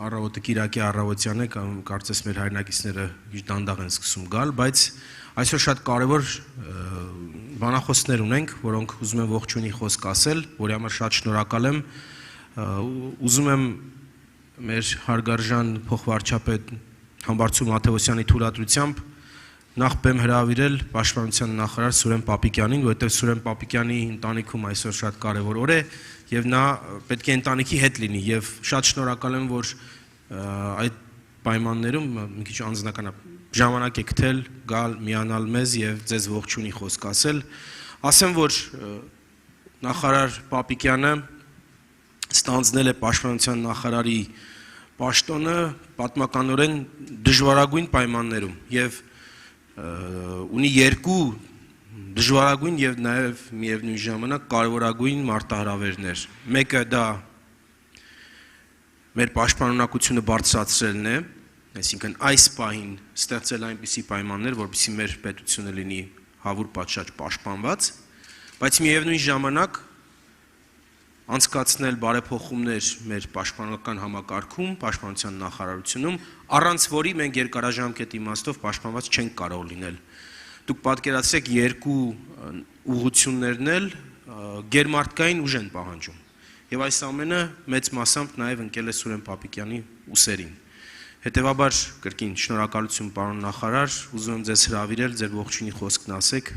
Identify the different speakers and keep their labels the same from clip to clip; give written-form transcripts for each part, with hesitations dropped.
Speaker 1: Առավոտը Կիրակի առավոտյան է, կարծես մեր հայրենակիցները դանդաղ են սկսում գալ, բայց այսօր շատ կարևոր բանախոսներ ունենք, որոնք ուզում եմ ողջունի խոսք ասել, որի համար շատ շնորհակալ եմ, ուզում եմ մեր հարգարժան փոխվարչապետ Համբարձում Մաթեոսյանի թույլատրությամբ նախ բեմ հրավիրել Պաշտպանության նախարար Սուրեն Պապիկյանին, որովհետև Սուրեն Պապիկյանի ընտանիքում այսօր շատ կարևոր օր է եւ նա պետք է ընտանիքի հետ լինի եւ շատ շնորհակալ եմ, որ այդ պայմաններում մի քիչ անձնական ժամանակ է գտել գալ միանալ մեզ եւ ձեզ ողջունի խոսք ասել։ Ասեմ, որ նախարար Պապիկյանը ստանձնել է Պաշտպանության նախարարի պաշտոնը պատմականորեն դժվարագույն պայմաններում եւ ունի երկու դժվարագույն եւ նաեւ միևնույն ժամանակ կարևորագույն մարտահրավերներ։ Մեկը դա մեր պաշտպանունակությունը բարձրացրելն է, այսինքն այս պահին ստեղծել այնպիսի պայմաններ, որպեսզի մեր պետությունը լինի հավուր պատշաճ պաշտպանված, բայց միևնույն ժամանակ անցկացնել բարեփոխումներ մեր պաշտպանական համակարգում, պաշտպանության նախարարությունում, առանց որի մենք երկարաժամկետ իմաստով պաշտպանված չենք կարող լինել։ Դուք պատկերացրեք երկու ուղղություններն էլ գերմարտկային ուժ են պահանջում։ Եվ այս ամենը մեծ մասամբ նաև ընկել է Սուրեն Պապիկյանի ուսերին։ Հետևաբար կրկին շնորհակալություն պարոն նախարար, ուզում եմ ձեզ հրավիրել, ձեր ողջունի խոսքն ասեք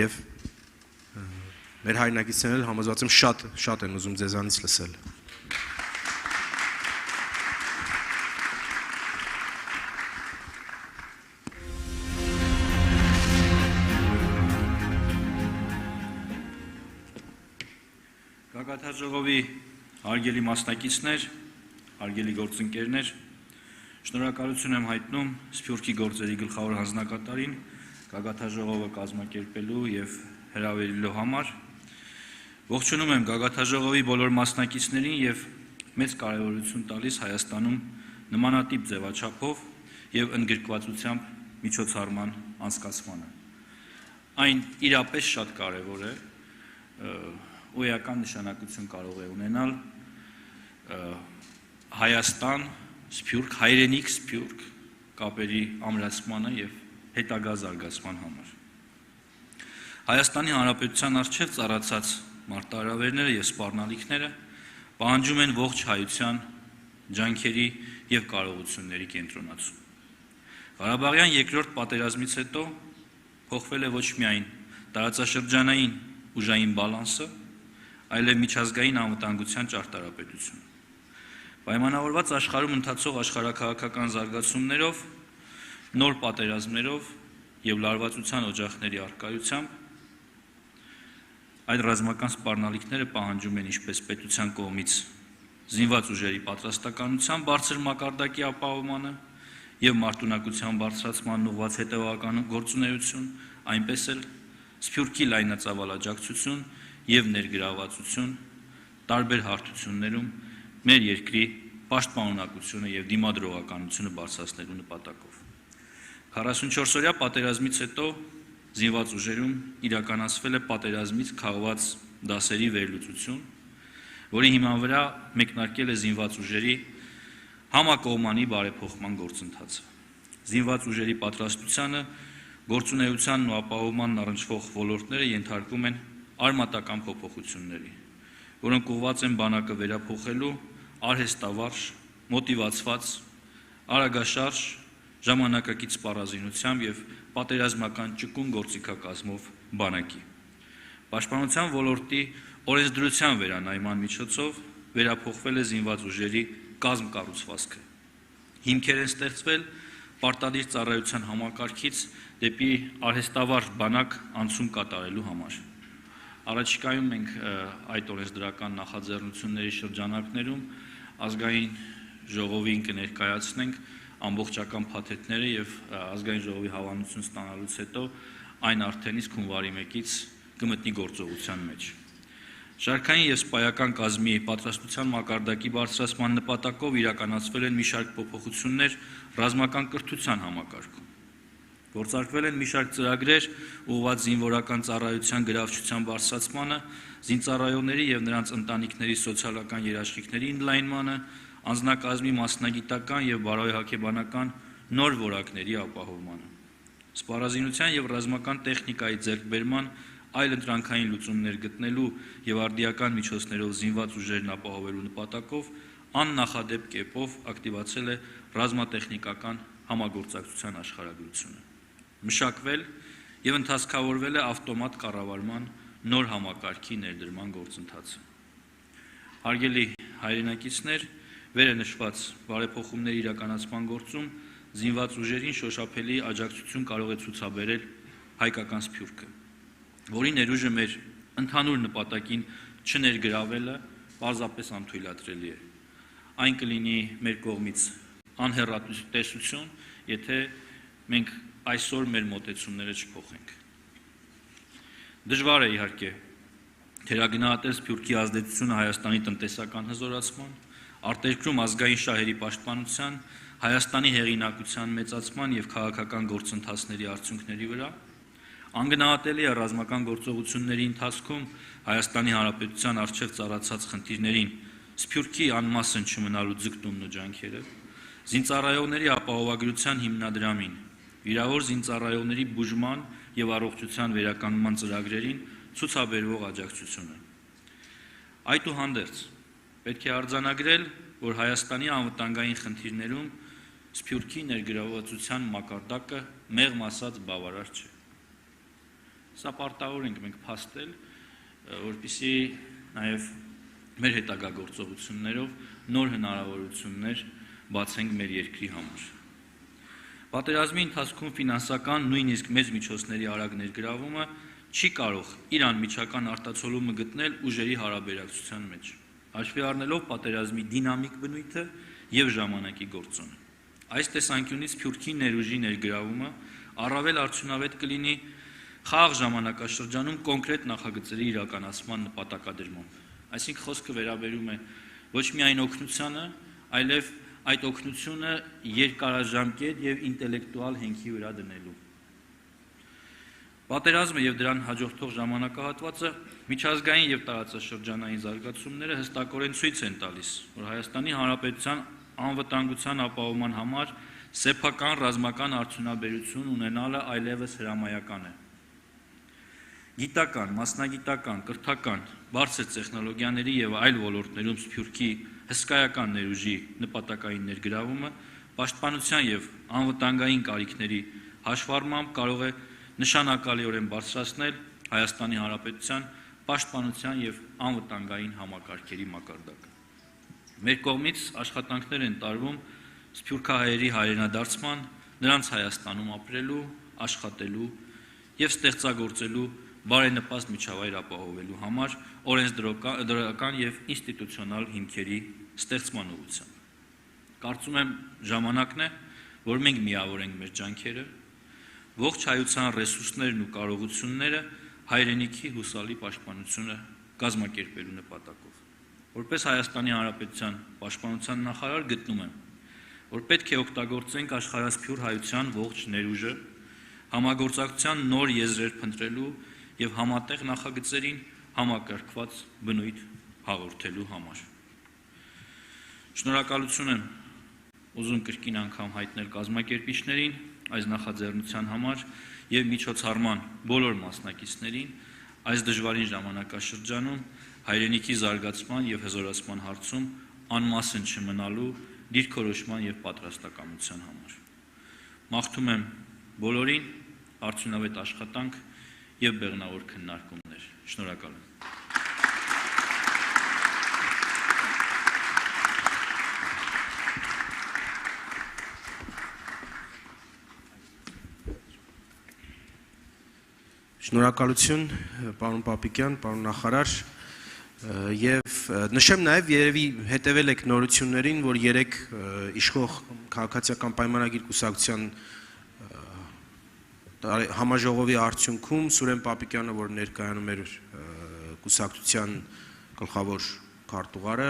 Speaker 1: եւ մեր հայրենակիցներն էլ համոզված եմ շատ են ուզում ձեզանից լսել։
Speaker 2: Գագաթնաժողովի հարգելի մասնակիցներ, հարգելի գործընկերներ, շնորհակալություն եմ հայտնում Սփյուռքի գործերի գլխավոր հանձնակատարին Գագաթնաժողովը կազմակերպելու եւ հրավիրելու համար։ Ողջունում եմ Գագաթնաժողովի բոլոր մասնակիցներին եւ մեծ կարեւորություն տալիս Հայաստանում նմանատիպ ձևաչափով եւ ընդգրկվածությամբ միջոցառման անցկացմանը։ Այն իրապես շատ կարեւոր է, ուղղական նշանակություն կարող է ունենալ Հայաստան, Սփյուռք, հայրենիք Սփյուռք կապերի ամրացմանը եւ հետագա զարգացման համար։ Հայաստանի Հանրապետության առջև ծառացած մարտահրավերները եւ սպառնալիքները պահանջում են ողջ հայության ջանքերի եւ կարողությունների կենտրոնացում։ Ղարաբաղյան երկրորդ պատերազմից հետո փոխվել է ոչ միայն տարածաշրջանային ուժային բալանսը, այլև միջազգային անվտանգության ճարտարապետությունը։ Պայմանավորված աշխարհում ընթացող աշխարհաքաղաքական զարգացումներով, նոր պատերազմներով եւ լարվածության օջախների առկայությամբ այդ ռազմական սպառնալիքները պահանջում են ինչպես պետության կողմից զինված ուժերի պատրաստականության բարձր մակարդակի ապահովմանը եւ մարտունակության բարձրացման ուղղված հետեւական գործունեություն, այնպես էլ Սփյուռքի լայնածավալ աջակցություն եւ ներգրավվածություն տարբեր հարթություններում մեր երկրի պաշտպանունակությունը եւ դիմադրողականությունը բարձրացնելու նպատակով։ 44-օրյա պատերազմից հետո զինված ուժերում իրականացվել է պատերազմից քաղված դասերի վերլուծություն, որի հիման վրա մեկնարկել է զինված ուժերի համակողմանի բարեփոխման գործընթացը։ Զինված ուժերի պատրաստությանը, գործունեությանն ու ապահովմանն առնչվող ոլորտները ենթարկվում են արմատական փոփոխությունների, որոնք ուղղված են բանակը վերափոխելու արհեստավարժ, մոտիվացված, արագաշարժ, ժամանակակից սպառազինությամբ եւ պատերազմական ճկուն գործիքակազմով բանակի։ Պաշտպանության ոլորտի օրենսդրության վերանայման միջոցով վերափոխվել է զինված ուժերի կազմկառուցվածքը։ Հիմքեր են ստեղծվել պարտադիր ծառայության համակարգից դեպի արհեստավարժ բանակ անցում կատարելու համար։ Առաջիկայում մենք այդ օրենսդրական նախաձեռնությունների շրջանակներում ազգային ժողովին կներկայացնենք ամբողջական փաթեթները եւ ազգային ժողովի հավանություն ստանալուց հետո այն արդեն իսկ հունվարի 1-ից կմտնի գործողության մեջ։ Շարքային եւ սպայական կազմի պատրաստության մակարդակի բարձրացման նպատակով իրականացվել են մի շարք փոփոխություններ ռազմական կրթության համակարգում։ Գործարկվել են մի շարք ծրագրեր ուղղված զինվորական ծառայության գրավչության բարձրացմանը, զինծառայողների եւ նրանց ընտանիքների սոցիալական երաշխիքների ընդլայնմանը, անձնակազմի մասնագիտական և բարոյահոգեբանական նոր որակների ապահովմանը, սպառազինության և ռազմական տեխնիկայի ձեռքբերման այլ ընտրանքային լուծումներ գտնելու և արդիական միջոցներով զինված ուժերն ապահովելու նպատակով աննախադեպ կերպով ակտիվացել է ռազմատեխնիկական համագործակցության աշխարհագրությունը, մշակվել և ընթացքավորվել է ավտոմատ կառավարման նոր համակարգի ներդրման գործընթացը։ Հարգելի հայրենակիցներ, վերը նշված բարեփոխումների իրականացման գործում զինված ուժերին շոշափելի աջակցություն կարող է ցուցաբերել հայկական սփյուռքը, որի ներուժը մեր ընդհանուր նպատակին չներգրավելը պարզապես անթույլատրելի է։ Այն կլինի մեր կողմից անհեռատեսություն, եթե մենք այսօր մեր մոտեցումները չփոխենք։ Դժվար է իհարկե թերագնահատել սփյուռքի ազդեցությունը Հայաստանի տնտեսական հզորացման, արտերկրում ազգային շահերի պաշտպանության, Հայաստանի հեղինակության մեծացման և քաղաքական գործընթացների արդյունքների վրա, անգնահատելի է ռազմական գործողությունների ընթացքում Հայաստանի Հանրապետության առջև ծառացած խնդիրներին սփյուռքի անմասն չմնալու ձգտումն ու ջանքերը, զինծառայողների ապահովագրության հիմնադրամին, վիրավոր զինծառայողների բուժման և առողջության վերականգնման ծրագրերին ցուցաբերվող աջակցությունը։ Այդուհանդերձ, պետք է արձանագրել, որ Հայաստանի անվտանգային խնդիրներում սփյուռքի ներգրավվածության մակարդակը մեղմ ասած բավարար չէ։ Սա պարտավոր ենք մենք փաստել, որպեսզի նաև մեր հետագա գործողություններով նոր հնարավորություններ բացենք մեր երկրի համար։ Պատերազմի ընթացքում ֆինանսական, նույնիսկ մեծ միջոցների արագ ներգրավումը չի կարող իր անմիջական արտացոլումը գտնել ուժերի հարաբերակցության մեջ, հաշվի առնելով պատերազմի դինամիկ բնույթը և ժամանակի գործոնը։ Այս տեսանկյունից սփյուռքի ներուժի ներգրավումը առավել արդյունավետ կլինի խաղաղ ժամանակաշրջանում կոնկրետ նախագծերի իրականացման նպատակադրմամբ։ Այսինքն խոսքը վերաբերում է ոչ միայն օգնությանը, այլև այդ օգնությունը երկարաժամկետ և ինտելեկտուալ հենքի վրա դնելու։ Պատերազմը և դրան հաջորդող ժամանակահատվածը միջազգային և տարածաշրջանային զարգացումները հստակորեն ցույց են տալիս, որ Հայաստանի Հանրապետության անվտանգության ապահովման համար սեփական ռազմական արդյունաբերություն ունենալը այլևս հրամայական է։ Գիտական, մասնագիտական, կրթական, բարձր տեխնոլոգիաների և այլ ոլորտներում սփյուռքի հսկայական ներուժի նպատակային ներգրավումը պաշտպանության և անվտանգային կարիքների հաշվառմամբ կարող է նշանակալիորեն բարձրացնել Հայաստանի Հանրապետության պաշտպանության և անվտանգային համակարգերի մակարդակը։ Մեր կողմից աշխատանքներ են տարվում սփյուռքահայերի հայրենադարձման, նրանց Հայաստանում ապրելու, աշխատելու և ստեղծագործելու բարենպաստ միջավայր ապահովելու համար օրենսդրական և ինստիտուցիոնալ հիմքերի ստեղծման ուղղությամբ։ Կարծում եմ ժամանակն է, որ մենք միավորենք մեր ջանքերը, ողջ հայության ռեսուրսներն ու կարողությունները հայրենիքի հուսալի պաշտպանությունը կազմակերպելու նպատակով։ Որպես Հայաստանի Հանրապետության պաշտպանության նախարար գտնում եմ, որ պետք է օգտագործենք աշխարհասփյուռ հայության ողջ ներուժը համագործակցության նոր եզրեր փնտրելու և համատեղ նախագծերին համակարգված բնույթ հաղորդելու համար։ Շնորհակալություն եմ ուզում կրկին անգամ հայտնել կազմակերպիչներին այս նախաձեռնության համար և միջոցառման բոլոր մասնակիցներին այս դժվարին ժամանակաշրջանում հայրենիքի զարգացման և հզորացման հարցում անմասն չմնալու դիրքորոշման և պատրաստակամության համար։ Մաղթում եմ բոլորին արդյունավետ աշխատանք և բեղմնավոր քննարկումներ։ Շնորհակալ եմ։
Speaker 1: Շնորհակալություն, պարոն Պապիկյան, պարոն նախարար, և նշեմ նաև երևի հետևել եք նորություններին, որ երեք իշխող քաղաքացիական պայմանագիր կուսակցության համաժողովի արդյունքում Սուրեն Պապիկյանը, որ ներկայանում էր կուսակցության գլխավոր քարտուղարը,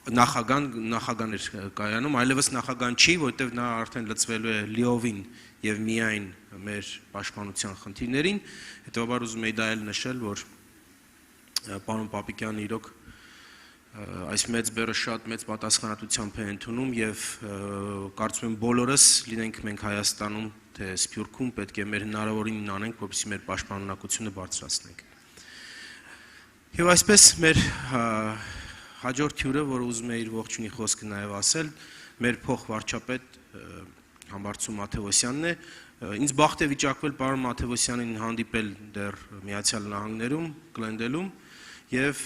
Speaker 1: նախագահն էր կայանում, այլևս նախագահ չի, որտեղ նա արդեն լծվելու է լիովին և միայն մեր պաշտպանության խնդիրներին, հետևաբար ուզում եի դա էլ նշել, որ պարոն Պապիկյանը իրոք այս մեծ բեռը շատ մեծ պատասխանատվությամբ է ընդունում եւ կարծում եմ բոլորս լինենք մենք Հայաստանում թե Սփյուռքում պետք է մեր հնարավորինն անենք, որպեսզի մեր պաշտպանունակությունը բարձրացնենք։ Եվ այսպես մեր հաջորդ հյուրը, որը ուզում է իր ողջունի խոսքը նաեւ ասել, մեր փոխվարչապետ Համբարձում Մաթեոսյանն է։ Ինձ բախտ է վիճակվել պարոն Մաթեոսյանին հանդիպել դեռ Միացյալ Նահանգներում, Գլենդելում եւ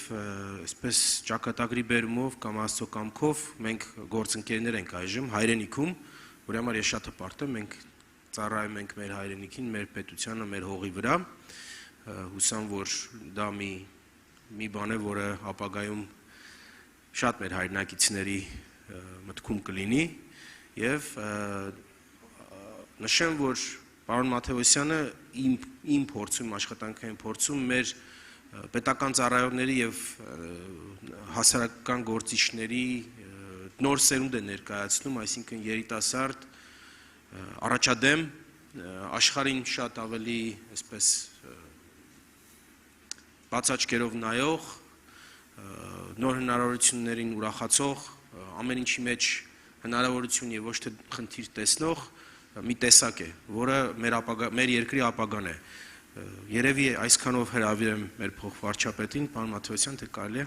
Speaker 1: այսպես ճակատագրի բերումով կամ աստծո կամքով մենք գործընկերներ ենք այժմ հայրենիքում, որ համար ես շատ հպարտ եմ, մենք ծառայում ենք մեր հայրենիքին, մեր պետությանը, մեր հողի վրա։ Հուսամ, որ դա մի բան է, որը ապագայում շատ մեր հայրենակիցների մտքում կլինի եւ նշեմ, որ պարոն Մաթեոսյանը իմ փորձում, աշխատանքային փորձում մեր պետական ծառայողների եւ հասարակական գործիչների նոր սերունդ է ներկայացնում, այսինքն երիտասարդ, առաջադեմ, աշխարհին շատ ավելի այսպես բաց աչքերով նայող, նոր հնարավորություններին ուրախացող, ամեն ինչի մեջ հնարավորություն եւ ոչ թե խնդիր տեսնող մի տեսակ է, որը մեր երկրի ապագան է։ Երևի այսքանով հրավիրեմ մեր փոխվարչապետին, պարոն Մաթեոսյան, թե կարելի է։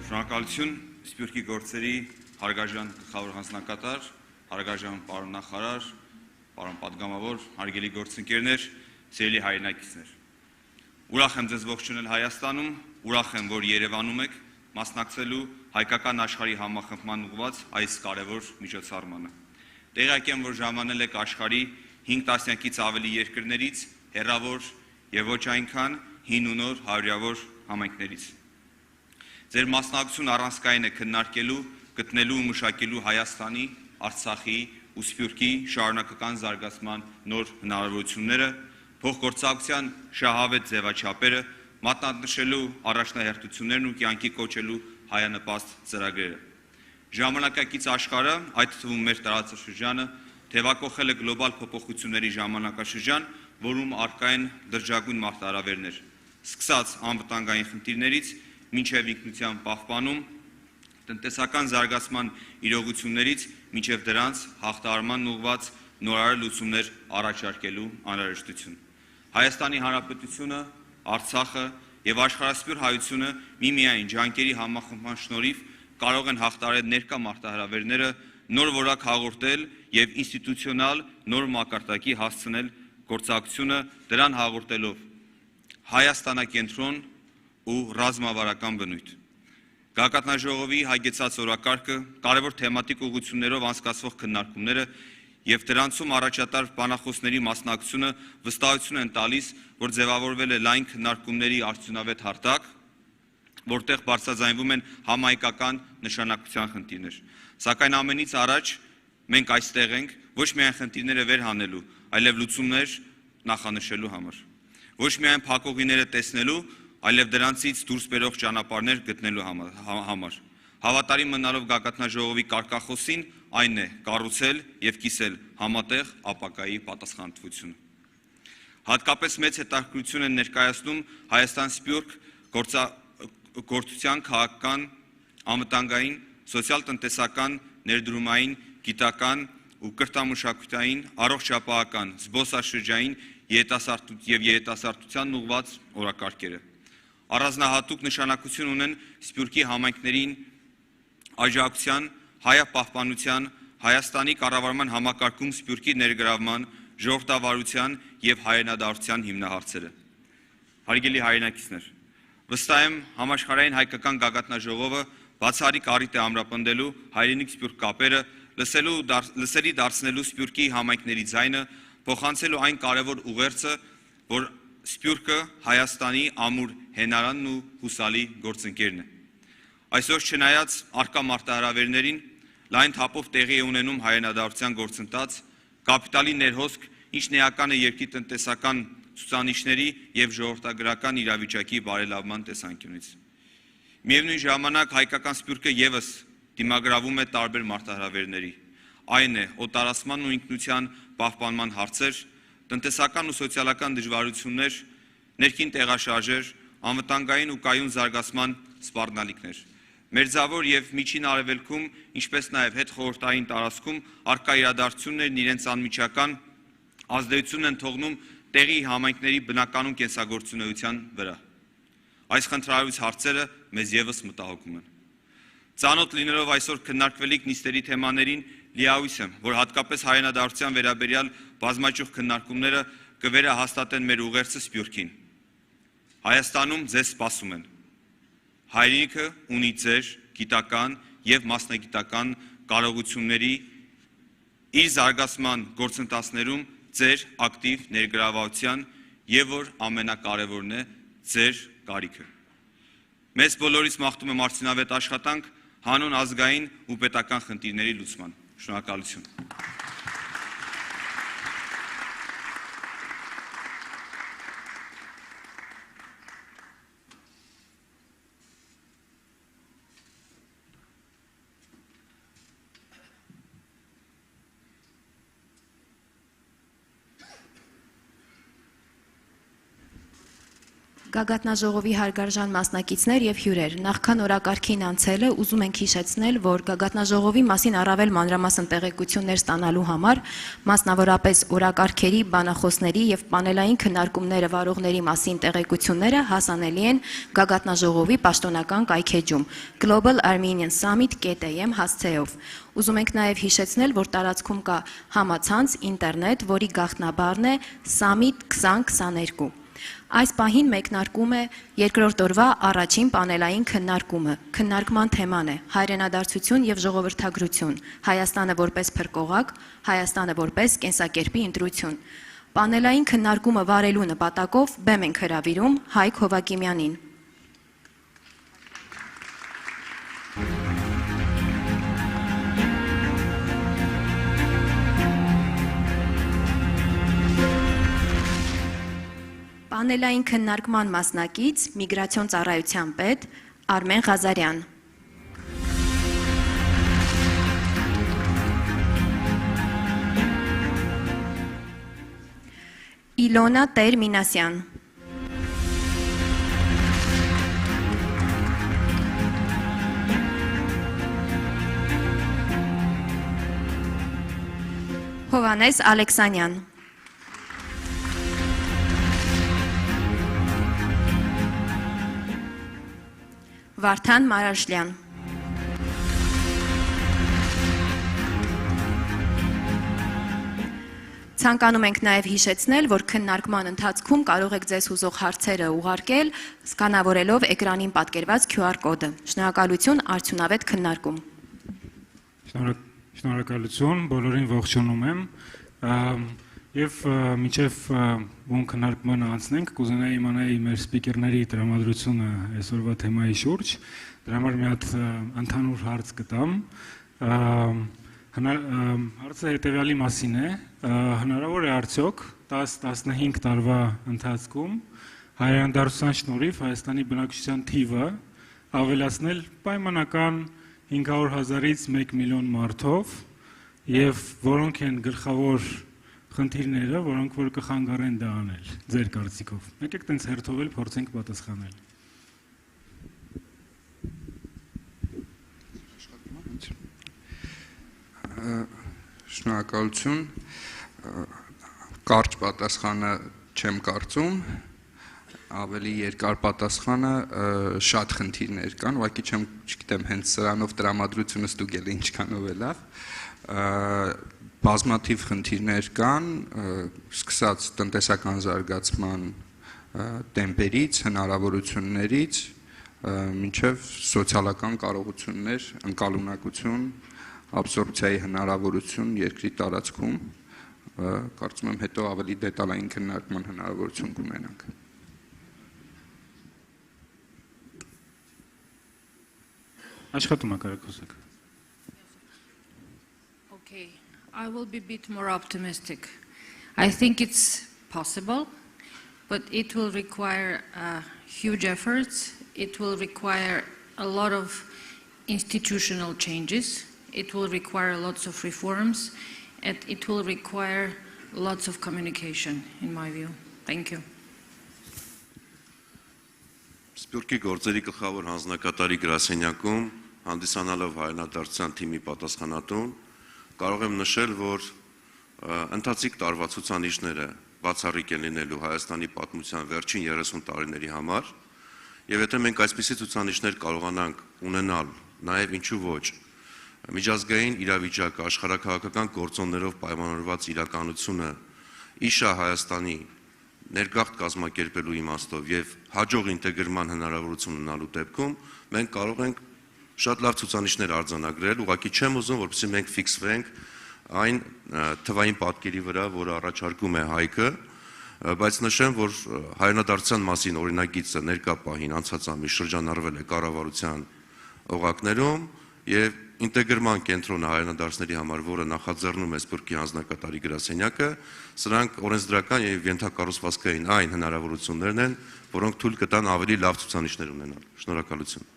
Speaker 3: Շնորհակալություն Սփյուռքի գործերի հարգարժան գլխավոր հանձնակատար, հարգարժան պարոն նախարար, պարոն պատգամավոր, հարգելի գործընկերներ, սիրելի հայրենակիցներ։ Ուրախ եմ ձեզ ողջունել Հայաստանում, ուրախ եմ, որ Երևանում եք մասնակցելու հայկական աշխարհի համախմբման ուղղված այս կարևոր միջոցառմանը։ Տեղյակ եմ, որ ժամանել եք աշխարհի 5 տասնյակից ավելի երկրներից, հեռավոր եւ ոչ այնքան հին ու նոր հարյուրավոր համայնքներից։ Ձեր մասնակցությունը առանցքային է քննարկելու, գտնելու ու մշակելու Հայաստանի, Արցախի ու Սփյուռքի շարունակական զարգացման նոր հնարավորությունները, փոխգործակցության շահավետ ձևաչափերը, մատնանշելու առաջնահերթություններն ու կյանքի կոչելու հայանպաստ ծրագրերը։ Ժամանակակից աշխարհը, այդ թվում մեր տարածաշրջանը, թևակողել է գլոբալ փոփոխությունների ժամանակաշրջան, որում առկա են դրժագույն մարտահրավերներ, սկսած անվտանգային խնդիրներից մինչև ինքնության պահպանում, տնտեսական զարգացման իրողություններից մինչև դրանց հաղթահարման ուղղված նորարար լուծումներ առաջարկելու անհրաժեշտություն։ Հայաստանի Հանրապետությունը, Արցախը եւ աշխարհասփյուռ հայությունը միմիայն ջանքերի համախմբման շնորհիվ կարող են հաղթահարել ներկա մարտահրավերները, նոր որակ հաղորդել եւ ինստիտուցիոնալ նոր մակարդակի հասցնել գործակցությունը դրան հաղորդելով Հայաստանակենտրոն ու ռազմավարական բնույթ։ Գագաթնաժողովի հագեցած օրակարգը, կարևոր թեմատիկ ուղղություններով անցկացվող քննարկումները եւ դրանցում առաջատար բանախոսների մասնակցությունը վստահություն են տալիս, որ ձևավորվել է լայն քննարկումների արդյունավետ հարթակ, որտեղ բարձրաձայնվում են համահայկական նշանակության խնդիրներ։ Սակայն ամենից առաջ մենք այստեղ ենք ոչ միայն խնդիրները վերհանելու, այլև լուծումներ նախանշելու համար։ Ոչ միայն փակողիները տեսնելու, այլև դրանցից դուրս բերող ճանապարհներ գտնելու համար։ Հավատարիմ մնալով Գագաթնաժողովի կարգախոսին, այն է կառուցել եւ կիսել համատեղ ապագայի պատասխանատվությունը։ Հատկապես մեծ հետաքրքրություն են ներկայացնում Հայաստան-Սփյուռք գործության քաղաքական, անվտանգային, սոցիալ-տնտեսական, ներդրումային, գիտական ու կրթամշակութային, առողջապահական, զբոսաշրջային եւ երիտասարդությանն ուղղված օրակարգերը։ Առանձնահատուկ նշանակություն ունեն Սփյուռքի համայնքներին աջակցության, հայապահպանության, Հայաստանի կառավարման համակարգում Սփյուռքի ներգրավման, ժողովրդավարության եւ հայրենադարձության հիմնահարցերը։ Հարգելի հայրենակիցներ, վստահ եմ Համաշխարհային Հայկական Գագաթնաժողովը բացառիկ առիթ է ամրապնդելու հայրենիք-Սփյուռք կապերը, լսելի դարձնելու Սփյուռքի համայնքների ձայնը, փոխանցելու այն կարևոր ուղերձը, որ Սփյուռքը Հայաստանի ամուր հենարանն ու հուսալի գործընկերն է։ Այսօր չնայած առկա մարտահրավերներին, լայն թափով տեղի է ունենում հայրենադարձության գործընթաց, կապիտալի ներհոսք, ինչն էական է երկրի տնտեսական ցուցանիշների եւ ժողովրդագրական իրավիճակի բարելավման տեսանկյունից։ Միևնույն ժամանակ հայկական Սփյուռքը եւս դիմագրավում է տարբեր մարտահրավերների։ այն է օտարացման ու ինքնության պահպանման հարցեր, տնտեսական ու սոցիալական դժվարություններ, ներքին տեղաշարժեր, անվտանգային ու կայուն զարգացման սպառնալիքներ։ Մերձավոր եւ միջին արևելքում, ինչպես նաեւ հետխորհրդային տարածքում առկա իրադարձություններն իրենց անմիջական ազդեցություն են թողնում տեղի համայնքների բնականոն կենսագործունեության վրա։ Այս խնդրահարույց հարցերը մեզ եւս մտահոգում են։ Ծանոթ լինելով այսօր քննարկվելիք նիստերի թեմաներին, լիահույս եմ, որ հատկապես հայրենադարձության վերաբերյալ բազմաճյուղ քննարկումները կվերահաստատեն մեր ուղերձը Սփյուռքին։ Հայաստանում ձեզ սպասում են։ Հայրենիքը ունի ձեր գիտական եւ մասնագիտական կարողությունների իր զարգացման գործընթացներում ձեր ակտիվ ներգրավվածության եւ որ ամենակարևորն է ձեր կարիքը։ Մեզ բոլորիս մաղթում եմ արդյունավետ աշխատանք հանուն ազգային ու պետական խնդիրների լուծման։ Շնորհակալություն։
Speaker 4: Գագաթնաժողովի հարգարժան մասնակիցներ եւ հյուրեր, նախքան օրակարգին անցելը ուզում ենք հիշեցնել, որ Գագաթնաժողովի մասին առավել մանրամասն տեղեկություններ ստանալու համար, մասնավորապես օրակարգերի, բանախոսների եւ պանելային քննարկումները վարողների մասին տեղեկությունները հասանելի են Գագաթնաժողովի պաշտոնական կայքեջում globalarmeniansummit.am հասցեով։ Ուզում ենք նաեւ հիշեցնել, որ տարածքում կա համացանց ինտերնետ, որի գաղտնաբառն է Summit 2022։ Այս պահին մեկնարկում է երկրորդ օրվա առաջին պանելային քննարկումը։ Քննարկման թեման է հայրենադարձություն եւ ժողովրդագրություն, Հայաստանը որպես փրկողակ, Հայաստանը որպես կենսակերպի ընտրություն։ Պանելային քննարկումը վարելու նպատակով բեմ ենք հրավիրում Հայկ Հովակիմյանին։ Պանելային քննարկման մասնակից միգրացիոն ծառայության պետ Արմեն Ղազարյան։ Իլոնա Տեր-Մինասյան։ Հովհաննես Ալեքսանյան։ Վարդան Մարաշլյան։ Ցանկանում ենք նաև հիշեցնել, որ քննարկման ընթացքում կարող եք ձեզ հուզող հարցերը ուղարկել, սկանավորելով էկրանին պատկերված QR կոդը։ Շնորհակալություն, արդյունավետ քննարկում։
Speaker 5: Շնորհակալություն, բոլորին ողջունում եմ։ Եվ մինչև ում քննարկմանը անցնենք, կուզենայի իմանալ մեր սպիկերների տրամադրությունը այսօրվա թեմայի շուրջ, դրա համար մի հատ ընդհանուր հարց կտամ։ Հարցը հետևյալի մասին է, հնարավոր է արդյոք 10-15 տարվա ընթացքում հայրենադարձության շնորհիվ Հայաստանի բնակչության թիվը ավելացնել պայմանական 500,000-ից 1 միլիոն մարդով եւ որոնք են գլխավոր խնդիրները, որոնք որ կխանգարեն դա անել, ձեր կարծիքով։ Եկեք տենց հերթով էլ փորձենք պատասխանել։
Speaker 6: Շնորհակալություն։ Կարճ պատասխանը չեմ կարծում, ավելի երկար պատասխանը շատ խնդիրներ կան, ուղղակի չգիտեմ հենց սրանով տրամադրությունս դուք էլ ինչքանով է լավ։ Բազմաթիվ խնդիրներ կան, սկսած տնտեսական զարգացման տեմպերից, հնարավորություններից, մինչև սոցիալական կարողություններ, ընկալունակություն, աբսորբցիայի հնարավորություն երկրի տարածքում, կարծում եմ հետո ավելի դետալային քննարկման հնարավորություն կունենանք։
Speaker 5: Աշխատում եք արագ։
Speaker 7: Okay, I will be a bit more optimistic. I think it's possible, but it will require huge efforts. It will require a lot of institutional changes it will require lots of reforms, and it will require lots of communication, in my view. Thank you.
Speaker 8: Սփյուռքի գործերի գլխավոր հանձնակատարի գրասենյակում հանդիսանալով հայրենադարձության թիմի պատասխանատուն կարող եմ նշել, որ ընթացիկ տարվա ցուցանիշները բացառիկ են լինելու Հայաստանի պատմության վերջին 30 տարիների համար, եւ եթե մենք այսպիսի ցուցանիշներ կարողանանք ունենալ, նաեւ ինչու ոչ, միջազգային իրավիճակը, աշխարհաքաղաքական գործոններով պայմանավորված իրականությունը իշա Հայաստանի ներգաղթ կազմակերպելու իմաստով եւ հաջող ինտեգրման հնարավորություն ունենալու դեպքում մենք կարող ենք շատ լավ ցուցանիշներ արձանագրել, ուղղակի չեմ ուզում, որպեսզի մենք ֆիքսվենք այն թվային պատկերի վրա, որը առաջարկում է Հայկը, բայց նշեմ, որ հայրենադարձության մասին օրինագիծը ներկա պահին անցած ամիս շրջանառվել է կառավարության օղակներում եւ ինտեգրման կենտրոնը հայրենադարձների համար, որը նախաձեռնում է Սփյուռքի հանձնակատարի գրասենյակը, սրանք օրենսդրական եւ ենթակառուցվածքային այն հնարավորություններն են, որոնք թույլ կտան ավելի լավ ցուցանիշներ ունենալ։ Շնորհակալություն։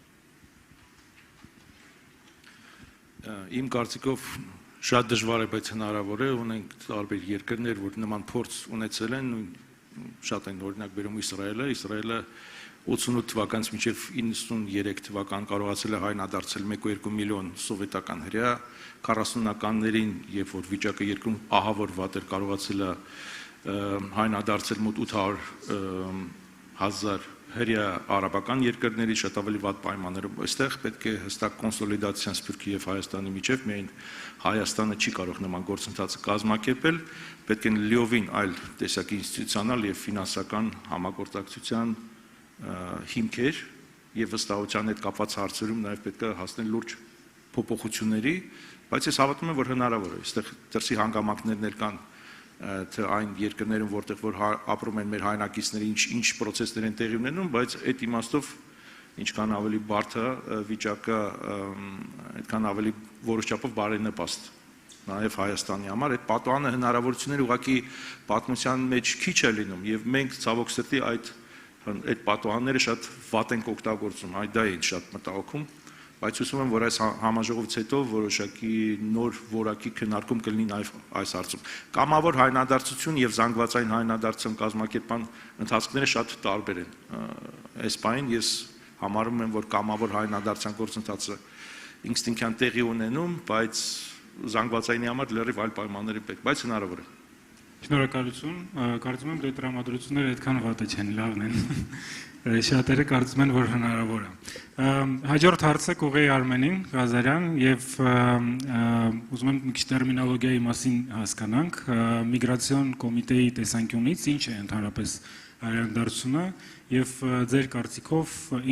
Speaker 9: Իմ կարծիքով շատ դժվար է, բայց հնարավոր է, ունենք տարբեր երկրներ, որ նման փորձ ունեցել են, շատ են օրինակ բերում Իսրայելը 88 թվականից մինչև 93 թվական կարողացել է հայրենադարձել 1.2 միլիոն սովետական հրեա, 40-ականներին, երբ որ վիճակը երկրում ահավոր վատ էր, կարողացել է հայրենադարձել մոտ 800,000 հրեա արաբական երկրների շատ ավելի վատ պայմաններում, այստեղ պետք է հստակ կոնսոլիդացիան Սփյուռքի եւ Հայաստանի միջև, միայն Հայաստանը չի կարող նման գործընթացը կազմակերպել, պետք է լիովին այլ տեսակի ինստիտուցիոնալ եւ ֆինանսական համագործակցության հիմքեր եւ վստահության հետ կապված հարցերում նաեւ պետք է հասնել լուրջ փոփոխությունների, բայց ես հավատում եմ, որ հնարավոր է, այստեղ դրսի հանգամանքներն կան թե այն երկրներում, որտեղ որ ապրում են մեր հայրենակիցները, ինչ process-ներ են տեղի ունենում, բայց այդ իմաստով ինչքան ավելի բարդ է վիճակը, այդքան ավելի որոշ չափով բարենպաստ նաև Հայաստանի համար, այդ պատուհանը հնարավորություններ ուղղակի պատմության մեջ քիչ է լինում եւ մենք ցավոք սրտի այդ պատուհանները շատ վատ ենք օգտագործում, դա է ինձ շատ մտահոգում, բայց հուսում եմ, որ այս համաժողովից հետո որոշակի նոր որակի քննարկում կլինի նաև այս հարցում։ Կամավոր հայրենադարձություն եւ զանգվածային հայրենադարձության կազմակերպման ընթացքները շատ տարբեր են։ Այս բանին ես համարում եմ, որ կամավոր հայրենադարձության գործընթացը ինստինկտիվ տեղի ունենում, բայց զանգվածայինի համար լրիվ այլ պայմաններ պետք, բայց հնարավոր է։
Speaker 5: Շնորհակալություն, կարծում եմ դե տրամադրությունները այդքան վատը չեն, լավն են։ Շատերը կարծում են, որ հնարավոր է։ Հաջորդ հարցը կուղիղ Արմենին Ղազարյան եւ ուզում եմ մի քիչ տերմինոլոգիայի մասին հասկանանք, միգրացիոն կոմիտեի տեսանկյունից ինչ է ընդհանրապես հայրենադարձությունը եւ ձեր կարծիքով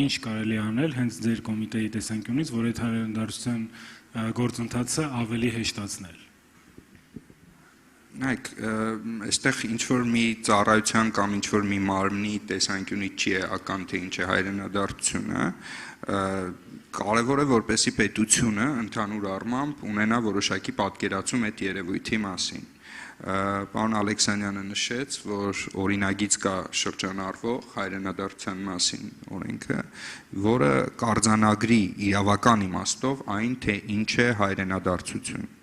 Speaker 5: ինչ կարելի է անել հենց ձեր կոմիտեի տեսանկյունից, որ այդ հայրենադարձության գործընթացը ավելի հեշտացնել։
Speaker 6: Նայեք, այստեղ ինչ-որ մի ծառայության կամ ինչ-որ մի մարմնի տեսանկյունից չի էական, թե ինչ է հայրենադարձությունը, կարևոր է, որպեսզի պետությունը ընդհանուր առմամբ ունենա որոշակի պատկերացում այդ երևույթի մասին։ Պարոն Ալեքսանյանը նշեց, որ օրինագիծ կա շրջանառվող հայրենադարձության մասին օրենքը, որը կարձանագրի իրավական իմաստով այն, թե ինչ է հայրենադարձություն։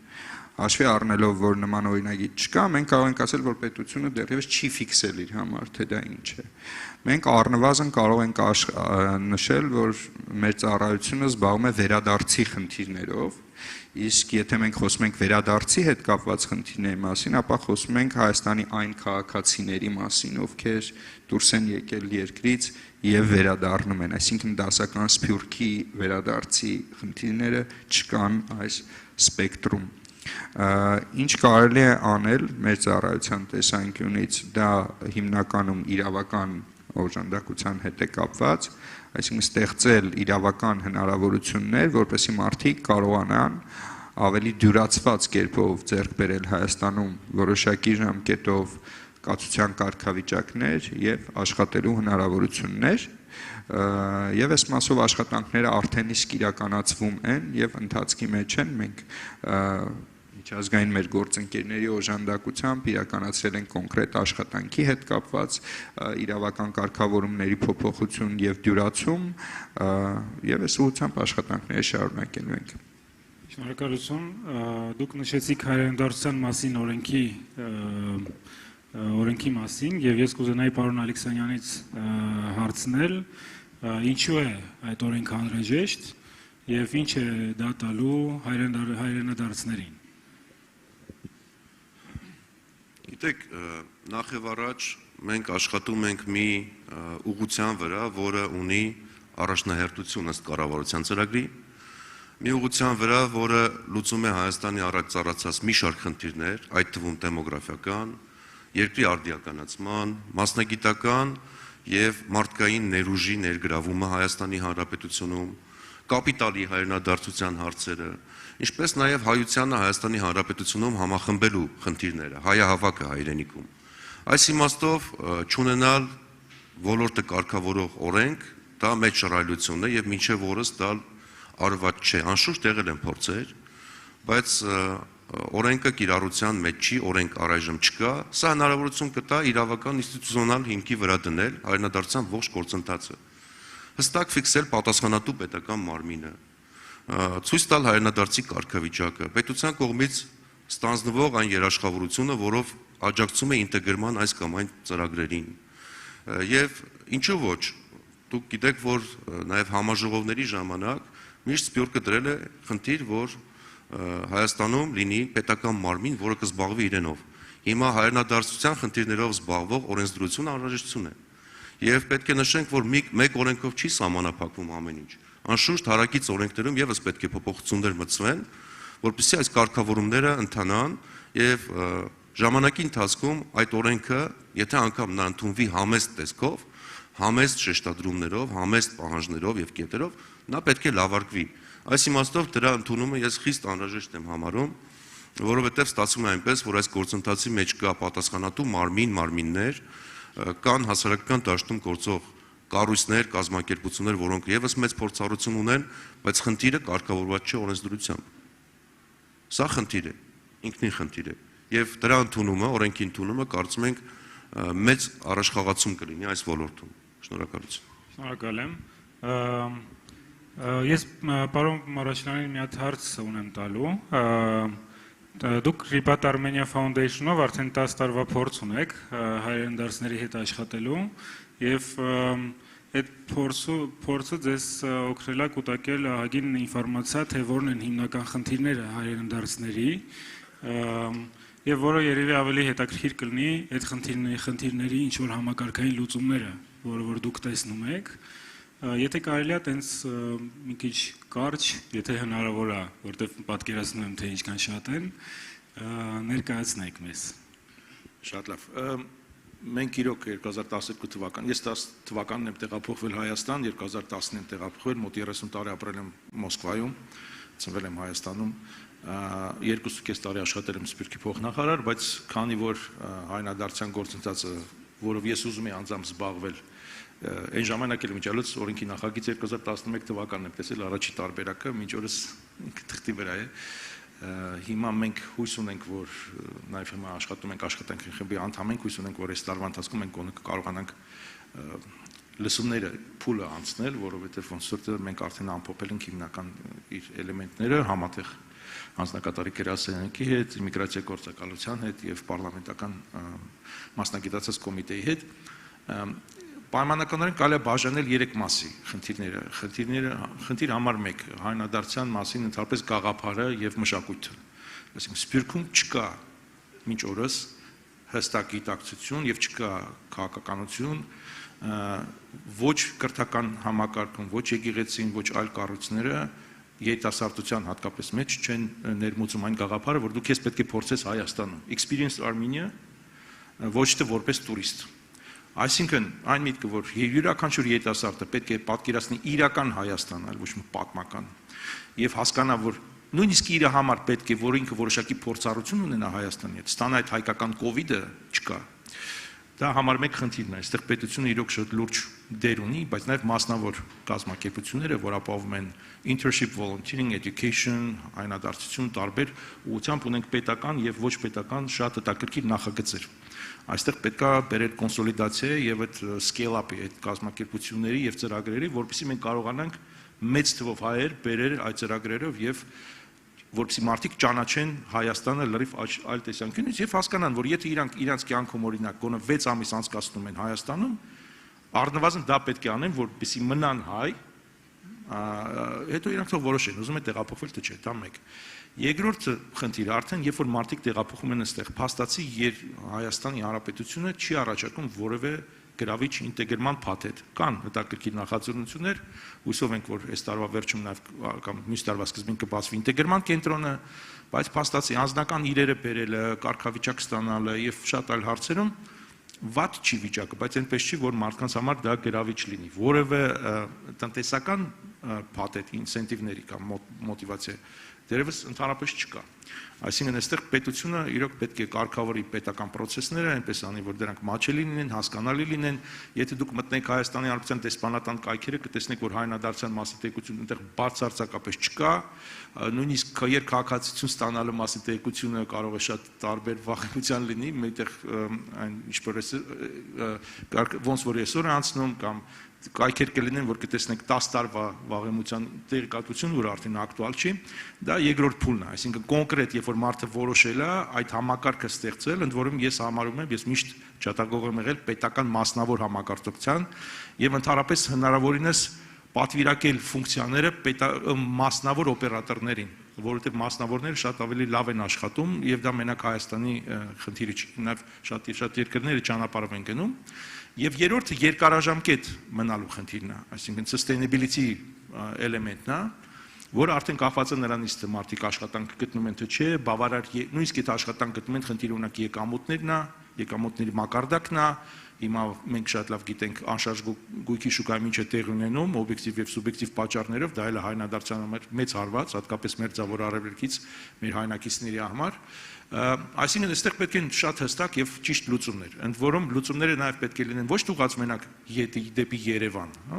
Speaker 6: Հաշվի առնելով, որ նման օրինագիծ չկա, մենք կարող ենք ասել, որ պետությունը դեռևս չի ֆիքսել իր համար, թե դա ինչ է։ Մենք առնվազն կարող ենք նշել, որ մեր ծառայությունը զբաղվում է վերադարձի խնդիրներով, իսկ եթե մենք խոսում ենք վերադարձի հետ կապված խնդիրների մասին, ապա խոսում ենք Հայաստանի այն քաղաքացիների մասին, ովքեր դուրս են եկել երկրից եւ վերադառնում են, այսինքն դասական Սփյուռքի վերադարձի խնդիրները չկան այս սպեկտրում։ Ինչ կարելի է անել մեր ծառայության տեսանկյունից, դա հիմնականում իրավական օժանդակության հետ է կապված, այսինքն ստեղծել իրավական հնարավորություններ, որպեսզի մարդիկ կարողանան ավելի դյուրացված կերպով ձեռք բերել Հայաստանում որոշակի ժամկետով կացության կարգավիճակներ եւ աշխատելու հնարավորություններ, եւ այս մասով աշխատանքները արդեն իսկ իրականացվում են եւ ընթացքի մեջ են, մենք միջազգային մեր գործընկերների օժանդակությամբ իրականացրել են կոնկրետ աշխատանքի հետ կապված իրավական կարգավորումների փոփոխություն եւ դյուրացում եւ այս ուղղությամբ աշխատանքները շարունակելու ենք։
Speaker 5: Շնորհակալություն, դուք նշեցիք հայրենադարձության մասին օրենքի մասին եւ ես կուզենայի պարոն Ալեքսանյանից հարցնել, ինչու է այդ օրենքը անհրաժեշտ եւ ինչ է դա տալու հայրենադարձներին։
Speaker 8: Գիտեք, նախ եւ առաջ մենք աշխատում ենք մի ուղղության վրա, որը ունի առաջնահերթություն ըստ կառավարության ծրագրի, մի ուղղության վրա, որը լուծում է Հայաստանի առաջ ծառացած մի շարք խնդիրներ, այդ թվում դեմոգրաֆիական, երկրի արդիականացման, մասնագիտական եւ մարդկային ներուժի ներգրավումը Հայաստանի Հանրապետությունում, կապիտալի հայրենադարձության հարցերը, ինչպես նաեւ հայությանը Հայաստանի Հանրապետությունում համախմբելու խնդիրները, հայահավաքը հայրենիքում։ Այս իմաստով չունենալ ոլորտը կարգավորող օրենք, դա մեծ շռայլություն է եւ մինչեւ օրս դա արված չէ, անշուշտ եղել են փորձեր, բայց օրենքը կիրառության մեջ չի, օրենք առայժմ չկա, սա հնարավորություն կտա իրավական ինստիտուցիոնալ հիմքի վրա դնել հայրենադարձության ողջ գործընթացը, հստակ ֆիքսել պատասխանատու պետական մարմինը, ցույց տալ հայրենադարձի կարգավիճակը, պետության կողմից ստանձնվող այն երաշխավորությունը, որով աջակցում է ինտեգրման այս կամ այն ծրագրերին։ Եվ ինչու ոչ, դուք գիտեք, որ նաև համաժողովների ժամանակ միշտ սպյուրքը դրել է խնդիր, որ Հայաստանում լինի պետական մարմին, որը կզբաղվի իրենով։ Հիմա հայրենադարձության խնդիրներով զբաղվող օրենսդրությունը անհրաժեշտություն է։ Եվ պետք է նշենք, որ մեկ օրենքով չի սահմանափակվում ամեն ինչ։ Անշուշտ հարակից օրենքներում եւս պետք է փոփոխություններ մտցվեն, որպեսզի այս կարգավորումները ընթանան եւ ժամանակի ընթացքում այդ օրենքը, եթե անգամ նա ընդունվի համեստ տեսքով, համեստ շեշտադրումներով, համեստ պահանջներով եւ կետերով, նա պետք է լավարկվի։ Այս իմաստով դրա ընդունումը ես խիստ անհրաժեշտ եմ համարում, որովհետև ստացվում է այնպես, որ այս գործընթացի մեջ կա պատասխանատու մարմիններ, կան հասարակական դաշտում գործող կառույցներ, կազմակերպություններ, որոնք եւս մեծ փորձառություն ունեն, բայց խնդիրը կարգավորված չէ օրենսդրությամբ։ Սա խնդիր է, ինքնին խնդիր է, եւ դրա ընդունումը, օրենքի ընդունումը կարծում ենք մեծ առաջխաղացում կլինի այս ոլորտում։ Շնորհակալություն։
Speaker 5: Շնորհակալ եմ։ Ես պարոն Մարաշյանին մի հատ հարց ունեմ տալու։ Դուք Repat Armenia Foundation-ով արդեն 10 տարվա փորձ ունեք հայրենադարձների հետ աշխատելու եւ այդ փորձը ձեզ օգնել է կուտակել ահագին ինֆորմացիա, թե որն են հիմնական խնդիրները հայրենադարձների եւ որը երևի ավելի հետաքրքիր կլինի այդ խնդիրների ինչ որ համակարգային լուծումները, որը որ դուք տեսնում եք։ Եթե կարելի է տենց մի քիչ կարճ, եթե հնարավոր է, որտեղ պատկերացնում եմ, թե ինչքան շատ են, ներկայացնեք մեզ։
Speaker 9: Շատ լավ։ Մենք իրոք 2012 թվական, ես 10 թվականն եմ տեղափոխվել Հայաստան, 2010-ին եմ տեղափոխվել, մոտ 30 տարի ապրել եմ Մոսկվայում, ծնվել եմ Հայաստանում, 2.5 տարի աշխատել եմ Սփյուռքի փոխնախարար, բայց քանի որ հայրենադարձության գործընթացը, որով ես ուզում եմ անձամբ զբաղվել, այն ժամանակ էլ միջալոց օրենքի նախագիծ 2011 թվականն եմ տեսել առաջի տարբերակը, մինչ օրս թղթի վրա է։ Հիմա մենք հույս ունենք, որ նաև հիմա աշխատում ենք աշխատանքի խմբի անդամ ենք, հույս ունենք, որ այս տարվա ընթացքում մենք կարողանանք լսումները փուլը անցնել, որովհետև ոնց որ մենք արդեն ամփոփել ենք հիմնական իր էլեմենտները համատեղ անձնակատարի գրասենյակի հետ, իմիգրացիա գործակալության հետ եւ պարլամենտական մասնագիտացած կոմիտեի հետ։ Պայմանականորեն կարելի է բաժանել 3 մասի խնդիրները, խնդիր համար 1 հայրենադարձության մասին ընդհանրապես գաղափարը եւ մշակույթը։ Այսինքն Սփյուռքում չկա մինչ օրս հստակ գիտակցություն եւ չկա քաղաքականություն, ոչ կրթական համակարգում, ոչ եկեղեցին, ոչ այլ կառույցները երիտասարդության հատկապես մեջ չեն ներմուծում այն գաղափարը, որ դու քեզ պետք է փորձես Հայաստանում, experience Armenia, ոչ թե որպես տուրիստ։ Այսինքն այն միտքը, որ յուրաքանչյուր երիտասարդը պետք է պատկերացնի իրական Հայաստան, այլ ոչ մի պատմական, եւ հասկանա, որ նույնիսկ իր համար պետք է, որ ինքը որոշակի փորձառություն ունենա Հայաստանի հետ, ստանա այդ հայկական կոവിഡ് չկա։ Դա համար 1 խնդիրն է, այստեղ պետությունը իրոք շատ լուրջ դեր ունի, բայց նաև մասնավոր կազմակերպությունները, որ ապահովում են internship, volunteering, education, հայրենադարձություն, տարբեր ուղղությամբ ունենք պետական եւ ոչ պետական շատ հետաքրքիր նախագծեր։ Այստեղ պետք է բերել կոնսոլիդացիա եւ այդ scale up-ի այդ կազմակերպությունների եւ ծրագրերի, որովհետեւ մենք կարողանանք մեծ թվով հայեր բերել այդ ծրագրերով եւ որպեսզի մարդիկ ճանաչեն Հայաստանը լրիվ այլ տեսանկյունից եւ հասկանան, որ եթե իրանք իրենց կյանքում օրինակ գոնե 6 ամիս անցկացնում են Հայաստանում, առնվազն դա պետք է անեն, որպեսզի մնան հայ, հետո իրանք թող որոշեն, ուզում են տեղափոխվել թե չէ, դա մեկ։ Երկրորդ խնդիրը արդեն երբ որ մարդիկ տեղափոխում են այստեղ, փաստացի Հայաստանի Հանրապետությունը չի առաջարկում որևէ գրավիչ ինտեգրման փաթեթ։ Կան հետաքրքիր նախաձեռնություններ, հույսով ենք, որ այս տարվա վերջում նաև կամ մյուս տարվա սկզբին կբացվի ինտեգրման կենտրոնը, բայց փաստացի անձնական իրերը բերելը, կարգավիճակ ստանալը եւ շատ այլ հարցերում վատ չի վիճակը, բայց այնպես չի, որ մարդկանց համար դա գրավիչ լինի։ Որևէ տնտեսական փաթեթ, ինսենտիվների կամ մոտիվացիա դերևս ընդհանրապես չկա։ Այսինքն այստեղ պետությունը իրոք պետք է կարգավորի պետական process-ները, այնպես անի, որ դրանք մաչելի լինեն, հասկանալի լինեն։ Եթե դուք մտնեք Հայաստանի Հանրապետության դեսպանատան կայքերը, կտեսնեք, որ հայնադարձության մասնատեկություն այնտեղ բարձրացակապես չկա, նույնիսկ երկհակացություն ստանալու մասնատեկությունը կարող է շատ տարբեր վախենության լինի, մեկտեղ այն ինչպես ոնց որ այսօր է անցնում կամ կայքեր կլինեն, որ կտեսնեք 10 տարվա վաղեմության տեղեկատվություն, որ արդեն ակտուալ չի, դա երկրորդ փուլն է, այսինքն կոնկրետ, երբ որ մարդը որոշել է այդ համակարգը ստեղծել, ընդ որում ես համարում եմ, ես միշտ ջատագող եմ եղել պետական մասնավոր համակարգության եւ ընդհանրապես հնարավորինս պատվիրակել ֆունկցիաները մասնավոր օպերատորներին, որովհետեւ մասնավորները շատ ավելի լավ են աշխատում եւ դա մենակ Հայաստանի խնդիրը չի, նաեւ շատ երկրները ճանապարհով են գնում։ Եվ երրորդը երկարաժամկետ մնալու խնդիրն է, այսինքն sustainability էլեմենտն է, որը արդեն կախված է նրանից, թե մարդիկ աշխատանք գտնում են թե չէ, բավարար նույնիսկ եթե աշխատանք գտնում են, խնդիրը ունակ եկամուտներն է, եկամուտների մակարդակն է, հիմա մենք շատ լավ գիտենք անշարժ գույքի շուկայում ինչ է տեղի ունենում, օբյեկտիվ եւ սուբյեկտիվ պատճառներով, դա էլ է հայնադարձության համար մեծ հարված, հատկապես մեր ձավոր արևելքից մեր հայնակիցների համար։ Այսինքն այստեղ պետք են շատ հստակ եւ ճիշտ լուծումներ, ընդ որում լուծումները նաեւ պետք է լինեն ոչ ուղղված մենակ դեպի Երևան, հա,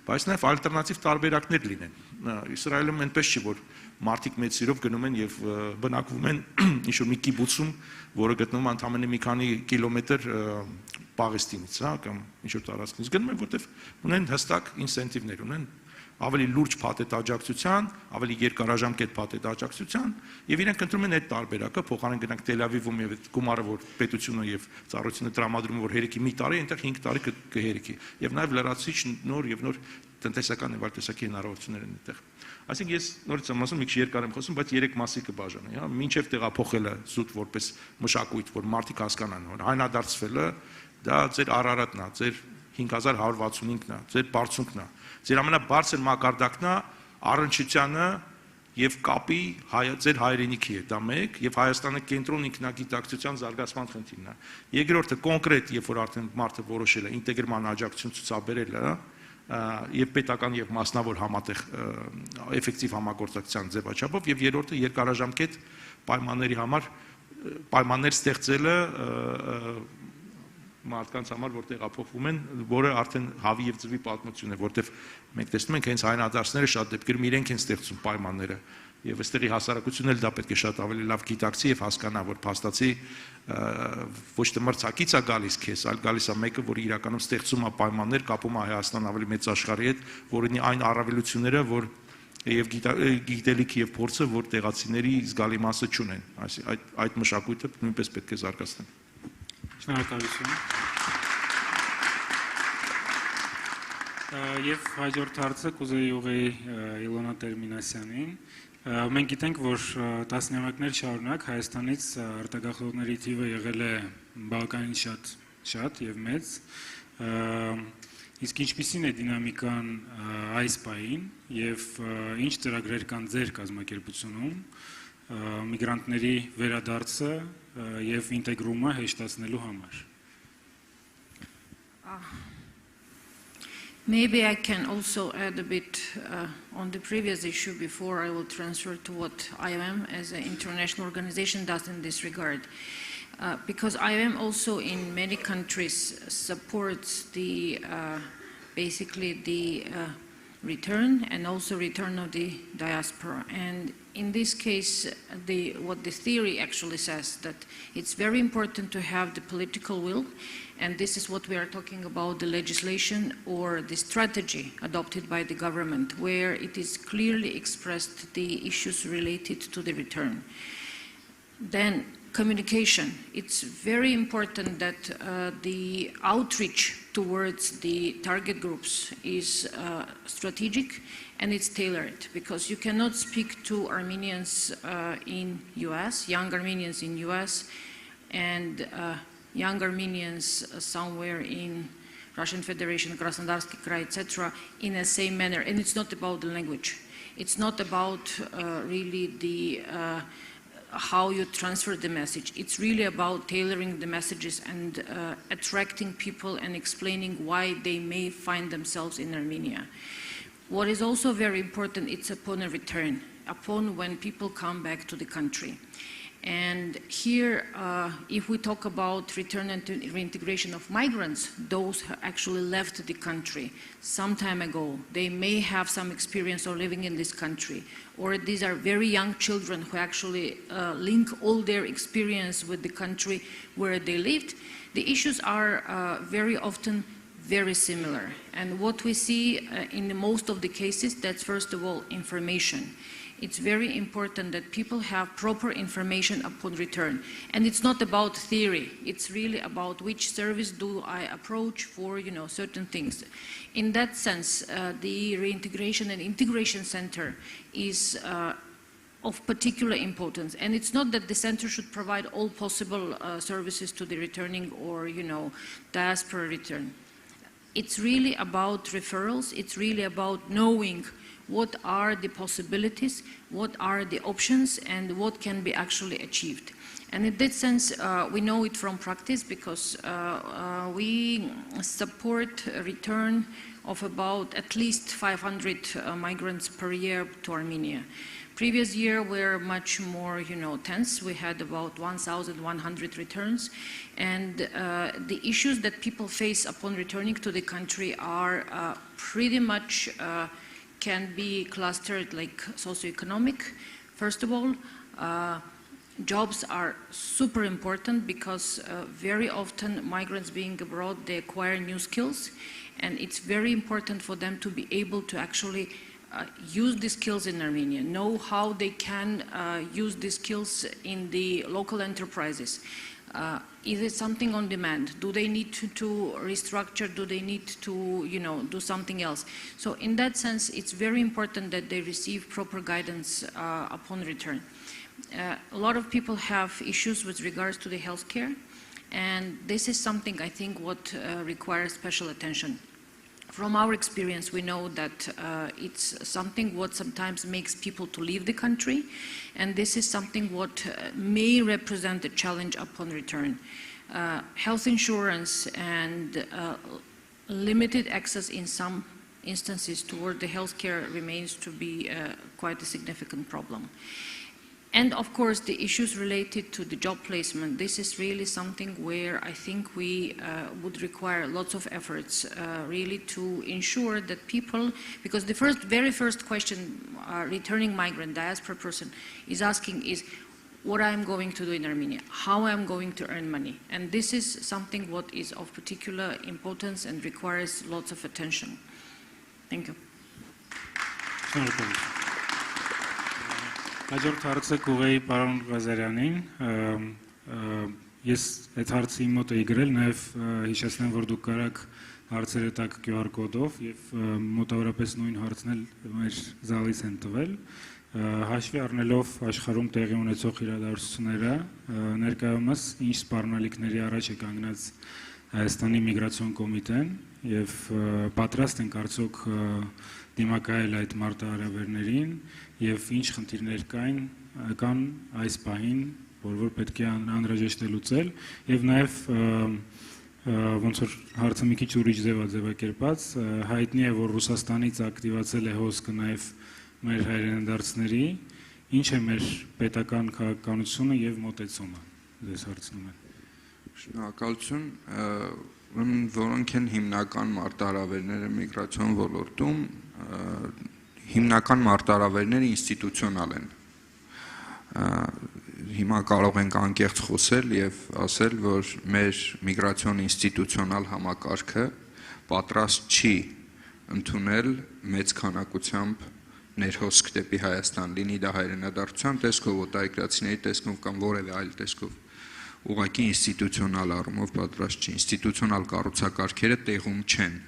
Speaker 9: բայց նաեւ ալտերնատիվ տարբերակներ լինեն։ Իսրայելում այնպես չի, որ մարդիկ մեծ սիրով գնում են եւ բնակվում են ինչ-որ մի կիբուցում, որը գտնվում է ընդամենը մի քանի կիլոմետր Պաղեստինից, հա, կամ ինչ-որ տարածքից գնում են, որտեղ ունեն հստակ ինսենտիվներ, ունեն ավելի լուրջ փաթեթ աջակցության, ավելի երկարաժամկետ փաթեթ աջակցության, եւ իրենք ընտրում են այդ տարբերակը, փոխարեն գնանք Տել Ավիվում եւ այդ գումարը, որ պետությունը եւ ծառայությունը տրամադրում, որ հերիքի մի տարի, այնտեղ 5 տարի կհերիքի, եւ նաեւ լրացիչ նոր եւ նոր տնտեսական եւ արտեսակի հնարավորություններ են այդտեղ։ Այսինքն ես նորից եմ ասում, մի քիչ երկար եմ խոսում, բայց 3 մասի կբաժանեի, հա, մինչեւ տեղափոխելը զուտ որպես մշակույթ, որ մարդիկ հասկանան, որ հայնադարձվելը դա ձեր Արարատն է, ձեր 5165-ն է, ձեր բարձունքն է, ձեր ամենաբարձր մակարդակն է առնչությանը եւ կապի ձեր հայրենիքի հետ, դա մեկ, եւ Հայաստանը կենտրոն ինքնագիտակցության զարգացման խնդիրն է։ Երկրորդը կոնկրետ, երբ որ արդեն մարդը որոշել է ինտեգրման աջակցություն ցուցաբերել է, եւ պետական եւ մասնավոր համատեղ էֆեկտիվ համագործակցության ձևաչափով, եւ երրորդը երկարաժամկետ պայմանների համար պայմաններ ստեղծելը մարդկանց համար, որ տեղափոխվում են, որը արդեն հավի եւ ծվի պատմություն է, որտեվ մենք տեսնում ենք հենց հայնադարձները շատ դեպքերում իրենք են ստեղծում պայմանները եւ այստեղի հասարակությունն էլ դա պետք է շատ ավելի լավ գիտակցի եւ հասկանա, որ փաստացի ոչ թե մրցակից է գալիս քեզ, այլ գալիս է մեկը, որ իրականում ստեղծում է պայմաններ, կապում է Հայաստան ավելի մեծ աշխարհի հետ, որ ունի այն առավելությունները, որ եւ գիտելիքի եւ փորձը, որ տեղացիների զգալի մասը չունեն, այդ մշակույթը նույնպես պետք է զարգացնել։
Speaker 5: Շնորհակալություն։ Եվ հաջորդ հարցը կուզեի ուղղեի Իլոնա Տեր-Մինասյանին։ Մենք գիտենք, որ տասնամյակներ շարունակ Հայաստանից արտագաղթողների թիվը եղել է բավականին շատ եւ մեծ։ Իսկ ինչպիսին է դինամիկան այս պահին եւ ինչ ծրագրեր կան ձեր կազմակերպությունում միգրանտների վերադարձը եւ ինտեգրումը հեշտացնելու համար։
Speaker 7: Maybe I can also add a bit on the previous issue before I will transfer to what IOM as an international organization does in this regard. Because IOM also in many countries supports the basically the return and also return of the diaspora. And in this case, what the theory actually says, that it's very important to have the political will, and this is what we are talking about, the legislation or the strategy adopted by the government, where it is clearly expressed the issues related to the return. Then communication. It's very important that the outreach towards the target groups is strategic and it's tailored, because you cannot speak to Armenians in US, young Armenians in US, and young Armenians somewhere in Russian Federation, Krasnodarsky Krai, etc., in the same manner. And it's not about the language. It's not about really the how you transfer the message. It's really about tailoring the messages and attracting people and explaining why they may find themselves in Armenia. What is also very important, it's upon a return, upon when people come back to the country. And here, if we talk about return and reintegration of migrants, those who actually left the country some time ago, they may have some experience of living in this country, or these are very young children who actually link all their experience with the country where they lived. The issues are very often very similar. And what we see in most of the cases, that's first of all information. It's very important that people have proper information upon return. And it's not about theory. It's really about which service do I approach for, certain things. In that sense, the Reintegration and Integration Center is of particular importance. And it's not that the center should provide all possible services to the returning or, diaspora return. It's really about referrals. It's really about knowing what are the possibilities, what are the options, and what can be actually achieved. And in that sense, we know it from practice because we support a return of about at least 500 migrants per year to Armenia. Previous year were much more, tense. We had about 1,100 returns, and the issues that people face upon returning to the country are pretty much can be clustered like socioeconomic. First of all, jobs are super important because very often migrants being abroad, they acquire new skills, and it's very important for them to be able to actually use the skills in Armenia, know how they can use the skills in the local enterprises. Is it something on demand? Do they need to restructure? Do they need to, do something else? So in that sense, it's very important that they receive proper guidance upon return. A lot of people have issues with regards to the healthcare, and this is something I think what requires special attention. From our experience, we know that it's something what sometimes makes people to leave the country, and this is something what may represent a challenge upon return. Health insurance and limited access in some instances toward the healthcare remains to be quite a significant problem. And of course, the issues related to the job placement, this is really something where I think we would require lots of efforts really to ensure that people, because the very first question returning migrant, diaspora person is asking is, what I'm going to do in Armenia, how I'm going to earn money. And this is something what is of particular importance and requires lots of attention. Thank you.
Speaker 5: Հաջորդ հարցը կուղեի պարոն Ղազարյանին, ես այդ հարցը իմ մոտ էի գրել, նաև հիշեցնեմ, որ դուք կարաք հարցերը տակ QR կոդով և մոտավորապես նույն հարցն էլ մեր զալից են տվել, հաշվի առնելով աշխարհում տեղի ունեցող իրադարձությունները, ներկայումս ինչ սպառնալիքների առաջ է կանգնած Հայաստանի միգրացիոն կոմիտեն և պատրաստ են կարծոք դիմակայել այդ մարտահրավերներին և ինչ խնդիրներ կան այս պահին, որ պետք է անհրաժեշտ է լուծել և նաև ոնց որ հարցը մի քիչ ուրիշ ձևակերպած, հայտնի է, որ Ռուսաստանից ակտիվացել է հոսքը նաև մեր հայրենադարձների, ինչ է մեր պետական քաղաքականությունը և մոտեցումը, ձեզ հարցնում են։
Speaker 6: Շնորհակալություն, որոնք են հիմնական մարտահրավերները միգրացիոն ոլորտում, հիմնական մարտահրավերները ինստիտուցիոնալ են, Հիմա կարող ենք անկեղծ խոսել եւ ասել, որ մեր միգրացիոն ինստիտուցիոնալ համակարգը պատրաստ չի ընդունել մեծ քանակությամբ ներհոսք դեպի Հայաստան, լինի դա հայրենադարձության տեսքով, օտարերկրացիների տեսքով կամ որևէ այլ տեսքով, ուղղակի ինստիտուցիոնալ առումով պատրաստ չի, ինստիտուցիոնալ կառուցակարգերը տեղում չեն։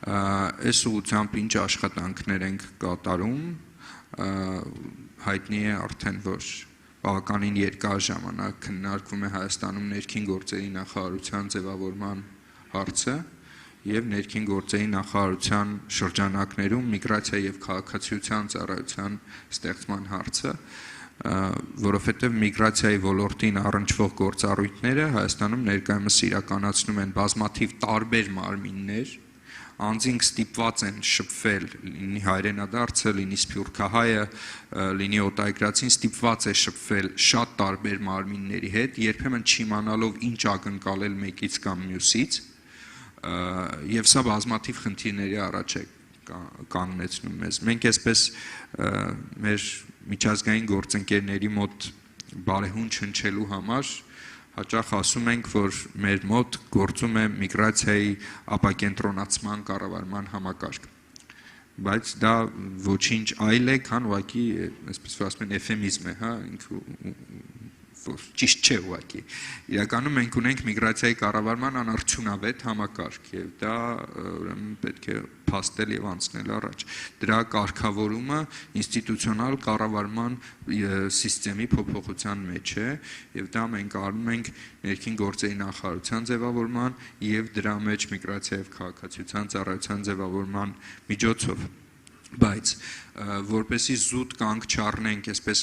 Speaker 6: Այս ուղղությամբ ինչ աշխատանքներ ենք կատարում, հայտնի է արդեն, որ բավականին երկար ժամանակ քննարկվում է Հայաստանում ներքին գործերի նախարարության ձևավորման հարցը եւ ներքին գործերի նախարարության շրջանակներում միգրացիա եւ քաղաքացիության ծառայության ստեղծման հարցը, որովհետեւ միգրացիայի ոլորտին առնչվող գործառույթները Հայաստանում ներկայումս իրականացնում են բազմաթիվ տարբեր մարմիններ, անձինք ստիպված են շփվել, լինի հայրենադարձը, լինի սփյուռքահայը, լինի օտարերկրացին, ստիպված է շփվել շատ տարբեր մարմինների հետ, երբեմն չիմանալով ինչ ակնկալել մեկից կամ մյուսից, եւ սա բազմաթիվ խնդիրների առաջ է կանգնեցնում մեզ։ Մենք այսպես մեր միջազգային գործընկերների մոտ բարեհուն չնչելու համար հաճախ ասում ենք, որ մեր մոտ գործում է միգրացիայի ապակենտրոնացման կառավարման համակարգ, բայց դա ոչինչ այլ է, քան ուղղակի, այսպես որ ասում են, էֆեմիզմ է, հա, ճիշտ չէ ուղղակի։ Իրականում մենք ունենք միգրացիայի կառավարման անարդյունավետ համակարգ եւ դա ուրեմն պետք է փաստել եւ անցնել առաջ։ Դրա կարգավորումը ինստիտուցիոնալ կառավարման սիստեմի փոփոխության մեջ է եւ դա մենք արնում ենք ներքին գործերի նախարարության ձևավորման եւ դրա մեջ միգրացիա եւ քաղաքացիության ծառայության ձևավորման միջոցով։ Բայց որպեսզի զուտ կանգ չառնենք, այսպես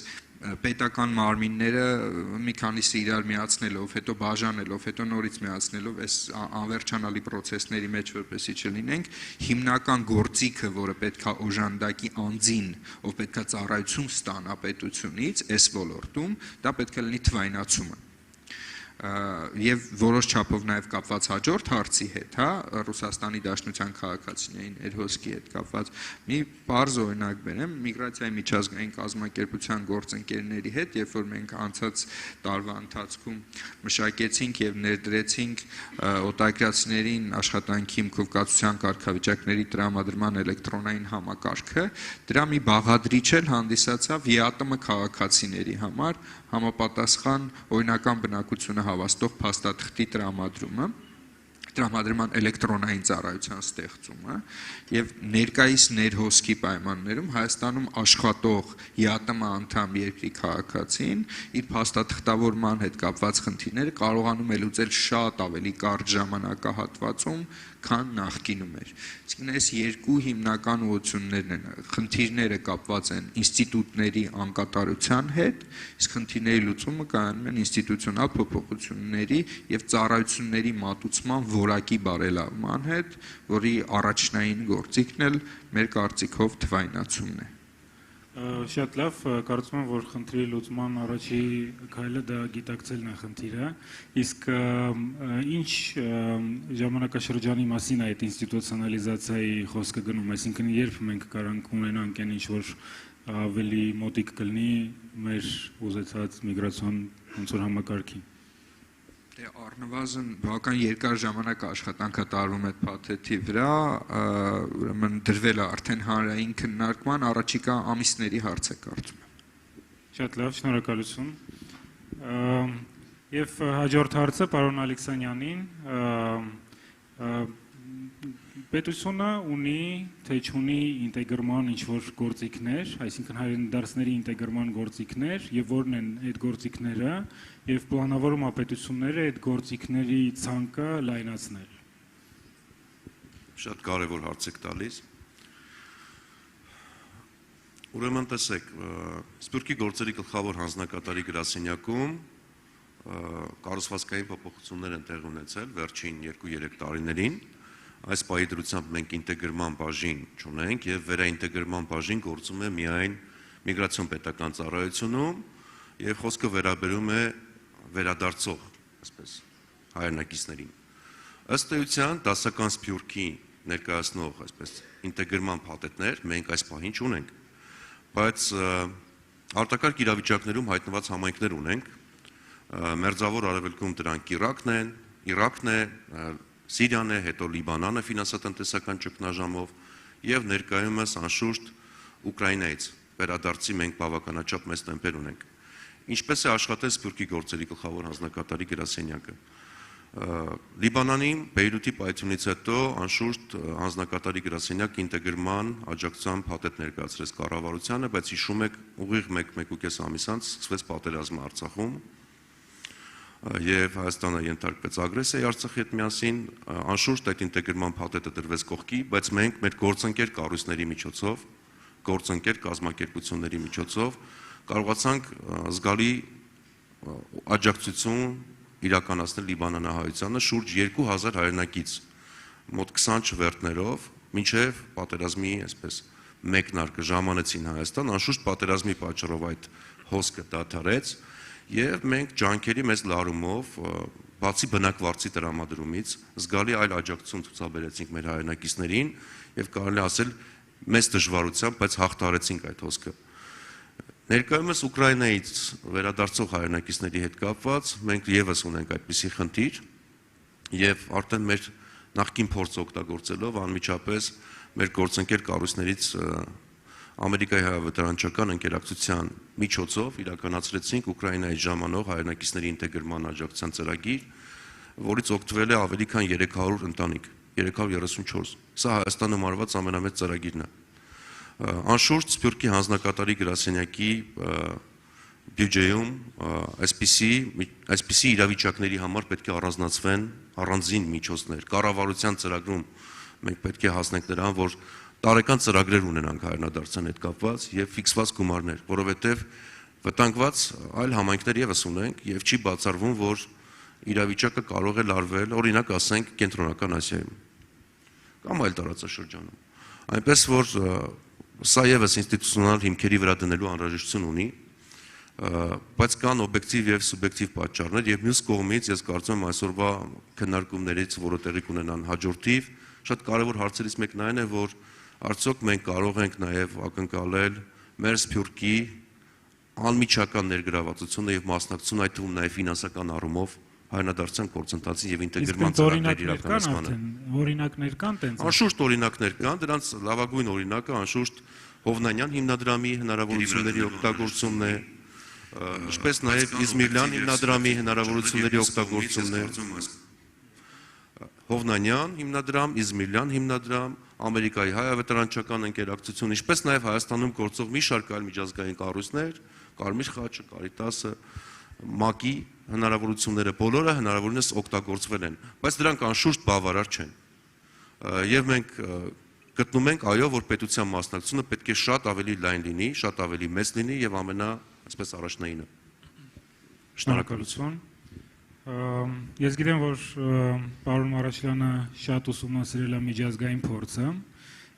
Speaker 6: պետական մարմինները մի քանիսը իրար միացնելով, հետո բաժանելով, հետո նորից միացնելով, այս անվերջանալի process-ների մեջ որպեսզի չլինենք, հիմնական գործիքը, որը պետքա օժանդակի անձին, ով պետքա ծառայություն ստանա պետությունից, այս ոլորտում, դա պետք է լինի թվայնացումը։ Եվ որոշ չափով նաև կապված հաջորդ հարցի հետ, հա, Ռուսաստանի Դաշնության քաղաքացիների ներհոսքի հետ կապված մի պարզ օրինակ բերեմ, միգրացիայի միջազգային կազմակերպության գործընկերների հետ, երբ որ մենք անցած տարվա ընթացքում մշակեցինք եւ ներդրեցինք օտարերկրացիներին աշխատանքի հիմքովկացության կարգավիճակների տրամադրման էլեկտրոնային համակարգը, դրա մի բաղադրիչ էլ հանդիսացավ ԵԱՏՄ քաղաքացիների համար համապատասխան օրինական բնակությունը հավաստող փաստաթղթի տրամադրման էլեկտրոնային ծառայության ստեղծումը եւ ներկայիս ներհոսքի պայմաններում Հայաստանում աշխատող ԵԱՏՄ անդամ երկրի քաղաքացին իր փաստաթղթավորման հետ կապված խնդիրները կարողանում է լուծել շատ ավելի կարճ ժամանակահատվածում, քան նախկինում էր։ Իսկ այս երկու հիմնական ուղղություններն են, խնդիրները կապված են ինստիտուտների անկատարության հետ, իսկ խնդիրների լուծումը կայանում են ինստիտուցիոնալ փոփոխությունների եւ ծառայությունների մատուցման որակի բարելավման հետ, որի առաջնային գործիքն էլ մեր կարծիքով թվայնացումն է։
Speaker 5: Շատ լավ, կարծում եմ, որ խնդրի լուծման առաջի քայլը դա գիտակցելն է խնդիրը, իսկ ինչ ժամանակաշրջանի մասին է այդ ինստիտուցիոնալիզացիայի խոսքը գնում, այսինքն երբ մենք կարանք ունենանք այն ինչ որ ավելի մոտիկ կլինի մեր ուզեցած միգրացիոն ոնց որ համակարգին։
Speaker 6: Առնվազն բավական երկար ժամանակ աշխատանքը տարվում այդ փաթեթի վրա, ուրեմն դրվել է արդեն հանրային քննարկման, առաջիկա ամիսների հարց է կարծում եմ։
Speaker 5: Շատ լավ, շնորհակալություն։ Եվ հաջորդ հարցը պարոն Ալեքսանյանին, պետությունը ունի, թե չունի ինտեգրման ինչ-որ գործիքներ, այսինքն հայրենադարձների ինտեգրման գործիքներ, եւ որն են այդ գործիքները, եւ պլանավորում է պետությունները այդ գործիքների ցանկը լայնացնել։
Speaker 8: Շատ կարևոր հարց եք տալիս։ Ուրեմն տեսեք, Սփյուռքի գործերի գլխավոր հանձնակատարի գրասենյակում կառուցվածքային փոփոխություններ են տեղի ունեցել վերջին 2-3 տարիներին։ Այս պահի դրությամբ մենք ինտեգրման բաժին չունենք եւ վերաինտեգրման բաժին գործում է միայն միգրացիոն պետական ծառայությունում եւ խոսքը վերաբերում է վերադարձող, այսպես, հայրենակիցներին։ Ըստ էության դասական Սփյուռքի ներկայացնող, այսպես, ինտեգրման փաթեթներ մենք այս պահին չունենք, բայց արտակարգ իրավիճակներում հայտնված համայնքներ ունենք, մերձավոր արևելքում դրանք Իրաքն է, Սիրիան է, հետո Լիբանանը ֆինանսատնտեսական ճգնաժամով եւ ներկայումս անշուշտ Ուկրաինայից վերադարձի մենք բավականաչափ մեծ տեմպեր ունենք։ Ինչպես է աշխատել Սփյուռքի գործերի գլխավոր հանձնակատարի գրասենյակը։ Լիբանանի Բեյրութի պայթյունից հետո անշուշտ հանձնակատարի գրասենյակը ինտեգրման աջակցությամբ հատետ ներկայացրեց կառավարությանը, բայց հիշում եք, ուղիղ 1-1.5 ամիս անց սկսվեց պատերազմը Արցախում եւ Հայաստանը ենթարկվեց ագրեսիայի Արցախի հետ միասին, անշուշտ այդ ինտեգրման փաթեթը դրվեց կողքի, բայց մենք մեր գործընկեր կառույցների միջոցով, գործընկեր կազմակերպությունների միջոցով կարողացանք զգալի աջակցություն իրականացնել Լիբանանահայությանը շուրջ 2000 հայրենակից, մոտ 20 չվերթներով, մինչև պատերազմի այսպես մեկնարկը ժամանեցին Հայաստան, անշուշտ պատերազմի պատճառով այդ հոսքը դադարեց եւ մենք ջանքերի մեծ լարումով, բացի բնակվարձի տրամադրումից, զգալի այլ աջակցություն ցուցաբերեցինք մեր հայրենակիցներին եւ կարելի ասել մեծ դժվարությամբ, բայց հաղթարեցինք այդ հոսքը։ Ներկայումս Ուկրաինայից վերադարձող հայրենակիցների հետ կապված մենք եւս ունենք այդպիսի խնդիր եւ արդեն մեր նախկին փորձը օգտագործելով անմիջապես մեր գործընկեր կառույցներից Ամերիկայի հայ-վետարանչական ընկերակցության միջոցով իրականացրեցինք Ուկրաինայի ժամանող հայրենակիցների ինտեգրման աջակցության ծրագիր, որից օգտվել է ավելի քան 300 ընտանիք, 334։ Սա Հայաստանում արված ամենամեծ ծրագիրն է։ Անշուշտ Սփյուռքի հանձնակատարի գրասենյակի բյուջեում այսպիսի իրավիճակների համար պետք է առանձնացվեն առանձին միջոցներ։ Կառավարության ծրագրում մենք պետք է հասնենք նրան, որ տարեկան ծրագրեր ունենանք հայրենադարձության հետ կապված եւ ֆիքսված գումարներ, որովհետեւ վտանգված այլ համայնքներ եւս ունենք եւ չի բացառվում, որ իրավիճակը կարող է լարվել, օրինակ ասենք Կենտրոնական Ասիայում կամ այլ տարածաշրջանում։ Այնպես որ սա եւս ինստիտուցիոնալ հիմքերի վրա դնելու անհրաժեշտություն ունի, բայց կան օբյեկտիվ եւ սուբյեկտիվ պատճառներ եւ մյուս կողմից ես կարծում եմ այսօրվա քննարկումներից, որը տեղի կունենան հաջորդիվ, շատ կարեւոր հարցերից մեկն այն է, որ արդյոք մենք կարող ենք նաև ակնկալել մեր Սփյուռքի անմիջական ներգրավվածությունը եւ մասնակցությունը, այդ թվում նաև ֆինանսական առումով հայրենադարձության գործընթացի եւ ինտեգրման ծրագրերի իրականացմանը։
Speaker 5: Օրինակներ կան տենց։
Speaker 8: Անշուշտ օրինակներ կան, դրանց լավագույն օրինակը անշուշտ Հովնանյան հիմնադրամի հնարավորությունների օգտագործումն է, ինչպես նաև Իզմիրլյան հիմնադրամի հնարավորությունների օգտագործումն է։ Հովնանյան հիմնադրամ, Իզմիրլյան հիմնադրամ, Ամերիկայի հայ-վետարանչական ընկերակցություն, ինչպես նաև Հայաստանում գործող մի շարք այլ միջազգային կառույցներ, Կարմիր խաչը, Կարիտասը, ՄԱԿ-ի հնարավորությունները բոլորը հնարավորինս օգտագործվել են, բայց դրանք անշուշտ բավարար չեն։ Եվ մենք գտնում ենք, այո, որ պետության մասնակցությունը պետք է շատ ավելի լայն լինի, շատ ավելի մեծ լինի եւ այսպես առաջնայինը։
Speaker 5: Շնորհակալություն։ Ես գիտեմ, որ պարոն Մարաշյանը շատ ուսումնասիրել է միջազգային փորձը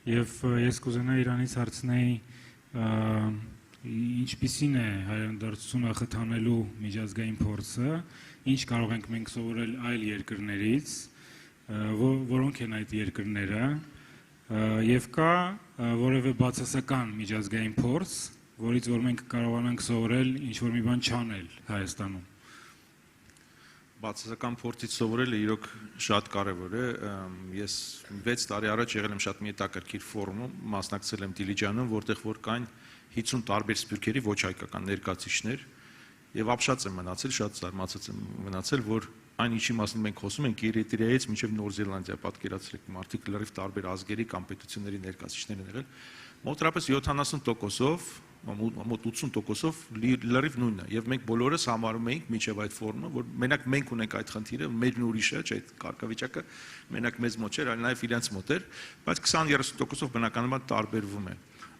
Speaker 5: եւ ես կուզենայի իրանից հարցնեի ինչպիսին է հայրենադարձությունը խթանելու միջազգային փորձը, ինչ կարող ենք մենք սովորել այլ երկրներից, որոնք են այդ երկրները եւ կա որևէ բացասական միջազգային փորձ, որից որ մենք կարողանանք սովորել ինչ որ մի բան չանել Հայաստանում։
Speaker 9: Բացասական փորձից սովորելը իրոք շատ կարևոր է։ Ես 6 տարի առաջ եղել եմ շատ մի հետաքրքիր ֆորումում, մասնակցել եմ Դիլիջանում, որտեղ որ կային 50 տարբեր սփյուռքերի ոչ հայկական ներկայացուցիչներ եւ ապշած եմ մնացել, շատ զարմացած եմ մնացել, որ այն ինչի մասին մենք խոսում ենք Էրիտրեայից մինչև Նոր Զելանդիա, պատկերացրեք, մարդիկ լրիվ տարբեր ազգերի կամ պետությունների ներկայացուցիչներ են եղել, մոտավորապես 70%-ով մոտ 80%-ով լրիվ նույնն է եւ մենք բոլորս համարում էինք միջև այդ ֆորումը, որ մենակ մենք ունենք այդ խնդիրը, մերն ուրիշ է, չէ՞, այդ կարգավիճակը մենակ մեզ մոտ չէր, այլ նաեւ իրենց մոտ էր, բայց 20-30%-ով բնականաբար տարբերվում է։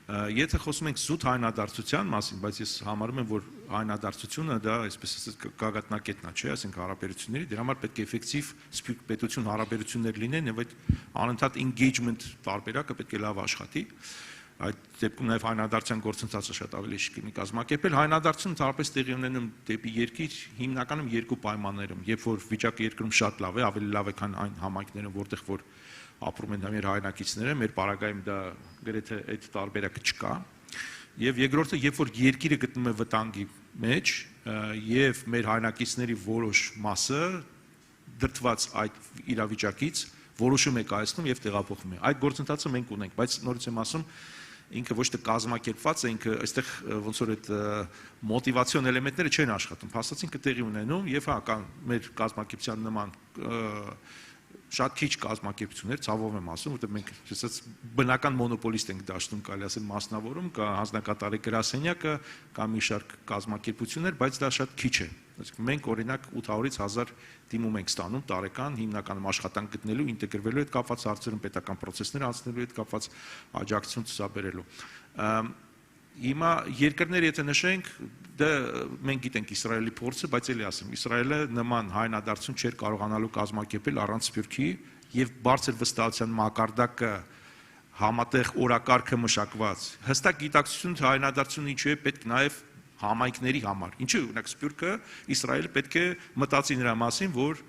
Speaker 9: Եթե խոսում ենք զուտ հայրենադարձության մասին, բայց ես համարում եմ, որ հայրենադարձությունը դա այսպես ասած գագաթնակետն է, չէ՞, այսինքն հարաբերությունների, դրա համար պետք է էֆեկտիվ սփյուռք պետություն հարաբերություններ լինեն եւ այդ անընդհատ engagement տարբերակը պետք է լավ աշխատի։ Այդ դեպքում նաև հայրենադարձության գործընթացը շատ ավելի շիկ կլինի կազմակերպել։ Հայրենադարձությունը ընդհանրապես տեղի ունենում դեպի երկիր հիմնականում երկու պայմաններում, երբ որ վիճակը երկրում շատ լավ է, ավելի լավ է, քան այն համայնքներում, որտեղ որ ապրում են մեր հայրենակիցները, մեր պարագայում դա գրեթե այդ տարբերակը չկա։ Եվ երկրորդը, երբ որ երկիրը գտնում է վտանգի մեջ եւ մեր հայրենակիցների որոշ մասը դրդված այդ իրավիճակից որոշում է կայացնում եւ տեղափոխվում է։ Այդ գործընթացը մենք ունենք, բայց նորից եմ ասում, ինքը ոչ թե կազմակերպված է, ինքը այստեղ ոնց որ այդ մոտիվացիոն էլեմենտները չեն աշխատում, փաստացին կտեղի ունենում եւ հա կան մեր կազմակերպության նման շատ քիչ կազմակերպություններ, ցավով եմ ասում, որտեղ մենք ասած բնական մոնոպոլիստ ենք դաշտում, կարելի ասել մասնավորում, կա հանձնակատարի գրասենյակը, կա մի շարք կազմակերպություններ, բայց դա շատ քիչ է։ Այսինքն մենք օրինակ 800-ից 1000 դիմում ենք ստանում տարեկան, հիմնականում աշխատանք գտնելու, ինտեգրվելու հետ կապված հարցերում, պետական պրոցեսներ անցնելու հետ կապված աջակցություն ցուցաբերելու։ Հիմա երկրները եթե նշենք, դա մենք գիտենք Իսրայելի փորձը, բայց էլի ասեմ, Իսրայելը նման հայնադարձություն չէր կարողանալու կազմակերպել առանց Սփյուռքի եւ բարձր վստահության մակարդակը համատեղ օրակարգը մշակված։ Հստակ գիտակցություն հայնադարձությունը ինչու է պետք նաեւ համայնքների համար։ Ինչու՞ օրինակ Սփյուռքը Իսրայելը պետք է մտածի նրա մասին, որ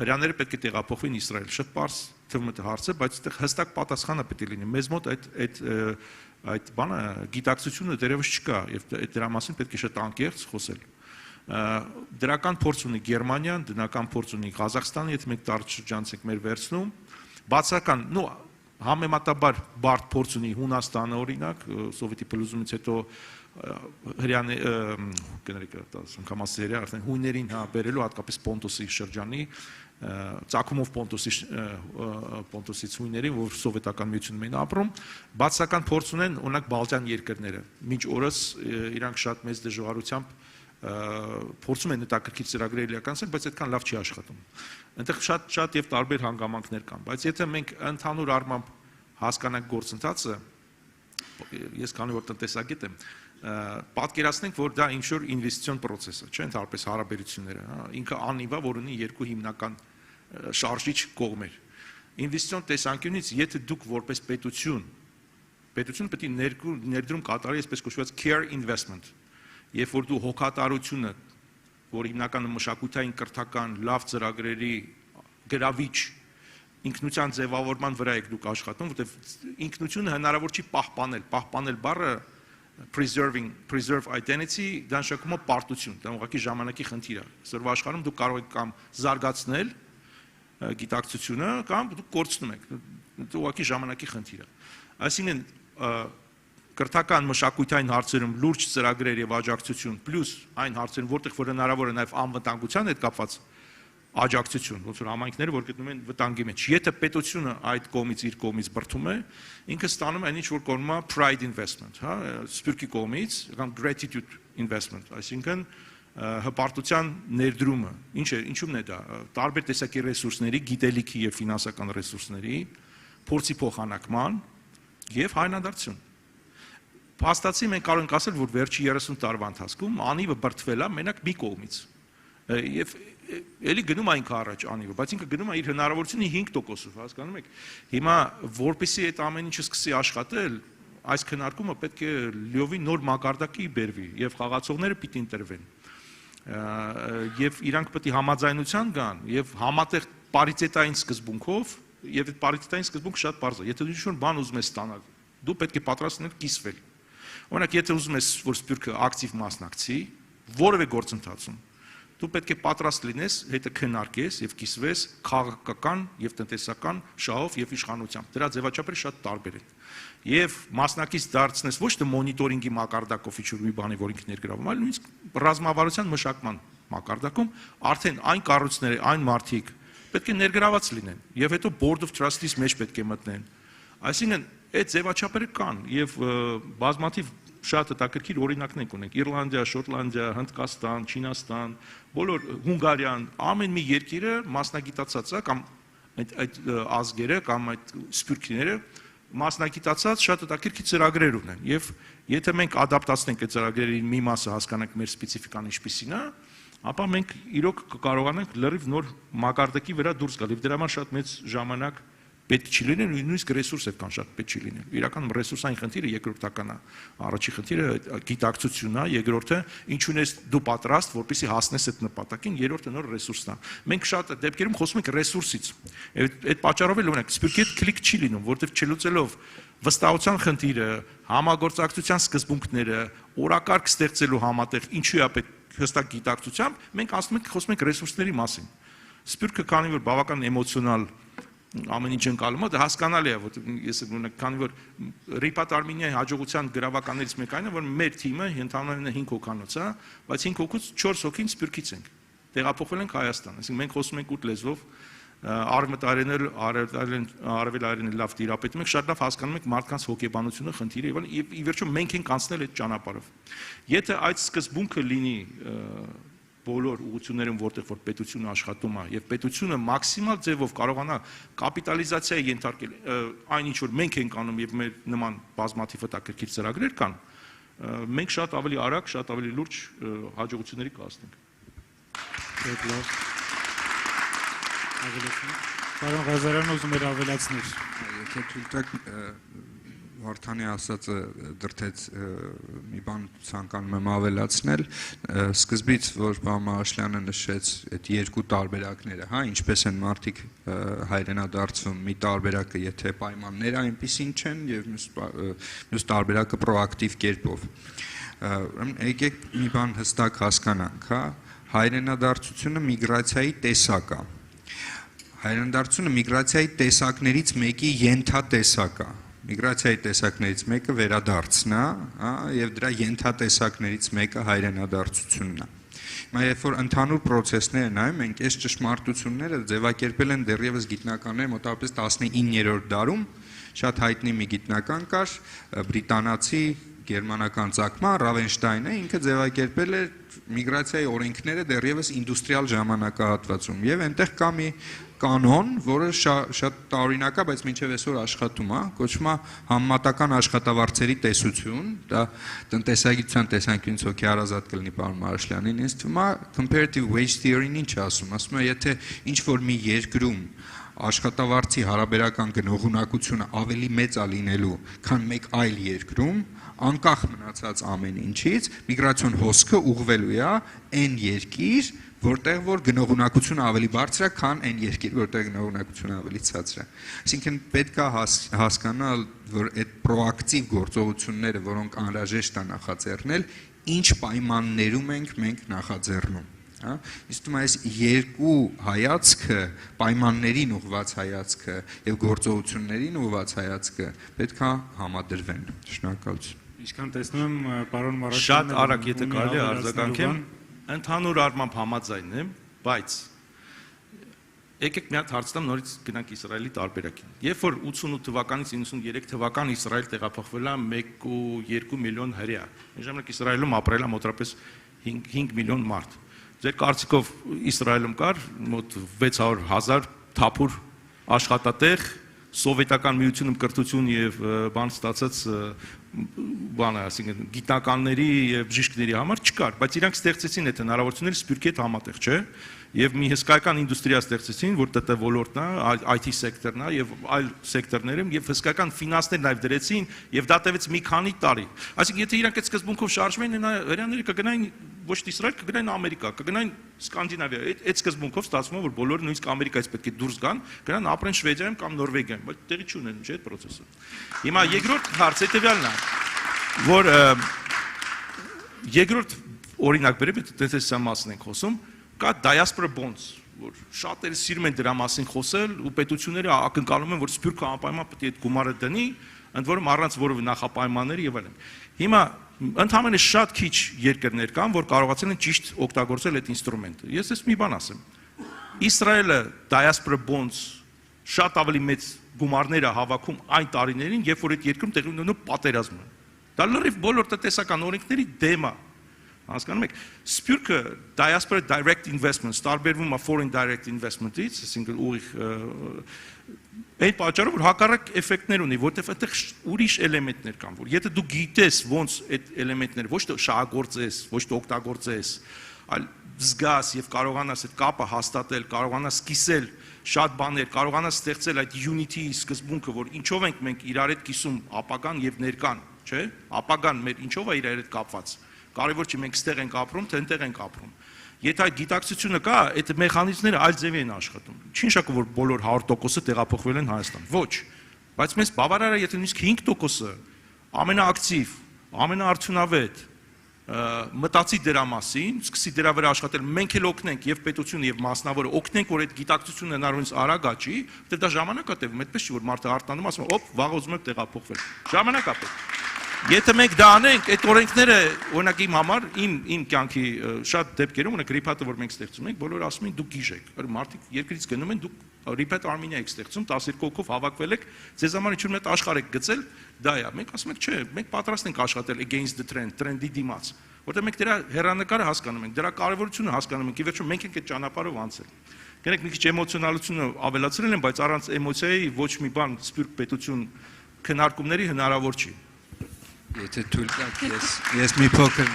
Speaker 9: հրյաները պետք է տեղափոխվեն Իսրայել։ Շատ པարզ թվում է հարցը, բայց այդտեղ հստակ պատասխանը պետք է լինի։ Մեզ մոտ այդ բանը գիտակցությունը դեռևս չկա եւ դրա մասին պետք է շատ անկեղծ խոսել։ Դրական փորձ ունի Գերմանիան, դնական փորձ ունի Ղազախստանը, եթե մենք տարածաշրջանից ենք մեր վերցնում, բացական, համեմատաբար բարդ փորձ ունի Հունաստանը օրինակ, սովետի փլուզումից հետո հրյանը կներեք անգամ ասել արդեն հույներին բերելու հատկապես Պոնտոսի շրջանի ծագումով Պոնտոսից հույներին, որ սովետական միությունում էին ապրում, բացական փորձ ունեն օրինակ Բալթյան երկրները։ Մինչ օրս իրանք շատ մեծ դժվարությամբ փորձում են հետաքրքիր ծրագրեր իրականացնել, բայց այդքան լավ չի աշխատում։ Այնտեղ շատ եւ տարբեր հանգամանքներ կան, բայց եթե մենք ընդհանուր առմամբ հասկանանք գործընթացը, ես քանի որ տնտեսագետ եմ, պատկերացնենք, որ դա ինչ-որ ինվեստիցիոն process է, չէ՞, ընդհանրապես հարաբերությունները, ինքը անիվա, որ ունի երկու հիմնական շարժիչ կողմեր։ Ինվեստիցիոն տեսանկյունից, եթե դուք որպես պետություն պետք է ներդրում կատարի այսպես կոչված care investment, երբ որ դու հոգատարությունը, որ հիմնականը մշակութային կրթական լավ ծրագրերի գրավիչ ինքնության ձևավորման վրա եք դուք աշխատում, որտեղ ինքնությունը հնարավոր չի պահպանել բառը preserve identity, դա նշանակում է պարտություն, դա ուղղակի ժամանակի խնդիր է։ Սրվա աշխարհում դուք կարող եք կամ զարգացնել գիտակցությունը, կամ դուք կորցնում եք, դա ուղղակի ժամանակի խնդիր է։ Այսինքն կրթական մշակութային հարցերում լուրջ ծրագրեր եւ աջակցություն, պլյուս այն հարցերում, որտեղ որ հնարավոր է նաեւ անվտանգության հետ կապված աջակցություն, ոնց որ համայնքները, որ գտնում են վտանգի մեջ։ Եթե պետությունը այդ կողմից իր կողմից բրդում է, ինքը ստանում է այն ինչ որ կոչվում է pride investment, հա, Սփյուռքի կողմից, կամ gratitude investment, այսինքն հպարտության ներդրումը։ Ինչու՞մն է դա։ Տարբեր տեսակի ռեսուրսների, գիտելիքի եւ ֆինանսական ռեսուրսների փորձի փոխանակման եւ հայնադարձություն։ Փաստացի մենք կարող ենք ասել, որ վերջի 30 տարվա ընթացքում անիվը բրդվել է մենակ մի կողմից։ Եվ էլի գնում է ինքը առաջ անիվը, բայց ինքը գնում է իր հնարավորությունի 5%-ով, հասկանում եք։ Հիմա որպեսզի այդ ամեն ինչը սկսի աշխատել, այս քննարկումը պետք է լիովին նոր մակարդակի բերվի եւ խաղացողները պիտի ընտրվեն։ Եվ իրանք պետք է համաձայնության գան եւ համատեղ պարիտետային սկզբունքով, եւ այդ պարիտետային սկզբունքը շատ բարձր է։ Եթե դու ինչ-որ բան ուզում ես ստանալ, դու պետք է պատրաստ լինես կիսվել։ Օրինակ, եթե ուզում ես, որ Սփյուռքը ակտիվ մասնակցի որևէ գործընթացում, դու պետք է պատրաստ լինես, հետը քննարկես եւ կիսվես քաղաքական եւ տնտեսական շահով եւ իշխանությամբ։ Դրա ձևաչափերը շատ տարբեր են։ Եվ մասնակից դարձնես ոչ թե մոնիտորինգի մակարդակով ինչ-որ մի բանի, որ ինքն ներգրավում, այլ նույնիսկ ռազմավարության մշակման մակարդակում արդեն այն կառույցները, այն մարդիկ պետք է ներգրաված լինեն եւ հետո board of trustees մեջ պետք է մտնեն։ Այսինքն այդ ձևաչափերը կան եւ բազմաթիվ շատ հետաքրքիր օրինակներ ունենք։ Իռլանդիա, Շոտլանդիա, Հնդկաստան, Չինաստան, բոլոր Հունգարիան, ամեն մի երկիրը մասնագիտացած է կամ այդ ազգերը կամ այդ սփյուռքիները մասնագիտացած շատ հետաքրքիր ծրագրեր ունեն եւ եթե մենք ադապտացնենք այդ ծրագրերի մի մասը հասկանանք մեր սպეციფიკան ինչպիսին է, ապա մենք իրոք կկարողանանք լրիվ նոր մակարդակի վրա դուրս գալ եւ դրա համար շատ մեծ ժամանակ պետք չի լինել, նույնիսկ ռեսուրս է կան շատ պետք չի լինել։ Իրականում ռեսուրսային խնդիրը երկրորդական է, առաջի խնդիրը գիտակցությունն է, երկրորդը ինչու ես դու պատրաստ, որպեսզի հասնես այդ նպատակին, երրորդը նոր ռեսուրսն է։ Մենք շատ դեպքերում խոսում ենք ռեսուրսից։ Այդ պատճառով էլ օրինակ սպյուրքի հետ կլիկ չի լինում, որտեղ չլուծելով վստահության խնդիրը, համագործակցության սկզբունքները, օրակարգ ստեղծելու համատեղ ինչու է պետք հստակ գիտակցությամբ, մենք խոսում ենք ռեսուրսների մասին։ Սպյուրքը քանի որ բավական էմոցիոնալ ամեն ինչ ընկալում է, դա հասկանալի է, որ ես քանի որ Repat Armenian-ի հաջողության գրավականներից մեկը այն է, որ մեր թիմը ընդհանրապես 5 հոգանոց է, բայց 5 հոգուց 4 հոգին սպյուրքից ենք։ Տեղափոխվել ենք Հայաստան, այսինքն մենք խոսում ենք 8 լեզվով, արևելայինը լավ տիրապետում ենք, շատ լավ հասկանում ենք մարդկանց հոգեբանությունը, խնդիրը եւ ի վերջո մենք ենք անցնել այդ ճանապարհով։ Եթե այդ սկզբունքը լինի բոլոր ուղղություններում, որտեղ որ պետությունը աշխատում է եւ պետությունը մաքսիմալ ձևով կարողանա կապիտալիզացիայի ենթարկել այն ինչ որ մենք ենք անում եւ մեր նման բազմաթիվ հետաքրքիր ծրագրեր կան, մենք շատ ավելի արագ, շատ ավելի լուրջ հաջողությունների կհասնենք։
Speaker 5: Պարոն Ղազարյան ուզում էր ավելացնել։
Speaker 6: Եթե թույլ տաք Վարդանի ասածը դրթեց մի բան ցանկանում եմ ավելացնել, սկզբից որ պարոն Մարաշլյանը նշեց այդ երկու տարբերակները, հա, ինչպես են մարդիկ հայրենադարձվում, մի տարբերակը եթե պայմանները այնպիսին չեն եւ մյուս տարբերակը պրոակտիվ կերպով։ Եկեք մի բան հստակ հասկանանք, հա, հայրենադարձությունը միգրացիայի տեսակ է։ Հայրենադարձությունը միգրացիայի տեսակներից մեկի ենթատեսակ է։ Միգրացիայի տեսակներից մեկը վերադարձն է, եւ դրա ենթատեսակներից մեկը հայրենադարձությունն է։ Հիմա երբ որ ընդհանուր process-ները նայում ենք, այս ճշմարտությունները ձևակերպել են դեռևս գիտնականները մոտավորապես 19-րդ դարում, շատ հայտնի մի գիտնական կար, բրիտանացի գերմանական ծագման Ռավենշտայնը, ինքը ձևակերպել է միգրացիայի օրենքները դեռևս ինդուստրիալ ժամանակահատվածում եւ այնտեղ կա մի կանոն, որը շատ տարօրինակ է, բայց մինչև այսօր աշխատում է, կոչվում է համեմատական աշխատավարձերի տեսություն, դա տնտեսագիտության տեսանկյունից հոգեհարազատ կլինի պարոն Մարաշլյանին, ինձ թվում է comparative wage theory-ն ինչ ասում է, եթե ինչ որ մի երկրում աշխատավարձի հարաբերական գնողունակությունը ավելի մեծ է լինելու, քան մեկ այլ երկրում, անկախ մնացած ամեն ինչից, միգրացիոն հոսքը ուղղվելու է այն երկիր, որտեղ որ գնողունակությունը ավելի բարձր է, քան այն երկիր, որտեղ գնողունակությունը ավելի ցածր է։ Այսինքն պետք է հասկանալ, որ այդ պրոակտիվ գործողությունները, որոնք անհրաժեշտ է նախաձեռնել, ինչ պայմաններում ենք մենք նախաձեռնում։ Իսկ այս երկու հայացքը, պայմաններին ուղղված հայացքը եւ գործողություններին ուղղված հայացքը պետք է համադրվեն։ Շնորհակալություն։
Speaker 5: Ինչքան տեսնում եմ, պարոն Մարաշյանը
Speaker 9: շատ արագ եթե կարելի է արձագանքեմ, ընդհանուր առմամբ համաձայն եմ, բայց եկեք մի հատ հարց տամ, նորից գնանք Իսրայելի տարբերակին։ Երբ որ 88 թվականից 93 թվական Իսրայել տեղափոխվել է 1.2 միլիոն հրեա, ժամանակ Իսրայելում ապրել է մոտավորապես 5 միլիոն մարդ։ Ձեր կարծիքով Իսրայելում կար մոտ 600,000 թափուր աշխատատեղ, սովետական միությունում կրթություն եւ բան ստացած բանը, ասենք գիտնականների եւ բժիշկների համար չկար, բայց իրանք ստեղծեցին այդ հնարավորությունները սպյուրքի հետ համատեղ, չէ՞։ Եվ մի հսկայական ինդուստրիա ստեղծեցին, որ ՏՏ ոլորտն է, IT սեկտորն է եւ այլ սեկտորներում եւ հսկայական ֆինանսներ նաեւ դրեցին եւ դա տևեց մի քանի տարի։ Այսինքն եթե իրանք այդ սկզբունքով շարժվեն, հրեաները կգնային ոչ թե Իսրայել, կգնային Ամերիկա, կգնային Սկանդինավիա։ Այդ սկզբունքով ստացվում է, որ բոլորը նույնիսկ Ամերիկայից պետք է դուրս գան, գնան ապրեն Շվեդիայում կամ Նորվեգիայում, բայց տեղի չունեն, չէ՞ այդ process-ը։ Հիմա երկրորդ հարցը հետեւյալն է, որ երկրորդ օրինակ բերեմ, տնտեսության մասն ենք խոսում, կա diaspora bonds, որ շատերը սիրում են դրա մասին խոսել ու պետությունները ակնկալում են, որ սփյուռքը անպայման պետք է այդ գումարը դնի, ընդ որում առանց որևէ նախապայմանների եւ այլն։ Հիմա ընդհանրապես շատ քիչ երկրներ կան, որ կարողացել են ճիշտ օգտագործել այդ ինստրումենտը։ Ես էս մի բան ասեմ։ Իսրայելը diaspora bonds շատ ավելի մեծ գումարներ է հավաքում այն տարիներին, երբ որ այդ երկրում տեղի ունենում պատերազմը։ Դա լրիվ բոլոր տնտեսական օրենքների դեմ է։ Հասկանում եք, սփյուռքը diaspora direct investments տարբերվում է foreign direct investment-ից, այսինքն ուղիղ այդ պատճառով որ հակառակ էֆեկտներ ունի, որտեղ այդտեղ ուրիշ էլեմենտներ կան, որ եթե դու գիտես ոնց այդ էլեմենտները ոչ թե շահագործես, ոչ թե օգտագործես, այլ զգաս եւ կարողանաս այդ կապը հաստատել, կարողանաս կիսել շատ բաներ, կարողանաս ստեղծել այդ unity-ի սկզբունքը, որ ինչով ենք մենք իրար հետ կիսում ապագան եւ ներկան, չէ՞։ Ապագան մեր ինչով է իրար հետ կապված։ Կարևոր չի մենք ստեղ ենք ապրում, թե այնտեղ ենք ապրում։ Եթե այդ գիտակցությունը կա, այդ մեխանիզմները այլ ձևի են աշխատում։ Չի նշանակում, որ բոլոր 100%-ը տեղափոխվել են Հայաստան։ Ոչ։ Բայց մեզ բավարար է, եթե նույնիսկ 5%-ը ամենաակտիվ, ամենաարդյունավետ մտածի դրա մասին, սկսի դրա վրա աշխատել, մենք էլ օգնենք եւ պետությունը եւ մասնավորը օգնենք, որ այդ գիտակցությունը հնարավորինս արագ աճի, որտեղ դա ժամանակ է տևում, այդպես չի որ մարդը արտանում ասում, օպ, վաղ ուզում եմ տեղափոխվել։ Ժամանակ է պետք։ Եթե մենք դա անենք, այդ օրենքները, օրինակ իմ համար, իմ կյանքի շատ դեպքերում, օրինակ ռիփաթը, որ մենք ստեղծում ենք, բոլորը ասում են դուք գիժ եք։ Մարդիկ երկրից գնում են, դուք Repeat Armenia եք ստեղծում, 12 հոգով հավաքվել եք, ձեզ համար ինչ-որ մեծ աշխարհ եք գծել, դա է։ Մենք ասում ենք, չէ, մենք պատրաստ ենք աշխատել against the trend, trend-ի դիմաց, որտեղ մենք դրա հեռանկարը հասկանում ենք, դրա կարևորությունը հասկանում ենք, ի վերջո մենք ենք այդ ճանապարհով անցել։ Գնանք մի քիչ էմոցիոնալությունը ավելացրել են, բայց առանց էմոցիայի ոչ մի բան սպյուրք պետություն քննարկումների հնարավոր չի։
Speaker 6: Եթե թույլ տաք, ես մի փոքր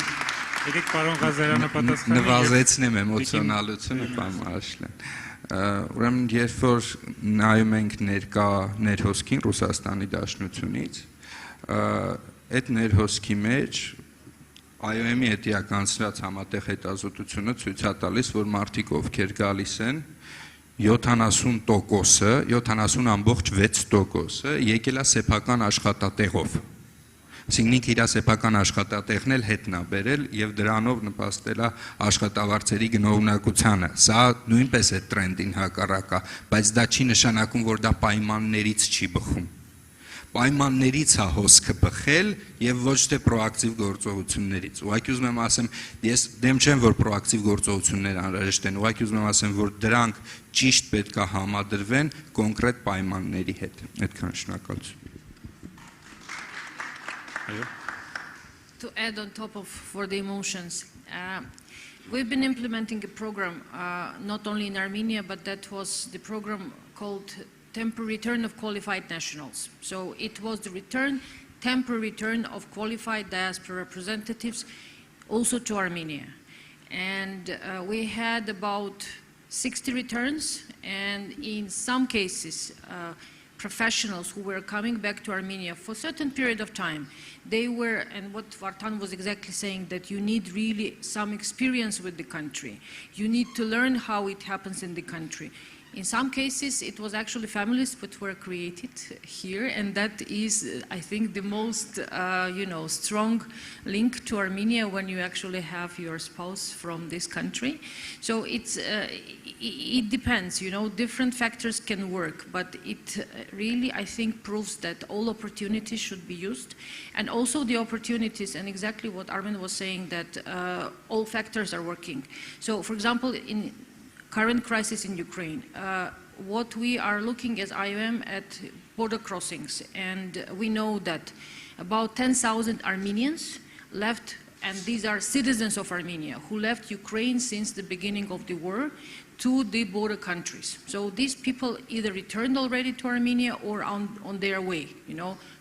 Speaker 5: եկեք պարոն Ղազարյանը պատասխանի
Speaker 6: նվազեցնեմ էմոցիոնալությունը, պարոն Արաշլյան։ Ուրեմն երբ որ նայում ենք ներկա ներհոսքին Ռուսաստանի Դաշնությունից, այդ ներհոսքի մեջ IOM-ի հետ իրականացրած համատեղ հետազոտությունը ցույց է տալիս, որ մարդիկ ովքեր գալիս են 70%-ը, 70.6%-ը եկել է սեփական աշխատատեղով։ Այսինքն ինքը իր սեփական աշխատատեղն էլ հետն է բերել եւ դրանով նպաստել է աշխատավարձերի գնողունակությանը։ Սա նույնպես է տրենդին հակառակ է, բայց դա չի նշանակում, որ դա պայմաններից չի բխում։ Պայմաններից է հոսքը բխել եւ ոչ թե պրոակտիվ գործողություններից։ Ուղղակի ուզում եմ ասեմ, ես դեմ չեմ, որ պրոակտիվ գործողություններ անհրաժեշտ են, ուղղակի ուզում եմ ասեմ, որ դրանք ճիշտ պետք է համադրվեն կոնկրետ պայմանների հետ։ Այդքան շնորհակալություն։
Speaker 7: To add on top of for the emotions, we've been implementing a program not only in Armenia, but that was the program called Temporary Return of Qualified Nationals. So it was the temporary return of qualified diaspora representatives also to Armenia. And we had about 60 returns, and in some cases, professionals who were coming back to Armenia for a certain period of time, they were, and what Vartan was exactly saying, that you need really some experience with the country. You need to learn how it happens in the country. In some cases, it was actually families that were created here, and that is, I think, the most, strong link to Armenia when you actually have your spouse from this country. So it depends, different factors can work, but it really, I think, proves that all opportunities should be used, and also the opportunities, and exactly what Armin was saying, that all factors are working. So, for example, in current crisis in Ukraine, what we are looking as IOM at border crossings, and we know that about 10,000 Armenians left, and these are citizens of Armenia, who left Ukraine since the beginning of the war to the border countries. So these people either returned already to Armenia or on their way,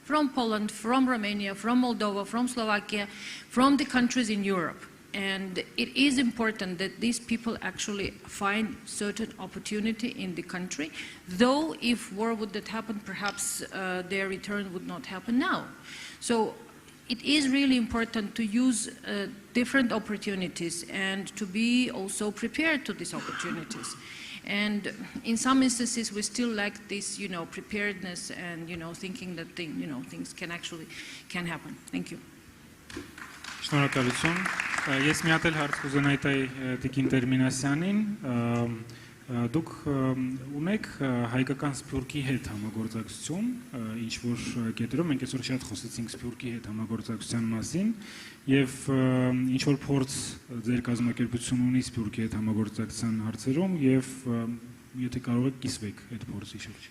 Speaker 7: from Poland, from Romania, from Moldova, from Slovakia, from the countries in Europe. And it is important that these people actually find certain opportunity in the country, though if war would not happen, perhaps their return would not happen now. So it is really important to use different opportunities and to be also prepared to these opportunities. And in some instances, we still lack this, preparedness and, thinking that things can happen. Thank you.
Speaker 5: Շնորհակալություն։ Ես մի հատ էլ հարց կուզենայի տալ Տիկին Տեր-Պետրոսյանին, դուք ունեք հայկական սփյուռքի հետ համագործակցություն, ինչ որ կետերում մենք այսօր շատ խոսեցինք սփյուռքի հետ համագործակցության մասին, եւ ինչ որ փորձ ձեր կազմակերպությունն ունի սփյուռքի հետ համագործակցության հարցերում, եւ եթե կարող եք կիսվեք այդ փորձի շուրջ։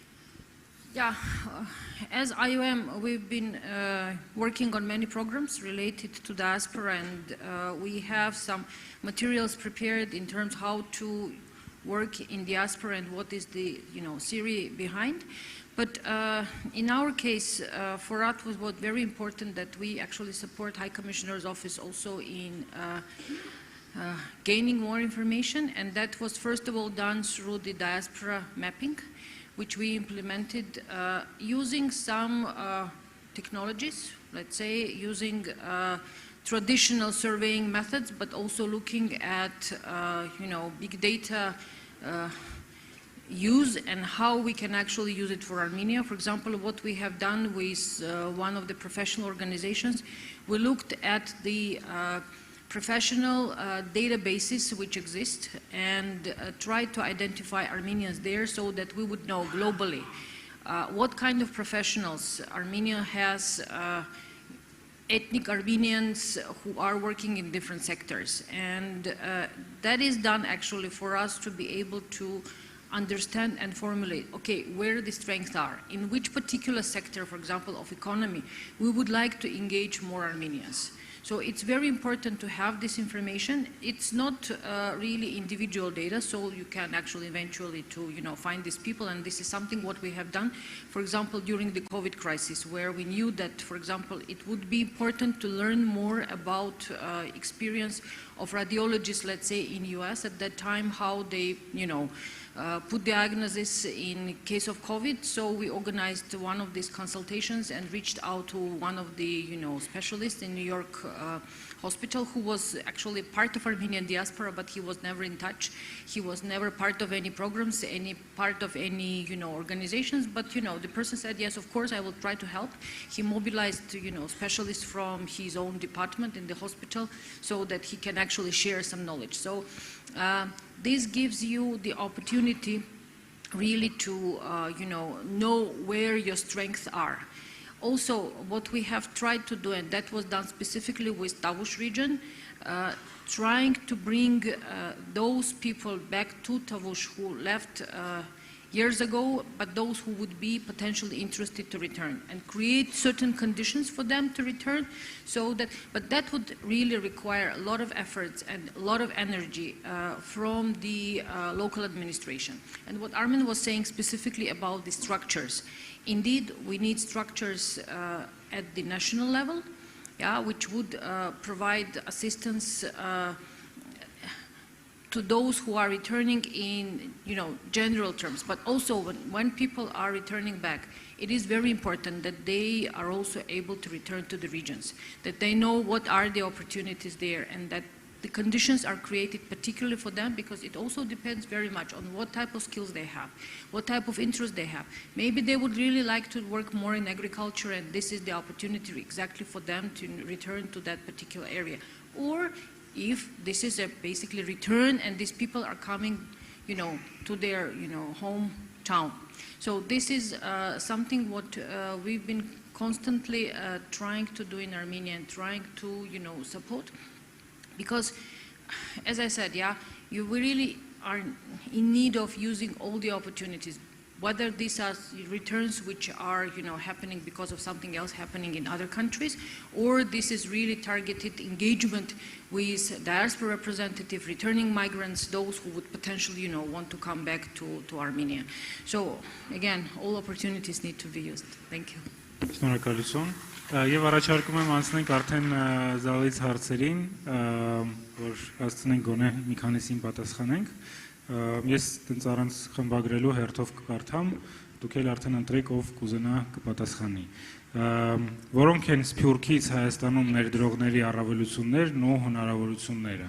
Speaker 7: Yeah, as IOM, we've been working on many programs related to diaspora, and we have some materials prepared in terms of how to work in diaspora and what is the theory behind. But in our case, for us it was very important that we actually support High Commissioner's office also in gaining more information, and that was first of all done through the diaspora mapping, which we implemented using some technologies, let's say using traditional surveying methods, but also looking at big data use and how we can actually use it for Armenia. For example, what we have done with one of the professional organizations, we looked at the professional databases which exist and tried to identify Armenians there so that we would know globally what kind of professionals Armenia has, ethnic Armenians who are working in different sectors. And that is done actually for us to be able to understand and formulate, okay, where the strengths are, in which particular sector, for example, of economy, we would like to engage more Armenians. So it's very important to have this information. It's not really individual data, so you can actually eventually find these people, and this is something what we have done, for example, during the COVID crisis, where we knew that, for example, it would be important to learn more about experience of radiologists, let's say, in US at that time, how they, put diagnosis in case of COVID. So we organized one of these consultations and reached out to one of the, specialists in New York hospital who was actually part of Armenian diaspora, but he was never in touch. He was never part of any programs, any part of any, organizations. But, the person said, yes, of course, I will try to help. He mobilized, specialists from his own department in the hospital so that he can actually share some knowledge. So this gives you the opportunity really to, know where your strengths are. Also, what we have tried to do, and that was done specifically with Tavush region, trying to bring those people back to Tavush who left years ago, but those who would be potentially interested to return, and create certain conditions for them to return, but that would really require a lot of efforts and a lot of energy from the local administration. And what Armin was saying specifically about the structures, indeed, we need structures at the national level, which would provide assistance to those who are returning in, general terms. But also, when people are returning back, it is very important that they are also able to return to the regions, that they know what are the opportunities there, and that the conditions are created particularly for them, because it also depends very much on what type of skills they have, what type of interest they have. Maybe they would really like to work more in agriculture, and this is the opportunity exactly for them to return to that particular area. Or if this is a basically return and these people are coming, to their, hometown. So this is something what we've been constantly trying to do in Armenia and trying to, support. Because, as I said, we really are in need of using all the opportunities, whether these are returns which are, happening because of something else happening in other countries, or this is really targeted engagement with diaspora representative, returning migrants, those who would potentially, want to come back to Armenia. So, again, all opportunities need to be used. Thank you.
Speaker 5: Շնորհակալություն։ Եվ առաջարկում եմ անցնենք արդեն զալից հարցերին, որ հասցնենք գոնե մի քանիսին պատասխանենք։ Ես տենց առանց խմբագրելու հերթով կկարդամ, դուք էլ արդեն ընտրեք ով կուզենա կպատասխանի։ Որոնք են Սփյուռքից Հայաստանում ներդրողների առավելություններն ու հնարավորությունները։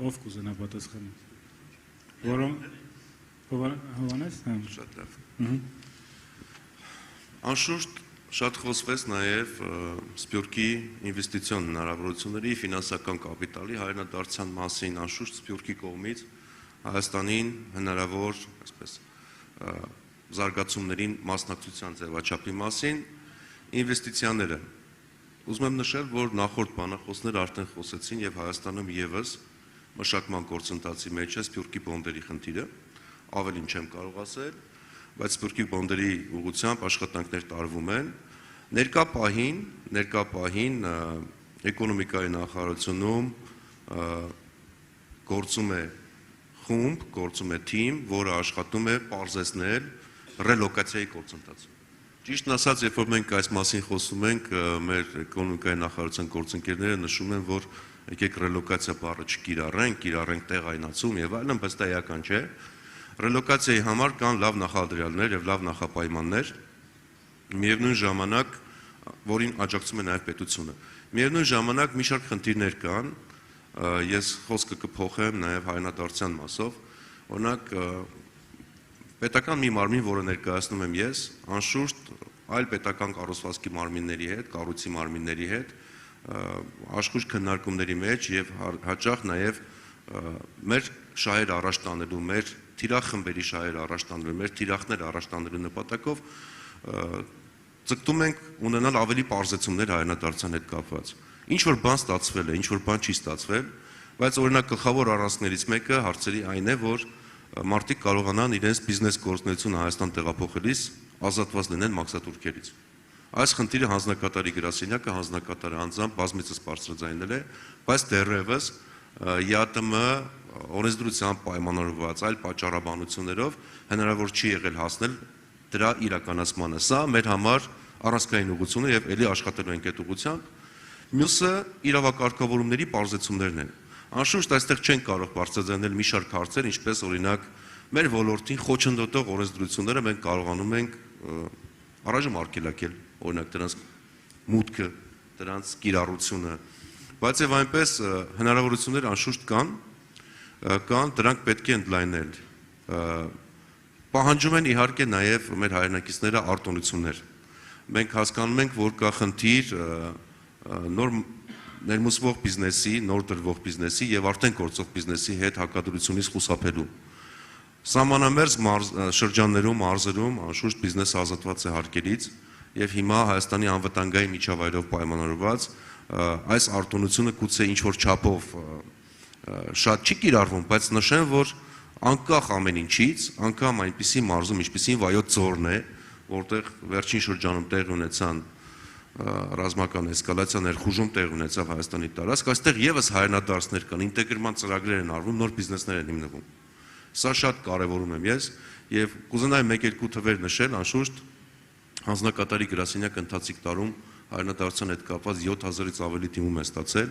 Speaker 5: Ով կուզենա պատասխանի։ Հովանես։
Speaker 8: Շատ լավ։ Անշուշտ շատ խոսվեց նաև Սփյուռքի ինվեստիցիոն հնարավորությունների, ֆինանսական կապիտալի հայրենադարձության մասին, անշուշտ Սփյուռքի կողմից Հայաստանին հնարավոր, այսպես, զարգացումներին մասնակցության ձևաչափի մասին, ինվեստիցիաները։ Ուզում եմ նշել, որ նախորդ բանախոսները արդեն խոսեցին եւ Հայաստանում եւս մշակման գործընթացի մեջ է Սփյուռքի բոնդերի խնդիրը, ավելին չեմ կարող ասել, բայց Սփյուռքի բոնդերի ուղղությամբ աշխատանքներ տարվում են։ Ներկա պահին էկոնոմիկայի նախարարությունում գործում է խումբ, գործում է թիմ, որը աշխատում է պարզեցնել ռելոկացիայի գործընթացը։ Ճիշտն ասած, երբ որ մենք այս մասին խոսում ենք, մեր էկոնոմիկայի նախարարության գործընկերները նշում են, որ եկեք ռելոկացիա բառը կիրառենք տեղայնացում եւ այլն, բայց դա էական չէ։ Ռելոկացիայի համար կան լավ նախադրյալներ եւ լավ նախապայմաններ, միևնույն ժամանակ, որին աջակցում է նաեւ պետությունը։ Միևնույն ժամանակ մի շարք խնդիրներ կան, ես խոսքը կփոխեմ նաեւ հայրենադարձության մասով, օրինակ պետական մի մարմին, որը ներկայացնում եմ ես, անշուշտ այլ պետական կառուցվածքի մարմինների հետ, կառույցի մարմինների հետ աշխույժ քննարկումների մեջ եւ հաճախ նաեւ մեր շահեր առաջ տանելու, մեր թիրախմբերի շահեր առաջ տանելու, մեր թիրախներ առաջ տանելու նպատակով ցկտում ենք ունենալ ավելի պարզեցումներ հայրենադարձության հետ կապված։ Ինչ որ բան ստացվել է, ինչ որ բան չի ստացվել, բայց օրինակ գլխավոր առանցքներից մեկը հարցերի այն է, որ մարդիկ կարողանան իրենց բիզնես գործունեությունը Հայաստան տեղափոխելիս ազատված լինեն մաքսատուրքերից։ Այս խնդիրը հանձնակատարի գրասենյակը հանձնակատարը անձամբ բազմիցս բարձրաձայնել է, բայց դեռևս ԵԱՏՄ օրենսդրությամբ պայմանավորված այլ պատճառաբանություններով հնարավոր չի եղել հասնել դրա իրականացմանը։ Սա մեր համար առանցքային ուղղություն է եւ ելի աշխատելու ենք այդ ուղղությամբ։ Մյուսը իրավակարգավորումների պարզեցումներն են։ Անշուշտ այստեղ չեն կարող բարձրաձայնել մի շարք հարցեր, ինչպես օրինակ մեր ոլորտին խոչընդոտող օրենսդրությունները մենք կարողանում ենք առայժմ արգելակել, օրինակ դրանց մուտքը, դրանց կիրառությունը, բայց եւ այնպես հնարավորություններ անշուշտ կան, դրանք պետք է ընդլայնել։ Պահանջում են իհարկե նաեւ մեր հայրենակիցները արտոնություններ։ Մենք հասկանում ենք, որ կա խնդիր նոր ներմուծվող բիզնեսի, նոր դրվող բիզնեսի եւ արդեն գործող բիզնեսի հետ հակադրությունից խուսափելու։ Սահմանամերձ շրջաններում, մարզերում անշուշտ բիզնեսը ազատված է հարկերից եւ հիմա Հայաստանի անվտանգային միջավայրով պայմանավորված այս արտոնությունը գուցե ինչ որ չափով շատ չի կիրառվում, բայց նշեմ, որ անկախ ամեն ինչից, անգամ այնպիսի մարզում, ինչպիսին Վայոց ձորն է, որտեղ վերջին շրջանում տեղ ունեցան ռազմական էսկալացիա ներխուժում տեղ ունեցավ Հայաստանի տարածք, այստեղ եւս հայրենադարձներ կան, ինտեգրման ծրագրեր են արվում, նոր բիզնեսներ են հիմնվում։ Սա շատ կարևորում եմ ես եւ կուզենայի 1-2 թվեր նշել, անշուշտ հանձնակատարի գրասենյակը ընթացիկ տարում հայրենադարձության հետ կապված 7000-ից ավելի դիմում է ստացել,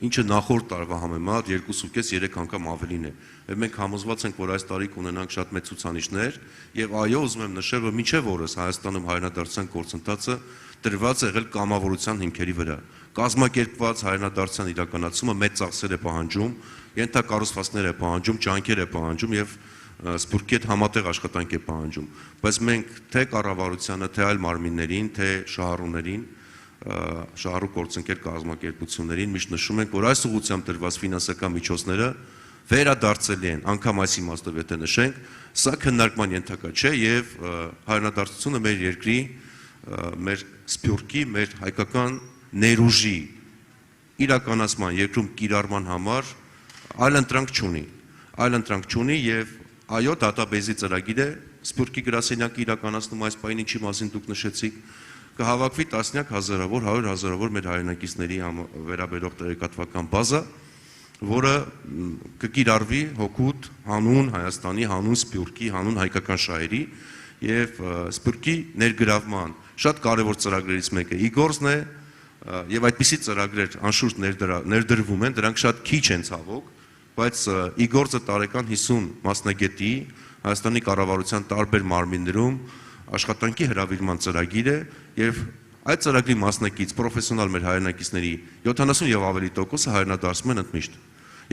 Speaker 8: ինչը նախորդ տարվա համեմատ 2.5-3 անգամ ավելին է։ Եվ մենք համոզված ենք, որ այս տարի կունենանք շատ մեծ ցուցանիշներ եւ այո, ուզում եմ նշել, որ մինչեւ օրս Հայաստանում հայրենադարձության գործընթացը դրված է եղել կամավորության հիմքերի վրա։ Կազմակերպված հայրենադարձության իրականացումը մեծ ծախսեր է պահանջում, ենթակառուցվածքներ է պահանջում, ջանքեր է պահանջում եւ սփյուռքի հետ համատեղ աշխատանք է պահանջում։ Բայց մենք թե կառավարությանը, թե այլ մարմիններին, թե շահառուներին, շահառու գործընկեր կազմակերպություններին միշտ նշում ենք, որ այս ուղղությամբ դրված ֆինանսական միջոցները վերադարձելի են, անգամ այս իմաստով եթե նշենք, սա քննարկման ենթակա չէ եւ հայրենադարձությունը մեր երկրի, մեր սփյուռքի, մեր հայկական ներուժի իրականացման երկրում կիրառման համար այլընտրանք չունի եւ այո, դատաբեզի ծրագիր է սփյուռքի գրասենյակը իրականացնում այս պահին, ինչի մասին դուք նշեցիք, կհավաքվի տասնյակ հազարավոր, 100,000-ավոր մեր հայրենակիցների վերաբերող տեղեկատվական բազա, որը կկիրառվի հօգուտ հանուն Հայաստանի, հանուն սփյուռքի, հանուն հայկական շահերի եւ սփյուռքի ներգրավման շատ կարևոր ծրագրերից մեկը իգորզն է եւ այդպիսի ծրագրեր անշուշտ ներդրվում են, դրանք շատ քիչ են ցավոք, բայց իգորզը տարեկան 50 մասնագետի Հայաստանի կառավարության տարբեր մարմիններում աշխատանքի հրավիրման ծրագիր է եւ այդ ծրագրի մասնակից պրոֆեսիոնալ մեր հայրենակիցների 70 եւ ավելի տոկոսը հայրենադարձում են ընդմիշտ։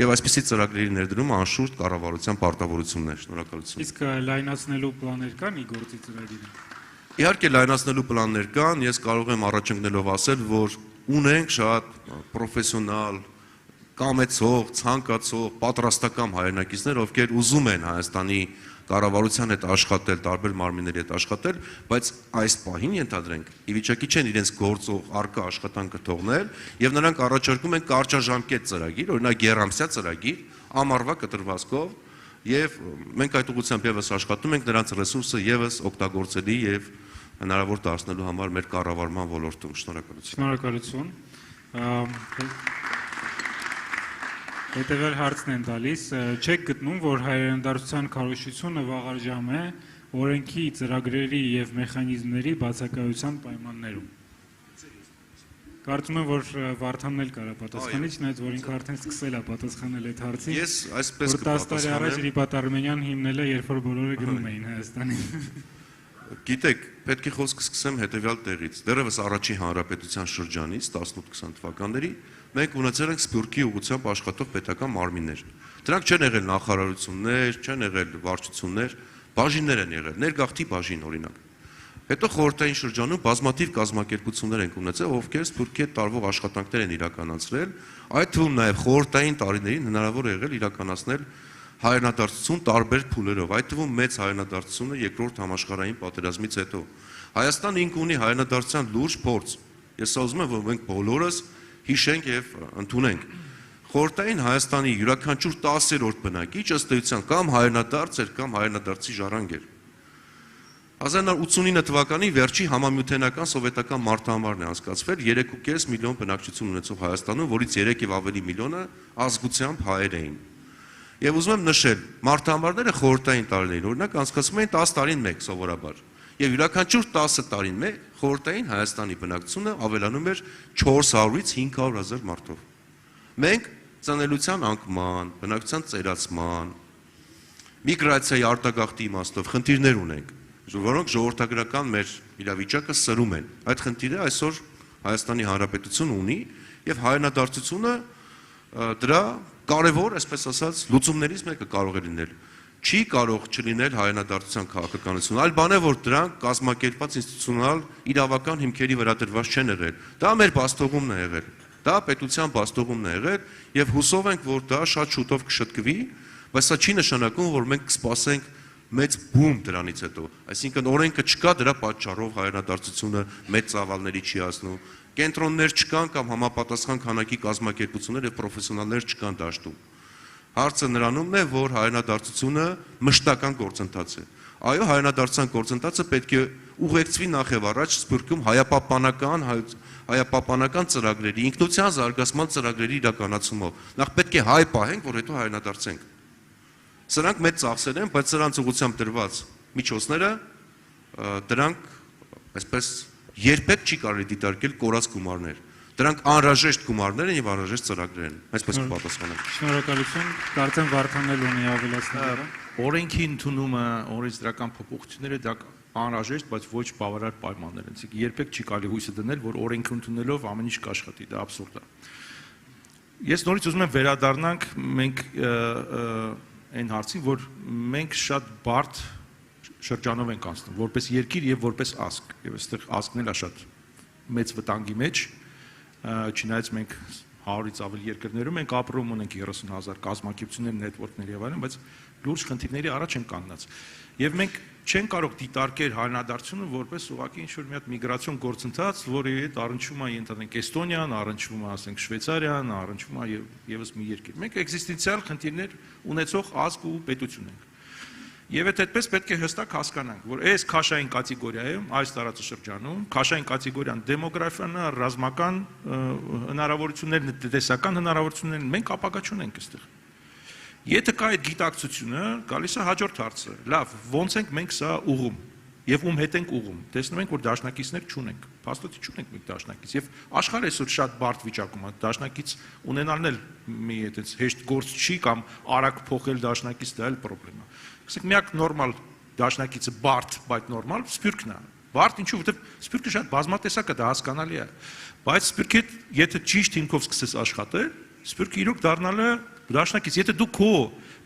Speaker 8: Եվ այսպիսի ծրագրերի ներդրումը անշուշտ կառավարության պարտավորությունն է։ Շնորհակալություն։
Speaker 5: Իսկ լայնացնելու պլաններ կան իգործի ծրագիրը։
Speaker 8: Իհարկե լայնացնելու պլաններ կան, ես կարող եմ առաջընկնելով ասել, որ ունենք շատ պրոֆեսիոնալ, կամեցող, ցանկացող, պատրաստական հայրենակիցներ, ովքեր ուզում են Հայաստանի կառավարության հետ աշխատել, տարբեր մարմինների հետ աշխատել, բայց այս պահին ենթադրենք, ի վիճակի չեն իրենց գործող արկա աշխատանքը թողնել, եւ նրանք առաջարկում են կարճաժամկետ ծրագիր, օրինակ երամսյա ծրագիր, ամառվա կտրվածքով, եւ մենք այդ ուղղությամբ եւս աշխատում ենք նրանց ռեսուրսը եւս օգտագործելի եւ հնարավոր դարձնելու համար մեր կառավարման ոլորտում։ Շնորհակալություն։
Speaker 5: Շնորհակալություն։ Հետևել հարցն են տալիս, չեք գտնում, որ հայրենադարձության քարոզչությունը վաղարժամ է օրենքի ծրագրերի եւ մեխանիզմների բացակայության պայմաններում։ Կարծում եմ, որ Վարդանն էլ կարա պատասխանի, չնայած որ ինքը արդեն սկսել է պատասխանել այդ հարցին։
Speaker 8: Ես այսպես
Speaker 5: որ 10 տարի առաջ Հրիփատ Արմենյան հիմնել է, երբ որ բոլորը գնում էին Հայաստանին։
Speaker 8: Գիտեք, պետք է խոսքը սկսեմ հետևյալ տեղից։ Դեռևս առաջին հանրապետության շրջանից 18-20 թվականների մենք ունեցել ենք Սփյուռքի ուղղությամբ աշխատող պետական մարմիններ։ Դրանք չեն եղել նախարարություններ, չեն եղել վարչություններ, բաժիններ են եղել, ներգաղթի բաժին օրինակ։ Հետո խորհրդային շրջանում բազմաթիվ կազմակերպություններ են ունեցել, ովքեր Սփյուռքի հետ տարվող աշխատանքներ են իրականացրել, այդ թվում նաև խորհրդային տարիներին հնարավոր է եղել իրականացնել հայրենադարձություն տարբեր փուլերով, այդ թվում մեծ հայրենադարձությունը երկրորդ համաշխարհային պատերազմից հետո։ Հայաստանը ինքը ունի հայրենադարձության լուրջ փորձ։ Ես ուզում եմ, որ մենք բոլորս հիշենք եւ ընդունենք։ Խորհրդային Հայաստանի յուրաքանչյուր 10-րդ բնակիչ ըստ էության կամ հայրենադարձ էր, կամ հայրենադարձի ժառանգ էր։ 1989 թվականի վերջի համամիութենական սովետական մարտահամարն է անցկացվել 3.5 միլիոն բնակչություն ունեցող Հայաստանում, որից 3 եւ ավելի միլիոնը ազգությամբ հայեր էին։ Եվ ուզում եմ նշել, մարտահամարները խորհրդային տարիներին օրինակ անցկացվում էին 10 տարին մեկ սովորաբար։ Եվ յուրաքանչյուր 10 տարին մեկ խորհրդային Հայաստանի բնակչությունը ավելանում էր 400-ից 500,000 մարդով։ Մենք ծնելիության անկման, բնակչության ծերացման, միգրացիայի արտագաղթի իմաստով խնդիրներ ունենք, որոնք ժողովրդագրական մեր իրավիճակը սրում են։ Այդ խնդիրը այսօր Հայաստանի Հանրապետությունը ունի եւ հայրենադարձությունը դրա կարևոր, այսպես ասած, լուծումներից մեկը կարող է լինել։ Չի կարող չլինել հայրենադարձության քաղաքականություն, այլ բան է, որ դրանք կազմակերպված ինստիտուցիոնալ իրավական հիմքերի վրա դրված չեն եղել։ Դա մեր բաստողումն է եղել։ Դա պետության բաստողումն է եղել եւ հուսով ենք, որ դա շատ շուտով կշտկվի, բայց սա չի նշանակում, որ մենք կսպասենք մեծ բում դրանից հետո, այսինքն օրենքը չկա, դրա պատճառով հայրենադարձությունը մեծ ծավալների չի հասնում, կենտրոններ չկան կամ համապատասխան քանակի կազմակերպություններ եւ պրոֆեսիոնալներ չկան դաշտում։ Հարցը նրանումն է, որ հայրենադարձությունը մշտական գործընթաց է։ Այո, հայրենադարձության գործընթացը պետք է ուղեկցվի նախ եւ առաջ Սփյուռքում հայապապանական ծրագրերի, ինքնության զարգացման ծրագրերի իրականացումով։ Նախ պետք է հայ պահենք, որ հետո հայրենադարձենք։ Սրանք մեծ ծախսեր են, բայց սրանց ուղղությամբ դրված միջոցները դրանք այսպես երբեք չի կարելի դիտարկել կորած գումարներ։ Դրանք անհրաժեշտ գումարներ են եւ անհրաժեշտ ծրագրեր են։ Այսպես կպատասխանեմ։
Speaker 5: Շնորհակալություն։ Կարծեմ Վարդանն ունի ավելացնել։
Speaker 9: Օրենքի ընդունումը, օրենսդրական փոփոխությունները դա անհրաժեշտ, բայց ոչ բավարար պայմաններ են։ Երբեք չի կարելի հույսը դնել, որ օրենքը ընդունելով ամեն ինչ կաշխատի, դա աբսուրդ է։ Ես նորից ուզում եմ վերադառնանք մենք այն հարցին, որ մենք շատ բարդ շրջանով ենք անցնում, որպես երկիր եւ որպես ազգ, եւ այստեղ ազգն էլ է շատ մեծ վտանգի մեջ, չնայած մենք 100-ից ավելի երկրներում ենք ապրում, ունենք 30,000 կազմակերպություններ, նետվորքներ եւ այլն, բայց լուրջ խնդիրների առաջ են կանգնած։ Եվ մենք չենք կարող դիտարկել հայրենադարձությունը որպես ուղղակի ինչ-որ մի հատ միգրացիոն գործընթաց, որի հետ առնչվում է ենթադրենք Էստոնիան, առնչվում է ասենք Շվեյցարիան, առնչվում է եւս մի երկիր։ Մենք էկզիստենցիալ խնդիրներ ունեցող ազգ ու պետություն ենք։ Եվ այդպես պետք է հստակ հասկանանք, որ այս քաշային կատեգորիայում, այս տարածաշրջանում, քաշային կատեգորիան դեմոգրաֆիան, ռազմական հնարավորություններն, տնտեսական հնարավորություններն, մենք ապագա չունենք այստեղ։ Եթե կա այդ գիտակցությունը, գալիս է հաջորդ հարցը։ Լավ, ո՞նց ենք մենք սա ուղում եւ ում հետ ենք ուղում։ Տեսնում ենք, որ դաշնակիցներ չունենք։ Փաստորեն չունենք մենք դաշնակից եւ աշխարհը այսօր շատ բարդ վիճակում է։ Դաշնակից ունենալն էլ մի այդպես հեշտ գործ չի կամ արագ փոխել դաշնակից դա էլ խնդրեմ է։ Ասենք միակ նորմալ դաշնակիցը բարդ, բայց նորմալ Սփյուռքն է։ Բարդ ինչու, որովհետեւ Սփյուռքը շատ բազմատեսակ է, դա հասկանալի է։ Բայց Սփյուռքի եթե ճիշտ հիմքով սկսես աշխատել, Սփյուռքը իրոք դառնալը դաշնակից, եթե դու քո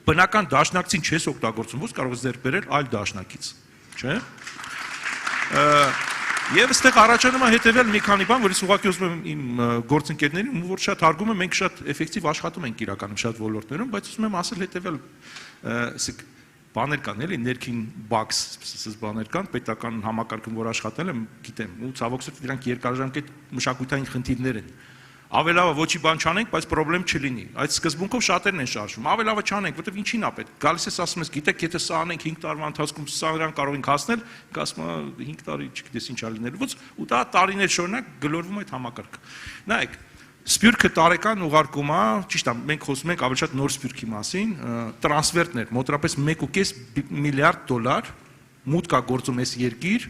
Speaker 9: բնական դաշնակցին չես օգտագործում, ո՞նց կարող ես ձեռք բերել այլ դաշնակից, չէ՞։ Եվ այստեղ առաջանում է հետևել մի քանի բան, որից ուղղակի ուզում եմ իմ գործընկերներին, որ շատ հարգում եմ, մենք շատ էֆեկտիվ աշխատում ենք իրականում շատ ոլորտներում, բայց ուզում եմ ասել հետևել, ասեք բաներ կան, էլի ներքին բաքս, այսպես բաներ կան, պետական համակարգում որ աշխատել եմ, գիտեմ, ու ցավոք սրտի դրանք երկարաժամկետ մշակութային խնդիրներ են։ Ավելավը ոչի բան չանենք, բայց խնդրեմ չլինի։ Այդ սկզբունքով շատերն են շարժվում։ Ավելավը չանենք, որովհետև ինչին է պետք։ Գալիս ես ասում ես, գիտեք, եթե սա անենք 5 տարվա ընթացքում սարան կարող ենք հասնել, ասում է 5 տարի չգիտես ինչ ա լինելու, ու դա տարիներ շարունակ գլորվում այդ համակարգը։ Նայեք, Սփյուռքը տարեկան ուղարկում է, ճիշտ է, մենք խոսում ենք ավելի շատ նոր Սփյուռքի մասին, տրանսֆերտներ, մոտավորապես 1.5 միլիարդ դոլար մուտք է գործում այս երկիր,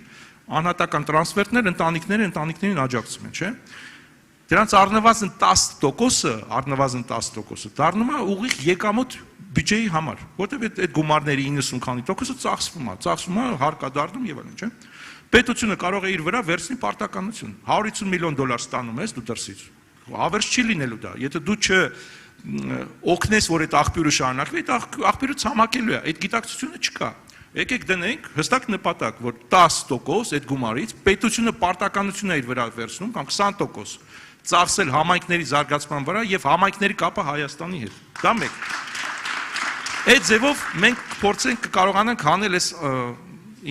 Speaker 9: անհատական տրանսֆերտներ, ընտանիքներին աջակցում են, չէ՞։ Դրանց առնվազն 10% դառնում է ուղիղ եկամուտ բյուջեի համար, որտեղ այդ գումարների 90 քանի տոկոսը ծախսվում է հարկադառնում եւ այլն, չէ՞։ Պետությունը կարող է իր վրա վերցնի պարտականություն։ 150 միլիոն դոլար ստանում ես դու դրսից։ Ավերջ չի լինելու դա։ Եթե դու օգնես, որ այդ աղբյուրը շարունակվի, այդ աղբյուրը ցամաքելու է, այդ գիտակցությունը չկա։ Եկեք դնենք հստակ նպատակ, որ 10% այդ գումարից պետությունը պարտականություն է իր վրա վերցնում կամ 20% ծախսել համայնքների զարգացման վրա եւ համայնքների կապը Հայաստանի հետ։ Դա մեկ։ Այդ ձևով մենք փորձենք կարողանանք հանել այս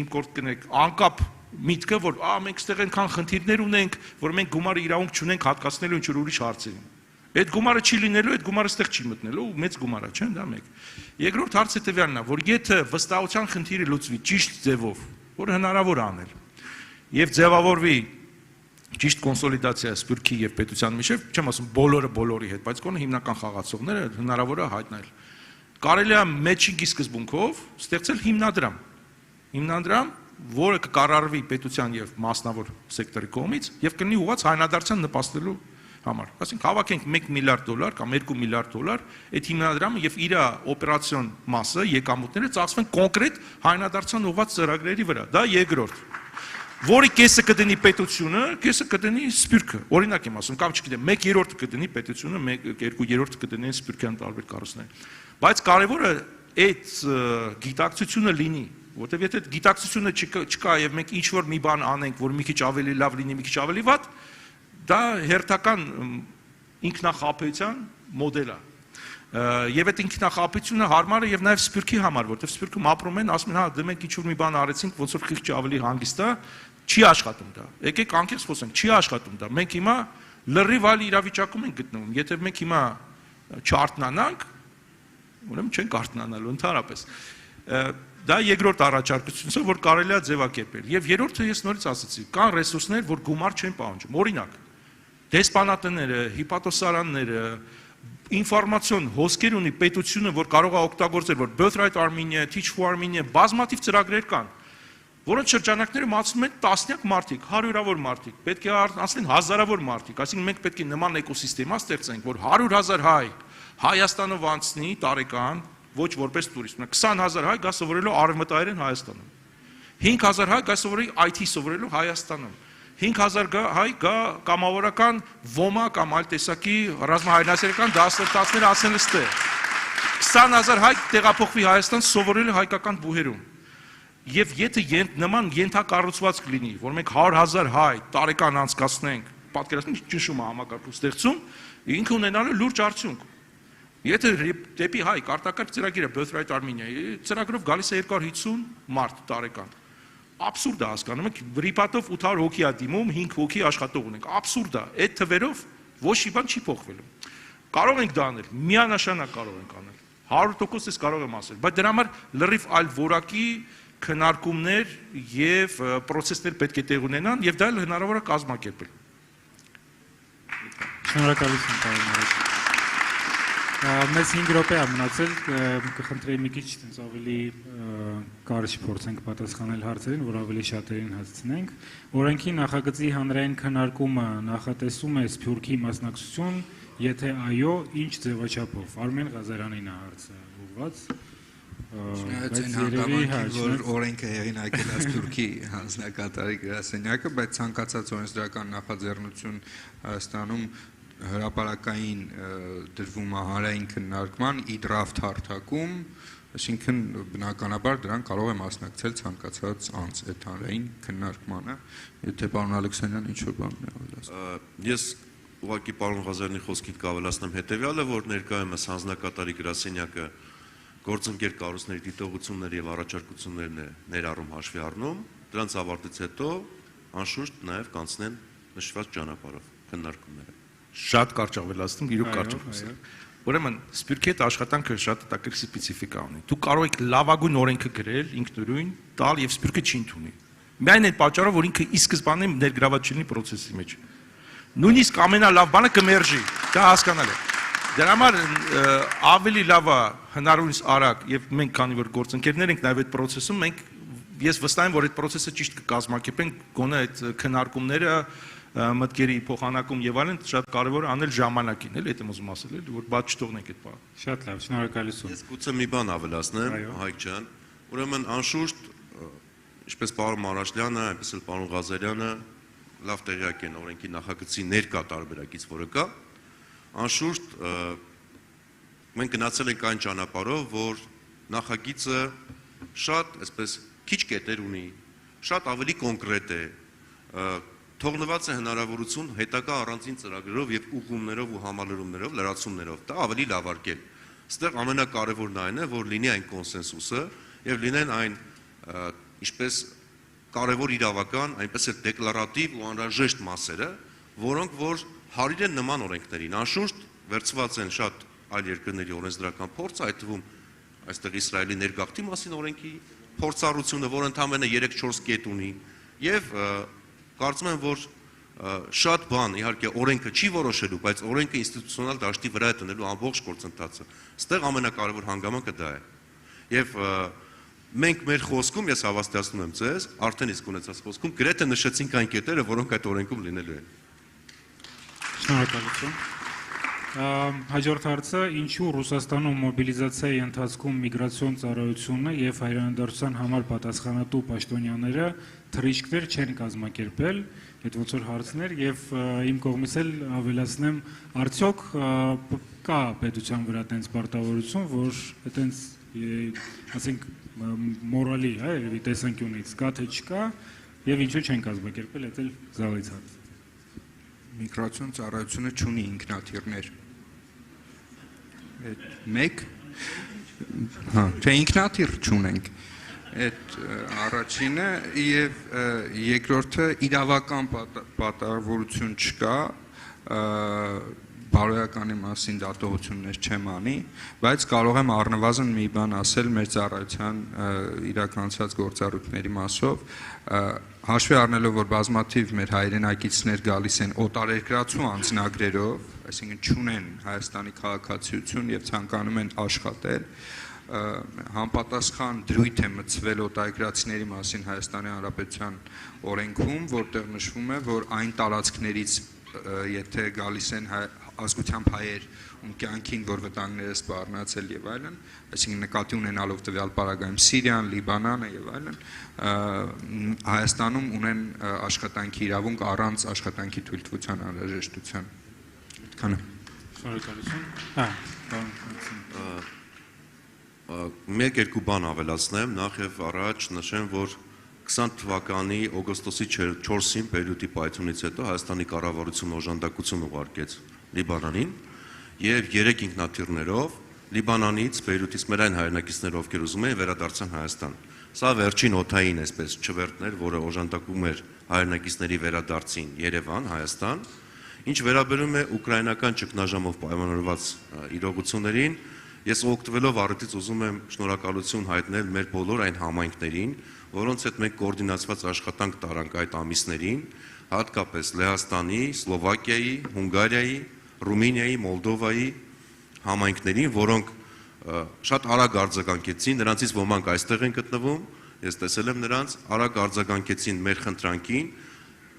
Speaker 9: իմ կորտ կնեք անկապ միտքը, որ մենք ստեղ այնքան խնդիրներ ունենք, որ մենք գումարը իրավունք չունենք հատկացնելու ինչ-որ ուրիշ հարցերին։ Այդ գումարը չի լինելու, այդ գումարը ստեղ չի մտնելու, մեծ գումար է, չէ՞, դա մեկ։ Երկրորդ հարցը տվյալն է, որ եթե վստահության խնդիրը լուծվի ճիշտ ձևով, որ հնարավոր է անել, եւ ձևավորվի ճիշտ կոնսոլիդացիա Սփյուռքի եւ պետության միջեւ, չեմ ասում բոլորի հետ, բայց կոնը հիմնական խաղացողները հնարավոր է հայտնել։ Կարելի է մեչինգի սկզբունքով ստեղծել հիմնադրամ, որը կկառավարվի պետության եւ մասնավոր սեկտորի կողմից եւ կլինի ուղղված հայնադարձության նպաստելու համար։ Այսինքն հավաքենք $1 միլիարդ կամ $2 միլիարդ, այդ հիմնադրամը եւ իր օպերացիոն մասը, եկամուտները ծախսվեն կոնկրետ հայնադարձության ուղղված ծրագրերի վրա։ Դա երկրորդ։ Որի կեսը կդնի պետությունը, կեսը կդնի Սփյուռքը։ Օրինակ եմ ասում, կամ չգիտեմ, 1/3 կդնի պետությունը, 2/3 կդնեն Սփյուռքյան տարբեր կառույցները։ Բայց կարևորը այդ գիտակցությունը լինի, որտեղ եթե գիտակցությունը չկա եւ մենք ինչ որ մի բան անենք, որ մի քիչ ավելի լավ լինի, մի քիչ ավելի վատ, դա հերթական ինքնախապեյության մոդել է։ Եվ այդ ինքնախապեյությունը հարմար է եւ նաեւ Սփյուռքի համար, որտեղ Սփյուռքում ապրում են, ասում են, հա, դե մենք ինչ որ մի բան արեցինք, ոնց որ խիղճը ավելի հանգիստ է, չի աշխատում դա։ Եկեք անկեղծ խոսենք, չի աշխատում դա։ Մենք հիմա լրիվ այլ իրավիճակում ենք գտնվում։ Եթե մենք հիմա չարտնանանք, ուրեմն չենք արտնանալու ընդհանրապես։ Դա երկրորդ առաջարկությունն է, որ կարելի է ձևակերպել։ Եվ երրորդը ես նորից ասացի, կան ռեսուրսներ, որ գումար չեն պահանջում։ Օրինակ, դեսպանատները, հիպատոսարանները, ինֆորմացիոն հոսքեր ունի պետությունը, որ կարող է օգտագործել, որ Birthright Armenia, Teach for Armenia, բազմաթիվ ծրագրեր կան, որոնց շրջանակներում ասում են տասնյակ մարդիկ, հարյուրավոր մարդիկ, պետք է ասեն հազարավոր մարդիկ, այսինքն մենք պետք է նման էկոսիստեմա ստեղծենք, որ 100,000 հայ Հայաստանով անցնի տարեկան, ոչ որպես տուրիստ, 20,000 հայ գա սովորելու արևմտահայերեն Հայաստանում, 5,000 հայ գա սովորի IT սովորելու Հայաստանում, 5,000 հայ գա կամավորական ոմա կամ այլ տեսակի ռազմահայրենասերական դասընթացներ անցնել ստեղ, 20,000 հայ տեղափոխվի Հայաստան սովորելու հայկական բուհերում։ Եվ եթե նման ենթակառուցվածք լինի, որ մենք 100,000 հայ տարեկան անցկացնենք, պատկերացնենք ճնշում է համակարգում ստեղծում, ինքը ունենալու լուրջ արդյունք։ Եթե դեպի հայ կարտակարգ ծրագիրը Birthright Armenia-ի ծրագրով գալիս է 250 մարդ տարեկան։ Աբսուրդ է հասկանում եք, ռիպատով 800 հոգի է դիմում, 5 հոգի աշխատող ունենք։ Աբսուրդ է, այդ թվերով ոչ մի բան չի փոխվելու։ Կարող ենք դա անել, միանշանակ կարող ենք անել։ 100% ես կարող եմ ասել, բայց դրա համար լրիվ այլ որակի քննարկումներ եւ process-ներ պետք է տեղ ունենան եւ դա էլ հնարավոր է կազմակերպել։
Speaker 5: Շնորհակալություն պարոն։ Մեզ 5 րոպե է մնացել, կխնդրեի մի քիչ տենց ավելի կարճ փորձենք պատասխանել հարցերին, որ ավելի շատերին հասցնենք։ Օրենքի նախագծի հանրային քննարկումը նախատեսում է Սփյուռքի մասնակցություն, եթե այո, ինչ ձևաչափով։ Արմեն Ղազարանին է հարցը ուղղված։
Speaker 6: Բայց երևի որ օրենքը հեղինակել է Սփյուռքի հանձնակատարի գրասենյակը, բայց ցանկացած օրենսդրական նախաձեռնություն Հայաստանում հրապարակային դրվում է հանրային քննարկման ի դրաֆտ հարթակում, այսինքն բնականաբար դրան կարող է մասնակցել ցանկացած անձ այդ հանրային քննարկմանը, եթե պարոն Ալեքսանյան ինչ-որ բան ավելացնի։
Speaker 8: Ես ուղղակի պարոն Ղազարյանի խոսքին կավելացնեմ հետևյալը, որ ներկայումս հանձնակատարի գրասենյակը գործընկեր կառույցների դիտողությունների եւ առաջարկություններն է ներառում հաշվի առնում, դրանց ավարտից հետո անշուշտ նաեւ կանցնեն նշված ճանապարհով քննարկումները։
Speaker 9: Շատ կարճ ավելացնում, իրոք կարճ խոսել։ Ուրեմն Սփյուռքի հետ աշխատանքը շատ տակիր սպეციფիկա ունի։ Դու կարող ես լավագույն օրենքը գրել, ինքնուրույն տալ եւ Սփյուռքը չի ընդունի։ Միայն այդ պատճառով, որ ինքը ի սկզբանե ներգրաված չլինի process-ի մեջ։ Նույնիսկ ամենալավ բանը կմերժի, դա հասկանալի է։ Դրա համար ավելի լավ է հնարավորինս արագ եւ մենք քանի որ գործընկերներ ենք նաեւ այդ process-ում, մենք ես վստահ եմ, որ այդ process-ը ճիշտ կկազմակերպենք, գոնե այդ քննարկումները մտքերի փոխանակում եւ այլն, շատ կարեւոր է անել ժամանակին, էլի, եթե ուզում ասել, էլի, որ բաց չթողնենք այդ բանը։
Speaker 5: Շատ լավ, շնորհակալություն։
Speaker 8: Ես գուցե մի բան ավելացնեմ, Հայկ ջան, ուրեմն անշուշտ, ինչպես պարոն Մարաշլյանը, այնպես էլ պարոն Ղազարյանը լավ տեղյակ են օրենքի նախագծի ներկա տարբերակից, որը կա, անշուշտ մենք գնացել ենք այն ճանապարհով, որ նախագիծը շատ, այսպես, քիչ կետեր ունի, շատ ավելի կոնկրետ է, թողնված է հնարավորություն հետագա առանձին ծրագրերով եւ ուղղումներով ու համալրումներով, լրացումներով դա ավելի լավարկել։ Այստեղ ամենակարևորն այն է, որ լինի այն կոնսենսուսը եւ լինեն այն ինչպես կարևոր իրավական, այնպես էլ դեկլարատիվ ու անհրաժեշտ մասերը, որոնք որ հարիր են նման օրենքներին։ Անշուշտ վերցված են շատ այլ երկրների օրենսդրական փորձ, այդ թվում այստեղ Իսրայելի ներգաղթի մասին օրենքի փորձառությունը, որ ընդամենը 3-4 կետ ունի եւ կարծում եմ, որ շատ բան, իհարկե օրենքը չի որոշելու, բայց օրենքը ինստիտուցիոնալ դաշտի վրա է տնելու ամբողջ գործընթացը։ Այստեղ ամենակարևոր հանգամանքը դա է։ Եվ մենք մեր խոսքում, ես հավաստիացնում եմ ձեզ, արդեն իսկ ունեցած խոսքում գրեթե նշեցինք այն կետերը, որոնք այդ օրենքում լինելու են։
Speaker 5: Շնորհակալություն։ Հաջորդ հարցը, ինչու Ռուսաստանում մոբիլիզացիայի ընթացքում միգրացիոն ծառայությունը եւ հայրենադարձության համար պատասխանատու պաշտոնյաները թռիչքներ չեն կազմակերպել, այդ ոնց որ հարցներ եւ իմ կողմից էլ ավելացնեմ, արդյոք կա պետության վրա տենց պարտավորություն, որ այտենց ասենք մորալի, հա, երևի տեսանկյունից կա թե չկա եւ ինչու չեն կազմակերպել, այդ էլ զալից հարց։
Speaker 6: Միգրացիոն ծառայությունը չունի ինքնաթիռներ։ Այդ մեկ, հա, թե ինքնաթիռ չունենք, այդ առաջինը եւ երկրորդը իրավական պատահավորություն չկա, բարոյականի մասին դատողություններ չեմ անի, բայց կարող եմ առնվազն մի բան ասել մեր ծառայության իրականացած գործառույթների մասով, հաշվի առնելով, որ բազմաթիվ մեր հայրենակիցներ գալիս են օտարերկրացու անձնագրերով, այսինքն չունեն Հայաստանի քաղաքացիություն եւ ցանկանում են աշխատել, համապատասխան դրույթ է մտցվել օտարերկրացիների մասին Հայաստանի Հանրապետության օրենքում, որտեղ նշվում է, որ այն տարածքներից եթե գալիս են ազգությամբ հայեր ում կյանքին, որ վտանգներ է սպառնացել եւ այլն, այսինքն նկատի ունենալով տվյալ պարագայում Սիրիան, Լիբանանը եւ այլն, Հայաստանում ունեն աշխատանքի իրավունք առանց աշխատանքի թույլտվության անհրաժեշտության։ Այդքանը։
Speaker 5: Շնորհակալություն։
Speaker 8: Մեկ-երկու բան ավելացնեմ, նախ եւ առաջ նշեմ, որ 20 թվականի օգոստոսի 4-ին Բեյրութի պայթյունից հետո Հայաստանի կառավարությունը օժանդակություն ուղարկեց Լիբանանին եւ 3 ինքնաթիռներով Լիբանանից, Բեյրութից մեր այն հայրենակիցները, ովքեր ուզում էին վերադարձան Հայաստան։ Սա վերջին օդային այսպես չվերթներ, որը օժանդակում էր հայրենակիցների վերադարձին Երևան, Հայաստան, ինչ վերաբերում է ուկրաինական ճգնաժամով պայմանավորված իրողություններին, ես օգտվելով առիթից ուզում եմ շնորհակալություն հայտնել մեր բոլոր այն համայնքներին, որոնց հետ մենք կոորդինացված աշխատանք տարանք այդ ամիսներին, հատկապես Լեհաստանի, Սլովակիայի, Հունգարիայի, Ռումինիայի, Մոլդովայի համայնքներին, որոնք շատ արագ արձագանքեցին, նրանցից ոմանք այստեղ են գտնվում, ես տեսել եմ նրանց, արագ արձագանքեցին մեր խնդրանքին,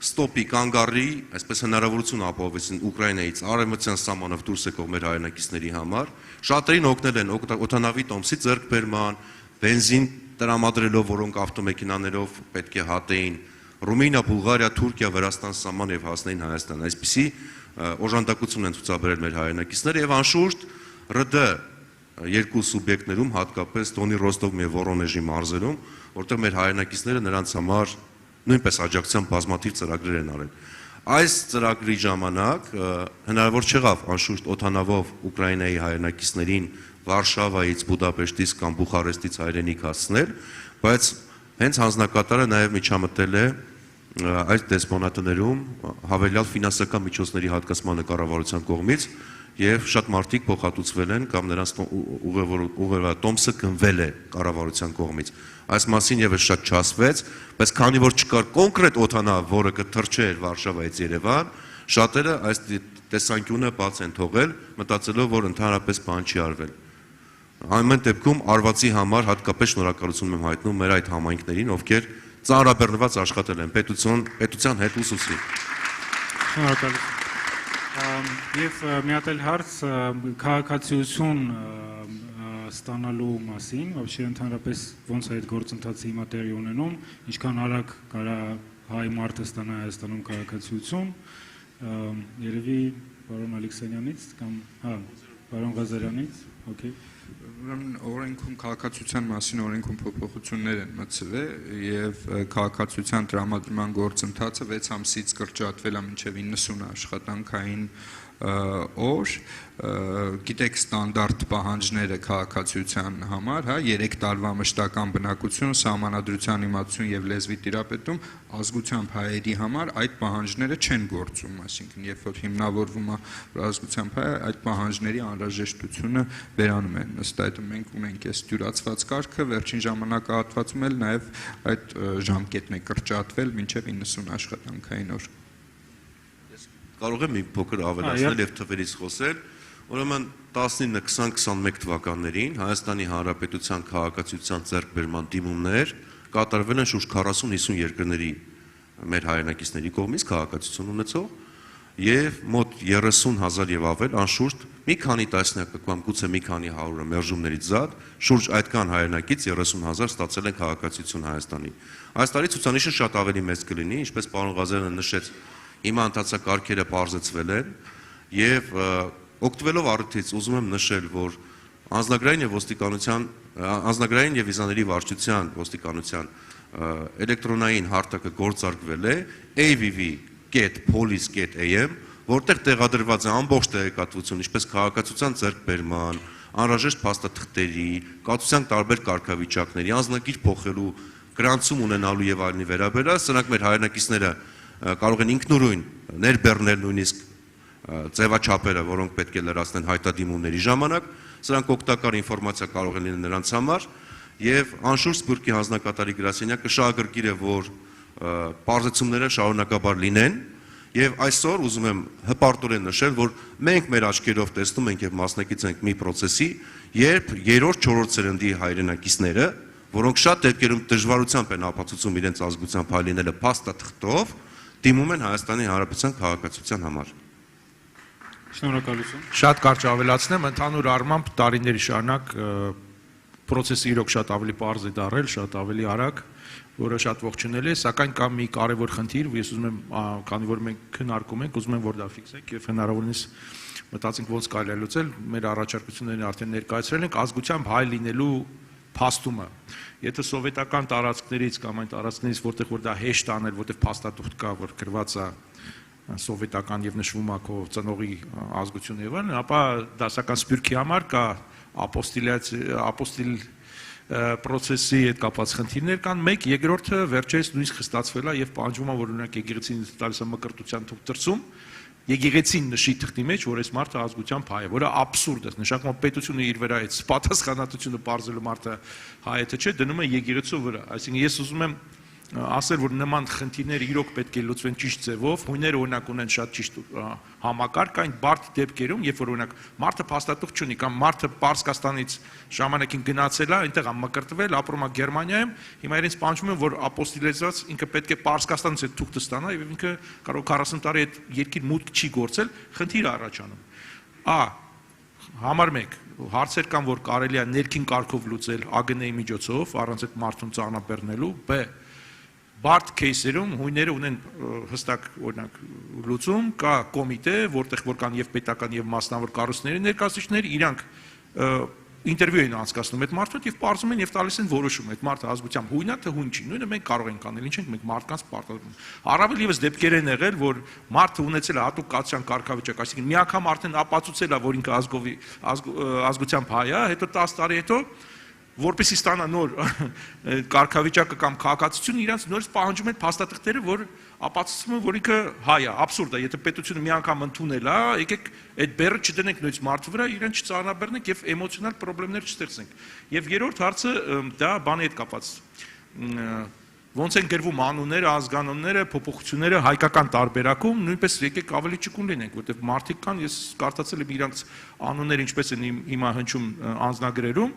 Speaker 8: ստոպի կանգառի, այսպես հնարավորություն ապահովեցին Ուկրաինայից արևմտյան սահմանով դուրս եկող մեր հայրենակիցների համար, շատերին օգնել են օդանավի տոմսի ձեռքբերման, բենզին տրամադրելով, որոնք ավտոմեքենաներով պետք է հատեին Ռումինիա, Բուլղարիա, Թուրքիա, Վրաստան սահման եւ հասնեին Հայաստան։ Այսպիսի օժանդակություն են ցուցաբերել մեր հայրենակիցները եւ անշուշտ ՌԴ երկու սուբյեկտներում, հատկապես Դոնի Ռոստովի եւ Վորոնեժի մարզերում, որտեղ մեր հայրենակիցները նրանց համար նույնպես աջակցության բազմաթիվ ծրագրեր են արել։ Այս ծրագրի ժամանակ հնարավոր չեղավ անշուշտ օդանավով Ուկրաինայի հայրենակիցներին Վարշավայից, Բուդապեշտից կամ Բուխարեստից հայրենիք հասցնել, բայց հենց հանձնակատարը նաև միջամտել է այդ դեսպոնատներում հավելյալ ֆինանսական միջոցների հատկացման կառավարության կողմից եւ շատ մարդիկ փոխհատուցվել են կամ նրանց ուղևորված տոմսը գնվել է կառավարության կողմից։ Այս մասին եւս շատ չասվեց, բայց քանի որ չկար կոնկրետ օդանավ, որը կթռչեր Վարշավայից Երևան, շատերը այս տեսանկյունը բաց են թողել, մտածելով, որ ընդհանրապես բան չի արվել։ Ամեն դեպքում արվածի համար հատկապես շնորհակալություն եմ հայտնում մեր այդ համայնքներին, ովքեր ծանրաբեռնված աշխատել են պետության հետ ուսուցի։
Speaker 5: Եվ մի հատ էլ հարց քաղաքացիություն ստանալու մասին, вообще ընդհանրապես ոնց է այդ գործընթացը հիմա տեղի ունենում, ինչքան արագ կարա հայ մարդը ստանա Հայաստանում քաղաքացիություն, երևի պարոն Ալեքսանյանից կամ պարոն Ղազարյանից, okay.
Speaker 6: Ուրեմն օրենքում քաղաքացիության մասին օրենքում փոփոխություններ են մտցվել եւ քաղաքացիության տրամադրման գործընթացը 6 ամսից կրճատվել է մինչեւ 90 աշխատանքային օր, գիտեք ստանդարտ պահանջները քաղաքացիության համար, հա, 3 տարվա մշտական բնակություն, սահմանադրության իմացություն եւ լեզվի տիրապետում, ազգությամբ հայերի համար այդ պահանջները չեն գործում, այսինքն երբ որ հիմնավորվում է ազգությամբ հայ, այդ պահանջների անհրաժեշտությունը վերանում են։ Ըստ այդմ մենք ունենք այս դյուրացված կարգը, վերջին ժամանակահատվածում էլ նաեւ այդ ժամկետն է կրճատվել մինչեւ 90 աշխատանքային օր։
Speaker 8: Կարող եմ մի փոքր ավելացնել եւ թվերից խոսել, ուրեմն 19-20-21 թվականներին Հայաստանի Հանրապետության քաղաքացիության ձեռքբերման դիմումներ կատարվել են շուրջ 40-50 երկրների մեր հայրենակիցների կողմից քաղաքացիություն ունեցող եւ մոտ 30,000 եւ ավել անշուշտ մի քանի տասնյակ կամ գուցե մի քանի հարյուրը մերժումներից զատ շուրջ այդքան հայրենակից 30,000 ստացել են քաղաքացիություն Հայաստանի։ Այս տարի ցուցանիշը շատ ավելի մեծ կլինի, ինչպես պարոն Ղազարյանը նշեց, հիմա ընթացակարգերը պարզեցվել են եւ օգտվելով առիթից ուզում եմ նշել, որ անձնագրային եւ վիզաների վարչության ոստիկանության էլեկտրոնային հարթակը գործարկվել է avv.police.am, որտեղ տեղադրված է ամբողջ տեղեկատվություն, ինչպես քաղաքացիության ձեռքբերման, անհրաժեշտ փաստաթղթերի, կացության տարբեր կարգավիճակների, անձնագիր փոխելու, գրանցում ունենալու եւ այլնի վերաբերյալ, սրանք մեր հայրենակիցները կարող են ինքնուրույն ներբեռնել նույնիսկ ձևաչափերը, որոնք պետք է լրացնեն հայտադիմումների ժամանակ, սրանք օգտակար ինֆորմացիա կարող են լինել նրանց համար եւ անշուշտ Սփյուռքի հանձնակատարի գրասենյակը շահագրգիռ է, որ պարզեցումները շարունակաբար լինեն եւ այսօր ուզում եմ հպարտորեն նշել, որ մենք մեր աչքերով տեսնում ենք եւ մասնակից ենք մի process-ի, երբ 3-4 սերնդի հայրենակիցները, որոնք շատ դեպքերում դժվարությամբ են ապացուցում իրենց ազգությամբ հայ լինելը փաստաթղթով, դիմում են Հայաստանի Հանրապետության քաղաքացիության համար։
Speaker 5: Շնորհակալություն։
Speaker 9: Շատ կարճ ավելացնեմ, ընդհանուր առմամբ տարիների շարունակ process-ը իրոք շատ ավելի պարզ է դարել, շատ ավելի արագ, որը շատ ողջունել է, սակայն կա մի կարևոր խնդիր, ես ուզում եմ, քանի որ մենք քննարկում ենք, ուզում եմ որ դա ֆիքսենք եւ հնարավորինս մտածենք ոնց կարելի է լուծել, մեր առաջարկություններն արդեն ներկայացրել ենք, ազգությամբ հայ լինելու փաստումը։ Եթե սովետական տարածքներից կամ այն տարածքներից, որտեղ որ դա հեշտ անել, որտեղ փաստաթուղթ կա, որ գրված է սովետական եւ նշվում է քո ծնողի ազգությունը եւ այլն, ապա դասական Սփյուռքի համար կա ապոստիլ process-ի հետ կապված խնդիրներ կան, մեկ, երկրորդը վերջերս նույնիսկ խստացվել է եւ պահանջվում է, որ օրինակ եկեղեցին տալիս է մկրտության թուղթ դրսում, եկեղեցին նշի թղթի մեջ, որ այս մարդը ազգությամբ հայ է, որը աբսուրդ է, նշանակում է պետությունը իր վրա այդ պատասխանատվությունը բարձրելու մարդը հայ է թե չէ, դնում է եկեղեցու վրա, այսինքն ես ուզում եմ ասել, որ նման խնդիրները իրոք պետք է լուծվեն ճիշտ ձևով, հույները օրինակ ունեն շատ ճիշտ համակարգ, այն բարդ դեպքերում, երբ որ օրինակ մարդը փաստաթուղթ չունի կամ մարդը Պարսկաստանից ժամանակին գնացել է, այնտեղ է մկրտվել, ապրում է Գերմանիայում, հիմա իրենց պահանջում են, որ ապոստիլիզված ինքը պետք է Պարսկաստանից այդ թուղթը ստանա եւ ինքը կարող 40 տարի այդ երկիր մուտք չի գործել, խնդիր է առաջանում։ Համար 1 հարցեր կան, որ կարելի է ներքին կարգով լուծել ԱԳՆ-ի միջոցով, առանց այդ մարդուն ծանրաբեռնելու, B բարդ кейսերում հույները ունեն հստակ օրինակ լուծում, կա կոմիտե, որտեղ որ կան եւ պետական եւ մասնավոր կառույցների ներկայացուցիչներ, իրանք ինտերվյու են անցկացնում այդ մարդուն եւ պարզում են եւ տալիս են որոշում այդ մարդը ազգությամբ հույն է թե հույն չի, նույնը մենք կարող ենք անել, ինչ ենք մենք մարդկանց պարտադրում։ Առավել եւս դեպքեր են եղել, որ մարդը ունեցել է հատուկ կացության կարգավիճակ, այսինքն մի անգամ արդեն ապացուցել է, որ ինքը ազգությամբ հայ է, հետո 10 տարի հետո որպեսզի ստանա նոր կարգավիճակը կամ քաղաքացիությունը, իրանց նորից պահանջում են փաստաթղթերը, որ ապացուցում են, որ ինքը հայ է, աբսուրդ է, եթե պետությունը մի անգամ ընդունել է, եկեք այդ բեռը չդնենք նույնիսկ մարդու վրա, իրեն չծանրաբեռնենք եւ էմոցիոնալ խնդիրներ չստեղծենք։ Եվ երրորդ հարցը դա բանի հետ կապված։ Ոնց են գրվում անունները, ազգանունները, փոփոխությունները հայկական տարբերակում, նույնպես եկեք ավելի ճկուն լինենք, որտեղ մարդիկ կան, ես կարդացել եմ իրանց անունները ինչպես են հիմա հնչում անձնագրերում,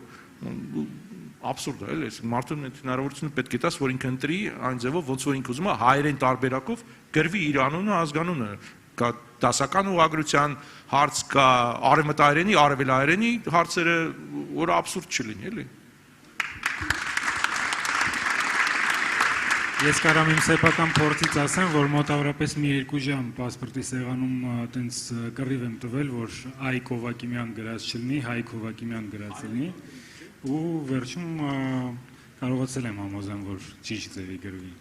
Speaker 9: աբսուրդ է, էլի, մարդուն այդ հնարավորությունը պետք է տաս, որ ինքը ընտրի այն ձևով, ոնց որ ինքը ուզում է հայերեն տարբերակով գրվի իր անունը, ազգանունը, կա դասական ուղղագրության հարց, կա արևմտահայերենի, արևելահայերենի հարցերը, որը абսուրդ չլինի, էլի։
Speaker 5: Ես կարամ իմ սեփական փորձից ասեմ, որ մոտավորապես մի 2 ժամ պասպորտի սեղանում տենց կռիվ եմ տվել, որ Այք Հովակիմյան գրած չլինի, Հայք Հովակիմյան գրած լինի, ու վերջում կարողացել եմ համոզեմ, որ ճիշտ ձևի գրվի։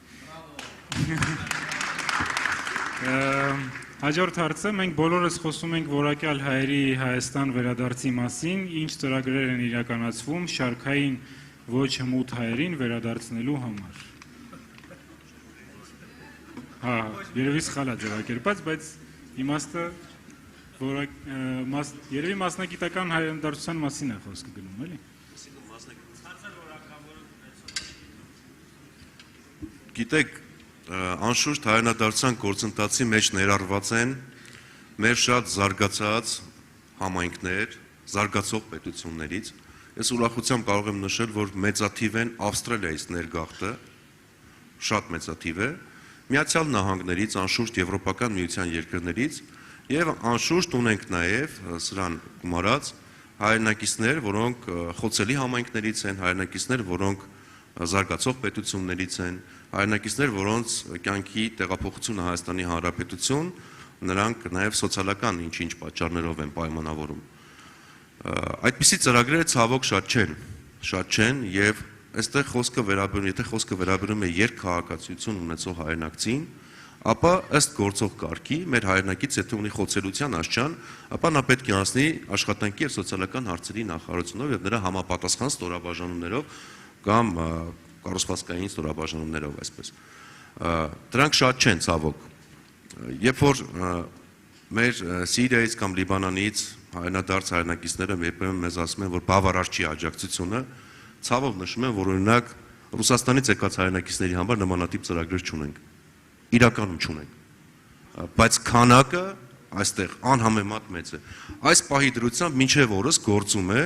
Speaker 5: Հաջորդ հարցը, մենք բոլորս խոսում ենք որակյալ հայերի Հայաստան վերադարձի մասին, ինչ ծրագրեր են իրականացվում շարքային ոչ հմուտ հայերին վերադարձնելու համար։ Երևի սխալ է ձևակերպած, բայց իմաստը երևի մասնագիտական հայրենադարձության մասին է խոսքը գնում, էլի։
Speaker 8: Գիտեք, անշուշտ հայրենադարձության գործընթացի մեջ ներառված են մեր շատ զարգացած համայնքներ, զարգացող պետություններից։ Ես ուրախությամբ կարող եմ նշել, որ մեծաթիվ են Ավստրալիայից ներգաղթը, շատ մեծաթիվ է, Միացյալ Նահանգներից, անշուշտ Եվրոպական միության երկրներից եւ անշուշտ ունենք նաեւ սրան գումարած հայրենակիցներ, որոնք խոցելի համայնքներից են, հայրենակիցներ, որոնք զարգացող պետություններից են, հայրենակիցներ, որոնց կյանքի տեղափոխությունը Հայաստանի Հանրապետություն, նրանք նաեւ սոցիալական ինչ-ինչ պատճառներով են պայմանավորում։ Այդպիսի ծրագրերը ցավոք շատ չեն եւ այստեղ խոսքը վերաբերում, եթե խոսքը վերաբերում է երկքաղաքացիություն ունեցող հայրենակցին, ապա ըստ գործող կարգի մեր հայրենակից եթե ունի խոցելիության աշխարհ, ապա նա պետք է անցնի աշխատանքի եւ սոցիալական հարցերի նախարարությունով եւ նրա համապատասխան ստորաբաժանումներով կամ կառուցվածքային ստորաբաժանումներով այսպես։ Դրանք շատ չեն ցավոք։ Երբ որ մեր Սիրիայից կամ Լիբանանից հայրենադարձ հայրենակիցները երբեմն մեզ ասում են, որ բավարար չի աջակցությունը, ցավով նշում եմ, որ օրինակ Ռուսաստանից եկած հայրենակիցների համար նմանատիպ ծրագրեր չունենք։ Իրականում չունենք։ Բայց քանակը այստեղ անհամեմատ մեծ է։ Այս պահի դրությամբ մինչև օրս գործում է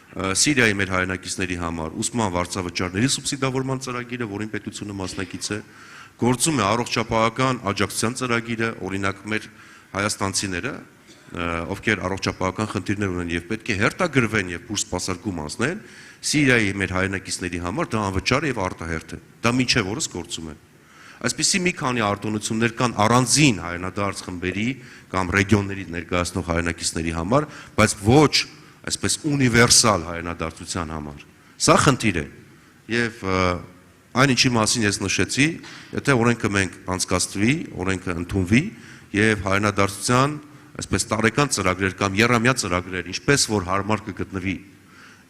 Speaker 8: Սիրիայի մեր հայրենակիցների համար ուսման վարձավճարների սուբսիդավորման ծրագիրը, որին պետությունը մասնակից է, գործում է առողջապահական աջակցության ծրագիրը, օրինակ մեր հայաստանցիները, ովքեր առողջապահական խնդիրներ ունեն եւ պետք է հերթագրվեն եւ բուրս սպասարկում անցնեն, Սիրիայի մեր հայրենակիցների համար դա անվճար եւ արտահերթ է։ Դա մինչև օրս գործում է։ Այսպիսի մի քանի արտոնություններ կան առանձին հայրենադարձ խմբերի կամ ռեգիոնների ներկայացնող հայրենակիցների համար, բայց ոչ այսպես ունիվերսալ հայրենադարձության համար։ Սա խնդիր է։ Եվ այն ինչի մասին ես նշեցի, եթե օրենքը մենք անցկացվի, օրենքը ընդունվի եւ հայրենադարձության այսպես տարեկան ծրագրեր կամ եռամյա ծրագրեր, ինչպես որ հարմար կգտնվի,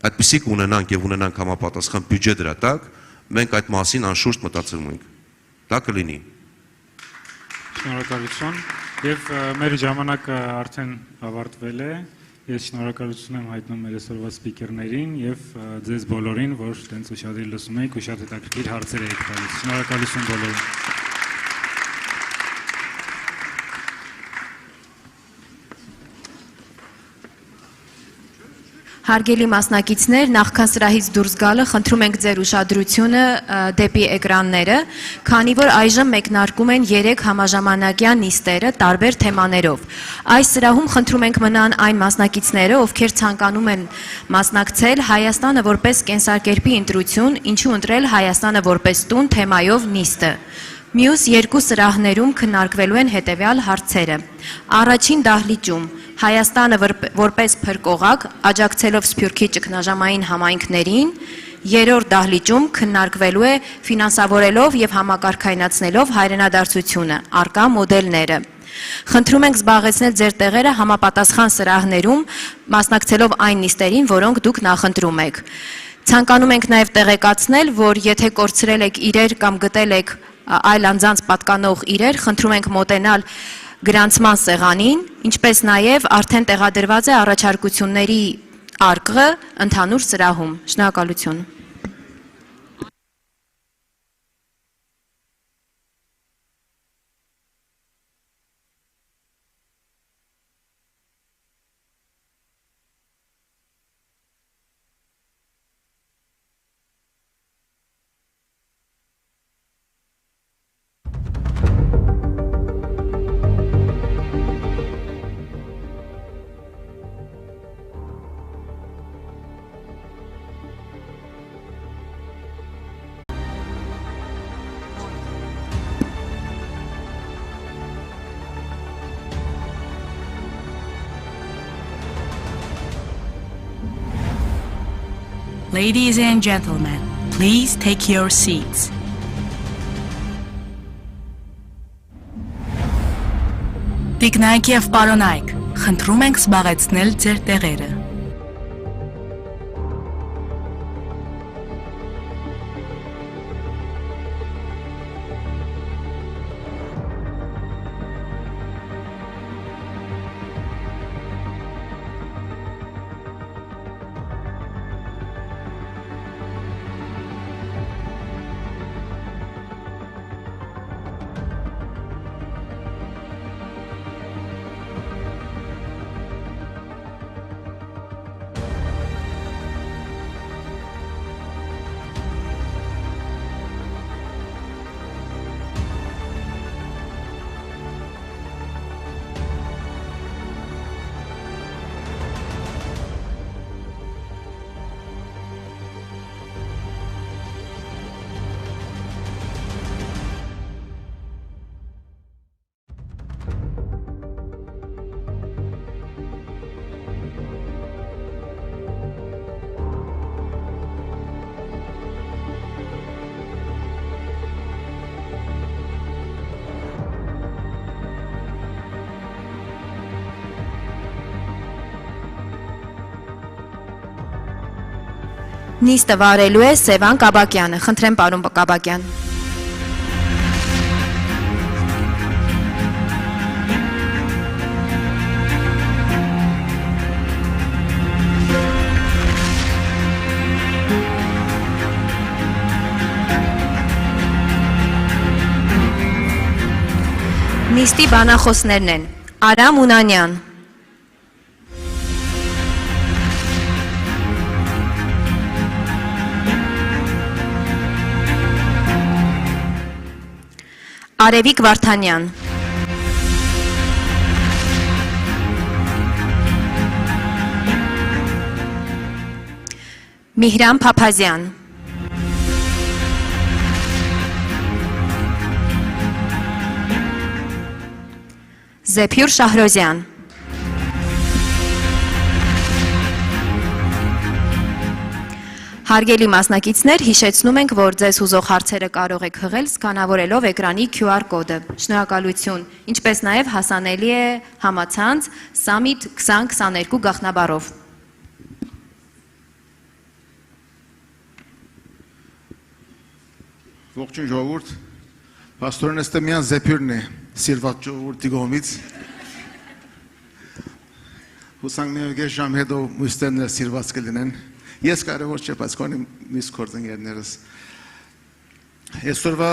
Speaker 8: այդպիսի կունենանք եւ ունենանք համապատասխան բյուջե դրա տակ, մենք այդ մասին անշուշտ մտածելու ենք։ Դա կլինի։
Speaker 5: Շնորհակալություն։ Եվ մեր ժամանակը արդեն ավարտվել է։ Ես շնորհակալություն եմ հայտնում մեր այսօրվա սպիկերներին եւ ձեզ բոլորին, որ տենց ուշադիր լսում եք ու շատ հետաքրքիր հարցեր եք տալիս։ Շնորհակալություն բոլորին։
Speaker 4: Հարգելի մասնակիցներ, նախքան սրահից դուրս գալը խնդրում ենք ձեր ուշադրությունը դեպի էկրանները, քանի որ այժմ մեկնարկում են 3 համաժամանակյա նիստերը տարբեր թեմաներով։ Այս սրահում խնդրում ենք մնան այն մասնակիցները, ովքեր ցանկանում են մասնակցել Հայաստանը որպես կենսակերպի ընտրություն, ինչու ընտրել Հայաստանը որպես տուն թեմայով նիստը։ Մյուս 2 սրահներում քննարկվելու են հետևյալ հարցերը։ Առաջին դահլիճում Հայաստանը որպես փրկողակ, աջակցելով Սփյուռքի ճգնաժամային համայնքներին, երրորդ դահլիճում քննարկվելու է ֆինանսավորելով եւ համակարգայնացնելով հայրենադարձությունը, արկա մոդելները։ Խնդրում ենք զբաղեցնել ձեր տեղերը համապատասխան սրահներում, մասնակցելով այն նիստերին, որոնք դուք նախընտրում եք։ Ցանկանում ենք նաեւ տեղեկացնել, որ եթե կորցրել եք իրեր կամ գտել եք այլ անձանց պատկանող իրեր, խնդրում ենք մոտենալ գրանցման սեղանին, ինչպես նաև արդեն տեղադրված է առաջարկությունների արկղը ընդհանուր սրահում։ Շնորհակալություն։
Speaker 10: Ladies and gentlemen, please take your seats. Տիկնայք եւ պարոնայք, խնդրում ենք զբաղեցնել ձեր տեղերը։
Speaker 4: Նիստը վարելու է Սևան Կաբակյանը, խնդրեմ պարոն Կաբակյան։ Նիստի բանախոսներն են Արամ Ունանյան, Արևիկ Վարդանյան, Միհրան Փափազյան, Զեփյուր Շահրոզյան, Հարգելի մասնակիցներ, հիշեցնում ենք, որ ձեզ հուզող հարցերը կարող եք հղել սկանավորելով էկրանի QR կոդը։ Շնորհակալություն, ինչպես նաև հասանելի է համացանց Summit 2022 գաղտնաբառով։
Speaker 11: Ողջույն ժողովուրդ, պաստորեն Էստեմյան Զեփյուրն է սիրված ժողովրդի կողմից։ Հուսանք նեգե ժամ հետո մույստերն սիրված կլինեն։ Ես կարևոր չէ, բայց կոնի միս կորձնգերներս։ Այսօրվա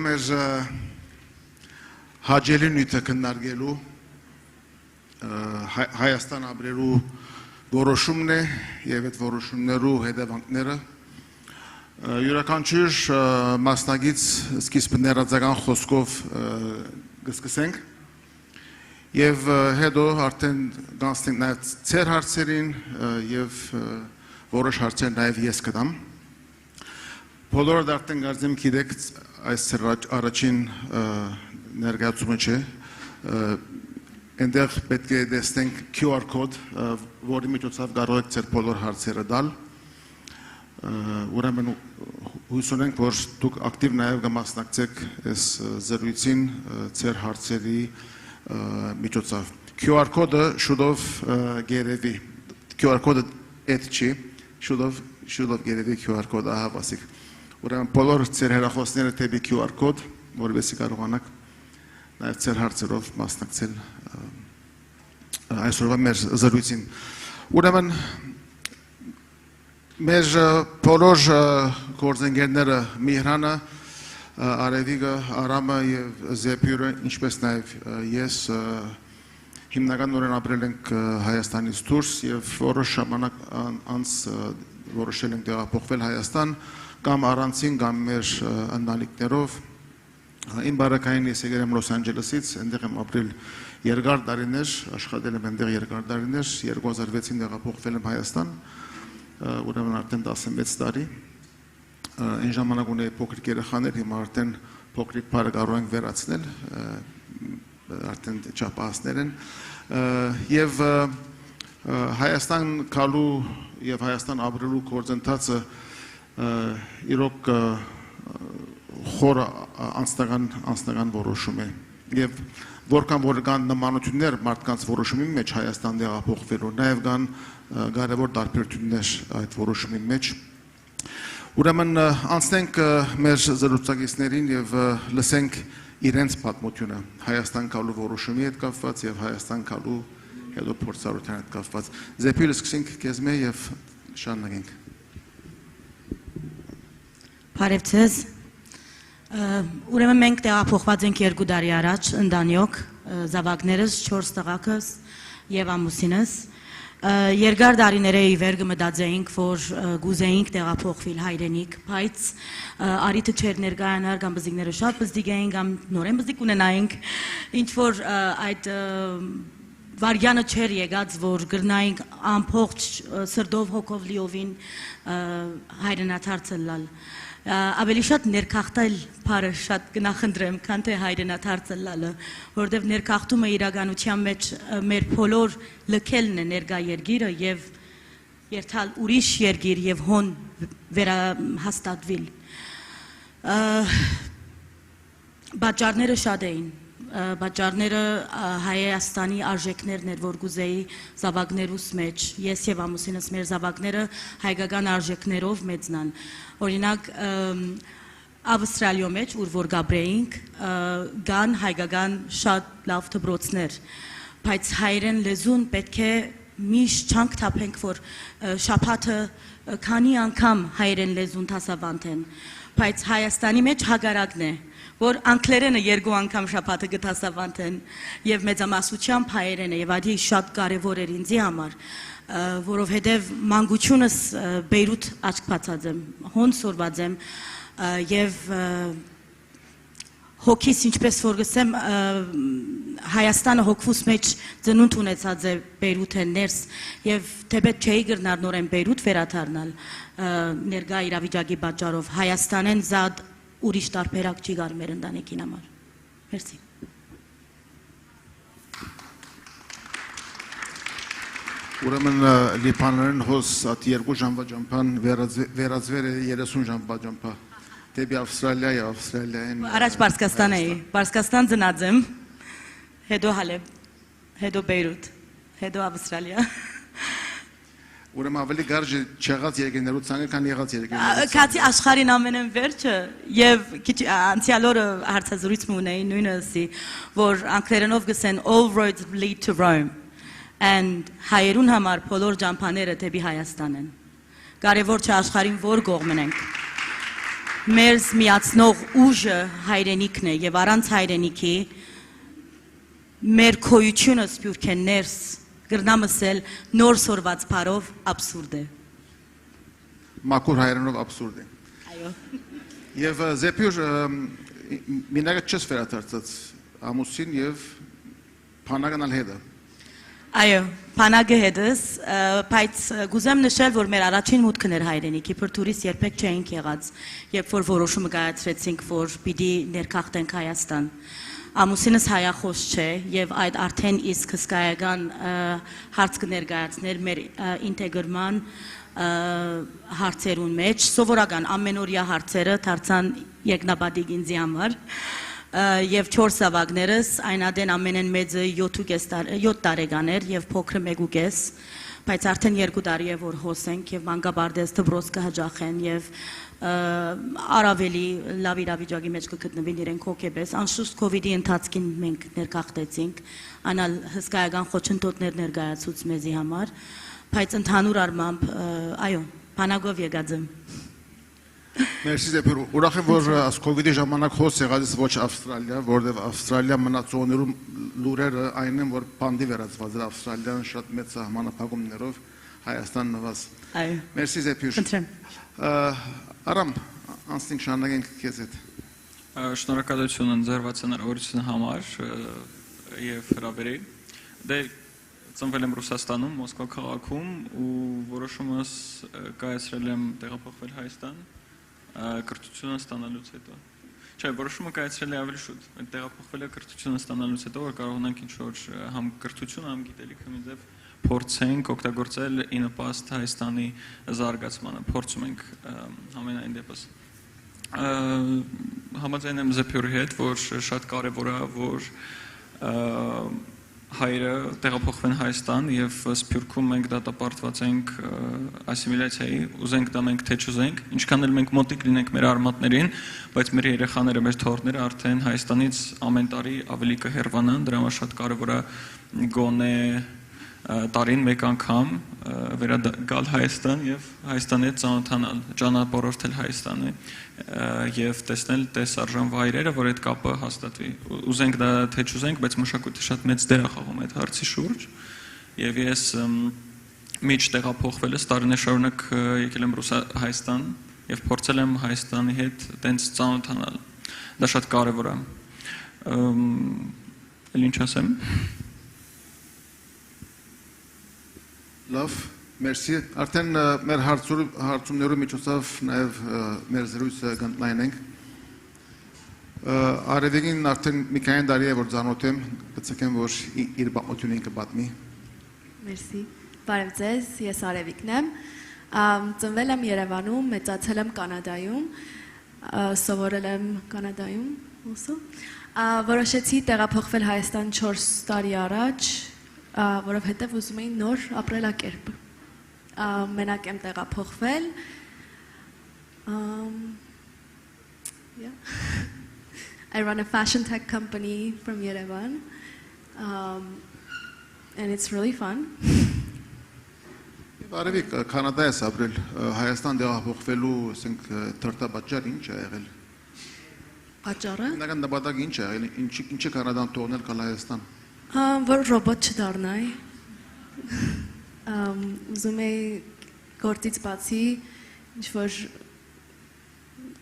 Speaker 11: մեր հաջելի նյութը քննարկելու Հայաստան ապրելու որոշումն է եւ այդ որոշումներու հետևանքները յուրաքանչյուր մասնագից սկիզբ ներածական խոսքով գսկսենք եւ հետո արդեն գանցնենք նաեւ ծեր հարցերին եւ որոշ հարցեր նաեւ ես կտամ բոլորը արդեն գարձեմ գիտեք այս առաջին ներկայացումը չէ այնտեղ պետք է տեսնենք QR կոդ որի միջոցով կարող եք ձեր բոլոր հարցերը տալ ուրեմն հույս ունենք, որ դուք ակտիվ նաև կմասնակցեք այս զրույցին ձեր հարցերի միջոցով։ QR կոդը շուտով գերեվի։ QR կոդը այդ չի, շուտով գերեվի QR կոդը հավասիկ։ Ուրեմն բոլոր ձեր հեռախոսները թեպի QR կոդ, որովհետեւ կարողանաք նաև ձեր հարցերով մասնակցել այսօրվա մեր զրույցին։ Ուրեմն մեր բոլոր գործընկերները Միհրանը, Արևիկը, Արամը եւ Զեփյուրը, ինչպես նաեւ ես հիմնականորեն ապրել ենք Հայաստանից դուրս եւ որոշ ժամանակ անց որոշել ենք տեղափոխվել Հայաստան կամ առանցին կամ մեր ընտանիքներով իմ բարակային ես եկել եմ Լոս Անջելեսից, այնտեղ եմ ապրել երկար տարիներ, աշխատել եմ այնտեղ երկար տարիներ, 2006-ին տեղափոխվել եմ Հայաստան ուրեմն արդեն 16 տարի այն ժամանակ ունեի փոքրիկ երեխաներ հիմա արդեն փոքրիկ բարը կարող ենք վերացնել արդեն չափահասներ են եւ Հայաստան գալու եւ Հայաստան ապրելու գործընթացը իրոք խորը անձնական որոշում է եւ որքան որ կան նմանություններ մարդկանց որոշումի մեջ Հայաստան տեղափոխվելու նաեւ կան կարևոր տարբերություններ այդ որոշումի մեջ ուրեմն անցնենք մեր զրուցակիցներին եւ լսենք իրենց պատմությունը Հայաստան գալու որոշումի հետ կապված եւ Հայաստան գալու հետո փորձառության հետ կապված Զեփիրը սկսենք քեզ մե եւ շարունակենք
Speaker 12: Բարև ձեզ Ուրեմն մենք տեղափոխված ենք 2 տարի առաջ ընտանիք զավակներս 4 տղակս եւ ամուսինս Երկար տարիներ ի վեր կմտածեինք, որ գուզեինք տեղափոխվել հայրենիք, բայց արիթը չէր ներկայանար կամ բզիկները շատ բզիկ էին կամ նորեն բզիկ ունենայինք, ինչ որ այդ վարյանը չէր եկած, որ գրնայինք ամբողջ սրտով հոգով լիովին հայրենադարձ լալ ավելի շատ ներքախտել բարը շատ կնախնդրեմ, քան թե հայրենադարձ լալը, որտեղ ներքախտումը իրականության մեջ մեր բոլոր լքելն է ներկա երկիրը եւ երթալ ուրիշ երկիր եւ հոն վերահաստատվել։ Բաժարները շատ էին, բաժարները Հայաստանի արժեքներն էր, որ գուզեի զավակներուս մեջ, ես եւ ամուսինս մեր զավակները հայկական արժեքներով մեծնան։ Օրինակ Ավստրալիո մեջ, ուր որ գաբրեինք, կան հայկական շատ լավ դպրոցներ, բայց հայերեն լեզուն պետք է միշտ չանք թափենք, որ շաբաթը քանի անգամ հայերեն լեզուն դասավանդեն, բայց Հայաստանի մեջ հագարակն է, որ անգլերենը 2 անգամ շաբաթը գտասավանդեն եւ մեծամասնությամբ հայերենը եւ այդ շատ կարեւոր էր ինձի համար որովհետև մանկությունս Բեյրութ աչք բացած եմ, հոն սորված եմ եւ հոգիս ինչպես որ գսեմ Հայաստանը հոգվուս մեջ ծնունդ ունեցած է Բեյրութեն ներս եւ թեպետ չէի գրնար նորեն Բեյրութ վերադառնալ ներկա իրավիճակի պատճառով Հայաստանեն զատ ուրիշ տարբերակ չի գար մեր ընտանիքին համար Մերսի
Speaker 11: Ուրեմն լիբանանեն հոս at 2 ժամվա ճամփան վերածվել է 30 ժամվա ճամփա դեպի Ավստրալիա եւ Ավստրալիային
Speaker 12: Առաջ Պարսկաստան էի Պարսկաստան ծնած եմ հետո Հալեբ հետո Բեյրութ հետո Ավստրալիա
Speaker 11: Ուրեմն ավելի գարժ չեղած երկերներու ցանկը քան եղած երկերներու
Speaker 12: Քացի աշխարհին ամենեն վերջը եւ քիչ անցյալ օրը հարցազրույց ունեի նույնը ասի որ անգլերենով գսեն all roads lead to Rome and հայերուն համար բոլոր ճամփաները դեպի Հայաստան են կարևոր չէ աշխարհին որ կողմն ենք մեր միացնող ուժը հայրենիքն է եւ առանց հայրենիքի մեր քոյությունը սփյուռք է ներս գրնամսել նոր սորված բարով абսուրդ է
Speaker 11: Մակուր հայերենով абսուրդ է
Speaker 12: Այո
Speaker 11: Եվ Զեփյուր մինագը չես վերադարձած ամուսին եւ փանագանալ հետը
Speaker 12: Այո, փանագը հետս, բայց գուզեմ նշել, որ մեր առաջին մուտքն էր հայրենիքի, փրթուրից երբեք չէինք եղած, երբ որ որոշումը կայացրեցինք, որ պիտի ներքախտենք Հայաստան։ Ամուսինս հայախոս չէ եւ այդ արդեն իսկ հսկայական հարց կներկայացներ մեր ինտեգրման հարցերուն մեջ, սովորական ամենօրյա հարցերը դարձան երկնաբադիկ ինձի համար Եվ 4 զավակներս այնադեն ամենեն մեծը 7 տարեկան էր եւ փոքրը 1.5 բայց արդեն 2 տարի է որ հոսենք եւ մանկաբարձ դպրոց կհաջախեն եւ առավելի լավ իրավիճակի մեջ կգտնվին իրենք հոգեպես անշուշտ կոവിഡ്ի ընթացքին մենք ներքախտեցինք անալ հսկայական խոչընդոտներ ներկայացուց մեզի համար բայց ընդհանուր առմամբ այո բանակով եկած եմ
Speaker 11: Մերսի Զեփյուր, ուրախ եմ, որ կոവിഡ്ի ժամանակ հոս եղած ոչ Ավստրալիա, որտեղ Ավստրալիա մնացողներու լուրերը այն են, որ բանդի վերածված է Ավստրալիան շատ մեծ սահմանափակումներով Հայաստան նվազ։
Speaker 12: Այո։
Speaker 11: Մերսի Զեփյուր։
Speaker 12: Խնդրեմ։
Speaker 11: Արամ, անցնենք շարունակենք քեզ հետ։
Speaker 13: Շնորհակալություն ընձեռված հնարավորության համար եւ հրավերի։ Դե ծնվել եմ Ռուսաստանում, Մոսկվա քաղաքում ու որոշումս կայացրել եմ տեղափոխվել Հայաստան կրթությունը ստանալուց հետո։ Չէ, որոշումը կայացրել է ավելի շուտ։ Այդ տեղափոխվել է կրթությունը ստանալուց հետո, որ կարող ունենք ինչ-որ համ կրթություն, համ գիտելիքը մի ձև փորձենք օգտագործել ի նպաստ Հայաստանի զարգացմանը, փորձում ենք ամենայն դեպս։ Համաձայն եմ Զեփյուրի հետ, որ շատ կարևոր է, որ հայերը տեղափոխվեն Հայաստան եւ Սփյուռքում մենք դատապարտված ենք ասիմիլյացիայի, ուզենք դա մենք թե չուզենք, ինչքան էլ մենք մոտիկ լինենք մեր արմատներին, բայց մեր երեխաները, մեր թոռները արդեն Հայաստանից ամեն տարի ավելի կհեռվանան, դրա համար շատ կարևոր է գոնե տարին մեկ անգամ վերադառնալ Հայաստան եւ Հայաստանի հետ ծանոթանալ, ճանապարհորդել Հայաստանը եւ տեսնել տեսարժան վայրերը, որ այդ կապը հաստատվի։ Ուզենք դա թե չուզենք, բայց մշակույթը շատ մեծ դեր է խաղում այդ հարցի շուրջ եւ ես միջ տեղափոխվելս տարիներ շարունակ եկել եմ Հայաստան եւ փորձել եմ Հայաստանի հետ տենց ծանոթանալ։ Դա շատ կարեւոր է։ Էլ ինչ ասեմ։
Speaker 11: Լավ, մերսի։ Արդեն մեր հարցումներու միջոցով նաև մեր զրույցը կընդլայնենք։ Արևիկին արդեն մի քանի տարի է որ ծանոթ եմ, գցեմ որ իր պատմությունին կպատմի։
Speaker 14: Մերսի։ Բարև ձեզ, ես Արևիկն եմ։ Ծնվել եմ Երևանում, մեծացել եմ Կանադայում, սովորել եմ Կանադայում, ոսո։ Որոշեցի տեղափոխվել Հայաստան 4 տարի առաջ, որովհետև ուզում էի նոր ապրելակերպ։ Մենակ եմ տեղափոխվել։ I run a fashion tech company from Yerevan, and it's really fun.
Speaker 11: Արևիկ, Կանադա ես ապրել, Հայաստան տեղափոխվելու, ասենք, թրտաբաճար ինչ է եղել։
Speaker 14: Պատճառը։
Speaker 11: Հիմնական նպատակը ինչ է եղել, ինչ է Կանադան թողնել կալ Հայաստան։
Speaker 14: Որ ռոբոտ չդառնայի, ուզում էի գործից բացի ինչ-որ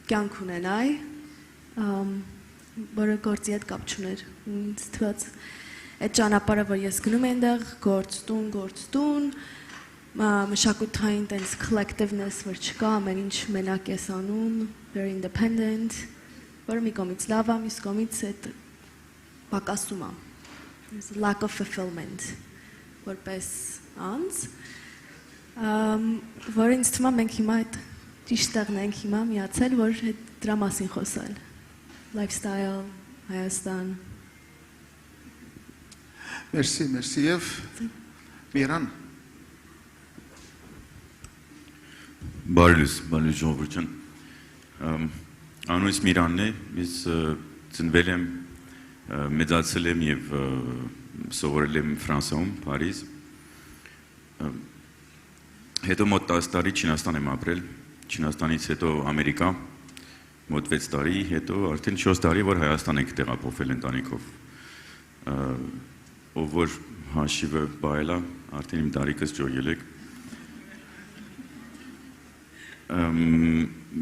Speaker 14: կյանք ունենայի, որը գործի հետ կապ չուներ, ինձ թվաց այդ ճանապարհը, որ ես գնում եմ այնտեղ, գործ-տուն, մշակութային տենց collectiveness, որ չկա, ամեն ինչ մենակ ես անում, very independent, որը մի կողմից լավ է, մյուս կողմից այդ պակասում է։ There's a lack of fulfillment, որպես անձ, որ ինձ թվում է մենք հիմա այդ ճիշտ տեղն ենք հիմա միացել, որ դրա մասին խոսալ, lifestyle, Հայաստան։
Speaker 11: Մերսի եւ Միran։
Speaker 15: Բարելուս ժողովուրդ։ Անունս Միրանն է, ես ծնվել եմ մեծացել եմ եւ սովորել եմ Ֆրանսիայում, Փարիզ։ Հետո մոտ 10 տարի Չինաստան եմ ապրել, Չինաստանից հետո Ամերիկա, մոտ 6 տարի, հետո արդեն 4 տարի որ Հայաստան ենք տեղափոխվել ընտանիքով։ Ով որ հաշիվը բայել է, արդեն իմ տարիքս ճոգել եք։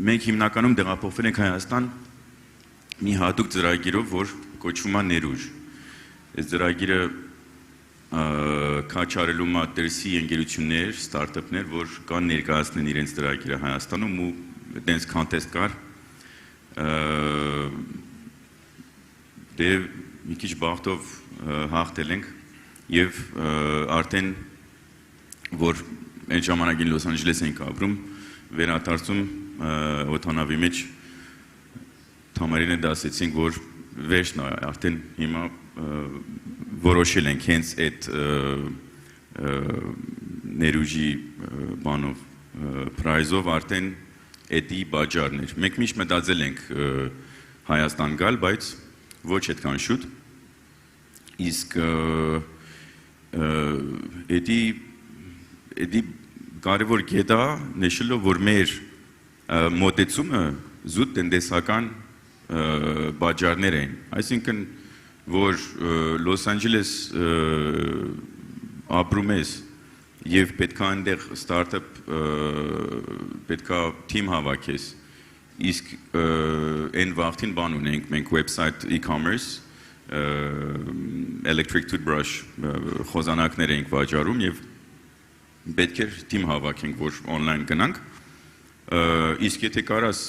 Speaker 15: Մենք հիմնականում տեղափոխվել ենք Հայաստան մի հատուկ ծրագիրով, որ կոչվում է ներուժ։ Այս ծրագիրը քաչարելու դրսի ընկերություններ, ստարտափներ, որ կան ներկայացնեն իրենց ծրագիրը Հայաստանում ու այդպես contest կար։ Դե մի քիչ բախտով հաղթել ենք եւ արդեն որ այն ժամանակին Լոս Անջելես ենք ապրում, վերադարձում օդանավի մեջ Թամարին դասեցինք, որ վերջն է, արդեն հիմա որոշել ենք հենց այդ ներուժի բանով, պրայզով արդեն էդի բաժարներ։ Մենք միշտ մտածել ենք Հայաստան գալ, բայց ոչ այդքան շուտ, իսկ էդի կարևոր գետա նշելով, որ մեր մոտեցումը զուտ տնտեսական բաժարներ են, այսինքն, որ Լոս Անջելես ապրում ես և պետք է այնտեղ ստարտափ պետք է թիմ հավաքես, իսկ այն վաղթին բան ունենք, մենք website e-commerce, electric toothbrush խոզանակներ ենք վաճառում և պետք էր թիմ հավաքենք, որ online գնանք, իսկ եթե կարաս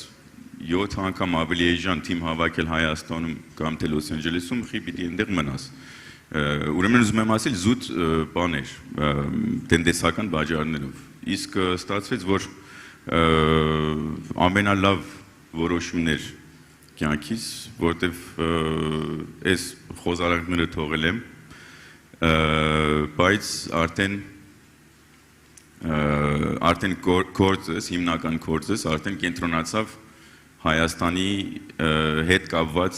Speaker 15: 7 անգամ ավելի էժան թիմ հավաքել Հայաստանում կամ թե Լոս Անջելեսում, խի պիտի այնտեղ մնաս։ Ուրեմն ուզում եմ ասել զուտ բաներ, տենդեսական բաժարներով։ Իսկ ստացվեց, որ ամենալավ որոշումներ կյանքիս, որտեվ այս խոզարանքները թողել եմ, բայց արդեն գործս, հիմնական գործս, արդեն կենտրոնացավ Հայաստանի հետ կապված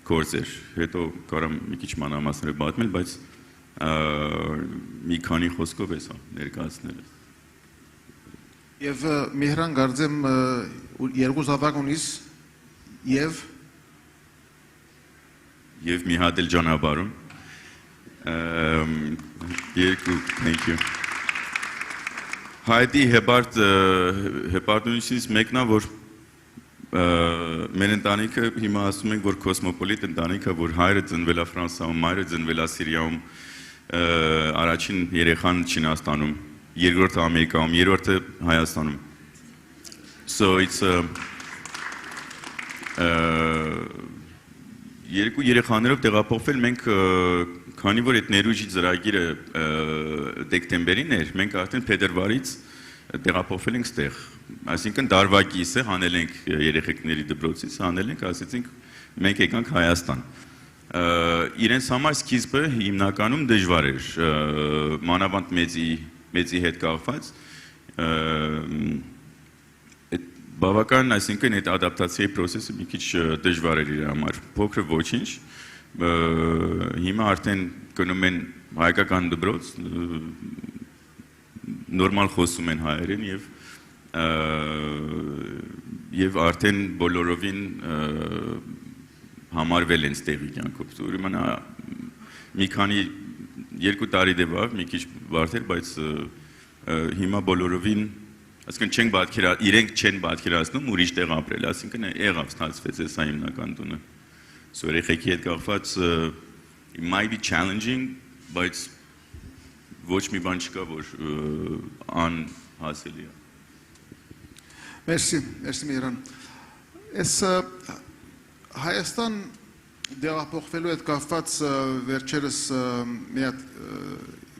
Speaker 15: գործեր, հետո կարամ մի քիչ մանրամասներ պատմել, բայց մի քանի խոսքով էս ներկայացնել եմ։
Speaker 11: Եվ Մեհրան կարծեմ երկու զավակ ունիս և
Speaker 15: մի հատ էլ ճանապարհում երկու, thank you։ Հայդի հեպարտությունից մեկն է, որ մեր ընտանիքը հիմա ասում ենք, որ կոսմոպոլիտ ընտանիքը, որ հայրը ծնվել է Ֆրանսիայում, մայրը ծնվել է Սիրիայում, առաջին երեխան Չինաստանում, երկրորդը Ամերիկայում, երրորդը Հայաստանում։ So it's երկու երեխաներով տեղափոխվել մենք քանի որ այդ ներուժի ծրագիրը դեկտեմբերին էր, մենք արդեն փետրվարից տեղափոխվել ենք ստեղ, այսինքն դարվագիս է հանել ենք երեխեքների դպրոցից, հանել ենք, ասեցինք մենք եկանք Հայաստան։ Իրենց համար սկիզբը հիմնականում դժվար էր, մանավանդ մեծի հետ կապված, բավական, այսինքն այդ ադապտացիայի պրոցեսը մի քիչ դժվար էր իր համար, փոքր ոչինչ, հիմա արդեն գնում են հայկական դպրոց, նորմալ խոսում են հայերեն եւ արդեն բոլորովին համարվել են ստեղի կյանքով։ Ուրեմն մի քանի 2 տարի դեպավ, մի քիչ բարդ էր, բայց հիմա բոլորովին այսինքն իրենք չեն պատկերացնում ուրիշ տեղ ապրել, այսինքն եղավ ստացվեց էսա հիմնական տունը։ So երեխեքի հետ կապված it might be challenging, բայց ոչ մի բան չկա, որ անհասելի է։
Speaker 11: Merci Մեհրան։ Այս Հայաստան դեղափոխվելու հետ կապված վերջերս մի հատ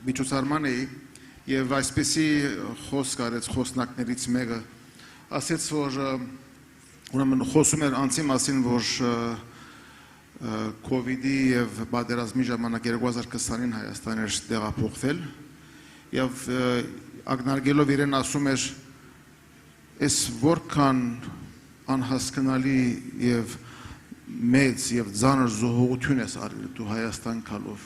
Speaker 11: միջոցառման էի եւ այսպեսի խոսք արեց խոսնակներից մեկը, ասեց, որ ուրեմն խոսում էր անցի մասին, որ COVID-ի եւ պատերազմի ժամանակ 2020-ին Հայաստան էր տեղափոխվել եւ ակնարկելով իրեն ասում էր այս որքան անհասկանալի եւ մեծ եւ ծանր զոհություն ես արել դու Հայաստան գալով։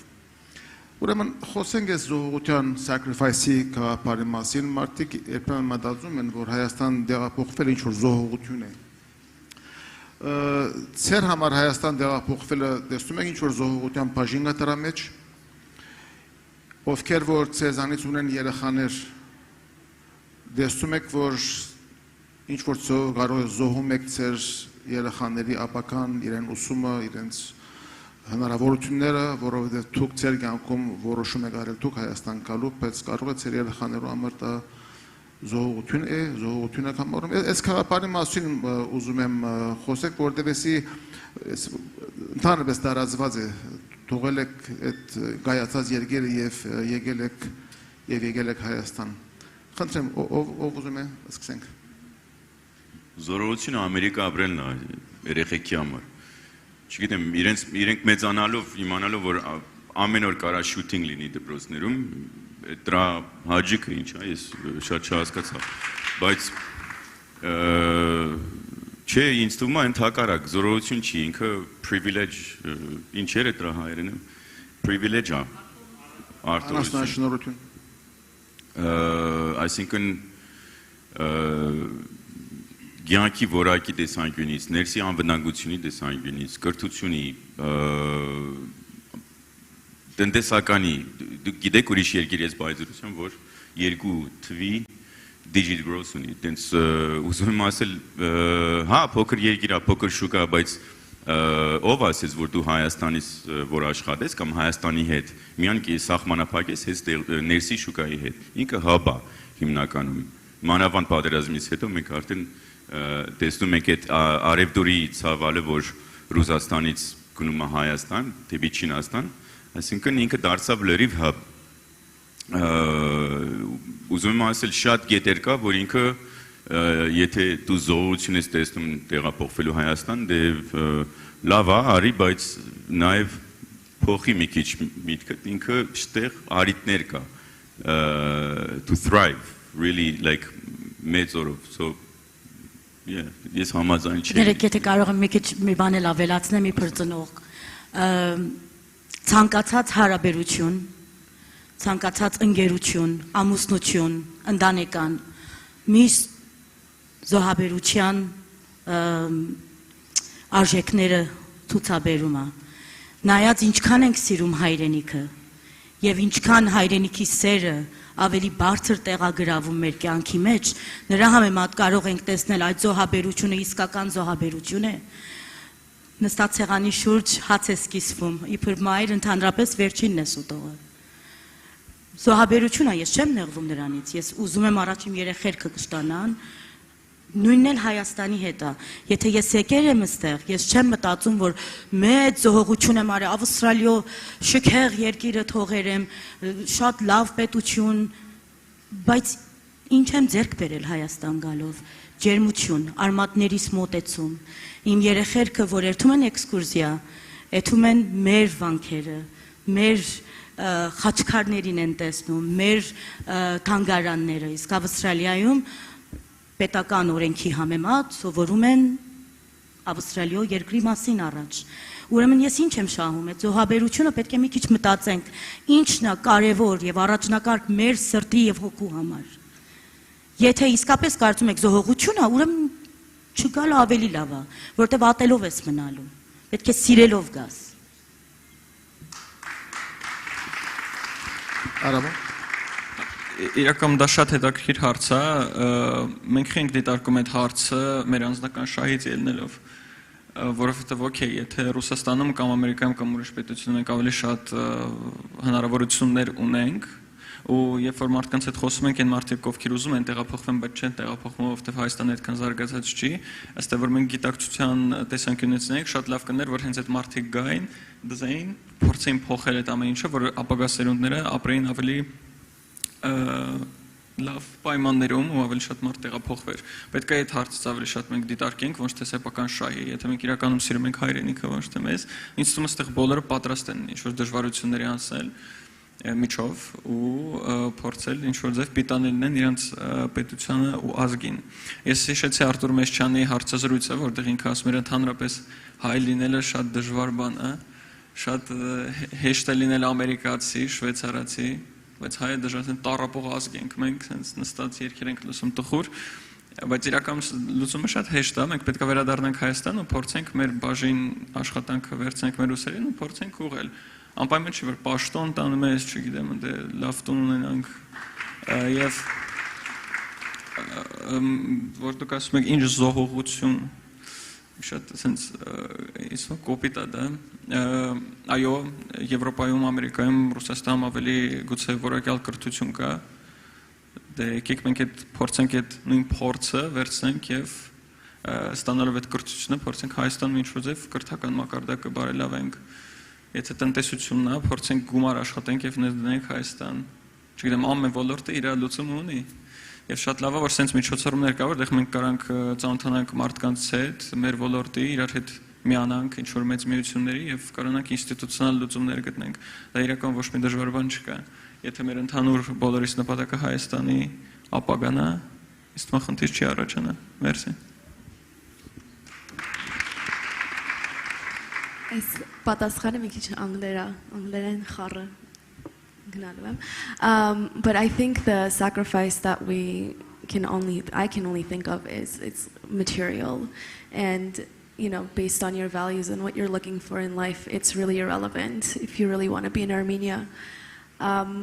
Speaker 11: Ուրեմն խոսենք այս զոհության sacrifice-ի գաղափարի մասին, մարդիկ երբեմն մտածում են, որ Հայաստան տեղափոխվել ինչ-որ զոհություն է։ Ձեր համար Հայաստան տեղափոխվելը տեսնում եք ինչ-որ զոհության բաժին կա դրա մեջ, ովքեր որ ձեզանից ունեն երեխաներ, տեսնում եք, որ ինչ-որ կարող է զոհում եք ձեր երեխաների ապական, իրեն ուսումը, իրենց հնարավորությունները, որովհետև դուք ձեր կյանքում որոշում եք արել դուք Հայաստան գալու, բայց կարող է ձեր երեխաներու համար դա զոհություն է, զոհություն եք համարում։ Այս գաղափարի մասին ուզում եմ խոսեք, որովհետև ընդհանրապես տարածված է, թողել եք այդ գայացած երկերը եւ եկել եք Հայաստան։ Խնդրեմ, ով ուզում է, սկսենք։
Speaker 15: Զորությունը Ամերիկա ապրելն է երեխեքի համար։ Չգիտեմ, իրենք մեծանալով, իմանալով, որ ամեն օր կարա շութինգ լինի դպրոցներում, դրա հաջիկը ինչ է, ես շատ չհասկացա, բայց չէ, ինձ թվում է ընդհակառակ, զորություն չի, ինքը privilege, ինչեր է դրա հայերենը, privilege է,
Speaker 11: արտոնություն,
Speaker 15: այսինքն Գյանքի որակի տեսանկյունից, ներսի անվտանգությունի տեսանկյունից, կրթությունի, տնտեսականի, դուք գիտեք ուրիշ երկիր ես բայձրություն, որ 2 թվի digit growth ունի, տենց ուզում եմ ասել, հա, փոքր երկիր է, փոքր շուկա, բայց ով ասեց, որ դու Հայաստանից որ աշխատես կամ Հայաստանի հետ, միան սահմանափակ ես ներսի շուկայի հետ, ինքը հաբ է հիմնականում, մանավանդ պատերազմից հետո մենք արդեն տեսնում ենք այդ արևդուրի ցավալը, որ Ռուսաստանից գնում է Հայաստան, դեպի Չինաստան, այսինքն ինքը դարձավ լրիվ հաբ։ Ուզում եմ ասել շատ գետեր կա, որ ինքը եթե դու զողություն ես տեսնում տեղափոխվելու Հայաստան, դե լավ է, արի, բայց նաև փոխի մի քիչ միտքը, ինքը շտեղ արիտներ կա to thrive, really like մեծ օրով, so ես համաձայն չեմ։
Speaker 12: Ներեք, եթե կարող եմ մի քիչ մի բան էլ ավելացնեմ, մի փրկնող ցանկացած հարաբերություն, ցանկացած ընկերություն, ամուսնություն, ընտանեկան միշտ զոհաբերության արժեքները ցուցաբերում է։ Նայած ինչքան ենք սիրում հայրենիքը եւ ինչքան հայրենիքի սերը ավելի բարձր տեղագրավում մեր կյանքի մեջ, նրա համեմատ կարող ենք տեսնել այդ զոհաբերությունը իսկական զոհաբերություն է։ Նստած ցեղանի շուրջ հաց է սկիսվում, իբր մայր ընդհանրապես վերջինն է սուտողը։ Զոհաբերությունը ես չեմ նեղվում նրանից, ես ուզում եմ առաջին երեխերքը կստանան, նույնն էլ Հայաստանի հետ է։ Եթե ես եկել եմ այստեղ, ես չեմ մտածում, որ մեծ զոհողություն եմ արել, Ավստրալիո շքեղ երկիրը թողեր եմ, շատ լավ պետություն, բայց ինչ եմ ձեռք բերել Հայաստան գալով, ջերմություն, արմատներիս մոտեցում։ Իմ երեխերքը, որ երթում են էքսկուրսիա, եթում են մեր վանքերը, մեր խաչքարներին են տեսնում, մեր թանգարանները, իսկ Ավստրալիայում պետական օրենքի համեմատ սովորում են Ավստրալիո երկրի մասին առաջ։ Ուրեմն ես ինչ եմ շահում, այդ զոհաբերությունը պետք է մի քիչ մտածենք, ինչն է կարևոր եւ առաջնակարգ մեր սրտի եւ հոգու համար։ Եթե իսկապես կարծում եք զոհողությունը, ուրեմն չգալը ավելի լավ է, որտեվ ատելով ես մնալու։ Պետք է սիրելով գաս։
Speaker 11: Արամա
Speaker 13: Իրականում դա շատ հետաքրքիր հարց է, մենք ենք դիտարկում այդ հարցը մեր անձնական շահից ելնելով, որովհետև օքեյ, եթե Ռուսաստանում կամ Ամերիկայում կամ ուրիշ պետությունում մենք ավելի շատ հնարավորություններ ունենք, ու երբ որ մարդկանց հետ խոսում ենք, այն մարդիկ ովքեր ուզում են տեղափոխվեն, բայց չեն տեղափոխվում, որովհետև Հայաստանը այդքան զարգացած չի, ըստ որ մենք գիտակցության տեսանկյունից ունենք, շատ լավ կներ, որ հենց այդ մարդիկ գային, դզային, փորձեին փոխել այդ ամեն ինչը, որ ապագա սերունդները ապրեին ավելի լավ պայմաններում ու ավելի շատ մարդ տեղափոխվեր։ Պետք է այդ հարցից ավելի շատ մենք դիտարկենք, ոչ թե սեփական շահի, եթե մենք իրականում սիրում ենք հայրենիքը, ոչ թե մեզ, ինձ թվում է այստեղ բոլորը պատրաստ են ինչ-որ դժվարությունների անցնել միջով ու փորձել ինչ-որ ձև պիտանել լինեն իրենց պետությանը ու ազգին։ Ես հիշեցի Արտուր Մեշչյանի հարցազրույցը, որտեղ ինքը ասում էր ընդհանրապես հայ լինելը շատ դժվար բան է, շատ հեշտ է լինել ամերիկացի, շվեյցարացի, բայց հայը դժվար տառապող ազգ ենք, մենք նստած երկեր ենք լսում տխուր, բայց իրականում լուծումը շատ հեշտ է, մենք պետք է վերադառնանք Հայաստան ու փորձենք մեր բաժին աշխատանքը վերցնենք մեր ուսերին ու փորձենք ուղղել։ Անպայման չի, որ պաշտոն տանում ես, չգիտեմ, դե լավ տուն ունենանք եւ որ դուք ասում եք ինչ զոհողություն, շատ sense իսո կոպիտ է դա։ Այո, Եվրոպայում, Ամերիկայում, Ռուսաստանում ավելի գուցե որակյալ կրթություն կա։ Դե եկեք մենք այդ փորձենք այդ նույն փորձը վերցնենք եւ ստանալով այդ կրթությունը փորձենք Հայաստանում ինչ-որ ձև կրթական մակարդակը բարելավենք։ Եթե տնտեսությունն է, փորձենք գումար աշխատենք եւ ներդնենք Հայաստան։ Չգիտեմ, ամեն ոլորտը իր լուծում ունի։ Եվ շատ լավ է, որ sense միջոցառումներ կա, որտեղ մենք կարանք ծանոթանանք մարդկանց հետ, մեր ոլորտի իրար հետ միանանք ինչ-որ մեծ միությունների եւ կարողանանք ինստիտուցիոնալ լուծումներ գտնենք։ Դա իրական ոչ մի դժվար բան չկա։ Եթե մեր ընդհանուր բոլորիս նպատակը Հայաստանի ապագան է, իսկ խնդիր չի առաջանա։ Մերսի։
Speaker 14: Այս պատասխանը մի քիչ անգլերեն խառը գնալու եմ։ But I think the sacrifice that I can only think of is it's material, and based on your values and what you're looking for in life, it's really irrelevant if you really want to be in Armenia.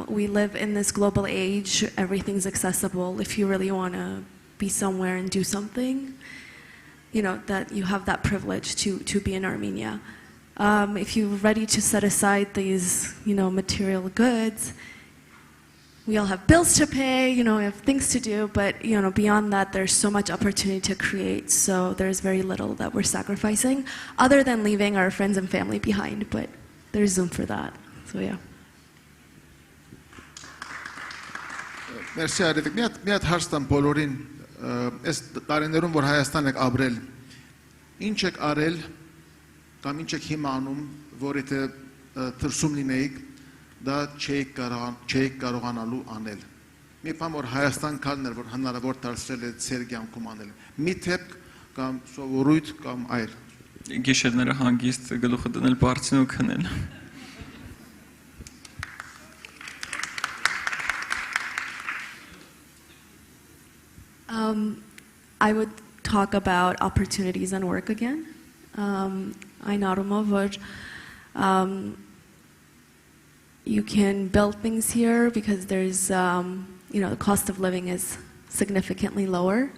Speaker 14: We live in this global age, everything's accessible. If you really want to be somewhere and do something, that you have that privilege to be in Armenia. If you're ready to set aside these, material goods, we all have bills to pay, you know, we have things to do, but, you know, beyond that, there's so much opportunity to create, so there's very little that we're sacrificing, other than leaving our friends and family behind, but there's room for that, so yeah.
Speaker 11: Մերսի Արևիկ, մի հատ հարց տամ բոլորին, այս տարիներում, որ Հայաստան եք ապրել, ինչ եք արել, կամ ինչ եք հիմա անում, որ եթե թրսում լինեիք, դա չէիք կարողանալու անել։ Մի բան, որ Հայաստան քալն էր, որ հնարավոր դարձրել է ձեր կյանքում անել։ Մի թեփք կամ սովորույթ կամ այլ։
Speaker 13: Գիշերները հանգիստ գլուխը դնել բարձին ու քնել։
Speaker 14: I would talk about opportunities and work again. I know you can build things here because there's, you know, the cost of living is significantly lower.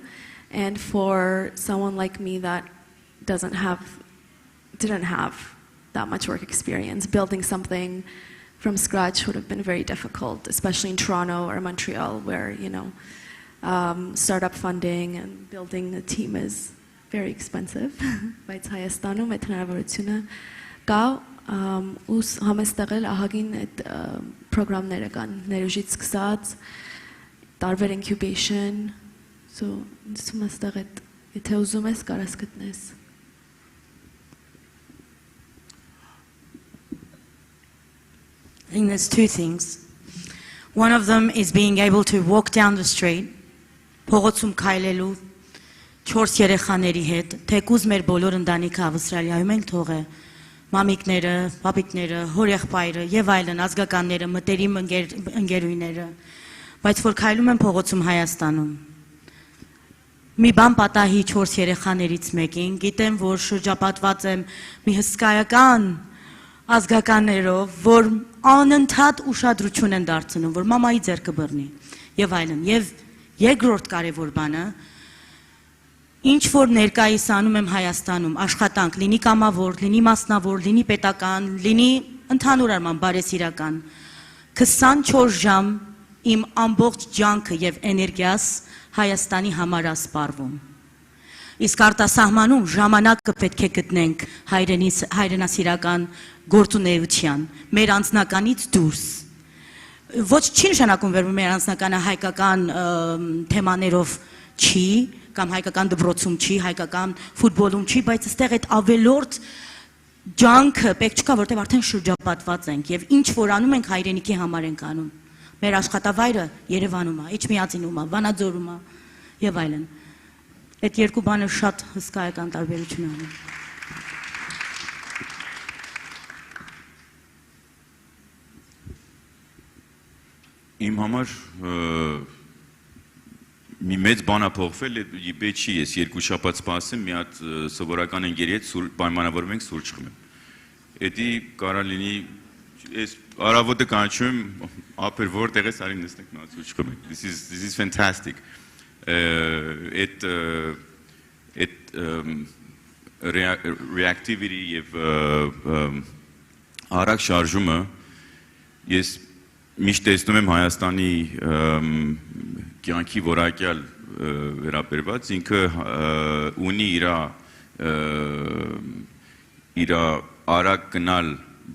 Speaker 14: And for someone like me that didn't have that much work experience, building something from scratch would have been very difficult, especially in Toronto or Montreal, where, you know, startup funding and building a team is very expensive. Բայց Հայաստանում այդ հնարավորությունը կա ու համեստեղել ահագին այդ պրոգրամները կան ներուժից սկսած տարբեր incubation, so ինձ այստեղ այդ եթե ուզում ես կարաս գտնես։
Speaker 12: I think there's two things. One of them is being able to walk down the street, փողոցում քայլելու 4 երեխաների հետ, թեկուզ մեր բոլոր ընտանիքը Ավստրալիայում են թողե, մամիկները, պապիկները, հորեղբայրը եւ այլն ազգականները, մտերիմ ընկերուները, բայց որ քայլում են փողոցում Հայաստանում։ Մի բան պատահի 4 երեխաներից մեկին, գիտեմ, որ շրջապատված եմ մի հսկայական ազգականներով, որ անընդհատ ուշադրություն են դարձնում, որ մամայի ձեռքը բռնի եւ այլն։ Եվ երկրորդ կարևոր բանը, ինչ որ ներկայիս անում եմ Հայաստանում, աշխատանք, լինի կամավոր, լինի մասնավոր, լինի պետական, լինի ընդհանուր առմամբ բարեսիրական, 24 ժամ իմ ամբողջ ջանքը եւ էներգիաս Հայաստանի համար է սպառվում։ Իսկ արտասահմանում ժամանակը պետք է գտնենք հայրենասիրական գործունեության, մեր անձնականից դուրս։ Ոչ չի նշանակում վերում մեր անձնականը հայկական թեմաներով չի, կամ հայկական դպրոցում չի, հայկական ֆուտբոլում չի, բայց այստեղ այդ ավելորդ ջանքը պետք չկա, որտեղ արդեն շրջապատված ենք եւ ինչ որ անում ենք հայրենիքի համար ենք անում։ Մեր աշխատավայրը Երևանում է, Իջմիածինում է, Վանաձորում է եւ այլն։ Այդ երկու բանը շատ հսկայական տարբերություն ունեն։
Speaker 15: Իմ համար մի մեծ բան է փոխվել, պետք չի ես երկու շաբաթ սպասեմ, մի հատ սովորական ընկերի հետ պայմանավորվում ենք սուրճ խմեմ։ Էդի կարա լինի, ես արավոտը կանչում, ապեր որտեղ ես արի նստենք նա սուրճ խմենք։ This is fantastic։ Այդ reactivity եւ արագ շարժումը ես միշտ տեսնում եմ Հայաստանի կյանքի որակյալ վերաբերված, ինքը ունի իր արագ գնալ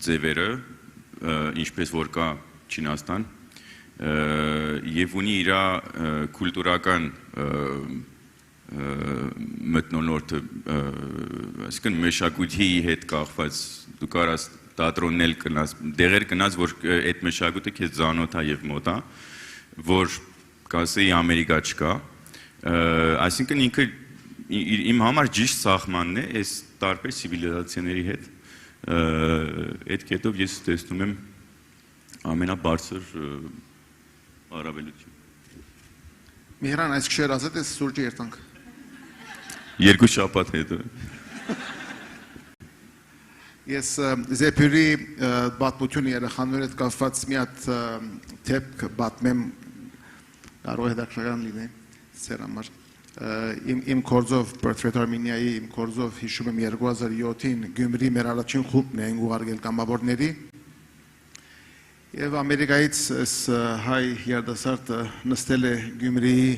Speaker 15: ձևերը, ինչպես որ կա Չինաստան, եւ ունի իր կուլտուրական մթնոլորտը, այսինքն մշակույթի հետ կախված, դու կարաս թատրոննել կնաս, դեղեր կնաս, որ այդ մշակույթը քեզ ծանոթ է եւ մոտ է, որ կասեի Ամերիկա չկա, այսինքն ինքը իմ համար ճիշտ սահմանն է այս տարբեր ցիվիլիզացիաների հետ, այդ կետով ես տեսնում եմ ամենաբարձր առավելություն։
Speaker 11: Միհրան, այս քշեր ասած ես սուրճի երտանք։
Speaker 15: Երկու շաբաթ հետո։
Speaker 11: Ես Զեփյուրի պատմությունը երեխաների հետ կապված մի հատ թեփք պատմեմ, կարող է հետաքրքրական լինի ձեր համար։ Իմ կորձով Portrait Armeniայի իմ կորձով հիշում եմ 2007-ին Գյումրի մեր առաջին խումբն էին ուղարկել կամավորների Եվ Ամերիկայից այս հայ երիտասարդը նստել է Գյումրիի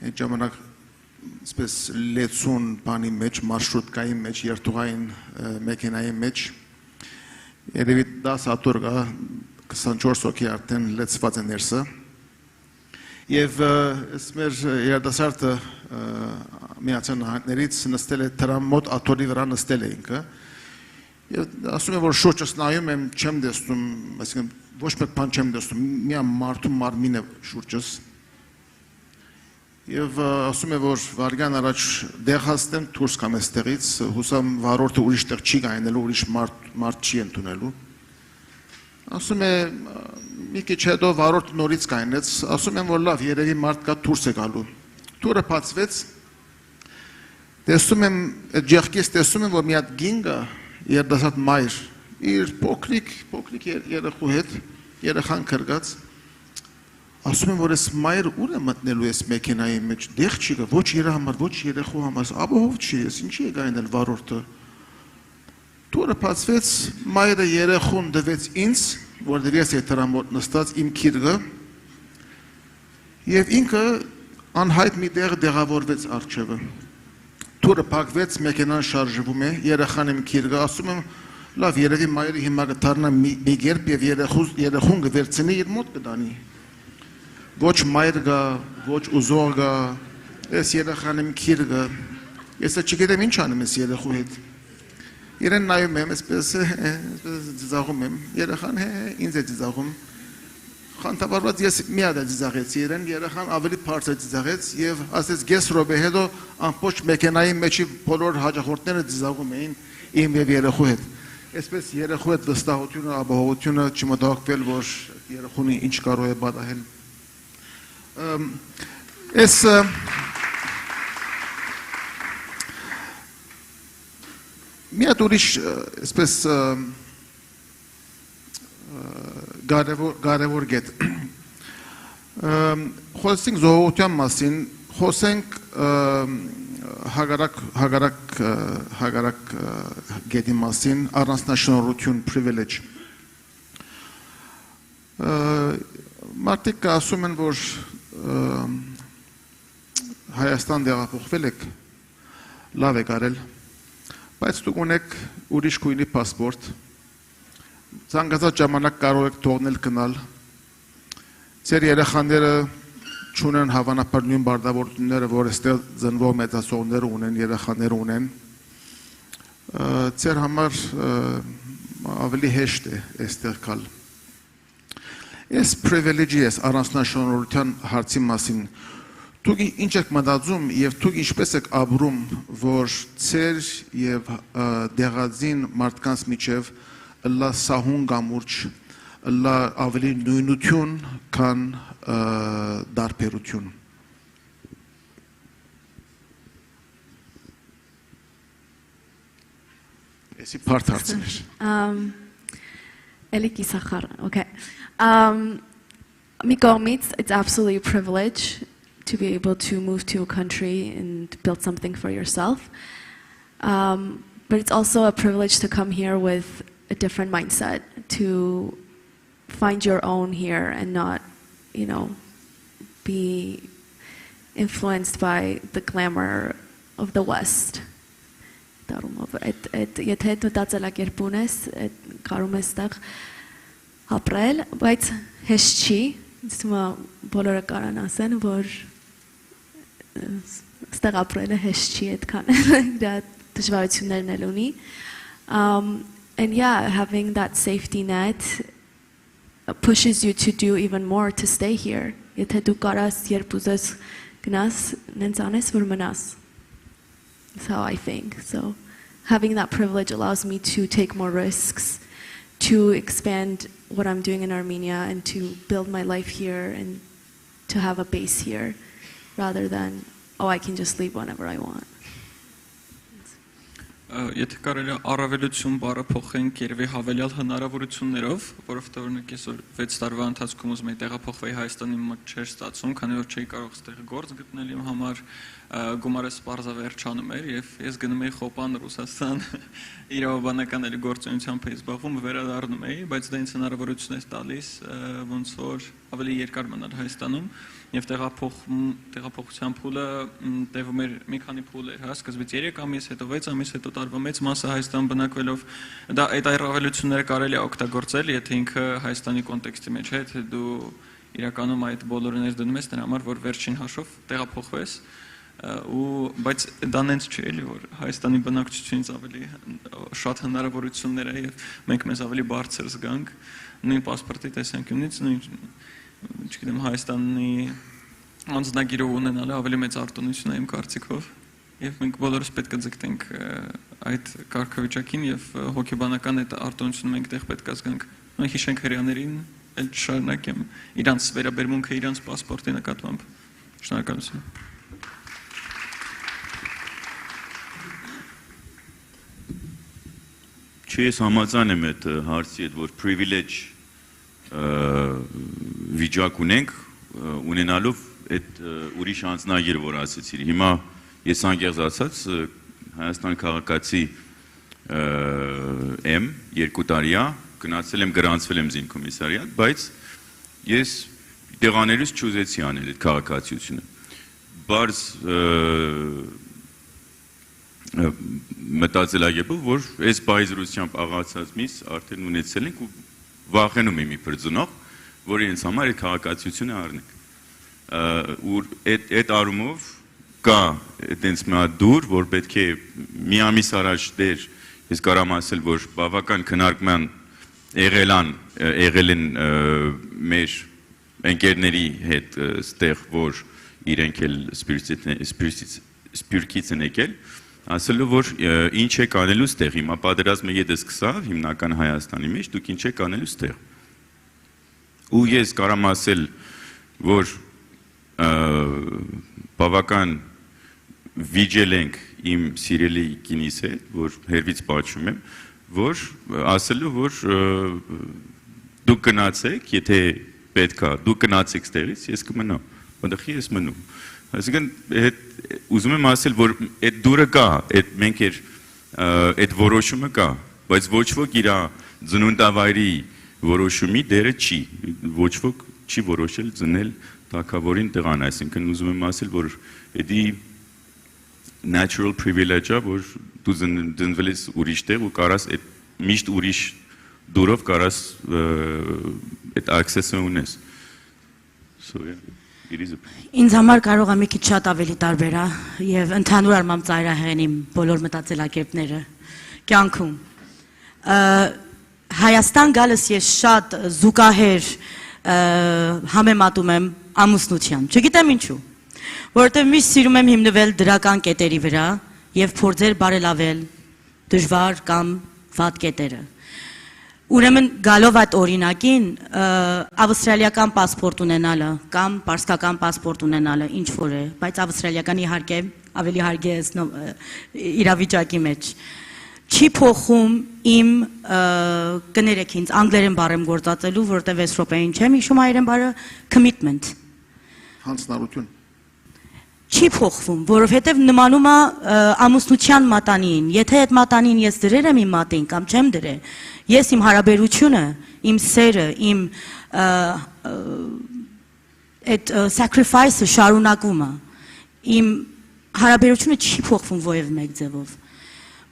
Speaker 11: այդ ժամանակ այսպես լեցուն բանի մեջ, մարշրուտկայի մեջ, երթուղային մեքենայի մեջ երևի 10 աթոռ կա 24 հոգի արդեն լեցված են ներսը եւ այս մեր երիտասարդը Միացյալ Նահանգներից նստել է դրա մոտ աթոռի վրա նստել է ինքը եւ ասում է որ շուրջս նայում եմ չեմ տեսնում այսինքն ոչ մեկ բան չեմ տեսնում մի մարդու մարմին է շուրջս եւ ասում է որ վարգան առաջ դեղ հաստեմ դուրս կամ այստեղից հուսամ վարորդը ուրիշ տեղ չի գայնելու ուրիշ մարդ չի ընդունելու ասում է մի քիչ հետո վարորդը նորից գայնեց ասում եմ որ լավ երևի մարդ կա դուրս է գալու դուրը բացվեց տեսնում եմ այդ ջեղքից տեսնում եմ որ մի հատ գինգա երդասատ մայր իր փոքրիկ երեխու հետ երեխան կրկած ասում եմ որ այս մայր ուր է մտնելու այս մեքենայի մեջ դեղ չի գա ոչ իր համար ոչ երեխու համար ապահով չի ես ինչի է գայնել վարորդը դուրը բացվեց մայրը երեխուն դվեց ինձ որտեղ ես այդ դրա մոտ նստած իմ քիրգը եւ ինքը անհայտ մի տեղ դեղավորվեց արջևը դուրը փակվեց մեքենան շարժվում է երեխան իմ քիրգը ասում եմ լավ երևի մայրը հիմա կդառնա մի գերբ եւ երեխուն կվերցնի իր մոտ կդանի ոչ մայր գա ոչ ուզող գա ես երեխան իմ քիրգը ես չգիտեմ ինչ անեմ ես երեխու հետ իրեն նայում եմ այսպես ծիծաղում եմ երեխան ինձ է ծիծաղում խանդավառված ես մի հատ ծիծաղեցի իրեն երեխան ավելի բարձր ծիծաղեց եւ ասեց գես ռոբե հետո ամբողջ մեքենայի մեջի բոլոր հաջախորդները ծիծաղում էին իմ եւ երեխու հետ այսպես երեխու հետ վստահությունը ապահովությունը չմտահոգվել որ երեխունի ինչ կարող է պատահել այս մի հատ ուրիշ այսպես կարևոր գետ խոսենք զոհության մասին խոսենք հագարակ գետի մասին առանձնաշնորհություն privilege մարդիկ ասում են որ Հայաստան տեղափոխվել եք լավ եք արել բայց դուք ունեք ուրիշ քույնի պասպորտ ցանկացած ժամանակ կարող եք թողնել գնալ ձեր երեխաները չունեն հավանաբար նույն բարդավորությունները որ այստեղ ծնվող մեծացողները ունեն երեխաները ունեն ձեր համար ավելի հեշտ է այստեղ գալ այս privilege-ի ես առանձնաշնորհության հարցի մասին դուք ինչ եք մտածում եւ դուք ինչպես եք ապրում որ ձեր եւ դեղածին մարդկանց միջև լա սահուն գամուրջ լա ավելի նույնություն քան դարբերություն Էսի part հարցներ
Speaker 14: Էլի կիսախառ okay մի կողմից it's absolutely a privilege to be able to move to a country and build something for yourself. But it's also a privilege to come here with a different mindset, to find your own here and not, be influenced by the glamour of the West. Եթե դու դարձելակերպուն ես, կարում ես տեղ ապրել, բայց հեշտ չի, ինձ բոլորը կարան ասեն, որ ստեղ ապրելը հեշտ չի այդքան, դա դժվարություններն էլ ունի. And yeah, having that safety net pushes you to do even more to stay here. Եթե դու կարաս երբ ուզես գնաս, նենց անես, որ մնաս. That's how I think. So having that privilege allows me to take more risks, to expand what I'm doing in Armenia and to build my life here and to have a base here rather than, I can just leave whenever I want.
Speaker 13: եթե կարելի է առավելություն բառը փոխենք երևի հավելյալ հնարավորություններով, որովհետև օրինակ այսօր 6 տարվա ընթացքում ուզում եի տեղափոխվեի Հայաստանի մոտ չէր ստացվում, քանի որ չէի կարող այստեղ գործ գտնել իմ համար, գումարս պարզավերջանում էր եւ ես գնում էի Խոպան, Ռուսաստան, իրավաբանական էլի գործունեությամբ էի զբաղվում, վերադառնում էի, բայց դա ինձ հնարավորություն է տալիս ոնց որ ավելի երկար մնալ Հայաստանում եւ տեղափոխության փուլը տևում էր մի քանի փուլեր, հա, սկզբից 3 ամիս, հետո 6 ամիս, հետո տարվա մեծ մասը Հայաստան բնակվելով, դա այդ առավելությունները կարելի է օգտագործել, եթե ինքը Հայաստանի կոնտեքստի մեջ է, թե դու իրականում այդ բոլորը ներդնում ես դրա համար, որ վերջին հաշվով տեղափոխվես, բայց դա նենց չի էլի, որ Հայաստանի բնակչությունից ավելի շատ հնարավորություններ է եւ մենք մեզ ավելի բարձր զգանք, նույն պասպորտի տեսանկյունից, նույն չգիտեմ Հայաստանի անձնագիրը ունենալը ավելի մեծ արտոնություն է իմ կարծիքով եւ մենք բոլորս պետք է ձգտենք այդ կարգավիճակին եւ հոգեբանական այդ արտոնությունը մենք տեղ պետք է զգանք մենք հիշենք հրեաներին էլ շարունակեմ իրանց վերաբերմունքը իրանց պասպորտի նկատմամբ շնորհակալություն
Speaker 15: Ես համաձայն եմ այդ հարցի հետ, որ privilege վիճակ ունենք, ունենալով այդ ուրիշ անձնագիր, որ ասեցիր։ Հիմա ես անկեղծ ասած Հայաստան քաղաքացի եմ, 2 տարի է, գնացել եմ, գրանցվել եմ զինկոմիսարիատ, բայց ես տեղաներուց չուզեցի անել այդ քաղաքացիությունը։ Բարձ մտածելակերպով, որ այս բայզրությամբ աղացած միս արդեն ունեցել ենք ու վախենում եմ իբր ծնող, որ իրենց համար այդ քաղաքացիությունը առնենք։ Ու այդ առումով կա այդպես մի հատ դուր, որ պետք է մի ամիս առաջ դեր, ես կարամ ասել, որ բավական քննարկման եղել են մեր ընկերների հետ ստեղ, որ իրենք էլ սպյուրքից են եկել, ասելով, որ ինչ եք անելու ստեղ, հիմա պատերազմը եթե սկսավ, հիմնական Հայաստանի մեջ, դուք ինչ եք անելու ստեղ։ Ու ես կարամ ասել, որ բավական վիճել ենք իմ սիրելի կինիս հետ, որ հերվից պաչում եմ, որ ասելու, որ դուք գնացեք, եթե պետք է, դուք գնացեք ստեղից, ես կմնամ, որտեղ ես մնում։ Այսինքն ուզում եմ ասել, որ այդ դուրը կա, մենք այդ որոշումը կա, բայց ոչ ոք իր ծնունդավայրի որոշումի դերը չի, ոչ ոք չի որոշել ծնել թագավորին տեղան, այսինքն ուզում եմ ասել, որ դա natural privilege-ը, որ դու ծնվել ես ուրիշ տեղ ու կարաս այդ միշտ ուրիշ դուրով կարաս այդ access-ը ունես։ So yeah.
Speaker 12: Ինձ համար կարող է մի քիչ շատ ավելի տարբեր է եւ ընդհանուր առմամբ ծայրահեղեն իմ բոլոր մտածելակերպները կյանքում Հայաստան գալս ես շատ զուգահեռ համեմատում եմ ամուսնության չգիտեմ ինչու որովհետեւ միշտ սիրում եմ հիմնվել դրական կետերի վրա եւ փորձել բարելավել դժվար կամ վատ կետերը Ուրեմն գալով այդ օրինակին ավստրալիական պասպորտ ունենալը կամ պարսկական պասպորտ ունենալը ինչ որ է, բայց ավստրալիական իհարկե ավելի հարգ է իրավիճակի մեջ։ Չի փոխում իմ կներեք ինձ անգլերեն բառ եմ գործածելու, որտեղ 6 րոպեին չեմ հիշում հայերեն բառը commitment։
Speaker 11: Հանձնարարություն։
Speaker 12: Չի փոխվում, որովհետև նմանում է ամուսնության մատանին։ Եթե այդ մատանին ես դրել եմ իմ մատին կամ չեմ դրել, ես իմ հարաբերությունը, իմ սերը, իմ այդ sacrifice-ը շարունակում է։ Իմ հարաբերությունը չի փոխվում ովև մեկ ձևով։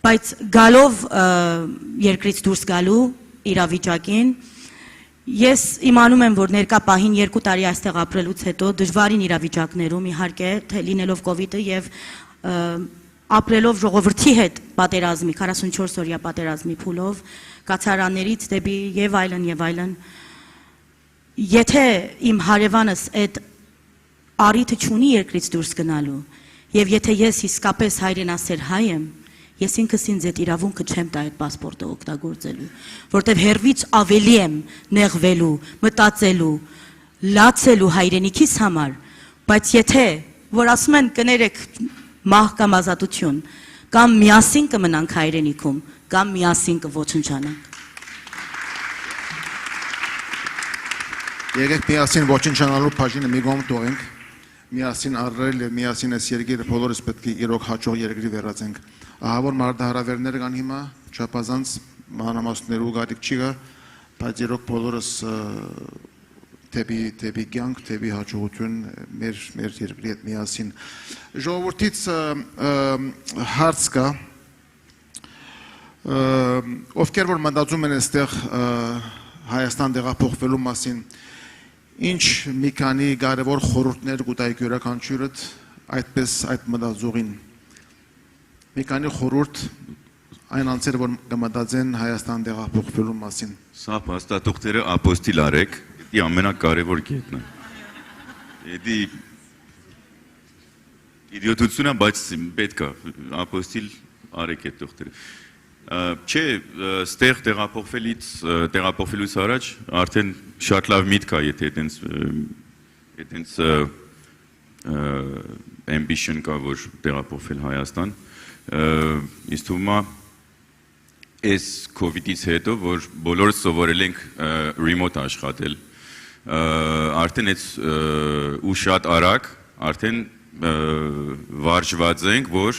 Speaker 12: Բայց գալով երկրից դուրս գալու իրավիճակին Ես իմանում եմ, որ ներկա պահին 2 տարի այստեղ ապրելուց հետո դժվարին իրավիճակներում իհարկե թե լինելով կովիդը եւ ապրելով ժողովրդի հետ պատերազմի 44 օրյա պատերազմի փուլով կացարաններից դեպի եւ այլն եթե իմ հարևանս այդ առիթը չունի երկրից դուրս գնալու եւ եթե ես իսկապես հայրենասեր հայ եմ Ես ինքս ինձ այդ իրավունքը չեմ տա այդ պասպորտը օգտագործելու, որտեվ հերվից ավելի եմ նեղվելու, մտածելու, լացելու հայրենիքիս համար, բայց եթե, որ ասում են կներեք մահ կամ ազատություն, կամ միասին կմնանք հայրենիքում, կամ միասին կոչնչանանք։
Speaker 11: Եկեք միասին ոչնչանալու բաժինը մի կողմ տողենք, միասին առրել եւ միասին այս երկիրը բոլորս պետք է իրոք հաջող երկրի վերածենք։ Ահա որ մարտահրավերները կան հիմա, չափազանց մանրամասներու գարիք չի գա, բայց իրոք բոլորս դեպի կյանք, դեպի հաջողություն մեր երկրի հետ միասին։ Ժողովրդից հարց կա, ովքեր որ մտածում են այստեղ Հայաստան տեղափոխվելու մասին, ինչ մի քանի կարևոր խորհուրդներ կուտայք յուրաքանչյուրդ այդպես այդ մտածողին։ Մի քանի խորհուրդ այն անձերը, որ կմտածեն Հայաստան տեղափոխվելու մասին։
Speaker 15: Սա փաստաթուղթերը ապոստիլ արեք, դա ամենակարևոր կետն է։ Դա իդիոտությունն է, բայց պետք է ապոստիլ արեք այդ թուղթերը։ Չէ, ստեղ տեղափոխվելուց առաջ արդեն շատ լավ միտք է, եթե այդպես ambition կա, որ տեղափոխվել Հայաստան, ինձ թվում է այս COVID-ից հետո, որ բոլորս սովորել ենք remote աշխատել, արդեն այդ ու շատ արագ, արդեն վարժված ենք, որ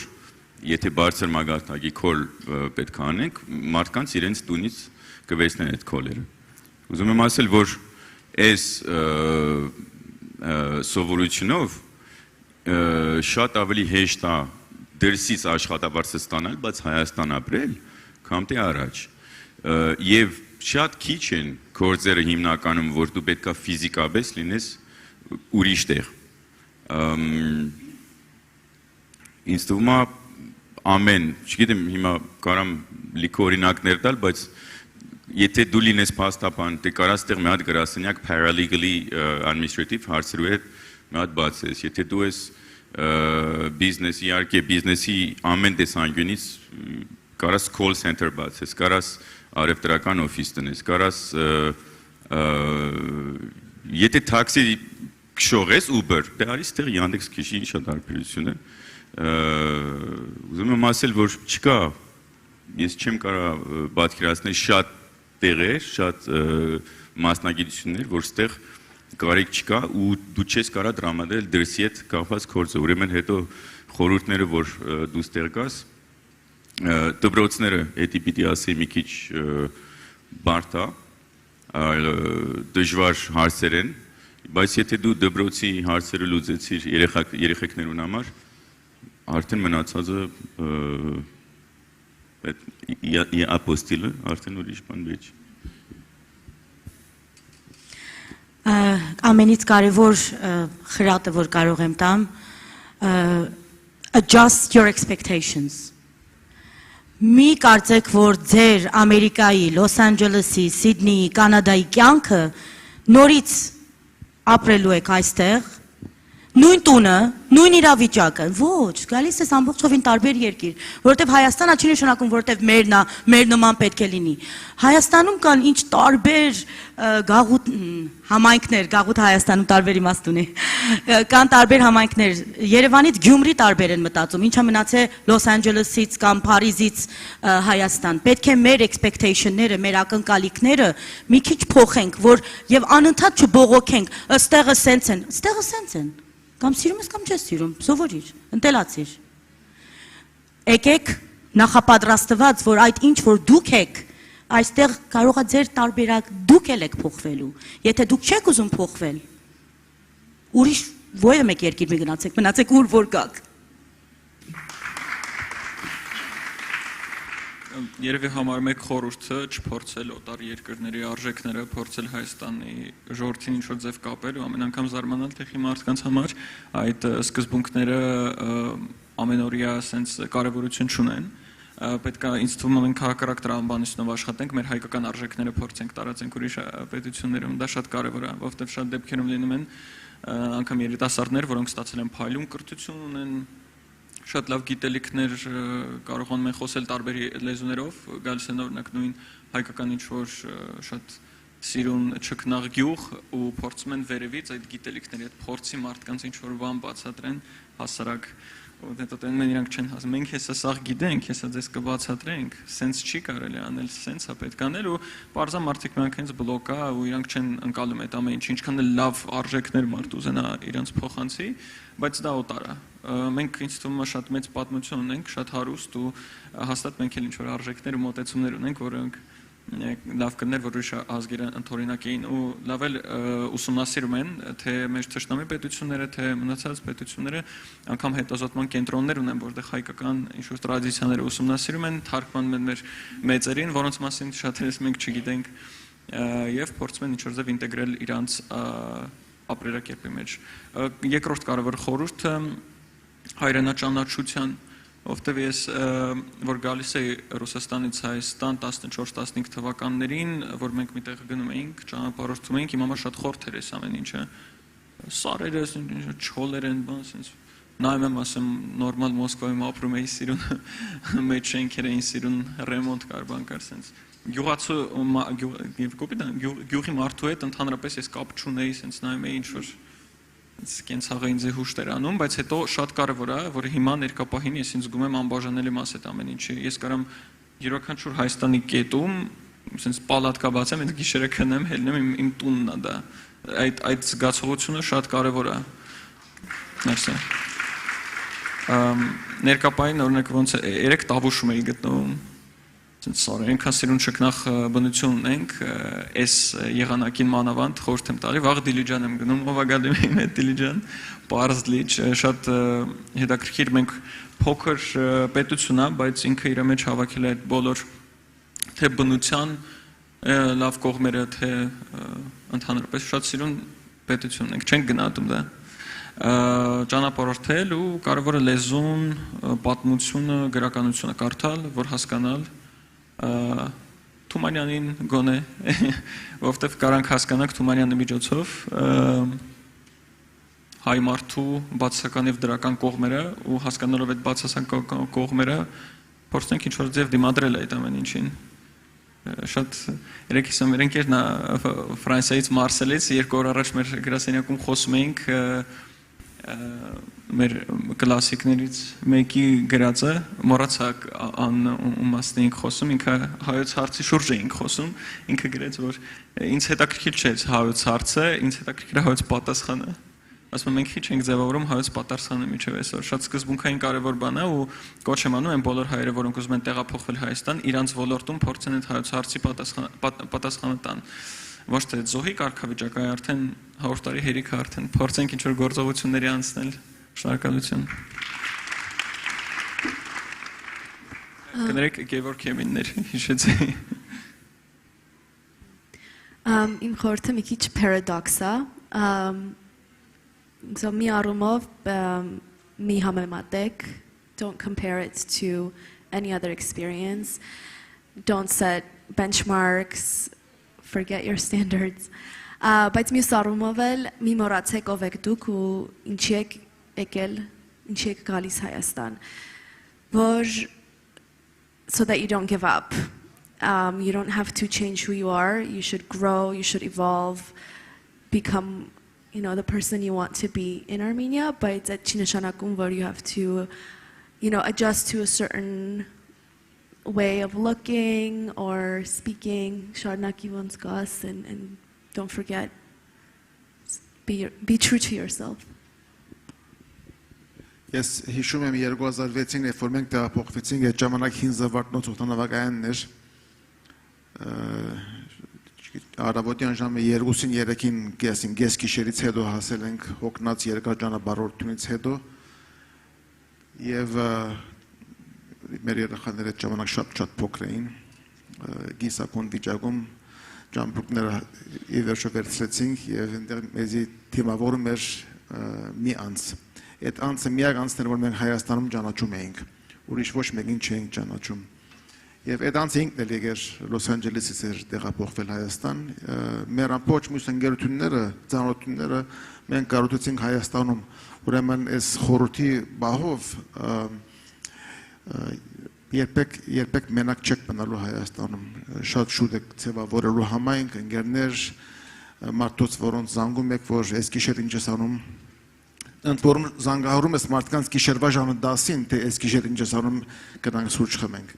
Speaker 15: եթե բարձր մագարտակի քոլ պետք է անենք, մարդկանց իրենց տունից կվերցնեն այդ քոլերը։ Ուզում եմ ասել, որ այս սովորությունով շատ ավելի հեշտ է դրսից աշխատավարձ ստանալ, բայց Հայաստան ապրել, քան թե առաջ։ Եվ շատ քիչ են գործերը հիմնականում, որ դու պետք է ֆիզիկապես լինես ուրիշ տեղ։ Ինձ թվում է ամեն, չգիտեմ հիմա կարամ լիքը օրինակներ տալ, բայց եթե դու լինես փաստաբան, դե կարաս տեղ մի հատ գրասենյակ paralegally administrative հարցերու հետ մի հատ բացես, եթե դու ես բիզնես, իհարկե բիզնեսի ամեն տեսանկյունից կարաս call center բացես, կարաս առևտրական օֆիս տնես, կարաս եթե տաքսի քշողես Uber, դե արի ստեղ Yandex քշի, ինչ է տարբերություն է։ Ուզում եմ ասել, որ չկա, ես չեմ կարող պատկերացնել շատ տեղեր, շատ մասնագիտություններ, որ ստեղ կարիք չկա ու դու չես կարող տրամադրել դրսի հետ կապված գործը, ուրեմն հետո խորհուրդները, որ դու ստեղ գաս, դպրոցները, դա պիտի ասեի մի քիչ բարդ է, դժվար հարցեր են, բայց եթե դու դպրոցի հարցերը լուծեցիր երեխեքներուն համար, արդեն մնացածը ապոստիլը, արդեն ուրիշ բան վեճ։
Speaker 12: Ամենից կարևոր խրատը, որ կարող եմ տամ, adjust your expectations։ Մի կարծեք, որ ձեր Ամերիկայի, Լոս Անջելեսի, Սիդնեի, Կանադայի կյանքը նորից ապրելու եք այստեղ, նույն տունը, նույն իրավիճակը, ոչ, գալիս ես ամբողջովին տարբեր երկիր, որովհետև Հայաստանը չի նշանակում, որովհետև մերն է, մեր նման պետք է լինի։ Հայաստանում կան ինչ տարբեր գաղութ համայնքներ, գաղութ Հայաստանում տարբեր իմաստ ունի, կան տարբեր համայնքներ, Երևանից Գյումրի տարբեր են մտածում, ինչա մնացել Լոս Անջելեսից կամ Փարիզից Հայաստան։ Պետք է մեր expectation-ները, մեր ակնկալիքները մի քիչ փոխենք, որ եւ անընդհատ չբողոքենք, ըստեղը սենց են, ըստեղը սենց են։ Կամ սիրում ես կամ չես սիրում, սովորիր, ընտելացիր։ Եկեք նախապատրաստված, որ այդ ինչ որ դուք եք, այստեղ կարող է ձեր տարբերակ դուք եք փոխվելու։ Եթե դուք չեք ուզում փոխվել, ուրիշ որևէ մեկ երկիր մի գնացեք, մնացեք ուր որ գաք։
Speaker 13: Երևի համար մեկ խորհուրդը չփորձել օտար երկրների արժեքները, փորձել Հայաստանի ժողովրդին ինչ-որ ձև կապել ու ամեն անգամ զարմանալ, թե հիմա մարդկանց համար այդ սկզբունքները ամենօրյա sense կարևորություն չունեն։ Պետք է ինձ թվում է մենք քաղաքական տրամաբանությունով աշխատենք, մեր հայկական արժեքները փորձենք տարածենք ուրիշ պետություններում, դա շատ կարևոր է, որովհետև շատ դեպքերում լինում են անգամ երիտասարդներ, որոնք ստացել են փայլուն կրթություն, ունեն շատ լավ գիտելիքներ, կարողանում են խոսել տարբեր լեզուներով, գալիս են օրինակ նույն հայկական ինչ-որ շատ սիրուն չքնաղ գյուղ ու փորձում են վերևից այդ գիտելիքների հետ փորձի մարդկանց ինչ-որ բան բացատրեն հասարակ Դետոտեն մեն իրանք չեն հասում, մենք հեսա սաղ գիտենք, հեսա ձեզ կբացատրենք, սենց չի կարելի անել, սենց է պետք անել ու պարզա մարդիկ նրանք հենց բլոկա ու իրանք չեն ընկալում այդ ամեն ինչ, ինչքան էլ լավ արժեքներ մարդ ուզենա իրանց փոխանցի, բայց դա օտար է։ Մենք ինձ թվում է շատ մեծ պատմություն ունենք, շատ հարուստ ու հաստատ մենք էլ ինչ-որ արժեքներ ու մոտեցումներ ունենք, որոնք լավ կներ, որ ուրիշ ազգերը ընդօրինակ էին ու լավ էլ ուսումնասիրում են, թե մեր թշնամի պետությունները, թե մնացած պետությունները անգամ հետազոտման կենտրոններ ունեն, որտեղ հայկական ինչ-որ տրադիցիաները ուսումնասիրում են, թարգմանում են մեր մեծերին, որոնց մասին շատերս մենք չգիտենք եւ փորձում են ինչ-որ ձև ինտեգրել իրանց ապրելակերպի մեջ։ Երկրորդ կարևոր խորհուրդը հայրենաճանաչության Ովտև ես, որ գալիս է Ռուսաստանից Հայաստան 14-15 թվականներին, որ մենք միտեղ գնում էինք, ճանապարհորդում էինք, իմ համար շատ խորթ էր այս ամեն ինչը։ Սարերը, չոլեր են, նայում եմ, ասեմ, նորմալ Մոսկվայում ապրում էի, սիրուն մեծ շենքեր էին, սիրուն ռեմոնտ կար, բան կար, սենց։ Գյուղի մարդու հետ ընդհանրապես ես կապ չունեի, սենց նայում էի ինչ-որ կենցաղը ինձ է հուշտեր անում, բայց հետո շատ կարևոր է, որ հիմա ներկապահին ես ինձ զգում եմ անբաժանելի մաս այդ ամեն ինչի։ Ես կարամ յուրաքանչյուր Հայաստանի կետում, ասենց պալատկա բացեմ, ինձ գիշերը քնեմ, հելնեմ իմ տունն է դա։ Այդ զգացողությունը շատ կարևոր է։ Մերսի։ Ներկապահին օրինակ ոնց է 3 տավուշում էի գտնվում։ Սարը այնքան սիրուն շքնախ բնություն ունենք, այս եղանակին մանավանդ խորհուրդ եմ տալի, վաղ Դիլիջան եմ գնում, ով է գալի իմ հետ Դիլիջան, պարզ լիճ, շատ հետաքրքիր, մենք փոքր պետություն է, բայց ինքը իր մեջ հավաքել է այդ բոլոր թե բնության լավ կողմերը, թե ընդհանրապես շատ սիրուն պետություն ունենք, չենք գնահատում դա։ Ճանապարհորդել ու կարևորը լեզուն, պատմությունը, գրականությունը կարդալ, որ հասկանալ Թումանյանին գոնե, որովհետև կարանք հասկանանք Թումանյանի միջոցով հայ մարդու բացասական եւ դրական կողմերը ու հասկանալով այդ բացասական կողմերը փորձենք ինչ-որ ձև դիմադրել այդ ամեն ինչին։ Շատ երեք հիսում մեր ընկերն Ֆրանսիայից Մարսելից 2 օր առաջ մեր գրասենյակում խոսում էինք մեր կլասիկներից մեկի գրածը մոռացա ումասն էինք խոսում, ինքը հայոց հարցի շուրջ էինք խոսում, ինքը գրեց, որ ինձ հետաքրքիր չէ հայոց հարցը, ինձ հետաքրքիր է հայոց պատասխանը։ Ասում եմ, մենք քիչ ենք ձևավորում հայոց պատասխանը միջև այսօր, շատ սկզբունքային կարևոր բան է ու կոչ եմ անում այն բոլոր հայերը, որոնք ուզում են տեղափոխվել Հայաստան, իրանց ոլորտում փորձեն այդ հայոց հարցի պատասխանը տան։ Ոչ թե զոհի կարգավիճակ, այլ արդեն 100 տարի հերիք է արդեն փորձենք ինչ-որ գործողությունների անցնել։ Շնորհակալություն։ Կներեք Գևորգ Քեմիններ, հիշեցի։
Speaker 14: Իմ խորհուրդը մի քիչ paradox է։ Մի առումով մի համեմատեք, don't compare it to any other experience. Don't set benchmarks. Forget your standards. Բայց մյուս առումով էլ մի մոռացեք ով եք դուք ու ինչի եք եկել, ինչի եք գալիս Հայաստան, որ so that you don't give up. You don't have to change who you are. You should grow, you should evolve, become, the person you want to be in Armenia, but at Chinashanakum where you have to, adjust to a certain way of looking or speaking, and don't forget, be true to yourself.
Speaker 11: Ես հիշում եմ 2006-ին, երբ որ մենք տեղափոխվեցինք, այդ ժամանակ 5 զվարթնոց օգտանավակայանն էր, առավոտյան ժամը 2-ին 3-ին գես գիշերից հետո հասել ենք հոգնած երկար ճանապարհորդությունից հետո եւ մեր երեխաները այդ ժամանակ շատ փոքր էին, գիսակոն վիճակում ճամփորդները ի վերջո վերցրեցինք եւ այնտեղ մեզի թիմավորում էր մի անձ։ Այդ անձը միակ անձն էր, որ մենք Հայաստանում ճանաչում էինք, ուրիշ ոչ մեկին չէինք ճանաչում։ Եվ այդ անձը ինքն էլ եկեր Լոս Անջելեսից էր տեղափոխվել Հայաստան, մեր ամբողջ մյուս ընկերությունները, ծանոթությունները մենք կառուցեցինք Հայաստանում, ուրեմն այս խորհրդի բահով երբեք մենակ չեք մնալու Հայաստանում, շատ շուտ եք ձևավորելու համայնք, ընկերներ, մարդոց, որոնց զանգում եք, որ այս գիշեր ինչ ես անում, ընդ որում զանգահարում ես մարդկանց գիշերվա ժամը 10-ին, թե այս գիշեր ինչ ես անում գնանք սուրճ խմենք։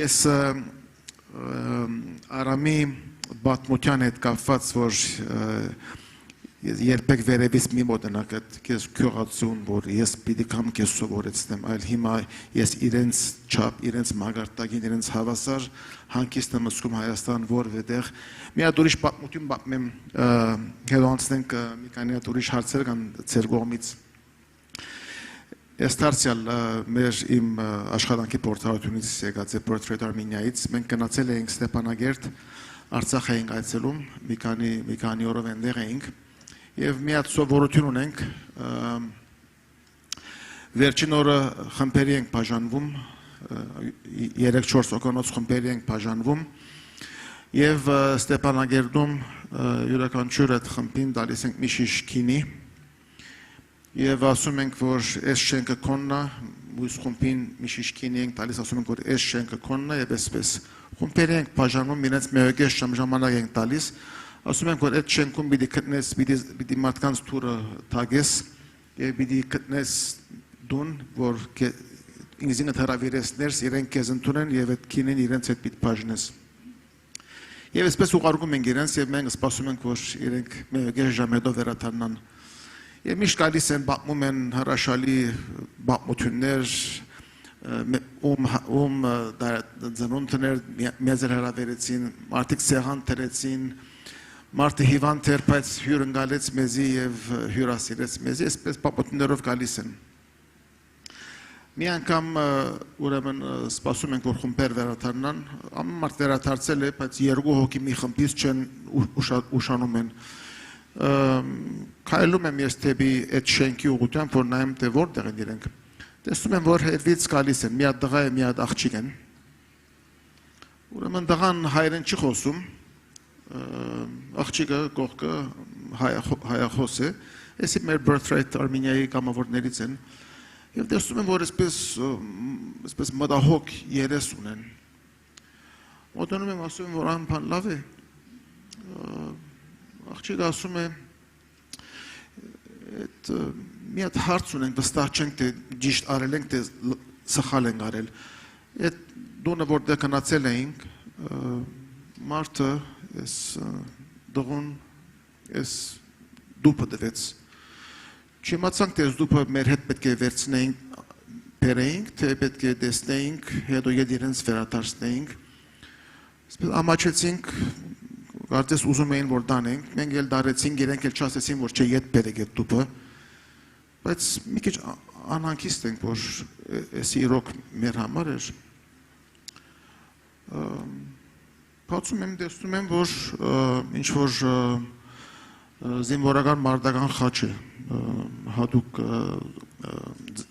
Speaker 11: Ես Արամի բաթմության հետ կապված, որ երբեք վերևից մի մոտենակ այդ քեզ քյողացուն, որ ես պիտի կամ քեզ սովորեցնեմ, այլ հիմա ես իրենց չափ, իրենց մագարտագին, իրենց հավասար հանգիստ եմ զգում Հայաստան, որովհետև մի հատ ուրիշ պատմություն պատմեմ, հետո անցնենք մի քանի հատ ուրիշ հարցեր կան ձեր կողմից։ Ես դարձյալ մեր իմ աշխատանքի պորտալությունից եկած է Portrait Armeniaից, մենք գնացել էինք Ստեփանագերտ, Արցախ էինք այցելում, մի քանի օրով այնտեղ էինք, եւ մի հատ սովորություն ունենք, վերջին օրը խմբերի ենք բաժանվում, 3-4 օկոնոց խմբերի ենք բաժանվում, եւ Ստեփանագերտում յուրաքանչյուր այդ խմբին տալիս ենք մի շիշ քինի, եւ ասում ենք, որ այս շենքը քոնն է, մյուս խումբին մի շիշ քինի ենք տալիս, ասում ենք, որ այս շենքը քոնն է եւ այսպես։ Խումբերի ենք բաժանում, իրենց մեկ ժամանակ ենք տալիս, ասում ենք, որ այդ շենքում պիտի գտնես, պիտի մարդկանց թուրը թագես եւ պիտի գտնես դուն, որ ինքնին հրավիրեցնես, իրենք քեզ ընդունեն եւ այդ քինին իրենց հետ պիտի բաժնես։ Եվ այսպես ուղարկում ենք իրենց եւ մենք սպասում ենք, որ իրենք մեկ ժամ հետո վերադառնան։ Եվ միշտ գալիս են պատմում են հրաշալի պատմություններ, ծնունդներ մեզ հրավիրեցին, մարդիկ սեղան դրեցին, մարդը հիվանդ էր, բայց հյուր ընկալեց մեզի եւ հյուրասիրեց մեզի, այսպես պատմություններով գալիս են։ Մի անգամ ուրեմն սպասում ենք, որ խումբեր վերադառնան, ամեն մարդ վերադարձել է, բայց երկու հոգի մի խմբից չեն ուշանում են։ Քայլում եմ ես դեպի այդ շենքի ուղղությամբ, որ նայեմ թե որտեղ են իրենք։ Տեսնում եմ, որ հետվից գալիս են, մի հատ տղա է, մի հատ աղջիկ են։ Ուրեմն տղան հայերեն չի խոսում, աղջիկը կողքը հայախոս է, այսի մեր Birthright Armeniայի կամավորներից են, եւ տեսնում եմ, որ այսպես մտահոգ երես ունեն։ Մոտենում եմ, ասում եմ, որ անփան լավ է։ Աղջիկը ասում է, մի հատ հարց ունենք, վստահ չենք, թե ճիշտ արել ենք, թե սխալ ենք արել։ Այդ դունը, որտեղ գնացել էինք, մարդը այս դղուն այս դուպը դվեց։ Չիմացանք, թե այս դուպը մեր հետ պետք է վերցնեինք, բերեինք, թե պետք է տեսնեինք, հետո ետ իրենց վերադարձնեինք։ Ամաչեցինք, կարծես ուզում էին, որ դանենք, մենք էլ դարեցինք, իրենք էլ չասեցին, որ չէ ետ բերեք այդ դուպը, բայց մի քիչ անհանգիստ ենք, որ էսի իրոք մեր համար էր։ Բացում եմ, տեսնում եմ, որ ինչ-որ զինվորական մարտական խաչ է, հատուկ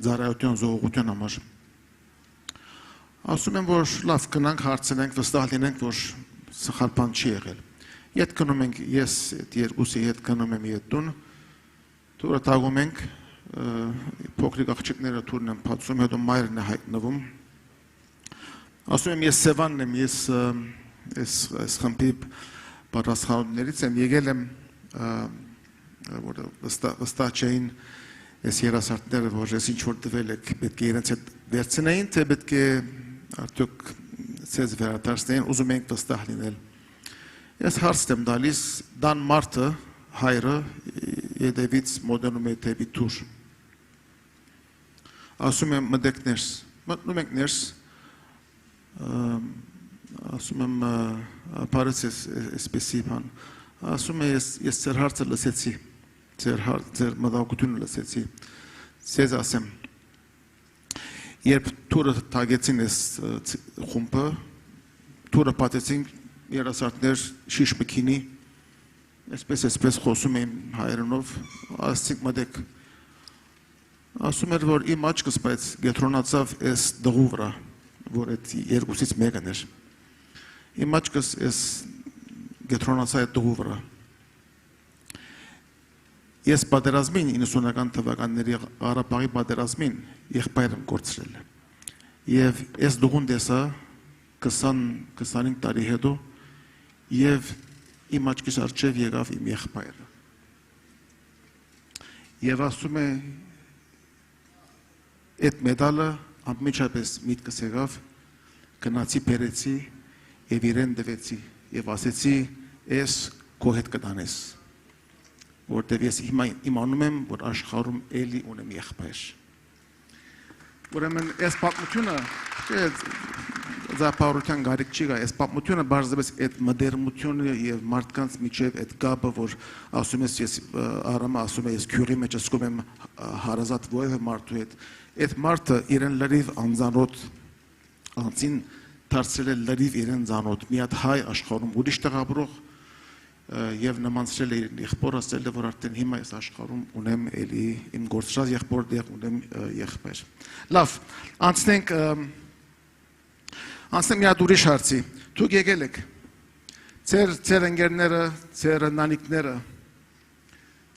Speaker 11: ծառայության զողողության համար։ Ասում եմ, որ լավ գնանք հարցնենք, վստահ լինենք, որ սխալ բան չի եղել։ Ետ գնում ենք, ես այդ երկուսի հետ գնում եմ ետ տուն, թուրը տագում ենք, փոքրիկ աղջիկները թուրն են բացում, հետո մայրն է հայտնվում։ Ասում եմ, ես Սևանն եմ, ես խմբի պատասխանատուներից եմ, եկել եմ, որ վստահ չէին այս երասարտները, որ ես ինչ-որ տվել եք, պետք է իրենց հետ վերցնեին, թե պետք է արդյոք ցեզ վերադարձնեին, ուզում ենք վստահ լինել։ Ես հարց եմ տալիս, դան մարդը, հայրը, ետևից մոտենում է դեպի թուր։ Ասում եմ, մտեք ներս, մտնում ենք ներս, ասում եմ, ապարեց այսպեսի բան, ասում է, ես ձեր հարցը լսեցի, ձեր մտահոգությունը լսեցի, ձեզ ասեմ, երբ թուրը թագեցին այս խումբը, թուրը պատեցին երասարտներ շիշ մքինի, այսպես խոսում էին հայերենով, ասցինք մտեք, ասում էր, որ իմ աչքս բայց գետրոնացավ այս դղու վրա, որ այդ երկուսից մեկն էր, իմ աչքս այս գետրոնացա այդ դղու վրա։ Ես պատերազմին 90-ական թվականների Ղարաբաղի պատերազմին եղբայր եմ կորցրել եւ այս դղուն տեսա 20-25 տարի հետո եւ իմ աչքիս առջև եկավ իմ եղբայրը եւ ասում է այդ մեդալը ամենջապես միտքս եղավ գնացի բերեցի եւ իրեն դվեցի եւ ասեցի ես քո հետ կդանես որտեւ ես իմանում եմ որ աշխարհում էլի ունեմ եղբայր ուրեմն այս պատմությունը Զապարության գարիկ չի գա, այս պատմությունը բարձրապես այդ մոդեռնությունը եւ մարդկանց միջև այդ գաբը, որ ասում ես ես արամը ասում ես քյուրի մեջ ասում եմ հարազատ ովը մարդու հետ, այդ մարդը իրեն լրիվ անձանոտ անցին դարձել է լրիվ իրեն զանոտ, մի հատ հայ աշխարհում ուրիշ տղաբրող եւ նմանցրել է իր եղբոր ասել է որ արդեն հիմա այս աշխարհում ունեմ էլի իմ գործած եղբոր դեղ ունեմ եղբայր։ Լավ, անցնենք Անցնեմ մի հատ ուրիշ հարցի, դուք եկել եք, ձեր ընկերները, ձեր ընտանիքները,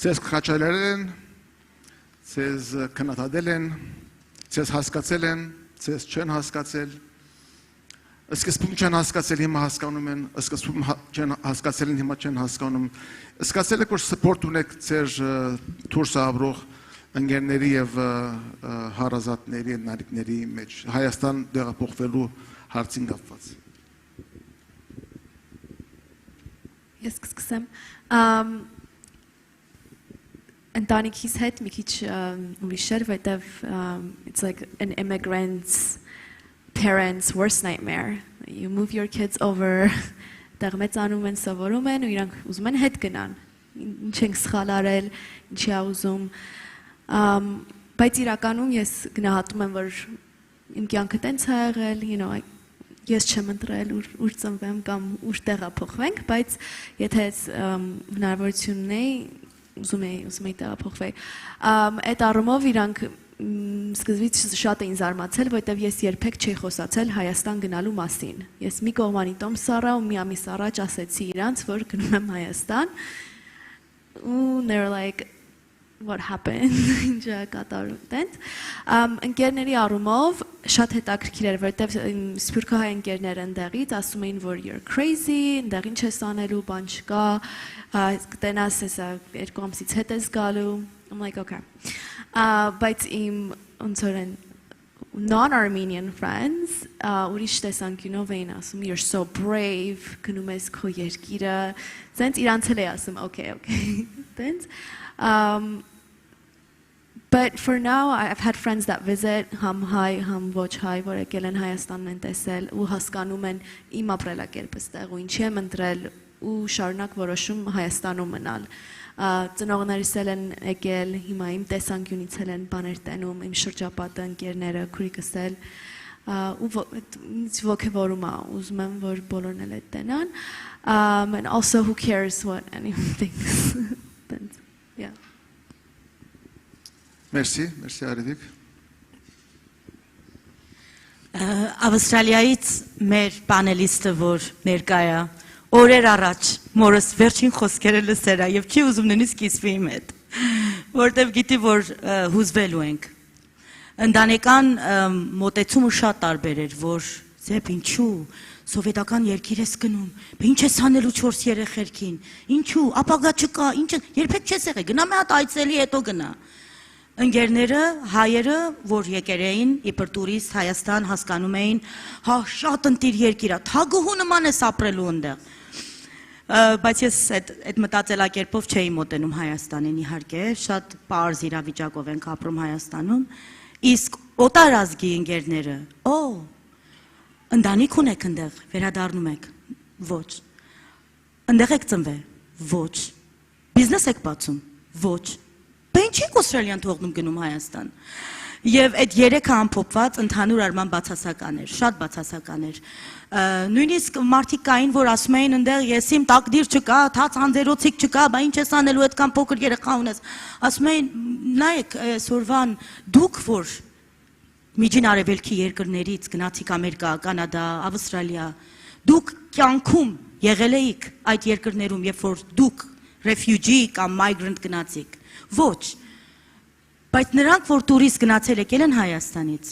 Speaker 11: ձեզ խաչալերել են, ձեզ քննադատել են, ձեզ հասկացել են, ձեզ չեն հասկացել, սկզբում չեն հասկացել, հիմա հասկանում են, սկզբում չեն հասկացել են, հիմա չեն հասկանում, սկացել եք, որ սպորտ ունեք ձեր դուրս ապրող ընկերների եւ հարազատների, ընտանիքների մեջ, Հայաստան տեղափոխվելու հարցին կապված։
Speaker 14: Ես կսկսեմ։ Ընտանիքիս հետ մի քիչ ուրիշ էր, որտեվ it's like an immigrant's parents' worst nightmare. You move your kids over, դեղ մեծանում են, սովորում են ու իրանք ուզում են հետ գնան։ Ինչ ենք սխալ արել, ինչի է ուզում։ Բայց իրականում ես գնահատում եմ, որ իմ կյանքը տենց է եղել, you know, ես չեմ ընտրել ուր ծնվեմ կամ ուր տեղափոխվենք, բայց եթե հնարավորություն ունեի, ուզում էի տեղափոխվել։ Այդ առումով իրանք սկզբից շատ էին զարմացել, որտեվ ես երբեք չէի խոսացել Հայաստան գնալու մասին։ Ես մի կողմանի տոմս առա ու մի ամիս առաջ ասեցի իրանց, որ գնում եմ Հայաստան։ Ու they were like what happened ինչ կատարում տենց ընկերների առումով շատ հետաքրքիր էր որտեվ սփյուռքահայ ընկերները ընդեղից ասում էին որ you're crazy ընդեղ ինչ ես անելու բան չկա կտենաս հեսա երկու ամսից հետ ես գալու I'm like okay բայց իմ ոնց որ non-Armenian friends ուրիշ տեսանկյունով էին ասում you're so brave գնում ես քո երկիրը տենց իրանց էլ է ասում okay տենց But for now, I've had friends that visit, ham hai, ham ոչ հայ, որ եկել են Հայաստանն են տեսել ու հասկանում են իմ ապրելակերպը ստեղ ու ինչի եմ ընտրել ու շարունակ որոշում Հայաստանում մնալ։ Ծնողներիս էլ են եկել, հիմա իմ տեսանկյունից էլ են բաներ տենում, իմ շրջապատը, ընկերները, քուրիկս էլ ու ինձ ոգևորում է, ուզում եմ, որ բոլորն էլ այդ տենան։ And also who cares what anyone thinks. Yeah.
Speaker 11: Merci Արևիկ։
Speaker 12: Ավստրալիայից մեր պանելիստը, որ ներկա է, օրեր առաջ մորս վերջին խոսքերը լսել է եւ չի ուզում նույնիսկ կիսվի իմ հետ, որտեվ գիտի, որ հուզվելու ենք։ Ընտանեկան մոտեցումը շատ տարբեր էր, որ ձեփ ինչու սովետական երկիր ես գնում, ինչ ես անելու 4 երեխերքին, ինչու, ապագա չկա, ինչ երբեք չես եղել, գնա մի հատ այցելի հետո գնա։ Ընկերները, հայերը, որ եկել էին իբր տուրիստ Հայաստան հասկանում էին, հա շատ ընտիր երկիր է, թագուհու նման ես ապրելու այնտեղ։ Բայց ես այդ մտածելակերպով չէի մոտենում Հայաստանին իհարկե, շատ պարզ իրավիճակով ենք ապրում Հայաստանում, իսկ օտարազգի ընկերները, ընտանիք ունեք այնտեղ, վերադառնում եք, ոչ։ Այնտեղ եք ծնվել, ոչ։ Բիզնես եք բացում, ոչ։ Ինչի Ավստրալիան թողնում գնում Հայաստան։ Եվ այդ երեքը ամփոփված ընդհանուր առմամբ բացասական էր, շատ բացասական էր։ Նույնիսկ մարդիկ կային, որ ասում էին այնտեղ ես իմ տակդիր չկա, թաց անձերոցիկ չկա, բա ինչ ես անելու այդքան փոքր երեխա ունես։ Ասում էին, նայեք, այսօրվան դուք որ Միջին Արևելքի երկրներից գնացիք Ամերիկա, Կանադա, Ավստրալիա, դուք կյանքում եղել եք այդ երկրներում, երբ որ դուք refugee կամ migrant գնացիք։ Ոչ, բայց նրանք, որ տուրիստ գնացել եկել են Հայաստանից,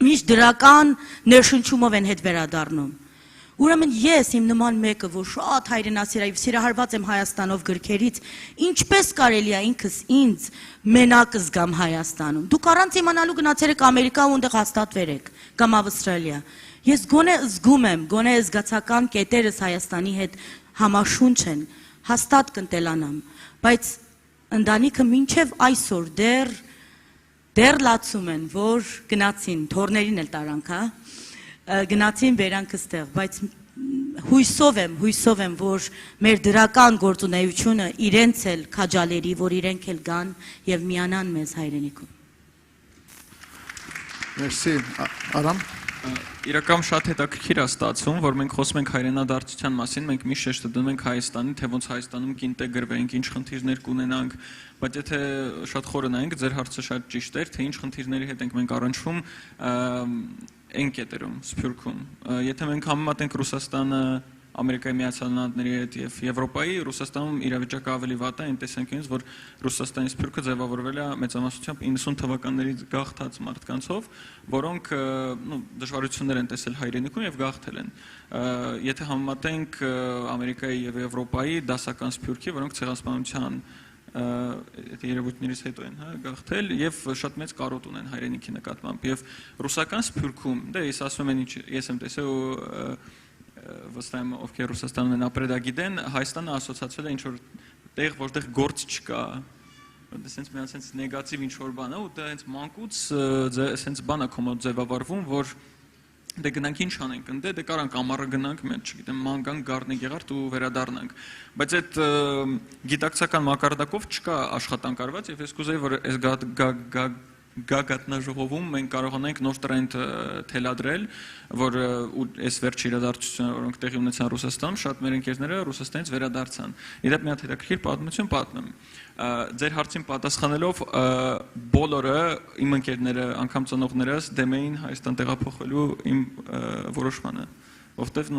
Speaker 12: միշտ դրական ներշնչումով են հետ վերադառնում։ Ուրեմն ես իմ նման մեկը, որ շատ հայրենասիրայ, սիրահարված եմ Հայաստանով գրքերից, ինչպես կարելի է ինքս ինձ մենակ զգամ Հայաստանում։ Դուք առանց իմանալու գնացել եք Ամերիկա ու այնտեղ հաստատվել եք, կամ Ավստրալիա։ Ես գոնե զգում եմ, գոնե զգացական կետերս Հայաստանի հետ համաշունչ են, հաստատ կընտելանամ, բայց ընտանիքը մինչև այսօր դեռ լացում են, որ գնացին, թորներին էլ տարանք, գնացին վերանք ստեղ, բայց հույսով եմ, որ մեր դրական գործունեությունը իրենց էլ քաջալերի, որ իրենք էլ գան եւ միանան մեզ հայրենիքում։
Speaker 11: Մերսի, Արամ։
Speaker 13: Իրական շատ հետաքրքիր է ստացվում, որ մենք խոսում ենք հայրենադարձության մասին, մենք միշտ շեշտը դնում ենք Հայաստանին, թե ոնց Հայաստանում կինտեգրվենք, ինչ խնդիրներ կունենանք, բայց եթե շատ խորը նայենք, ձեր հարցը շատ ճիշտ էր, թե ինչ խնդիրների հետ ենք մենք առնչվում այն կետերում, Սփյուռքում։ Եթե մենք համեմատենք Ռուսաստանը Ամերիկայի Միացյալ Նահանգների հետ եւ Եվրոպայի, Ռուսաստանում իրավիճակը ավելի վատ է, այն տեսանկյունից, որ Ռուսաստանի Սփյուռքը ձևավորվել է մեծամասնությամբ 90 թվականներից գաղթած մարդկանցով, որոնք դժվարություններ են տեսել հայրենիքում եւ գաղթել են։ Եթե համեմատենք Ամերիկայի եւ Եվրոպայի դասական Սփյուռքի, որոնք ցեղասպանության երևույթներից հետո են գաղթել եւ շատ մեծ կարոտ ունեն հայրենիքի նկատմամբ եւ ռուսական Սփյուռքում, դե ես ասում եմ, ես եմ տեսել վստահ եմ, ովքեր Ռուսաստանում են ապրել, դա գիտեն, Հայաստանը ասոցացվել է ինչ-որ տեղ, որտեղ գործ չկա, սենց մի սենց նեգատիվ ինչ-որ բան է, ու դա հենց մանկուց սենց բան է կոմոդ ձևավորվում, որ դե գնանք ինչ անենք, դե կարանք ամառը գնանք, մենք չգիտեմ, ման գանք, գառնենք եղարդ ու վերադառնանք, բայց այդ գիտակցական մակարդակով չկա աշխատանք արված եւ ես կուզեի, որ այս Գագաթնաժողովում մենք կարողանանք նոր տրենդ թելադրել, որ այս վերջ իրադարձությունները, որոնք տեղի ունեցան Ռուսաստանում, շատ մեր ընկերները Ռուսաստանից վերադարձան։ Իդեպ մի հատ հետաքրքիր պատմություն պատմեմ։ Ձեր հարցին պատասխանելով բոլորը իմ ընկերները, անգամ ծնողներս դեմ էին Հայաստան տեղափոխելու իմ որոշմանը, որտեվ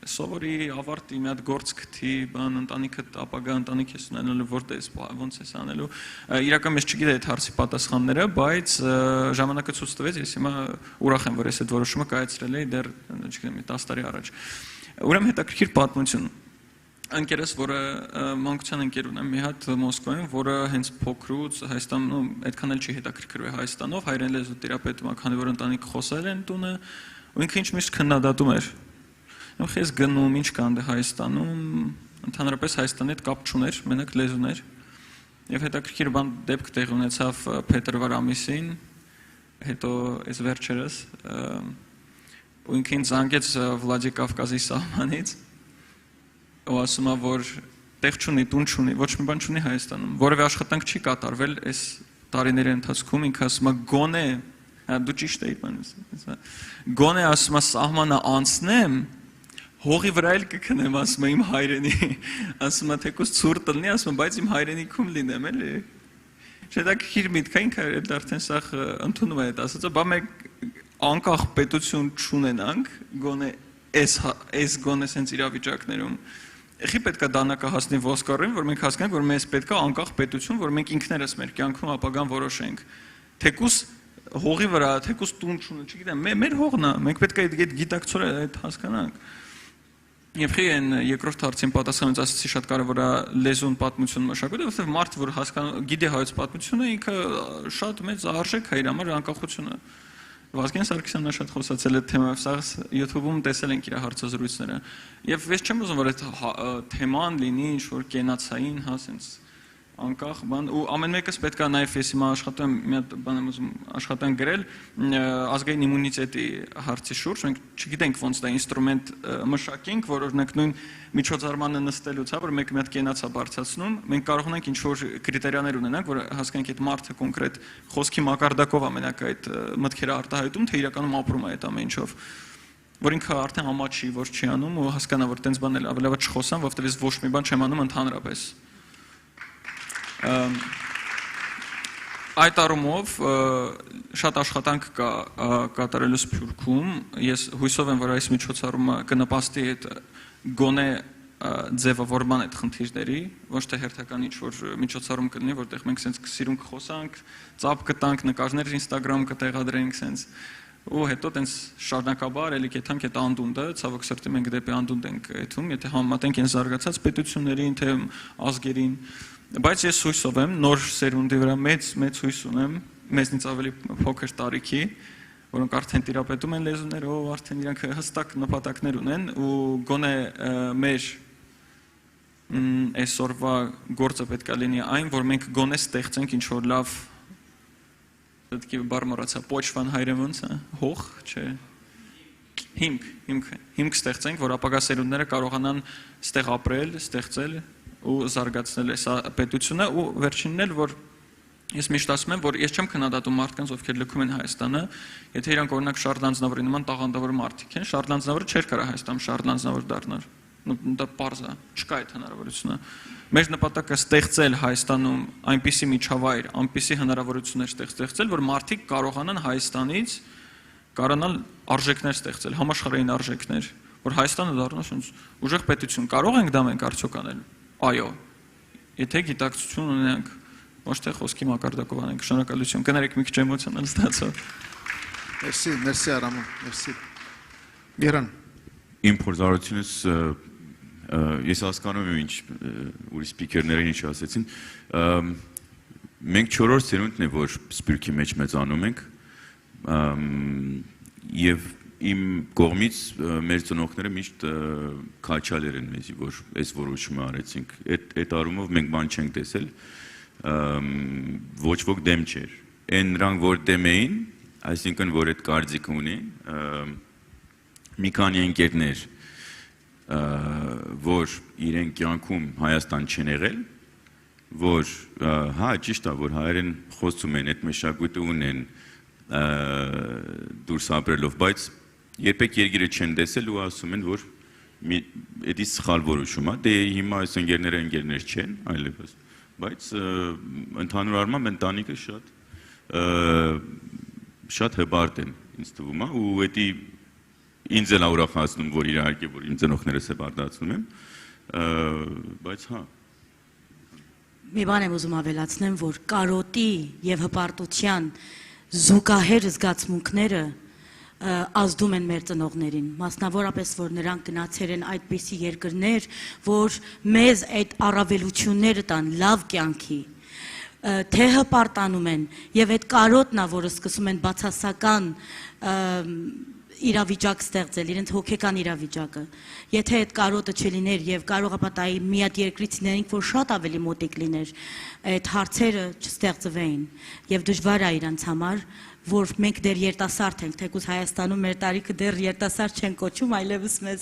Speaker 13: սովորի ավարտի մի հատ գործ գտի, բան ընտանիքը ապագա ընտանիք ես ունենալու որտես ոնց ես անելու։ Իրական ես չգիտեի այդ հարցի պատասխանները, բայց ժամանակը ցույց տվեց, ես հիմա ուրախ եմ, որ ես այդ որոշումը կայացրել էի դեռ, չգիտեմ, 10 տարի առաջ։ Ուրեմն հետաքրքիր պատմություն։ Ընկերս, որը մանկության ընկեր ունեմ, մի հատ Մոսկվայում, որը հենց փոքրուց Հայաստանում այդքան էլ չի հետաքրքրվել Հայաստանով, հայրեն լեզու տերապետում, քանի որ ընտանիք խոսել են տունը, ու ինքը ինչ միշտ քննադատում էր։ Ես գնում, ինչ կա այնտեղ Հայաստանում, ընդհանրապես Հայաստանի հետ կապ չուներ, մենակ լեզուներ։ Եվ հետաքրքիր բան դեպք տեղի ունեցավ փետրվար ամիսին, հետո այս վերջերս, ու ինքը ինձ զանգեց Վլադիկավկազի սահմանից, ու ասում է, որ տեղ չունի, տուն չունի, ոչ մի բան չունի Հայաստանում, որևէ աշխատանք չի կատարվել այս տարիների ընթացքում, ինքը ասում է գոնե, դու ճիշտ էի բանս, գոնե ասում է սահմանը անցնեմ, հողի վրա էլ կքնեմ, ասում է իմ հայրենի, ասում է թեկուզ ցուրտ տնի, ասում է, բայց իմ հայրենիքում լինեմ էլի։ Հետաքրքիր միտք է, ինքը արդեն սա ընդունում է այդ ասածը, բա մենք անկախ պետություն չունենանք, գոնե այս գոնե սենց իրավիճակներում, եղի պետք է դանակը հասնի ոսկարին, որ մենք հասկանանք, որ մեզ պետք է անկախ պետություն, որ մենք ինքներս մեր կյանքում ապագան որոշենք, թեկուզ հողի վրա, թեկուզ տուն չունի, չգիտեմ, մեր հողն է, մենք պետք է այդ գիտակցորը այդ հասկանանք։ Եվ խի են երկրորդ հարցին պատասխանից ասացի շատ կարևոր է լեզուն պատմություն մշակույթը, որովհետև մարդ, որ գիտի հայոց պատմությունը, ինքը շատ մեծ արժեք է իր համար անկախությունը։ Վազգեն Սարգսյանն շատ խոսացել այդ թեմայով, սա YouTube-ում տեսել ենք իր հարցազրույցները։ Եւ ես չեմ ուզում, որ այդ թեման լինի ինչ-որ կենացային, հա, սենց անկախ բան, ու ամեն մեկս պետք է նաև ես հիմա աշխատում եմ, մի հատ բան եմ ուզում աշխատանք գրել ազգային իմունիտետի հարցի շուրջ, մենք չգիտենք ոնց դա ինստրումենտ մշակենք, որ օրինակ նույն միջոցառմանը նստելուց, հա, որ մեկ մի հատ կենաց է բարձրացնում, մենք կարող ենք ինչ-որ կրիտերիաներ ունենանք, որ հասկանանք այդ մարդը կոնկրետ խոսքի մակարդակով ամենակ այդ մտքերը արտահայտում, թե իրականում ապրում է այդ ամեն ինչով, որ ինքը արդեն ամաչի, որ չի անում ու հասկանա, որ տենց բանել ավելի լավ չխոսամ, որովհետև ես ոչ մի բան չեմ անում ընդհանրապես։ Այդ առումով շատ աշխատանք կա կատարելու Սփյուռքում, ես հույսով եմ, որ այս միջոցառումը կնպաստի այդ գոնե ձևավորման այդ խնդիրների, ոչ թե հերթական ինչ-որ միջոցառում կլինի, որտեղ մենք սենց սիրուն կխոսանք, ծապ կտանք, նկարներ Instagram կտեղադրենք սենց, ու հետո տենց շարունակաբար էլի կեթանք այդ անդունդը, ցավոք սրտի մենք դեպի անդունդ ենք եթում, եթե համեմատենք այն զարգացած պետություններին, թե ազգերին, բայց ես հույսով եմ, նոր սերունդի վրա մեծ հույս ունեմ, մեզնից ավելի փոքր տարիքի, որոնք արդեն տիրապետում են լեզուներով, արդեն իրանք հստակ նպատակներ ունեն ու գոնե մեր այսօրվա գործը պետք է լինի այն, որ մենք գոնե ստեղծենք ինչ-որ լավ պետք է բարմարացա պոչվան հայրենոնց, հող, չէ, հիմք ստեղծենք, որ ապագա սերունդները կարողանան ստեղ ապրել, ստեղծել ու զարգացնել այս պետությունը ու վերջինն էլ, որ ես միշտ ասում եմ, որ ես չեմ քննադատում մարդկանց, ովքեր լքում են Հայաստանը, եթե իրանք օրինակ Շարլ Անձնավորի նման տաղանդավոր մարդիկ են, Շարլ Անձնավորը չէր կարող Հայաստանում Շարլ Անձնավոր դառնալ, դա պարզ է, չկա այդ հնարավորությունը։ Մեր նպատակը ստեղծել Հայաստանում այնպիսի միջավայր, այնպիսի հնարավորություններ ստեղծել, որ մարդիկ կարողանան Հայաստանից կարողանալ արժեքներ ստեղծել, համաշխարհային արժեքներ, որ Հայաստանը դառնա ուժեղ պետություն։ Կարող ենք դա մենք արդյոք անել։ Այո։ Եթե գիտակցություն ունենք, ոչ թե խոսքի մակարդակով անենք։ Շնորհակալություն։ Կներեք մի քիչ էմոցիոնալ ստացա։
Speaker 11: Մերսի Արամը, մերսի։ Գերան։
Speaker 15: Իմ փորձառությունս ես հասկանում եմ ինչ ուրիշ սպիկերները ինչ ասեցին, մենք 4-րդ սերունդն է, որ Սփյուռքի մեջ մեծանում ենք եւ իմ կողմից մեր ծնողները միշտ քաչալեր են մեզի, որ այս որոշումը արեցինք, այդ առումով մենք բան չենք տեսել, ոչ ոք դեմ չէր, այն նրանք, որ դեմ էին, այսինքն, որ այդ կարծիքը ունեն, մի քանի ընկերներ, որ իրենք կյանքում Հայաստան չեն եղել, որ հա ճիշտ է, որ հայերեն խոսում են, այդ մշակույթը ունեն դուրս ապրելով, բայց երբեք երկիրը չեն տեսել ու ասում են, որ դա սխալ որոշում է, դե հիմա այս ընկերներ չեն, այլևս, բայց ընդհանուր առմամբ ընտանիքը շատ հպարտ են, ինձ թվում է, ու դա ինձ էլ ուրախացնում, որ իհարկե, որ իմ ծնողներս հպարտացնում եմ, բայց հա։
Speaker 12: Մի բան եմ ուզում ավելացնեմ, որ կարոտի և հպարտության զուգահեռ զգացմունքները ազդում են մեր ծնողներին, մասնավորապես, որ նրանք գնացել են այդպիսի երկրներ, որ մեզ այդ առավելությունները տան լավ կյանքի, թե հպարտանում են, և այդ կարոտն է, որը սկսում են բացասական իրավիճակ ստեղծել, իրենց հոգեկան իրավիճակը։ Եթե այդ կարոտը չլիներ և կարող ապատայի մի հատ երկրից լինենք, որ շատ ավելի մոտիկ լիներ, այդ հարցերը չստեղծվեին և դժվար է իրանց համար, որ մենք դեռ երիտասարդ ենք, թեկուզ Հայաստանում մեր տարիքը դեռ երիտասարդ չեն կոչում, այլևս մեզ,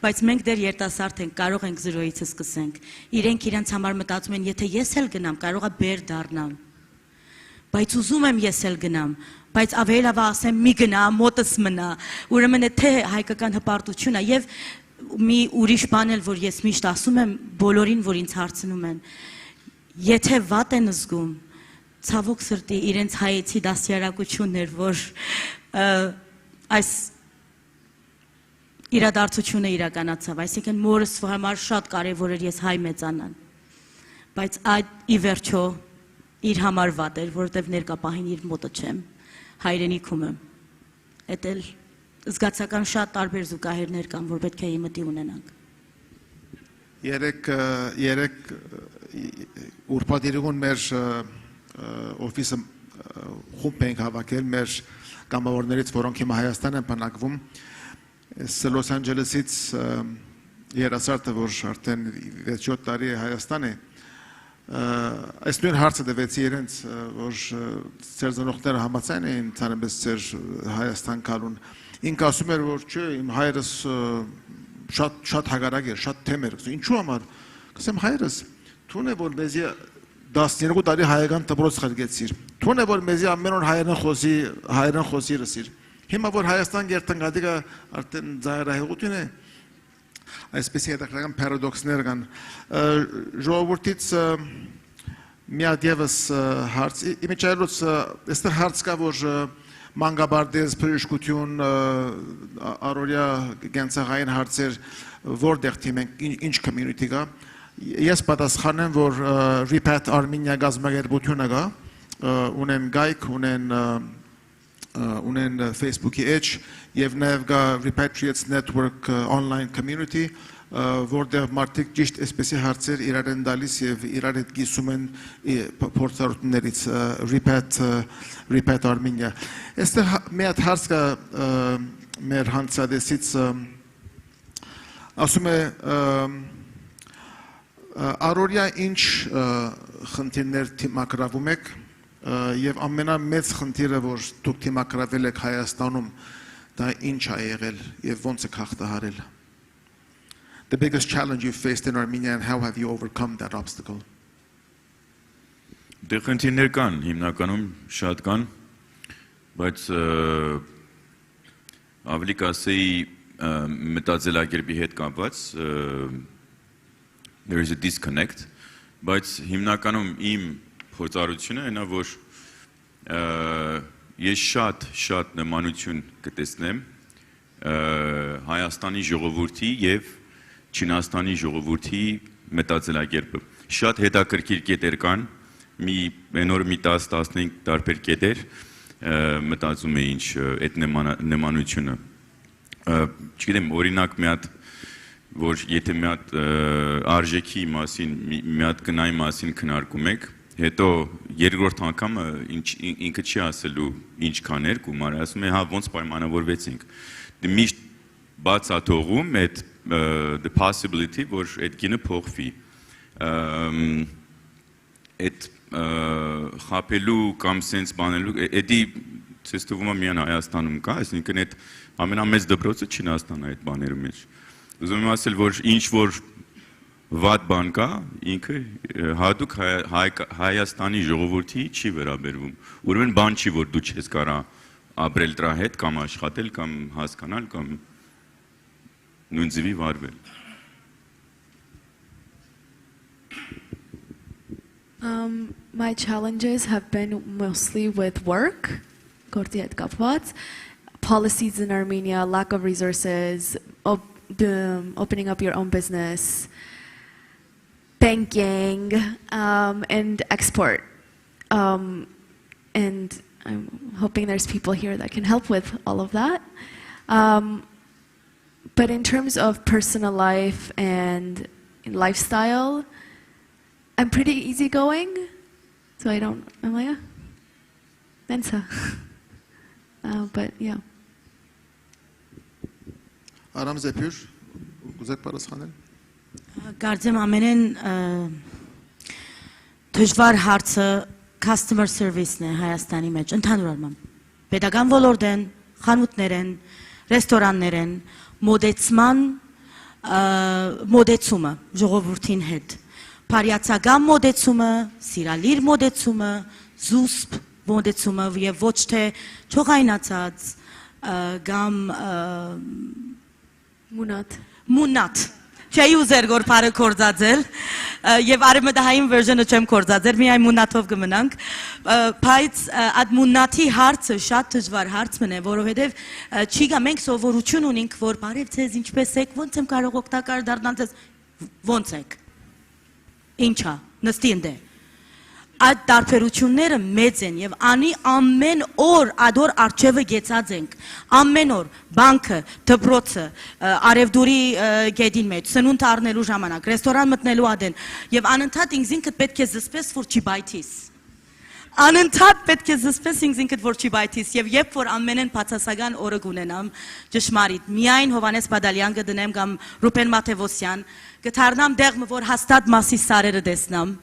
Speaker 12: բայց մենք դեռ երիտասարդ ենք, կարող ենք զրոյիցը սկսենք։ Իրենք իրենց համար մտածում են, եթե ես էլ գնամ, կարող է բեր դառնամ, բայց ուզում եմ ես էլ գնամ, բայց ավելի լավ ասեմ մի գնա, մոտս մնա, ուրեմն թե հայկական հպարտությունը և մի ուրիշ բան էլ, որ ես միշտ ասում եմ բոլորին, որ ինձ հարցնում են, եթե վատ են զգում, ցավոք սրտի իրենց հայեցի դաստիարակությունն էր, որ այս իրադարձությունը իրականացավ, այսինքն մորս համար շատ կարևոր էր ես հայ մեծանան, բայց այդ ի վերջո իր համար վատ էր, որովհետև ներկապահին իր մոտը չեմ, հայրենիքում եմ, էդ էլ զգացական շատ տարբեր զուգահեռներ կան, որ պետք է իմտի ունենանք։
Speaker 11: Երեք ուրբաթ մեր օֆիսը խումբ ենք հավաքել մեր կամավորներից, որոնք հիմա Հայաստան են բնակվում, Լոս Անջելեսից երասարտը, որ արդեն 6-7 տարի Հայաստան է, այս նույն հարցը դվեցի իրենց, որ ծեր ծնողները համաձայն էին ցանրապես ծեր Հայաստան գալուն, ինքը ասում էր, որ չէ, իմ հայրս շատ հագարակ էր, շատ թեմ էր, ինչու համար, կսեմ հայրս, թուն է, որ մեզի 12 տարի հայական դպրոց խրգեցիր, թուն է, որ մեզի ամեն օր հայերեն խոսի ռսիր, հիմա, որ Հայաստան գերտնգադիկը արդեն ձայրահեղություն է, այսպեսի հետաքրքրական պարադոքսներ կան, ժողովուրդից մի հատ ևս հարց, իմիջայլոց այստեղ հարց կա, որ մանկաբարձ բժշկություն, առօրյա կենցաղային հարցեր որտեղ թիմենք, ինչ community կա, ես պատասխանեմ, որ Repat Armenia գազམ་ագերբությունը կա, ունեն գայք, ունեն ունեն Facebook-ի edge եւ նաեւ գա Repatriates Network online community, որտեղ մարդիկ ճիշտ այսպեսի հարցեր իրար են դալիս եւ իրար հետ կիսում են փորձառություններից Repat Armenia։ Այստեղ մի հատ հարց կա մեր հանցադեսից, ասում է Արորիա ինչ խնդիրներ թիմակրավում եք եւ ամենամեծ խնդիրը, որ դուք թիմակրավել եք Հայաստանում, դա ինչ է եղել եւ ոնց եք հաղթահարել։ The biggest challenge you faced in Armenia and how have you overcome that obstacle?
Speaker 15: Դե խնդիրներ կան, հիմնականում շատ կան, բայց ավելի կասեի մտածելակերպի հետ կապված there is a disconnect, բայց հիմնականում իմ փորձառությունը այնա, որ ես շատ նմանություն կտեսնեմ Հայաստանի ժողովրդի եւ Չինաստանի ժողովրդի մտածելակերպը։ Շատ հետաքրքիր կետեր կան, մի 10-15 տարբեր կետեր մտածում է ինչ այդ նմանությունը։ Չգիտեմ, օրինակ մի հատ, որ եթե մի հատ արժեքի մասին, մի հատ գնայի մասին քննարկում եք, հետո երկրորդ անգամը ինքը չի ասելու ինչքան էր գումարը, ասում է հա ոնց պայմանավորվեցինք։ Միշտ բաց է թողում այդ the possibility, որ այդ գինը փոխվի։ Այդ խապելու կամ սենց բանելու, էդի ցես թվում է միայն Հայաստանում կա, այսինքն այդ ամենամեծ դպրոցը Չինաստանն է այդ բաների մեջ։ Ուզում եմ ասել, որ ինչ որ վատ բան կա, ինքը հատուկ Հայաստանի ժողովրդի չի վերաբերվում։ Ուրեմն բան չի, որ դու չես կարա ապրել դրա հետ կամ աշխատել կամ հասկանալ կամ նույն ձևի վարվել։
Speaker 14: My challenges have been mostly with work, գործի հետ կապված, policies in Armenia, lack of resources, opening up your own business, banking, and export. And I'm hoping there's people here that can help with all of that. But in terms of personal life and lifestyle, I'm pretty easygoing, so I don't, am I? Mensa. But yeah.
Speaker 11: Aram Zephyr, ուզեք պատասխանել։
Speaker 12: Կարծեմ ամենեն դժվար հարցը customer service-ն է Հայաստանի մեջ, ընդհանուր առմամբ։ Պետական ոլորտն, խանութներն, ռեստորաններն, մոդեցումը ժողովրդին հետ, փարիացական մոդեցումը, սիրալիր մոդեցումը, զուսպ մոդեցումը եւ ոչ թե չողայնացած կամ մունատ Չէի ուզեր որ բարը կորձածել եւ արեմդահային version-ը չեմ կորձածել, միայն մունաթով կմնանք, բայց այդ մունաթի հարցը շատ դժվար հարց մնա, որովհետեւ չի գա մենք սովորություն ունենք, որ բարև ձեզ ինչպես եք, ոնց եմ կարող օգտակար դառնալ ձեզ, ոնց եք, ինչա, նստի ընդ է։ Այդ տարբերությունները մեծ են եւ անի ամեն օր ադոր արչեվը գեցած ենք ամեն օր բանկը դպրոցը արևդուրի գեդին մեջ սնունդ առնելու ժամանակ ռեստորան մտնելու ադեն եւ անընդհատ ինքնին պետք է զսպես որ չի բայթիս անընդհատ պետք է զսպես ինքնին որ չի բայթիս եւ երբ որ ամենեն բացասական օրը կունենամ ճշմարիտ միայն Հովանես Բադալյան կդնեմ կամ Ռուբեն Մաթեվոսյան կթարնամ դեղը որ հաստատ մասի սարերը տեսնամ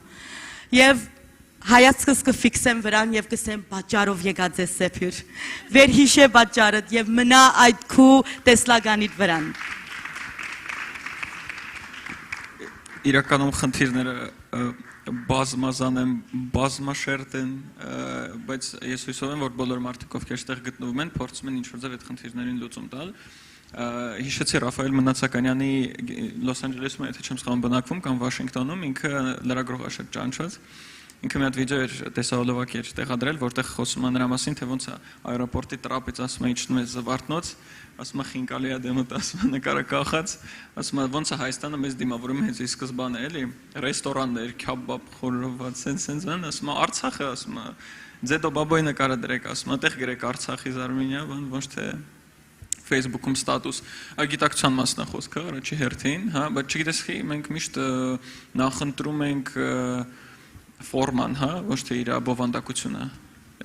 Speaker 12: եւ հայացքս կֆիքսեմ վրան եւ կսեմ պատճառով եկած է սեփյուր վերհիշե պատճառդ եւ մնա այդ քու տեսլականիդ վրան
Speaker 13: իրականում խնդիրները բազմազան են բազմաշերտ են բայց ես հույսով եմ որ բոլոր մարդիկ ովքեր այստեղ գտնվում են փորձում են ինչ-որ ձև այդ խնդիրներին լուծում տալ հիշեցի Ռաֆայել Մնացականյանի Լոս Անջելեսում եթե չեմ սխալվում բնակվում կամ Վաշինգտոնում ինքը լրագրող է շատ ճանաչված ինքը մի հատ վիդեո էր տեսահոլովակի էր տեղադրել, որտեղ խոսում է նրա մասին, թե ոնց է аэроպորտի տրապից ասում է իջնում է զվարթնոց, ասում է խինկալի է դեմը, ասում է նկարը կախած, ասում է ոնց է Հայաստանը մեզ դիմավորում հենց ի սկզբանե, էլի, ռեստորաններ, քյաբաբ, խորոված, սենց բան, ասում է Արցախը, ասում է ձեդո բաբոյ նկարը դրեք, ասում է տեղ գրեք Արցախից Արմենիա, բան ոչ թե Facebook-ում ստատուս, գիտակցության մասն է խոսքը առաջի հերթին, հա, բայց չգիտես խի մենք միշտ նախընտրում ենք ֆորման, հա, ոչ թե իր բովանդակությունը։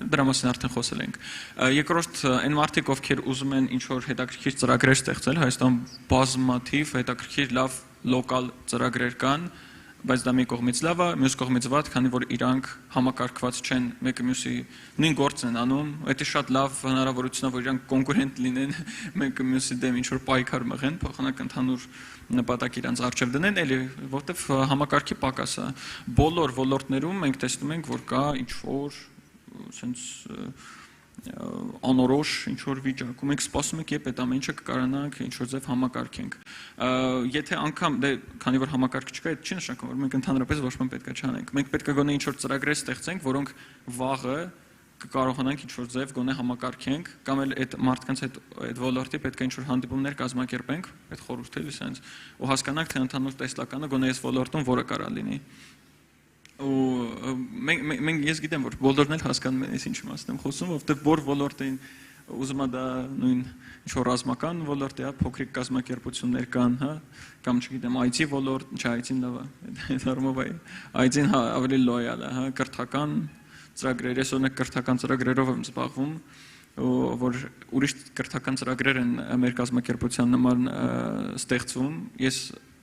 Speaker 13: Դրա մասին արդեն խոսել ենք։ Երկրորդ այն մարդիկ, ովքեր ուզում են ինչ-որ հետաքրքիր ծրագրեր ստեղծել, Հայաստան բազմաթիվ հետաքրքիր լավ լոկալ ծրագրեր կան, բայց դա մի կողմից լավ է, մյուս կողմից վատ, քանի որ իրանք համակարգված չեն մեկը մյուսի նույն գործն են անում, դա շատ լավ հնարավորություն է, որ իրանք կոնկուրենտ լինեն մեկը մյուսի դեմ ինչ-որ պայքար մղեն, փոխանակ ընդհանուր նպատակ իրանց առջև դնեն, էլի, որտեվ համակարգի պակաս է։ Բոլոր ոլորտներում մենք տեսնում ենք, որ կա ինչ-որ sense անորոշ ինչ-որ վիճակում ենք սպասում ենք, երբ այդ ամեն ինչը կկարանանք ինչ-որ ձև համակարգենք։ Եթե անգամ, քանի որ համակարգ չկա, այդ չի նշանակում, որ մենք ընդհանրապես ոչ մի պետք է չանենք։ Մենք պետք է գոնե ինչ-որ ծրագրեր ստեղծենք, որոնք վաղը կկարողանանք ինչ-որ ձև գոնե համակարգենք, կամ էլ այդ մարդկանց այդ ոլորտի պետք է ինչ-որ հանդիպումներ կազմակերպենք, այդ խորհուրդը sense, ու հասկանանք, թե ընդհանուր տեսլականը գոնե այս ոլորտում որը կարա լինի։ Մենք ես գիտեմ, որ բոլորն էլ հասկանում են, ես ինչ իմաստ եմ խոսում, որովհետև որ ոլորտին ուզում է դա նույն ինչ-որ ռազմական ոլորտի, փոքրիկ կազմակերպություններ կան, հա, կամ չգիտեմ, IT ոլորտ, չէ, IT-ն լավ է, դառնով է, IT-ն ավելի լոյալ է, հա, կրթական ծրագրեր, ես օրինակ կրթական ծրագրերով եմ զբաղվում, որ ուրիշ կրթական ծրագրեր են մեր կազմակերպության նման ստեղծում, ես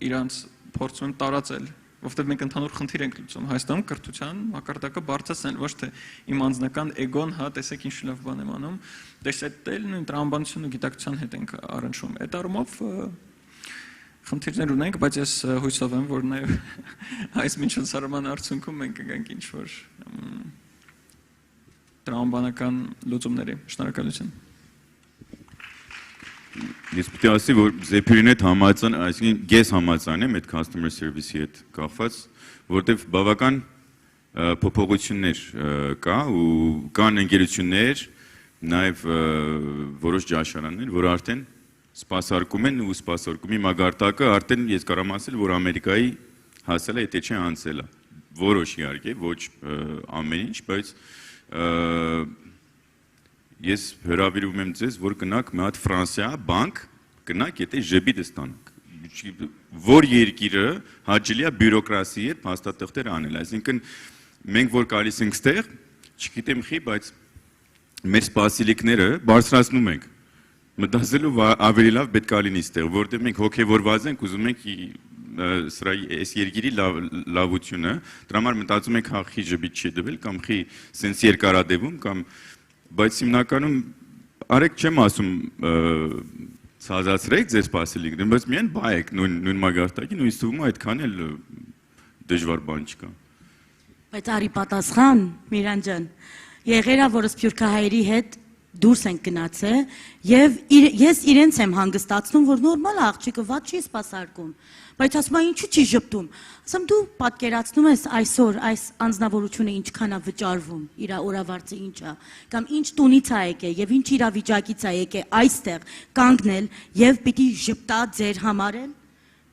Speaker 13: իրանց փորձում եմ տարածել, որովհետև մենք ընդհանուր խնդիր ենք լուծում Հայաստանում կրթության մակարդակը բարձրացնել, ոչ թե իմ անձնական էգոն, հա, տեսեք ինչ լավ բան եմ անում, տեսեք էլ նույն տրամաբանությունը գիտակցության հետ ենք առնչվում։ Այդ առումով խնդիրներ ունենք, բայց ես հույսով եմ, որ նաև այս միջոցառման արդյունքում մենք կգանք ինչ-որ տրամաբանական լուծումների։ Շնորհակալություն։
Speaker 15: Ես պետք է ասի, որ Զեփյուրին հետ համացան, այսինքն ես համացան եմ այդ customer service-ի հետ կախված, որտեվ բավական փոփոխություններ կա ու կան ընկերություններ, նաև որոշ ջաշարաններ, որ արդեն սպասարկում են ու սպասարկումի մագարտակը արդեն ես կարամ ասել, որ Ամերիկայի հասել է, եթե չէ անցել է։ Որոշ իհարկե, ոչ ամեն ինչ, բայց ես հրավիրում եմ ձեզ, որ գնաք մի հատ Ֆրանսիա բանկ, գնաք, եթե ժեբիտը ստանաք։ Որ երկիրը հաճելի է բյուրոկրասիի հետ փաստաթղթեր անել, այսինքն մենք որ գալիս ենք ստեղ, չգիտեմ խի, բայց մեր սպասիլիկները բարձրացնում ենք։ Մտածելով ավելի լավ պետք է լինի ստեղ, որտեղ մենք հոգևորված ենք, ուզում ենք այս երկիրի լավությունը, դրա համար մտածում ենք հա խի ժեբիտ չի դվել կամ խի սենց երկարադեվում կամ բայց հիմնականում արեք չեմ ասում ցածրեք ձեր սպասիլիկները, բայց միայն բայեք նույն մագարտակին ու ինձ թվում է այդքան էլ դժվար բան չկա։
Speaker 12: Բայց արի պատասխան, Միրան ջան, եղերա, որ սփյուռքահայերի հետ դուրս ենք գնացել եւ ես իրենց եմ հանգստացնում, որ նորմալ աղջիկը ված չի սպասարկում, բայց ասում են ինչու չի ժպտում։ Ասում դու պատկերացնում ես այսօր այս անձնավորությունը ինչքան է վճարվում, իր օրավարձը ինչ է, կամ ինչ տունից է եկել եւ ինչ իրավիճակից է եկել այստեղ կանգնել եւ պիտի ժպտա ձեր համար էլ։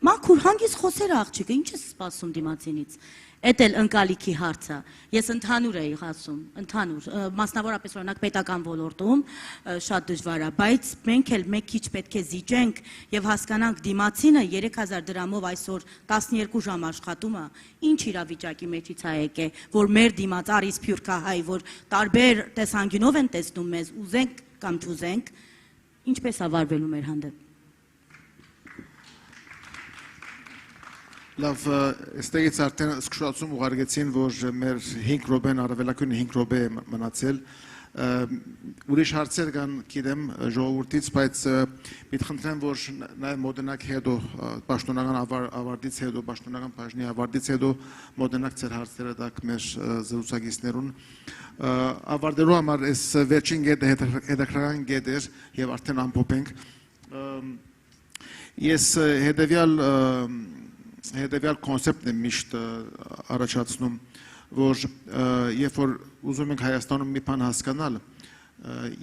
Speaker 12: Մաքուր հանգիստ խոսեր աղջիկը, ինչ ես սպասում դիմացինից։ Էդ էլ ընկալիքի հարց է։ Ես ընդհանուր էի ասում, ընդհանուր, մասնավորապես օրինակ պետական ոլորտում շատ դժվար է, բայց մենք էլ մեկ քիչ պետք է զիջենք եւ հասկանանք դիմացինը 3000 դրամով այսօր 12 ժամ աշխատում է, ինչ իրավիճակի մեջից է եկել, որ մեր դիմաց արի սփյուռքահայ, որ տարբեր տեսանկյունով են տեսնում մեզ, ուզենք կամ չուզենք, ինչպես է վարվելու մեր հանդեպ։
Speaker 11: Լավ, այստեղից արդեն սկսացում ուղարկեցին, որ մեր 5 րոպեն առավելագույն 5 րոպե է մնացել։ Ուրիշ հարցեր կան, գիտեմ, ժողովրդից, բայց պիտի խնդրեմ, որ նաև մոդենակ հետո պաշտոնական ավարտից հետո, պաշտոնական բաժնի ավարտից հետո մոդենակ ձեր հարցերը տակ մեր զրուցակիցներուն։ Ավարտելու համար այս վերջին գետը հետաքրքրական գետ էր եւ արդեն ամփոփենք։ Ես հետեւյալ կոնցեպտն եմ միշտ առաջացնում, որ երբ որ ուզում ենք Հայաստանում մի բան հասկանալ,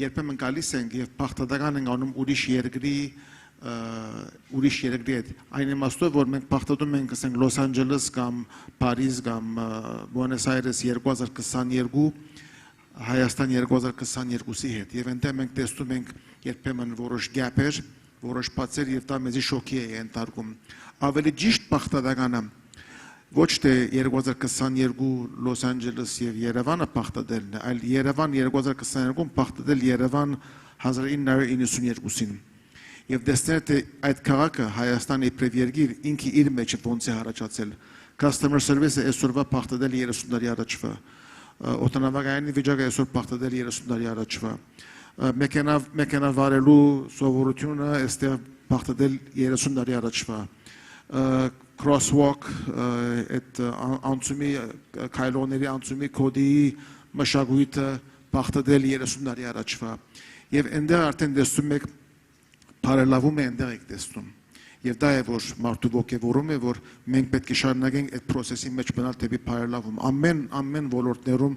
Speaker 11: երբեմն գալիս ենք եւ փախտական ենք անում ուրիշ երկրի հետ այն իմաստով որ մենք փախտում ենք ասենք Լոս Անջելես կամ Փարիզ կամ Բուենոս Այրես 2022 Հայաստան 2022-ի հետ եւ այնտեղ մենք տեսնում ենք երբեմն որոշ գապեր, որոշ բացեր եւ դա մեզի շոկի է ենթարկում։ Ավելի ճիշտ փախտականը ոչ թե 2022 Լոս Անջելես եւ Երևանը փախտելն է, այլ Երևան 2022-ում փախտել Երևան 1992-ին։ Եվ տեսնել թե այդ քաղաքը Հայաստանի իբրև երկիր ինքը իր մեջ ոնց է հարաճացել։ Customer service-ը այսօրվա փախտել 30 տարի առաջվա։ Օդանավակայանի վիճակը այսօր փախտել 30 տարի առաջվա։ Մեքենա վարելու սովորությունը այստեղ փախտել 30 տարի առաջվա։ Crosswalk այդ անցումի քայլոնների անցումի կոդի մշակույթը փախտել 30 տարի առաջվա։ Եվ այնտեղ արդեն տեսնում եք Paralelվում է այնտեղ եք տեսնում։ Եվ դա է որ մարդու ոգևորում է որ մենք պետք է շարունակենք այդ process-ի մեջ մնալ դեպի paralelվում ամեն ոլորտներում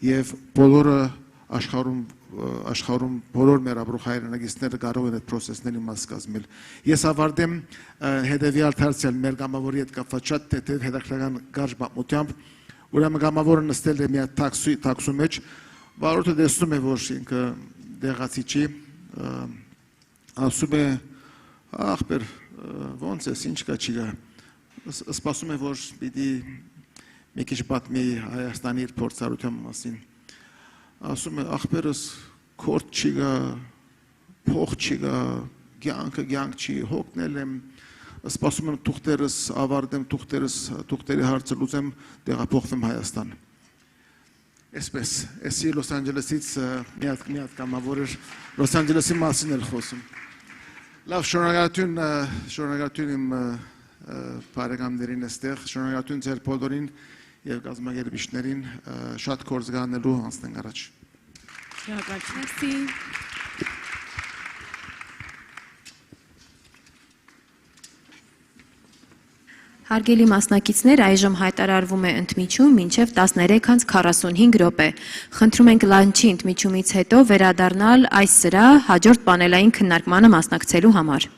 Speaker 11: եւ բոլորը աշխարհում բոլոր մեր ապրող հայրենագիստները կարող են այդ process-ների մաս կազմել։ Ես ավարտեմ հետեւյալ դարձյալ մեր գամավորի հետ կապված շատ թեթև հետաքրքրական կարճ պատմությամբ, ուրեմն գամավորը նստել է մի տաքսու մեջ, վարորդը տեսնում է որ ինքը դեղացի չի, ասում է ախպեր ոնց է ինչ կա չի գա սպասում է որ պիտի մի քիչ պատմի Հայաստանի իր փորձառության մասին ասում է ախպերս քորտ չի գա փող չի գա կյանք չի հոգնել եմ սպասում եմ թուղթերս ավարտեմ թուղթերի հարցը լուծեմ տեղափոխվեմ Հայաստան Այսպես էսի Լոս Անջելեսից մի հատ կամավոր էր Լոս Անջելեսի մասին էր խոսում Լավ շնորհակալություն իմ բարեկամներին այստեղ, շնորհակալություն ձեր բոլորին եւ գազագերբիչներին շատ գործ գանելու անցնենք առաջ։
Speaker 4: Շնորհակալություն։ Հարգելի մասնակիցներ, այժմ հայտարարվում է ընդմիջում մինչև 13:45 րոպե։ Խնդրում ենք լանչի ընդմիջումից հետո վերադառնալ այս սրահ հաջորդ պանելային քննարկմանը մասնակցելու համար։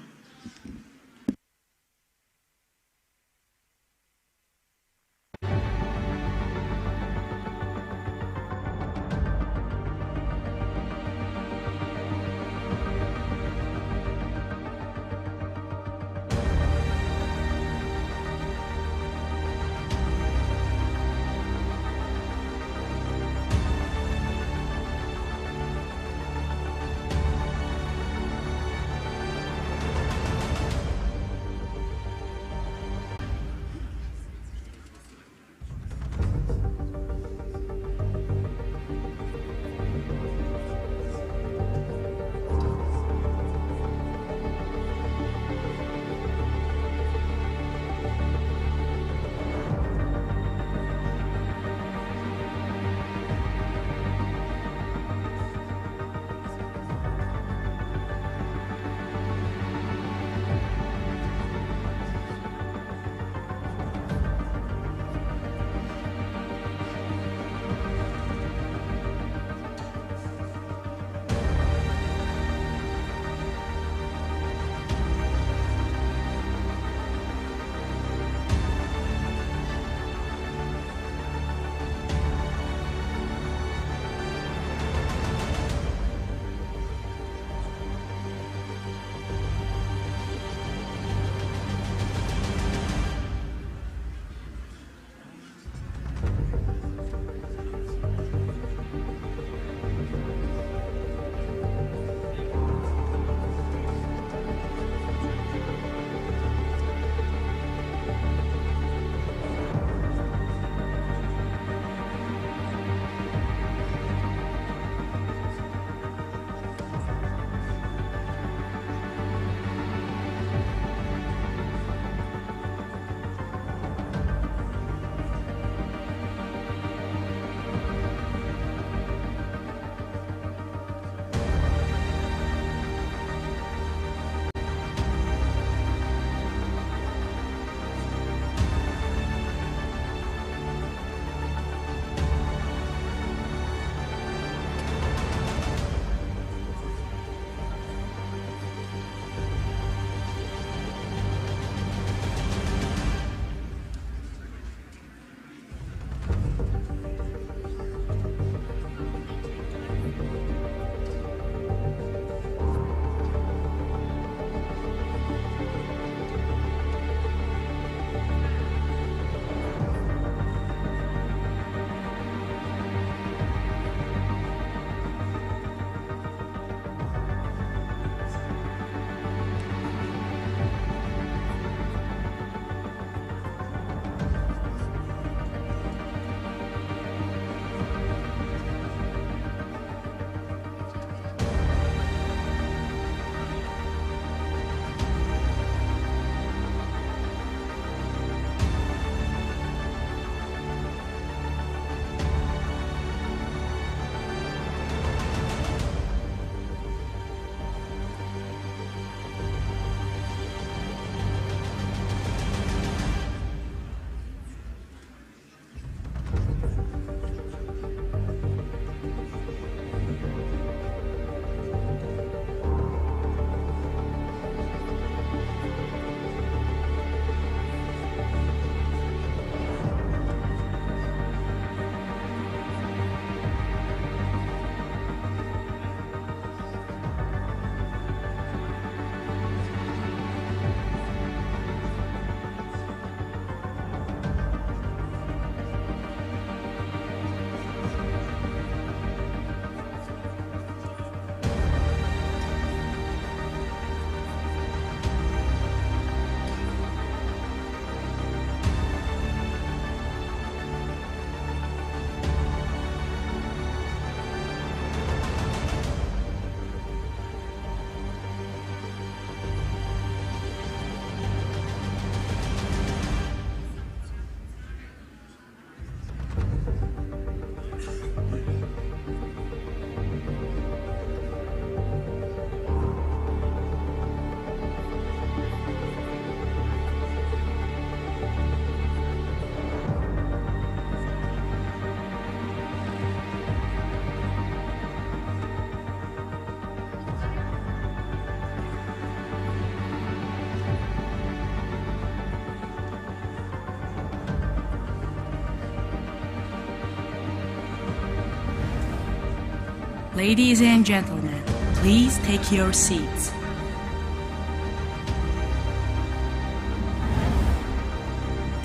Speaker 10: Ladies and gentlemen, please take your seats.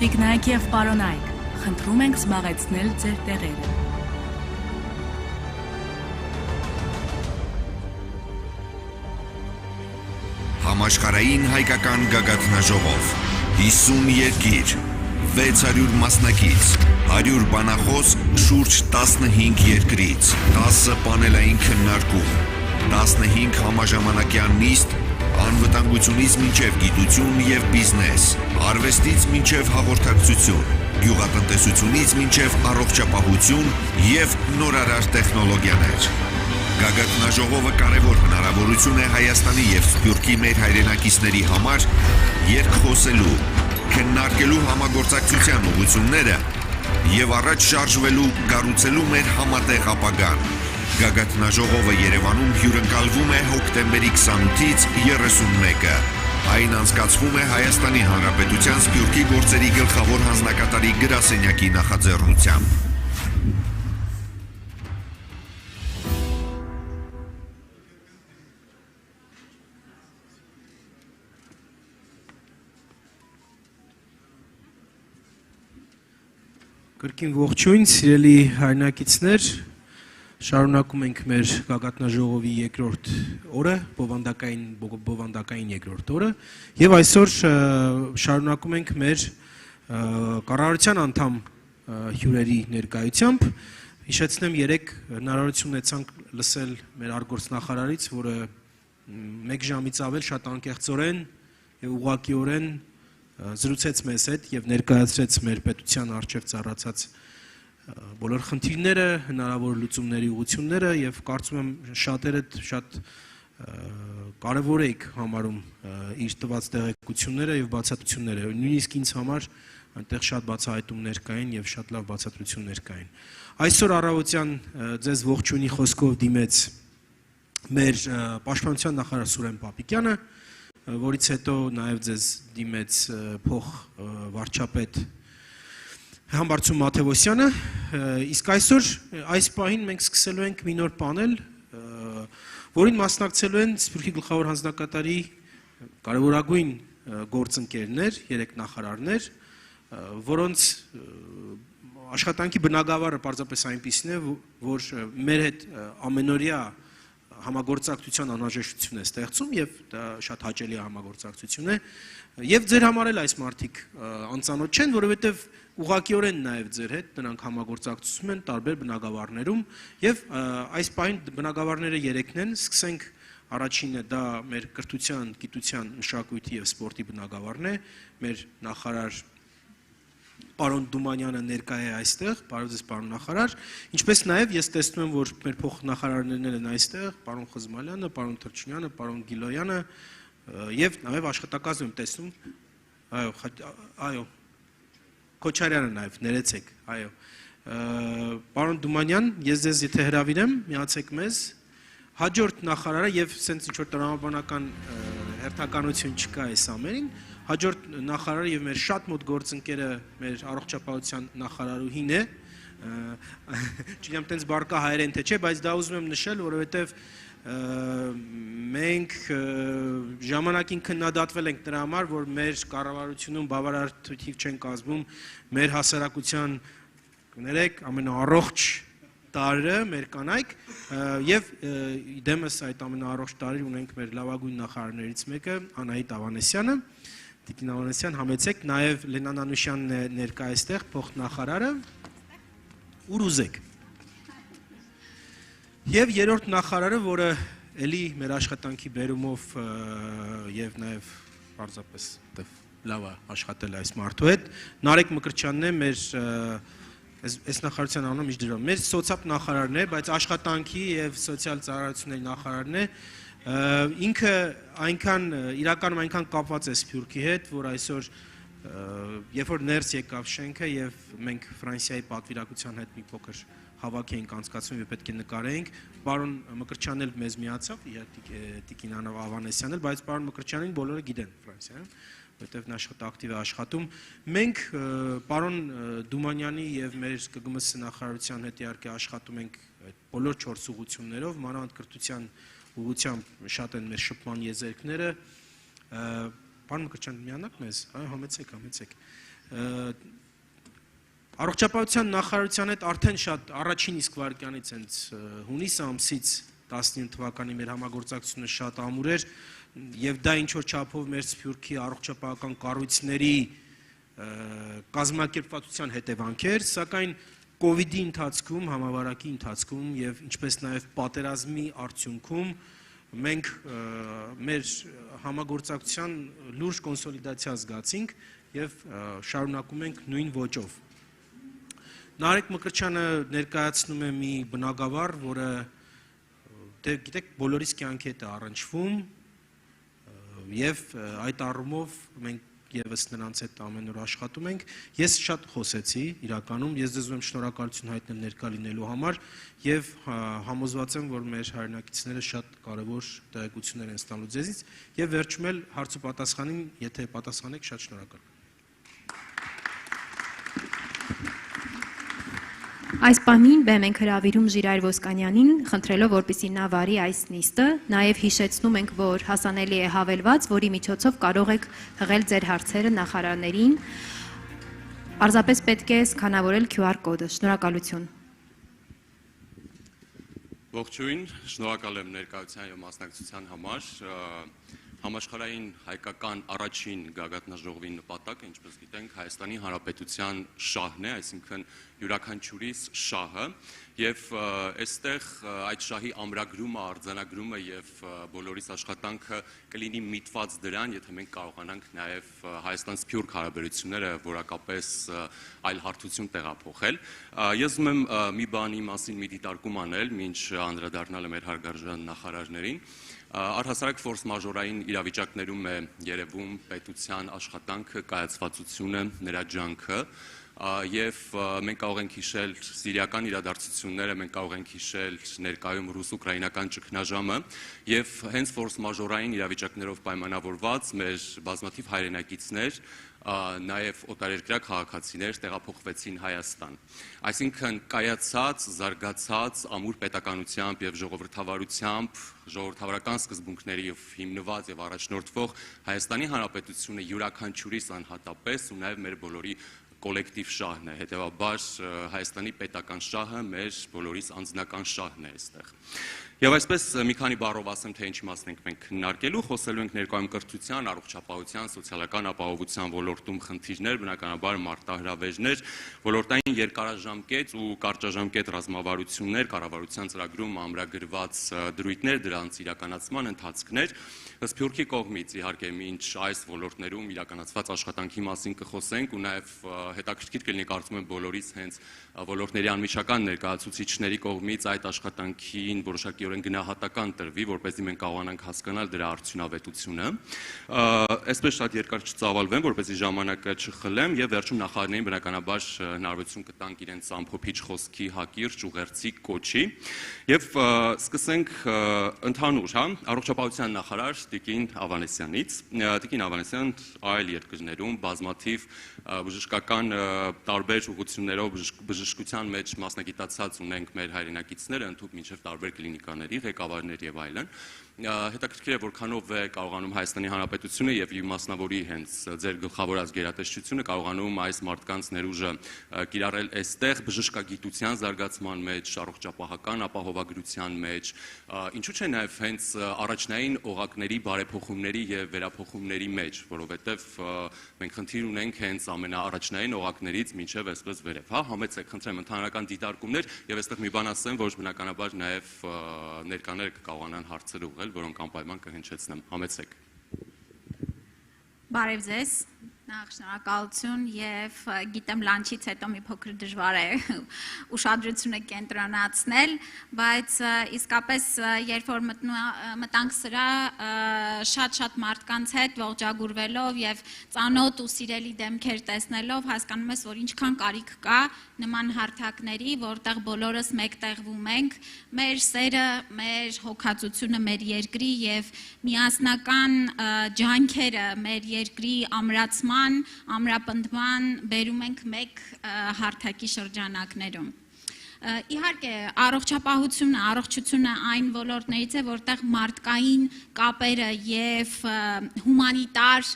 Speaker 10: Տիկնայք եւ պարոնայք, խնդրում ենք զբաղեցնել ձեր տեղերը։
Speaker 16: Համաշխարհային հայկական գագաթնաժողով 50 երկիր 600 մասնակից 100 բանախոս շուրջ 15 երկրից 10 պանելային քննարկում 15 համաժամանակյան նիստ անվտանգությունից մինչև գիտություն եւ բիզնես արվեստից մինչև հաղորդակցություն գյուղատնտեսությունից մինչև առողջապահություն եւ նորարար տեխնոլոգիաներ Գագաթնաժողովը կարևոր հնարավորություն է Հայաստանի եւ Սփյուռքի մեր հայրենակիցների համար երկխոսելու, քննարկելու համագործակցության ուղղությունները եւ առաջ շարժվելու, կառուցելու մեր համատեղ ապագան։ Գագաթնաժողովը Երևանում հյուրընկալվում է հոկտեմբերի 28-ից 31-ը։ Այն անցկացվում է Հայաստանի Հանրապետության Սփյուռքի գործերի գլխավոր հանձնակատարի գրասենյակի նախաձեռնությամբ։
Speaker 1: Կրկին ողջույն, սիրելի հայրենակիցներ, շարունակում ենք մեր Գագաթնաժողովի երկրորդ օրը, բովանդակային երկրորդ օրը, եւ այսօր շարունակում ենք մեր կառավարության անդամ հյուրերի ներկայությամբ։ Հիշեցնեմ, երեք հնարավորություն ունեցանք լսել մեր արտգործնախարարից, որը 1 ժամից ավել շատ անկեղծորեն եւ ուղղակիորեն զրուցեց մեզ հետ եւ ներկայացրեց մեր պետության առջև ծառացած բոլոր խնդիրները, հնարավոր լուծումների ուղղությունները եւ կարծում եմ շատերը շատ կարեւոր եք համարում իր տված տեղեկությունները եւ բացատրությունները։ Նույնիսկ ինձ համար այնտեղ շատ բացահայտումներ կային եւ շատ լավ բացատրություններ կային։ Այսօր առավոտյան ձեզ ողջունի խոսքով դիմեց մեր պաշտպանության նախարար Սուրեն Պապիկյանը, որից հետո նաև ձեզ դիմեց փոխ վարչապետ Համբարձում Մաթևոսյանը, իսկ այսօր այս պահին մենք սկսելու ենք մի նոր պանել, որին մասնակցելու են Սփյուռքի գլխավոր հանձնակատարի կարևորագույն գործընկերներ, 3 նախարարներ, որոնց աշխատանքի բնագավառը պարզապես այնպիսին է, որ մեր հետ ամենօրյա համագործակցության անհրաժեշտություն է ստեղծում եւ դա շատ հաճելի համագործակցություն է եւ ձեր համար էլ այս մարդիկ անծանոթ չեն, որովհետեւ ուղղակիորեն նաեւ ձեր հետ նրանք համագործակցում են տարբեր բնագավառներում եւ այս պահին բնագավառները 3-ն են, սկսենք առաջինը դա մեր կրթության, գիտության, մշակույթի եւ սպորտի բնագավառն է, մեր նախարար Պարոն Դումանյանը ներկա է այստեղ, բարև ձեզ պարոն նախարար, ինչպես նաև ես տեսնում եմ, որ մեր փոխնախարարներն են այստեղ, պարոն Խզմալյանը, պարոն Թրջունյանը, պարոն Գիլոյանը եւ նաև աշխատակազմում եմ տեսնում, այո, Քոչարյանը նաև ներեցեք, այո, պարոն Դումանյան, ես ձեզ եթե հրավիրեմ, միացեք մեզ, հաջորդ նախարարը եւ սենց ինչ որ տրամաբանական հերթականություն չկա այս ամենին, հաջորդ նախարարը եւ մեր շատ մոտ գործընկերը մեր առողջապահության նախարարուհին է, չգիտեմ տենց բարկա հայերեն թե չէ, բայց դա ուզում եմ նշել, որովհետեւ մենք ժամանակին քննադատվել ենք դրա համար, որ մեր կառավարությունում բավարար թիվ չեն կազմում մեր հասարակության կներեք ամենաառողջ տարրը մեր կանայք եւ դեմս այդ ամենաառողջ տարրը ունենք մեր լավագույն նախարարներից մեկը Անահիտ Ավանեսյանը Տիկին Ավանեսյան համեցեք նաեւ Լենան Անուշյանն է ներկա այստեղ փոխնախարարը ուր ուզեք եւ երրորդ նախարարը որը էլի մեր աշխատանքի բերումով եւ նաեւ պարզապես լավ է աշխատել այս մարդու հետ Նարեկ Մկրտչյանն է մեր այս նախարարության անունը միշտ դրում մեր սոցիալ նախարարն է բայց աշխատանքի եւ սոցիալ ծառայությունների նախարարն է ինքը այնքան իրականում այնքան կապված է Սփյուռքի հետ որ այսօր երբ որ ներս եկավ շենքը եւ մենք Ֆրանսիայի պատվիրակության հետ մի փոքր հավաք էինք անցկացնում եւ պետք է նկարեինք պարոն Մկրտչյանն էլ մեզ միացավ Տիկին Ավանեսյանն էլ բայց պարոն Մկրտչյանին բոլորը գիտեն Ֆրանսիայում որտեղ նա շատ ակտիվ է աշխատում մենք պարոն Դումանյանի եւ մեր ԿԳՄՍ նախարարության հետ իհարկե աշխատում ենք բոլոր 4 ուղղություններով, մանրանկրթության ուղղությամբ շատ են մեր շփման եզերքները, պարոն Մկրտչյան, միանաք մեզ, այո, համեցեք։ Առողջապահության նախարարության հետ արդեն շատ առաջին իսկ վայրկյանից հենց հունիս ամսից 19 թվականի մեր համագործակցությունը շատ ամուր էր եւ դա ինչ որ չափով մեր Սփյուռքի առողջապահական կառույցների կազմակերպվածության հետևանք էր, սակայն կոവിഡ്ի ընթացքում, համավարակի ընթացքում եւ ինչպես նաեւ պատերազմի արդյունքում մենք մեր համագործակցության լուրջ կոնսոլիդացիա զգացինք եւ շարունակում ենք նույն ոճով։ Նարեկ Մկրտչյանը ներկայացնում է մի բնագավառ, որը գիտեք բոլորիս կյանքի հետ է առնչվում եւ այդ առումով մենք եւս նրանց հետ ամեն օր աշխատում ենք։ Ես շատ խոսեցի իրականում, ես ձեզ ուզում եմ շնորհակալություն հայտնել ներկա լինելու համար եւ համոզված եմ, որ մեր հայրենակիցները շատ կարեւոր տեղեկություններ են ստանալու ձեզից եւ վերջում էլ հարց ու պատասխանին, եթե պատասխանեք, շատ շնորհակալ։
Speaker 4: Այս պահին բեմ ենք հրավիրում Ժիրայր Ոսկանյանին, խնդրելով, որպեսզի նա վարի այս նիստը, նաև հիշեցնում ենք, որ հասանելի է հավելված, որի միջոցով կարող եք հղել ձեր հարցերը նախարարներին, պարզապես պետք է սկանավորել QR կոդը, շնորհակալություն։
Speaker 17: Ողջույն, շնորհակալ եմ ներկայության եւ մասնակցության համար։ Համաշխարհային հայկական առաջին գագաթնաժողովի նպատակը, ինչպես գիտենք, Հայաստանի Հանրապետության շահն է, այսինքն յուրաքանչյուրիս շահը, եւ այստեղ այդ շահի ամրագրումը, արձանագրումը եւ բոլորիս աշխատանքը կլինի միտված դրան, եթե մենք կարողանանք նաեւ Հայաստան-Սփյուռք հարաբերությունները որակապես այլ հարթություն տեղափոխել։ Ես ուզում եմ մի բանի մասին մի դիտարկում անել, ինչ անդրադառնալ է մեր հարգարժան նախարարներին։ Առհասարակ ֆորս մաժորային իրավիճակներում է երևում պետության աշխատանքը, կայացվածությունը, նրա ջանքը եւ մենք կարող ենք հիշել սիրիական իրադարձությունները, մենք կարող ենք հիշել ներկայում ռուս-ուկրաինական ճգնաժամը եւ հենց ֆորս մաժորային իրավիճակներով պայմանավորված մեր բազմաթիվ հայրենակիցներ նաև օտարերկրյա քաղաքացիներ տեղափոխվեցին Հայաստան։ Այսինքն կայացած, զարգացած ամուր պետականությամբ եւ ժողովրդավարությամբ, ժողովրդավարական սկզբունքներով հիմնված եւ առաջնորդվող Հայաստանի Հանրապետությունը յուրաքանչյուրիս անհատապես ու նաև մեր բոլորի կոլեկտիվ շահն է, հետեւաբար Հայաստանի պետական շահը մեր բոլորիս անձնական շահն է այստեղ։ Եվ այսպես մի քանի բառով ասեմ, թե ինչի մասին ենք մենք քննարկելու, խոսելու ենք ներկայում կրթության, առողջապահության, սոցիալական ապահովության ոլորտում խնդիրներ, բնականաբար մարտահրավերներ, ոլորտային երկարաժամկետ ու կարճաժամկետ ռազմավարություններ, կառավարության ծրագրում ամրագրված դրույթներ, դրանց իրականացման ընթացքներ, Սփյուռքի կողմից իհարկե մինչ այս ոլորտներում իրականացված աշխատանքի մասին կխոսենք ու նաև հետաքրքիր կլինի կարծում եմ բոլորիս հենց ոլորտների անմիջական ներկայացուցիչների կողմից այդ աշխատանքին որոշակիորեն գնահատական տրվի, որպեսզի մենք կարողանանք հասկանալ դրա արդյունավետությունը։ Այսպես շատ երկար չծավալվեմ, որպեսզի ժամանակը չխլեմ եւ վերջում նախարարներին բնականաբար հնարավորություն կտանք իրենց ամփոփիչ խոսքի հակիրճ ուղերձի կոչի եւ սկսենք ընդհանուր, առողջապահության նախարար Տիկին Ավանեսյանից։ Տիկին Ավանեսյան այլ երկրներում բազմաթիվ բժշկական տարբեր ուղղություններով բժշկության մեջ մասնագիտացած ունենք մեր հայրենակիցները, ընդհանուր մինչև տարբեր կլինիկաների ղեկավարներ եւ այլն։ Հետաքրքիր է որքանով է կարողանում Հայաստանի Հանրապետությունը եւ մասնավորի հենց ձեր գլխավորած գերատեսչությունը կարողանում այս մարդկանց ներուժը կիրառել այստեղ բժշկագիտության զարգացման մեջ, առողջապահական ապահովագրության մեջ, ինչու՞ չէ նաեւ հենց առաջնային օղակների բարեփոխումների եւ վերափոխումների մեջ, որովհետեւ մենք խնդիր ունենք հենց ամենաառաջնային օղակներից մինչև այսպես վերև, համեցեք, խնդրեմ, ընդհանրական դիտարկումներ եւ այստեղ մի բան ասեմ, որ բնականաբար նաեւ ներկաները կկարողանան հարցեր ուղղել, որոնք անպայման կհնչեցնեմ, համեցեք։
Speaker 18: Բարև ձեզ, նախ շնորհակալություն եւ գիտեմ լանչից հետո մի փոքր դժվար է ուշադրությունը կենտրոնացնել, բայց իսկապես երբ որ մտանք սրա շատ մարդկանց հետ ողջագուրվելով եւ ծանոթ ու սիրելի դեմքեր տեսնելով հասկանում ես, որ ինչքան կարիք կա նման հարթակների, որտեղ բոլորս մեկտեղվում ենք, մեր սերը, մեր հոգացությունը մեր երկրի եւ միասնական ջանքերը մեր երկրի ամրապնդման բերում ենք մեկ հարթակի շրջանակներում։ Իհարկե, առողջապահությունը, առողջությունը այն ոլորտներից է, որտեղ մարդկային կապերը եւ հումանիտար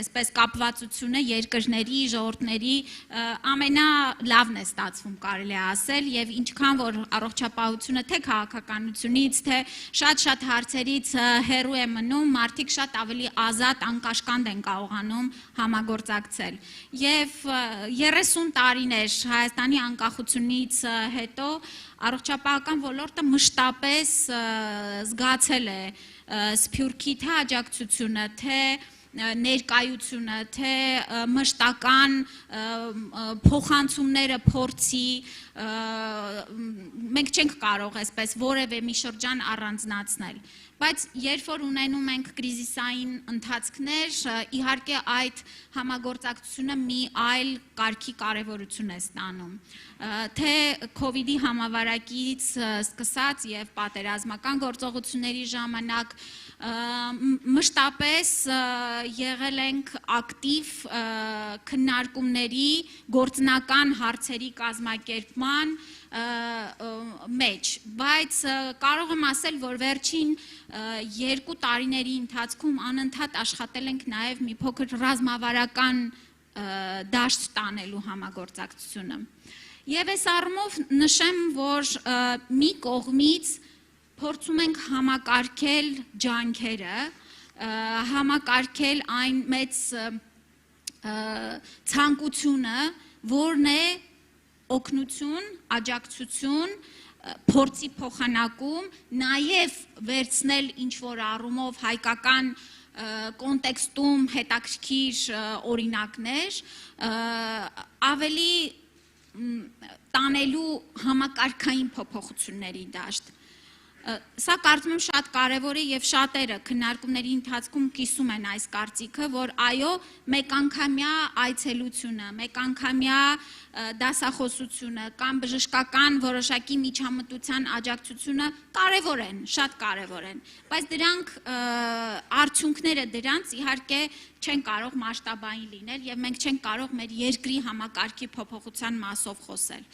Speaker 18: այսպես կապվածությունը երկրների, ժողովուրդների ամենալավն է ստացվում, կարելի է ասել, եւ ինչքան որ առողջապահությունը թե քաղաքականությունից, թե շատ հարցերից հեռու է մնում, մարդիկ շատ ավելի ազատ, անկաշկանդ են կարողանում համագործակցել։ Եվ 30 տարիներ Հայաստանի անկախությունից հետո առողջապահական ոլորտը մշտապես զգացել է Սփյուռքի թե աջակցությունը, թե ներկայությունը, թե մշտական փոխանցումները փորձի, մենք չենք կարող այսպես որևէ մի շրջան առանձնացնել, բայց երբ որ ունենում ենք կրիզիսային ընթացքներ, իհարկե այդ համագործակցությունը մի այլ կարգի կարևորություն է ստանում, թե COVID-ի համավարակից սկսած եւ պատերազմական գործողությունների ժամանակ մշտապես եղել ենք ակտիվ քննարկումների, գործնական հարցերի կազմակերպման մեջ, բայց կարող եմ ասել, որ վերջին 2 տարիների ընթացքում անընդհատ աշխատել ենք նաև մի փոքր ռազմավարական դաշտ տանելու համագործակցությունը։ Եվ այս առումով նշեմ, որ մի կողմից փորձում ենք համակարգել ջանքերը, համակարգել այն մեծ ցանկությունը, որն է օգնություն, աջակցություն, փորձի փոխանակում, նաև վերցնել ինչ-որ առումով հայկական կոնտեքստում հետաքրքիր օրինակներ, ավելի տանելու համակարգային փոփոխությունների դաշտ։ Սա կարծում եմ շատ կարևոր է եւ շատերը քննարկումների ընթացքում կիսում են այս կարծիքը, որ այո, մեկանգամյա այցելությունը, մեկանգամյա դասախոսությունը կամ բժշկական որոշակի միջամտության աջակցությունը կարևոր են, շատ կարևոր են, բայց դրանք արդյունքները դրանց իհարկե չեն կարող մասշտաբային լինել եւ մենք չենք կարող մեր երկրի համակարգի փոփոխության մասով խոսել։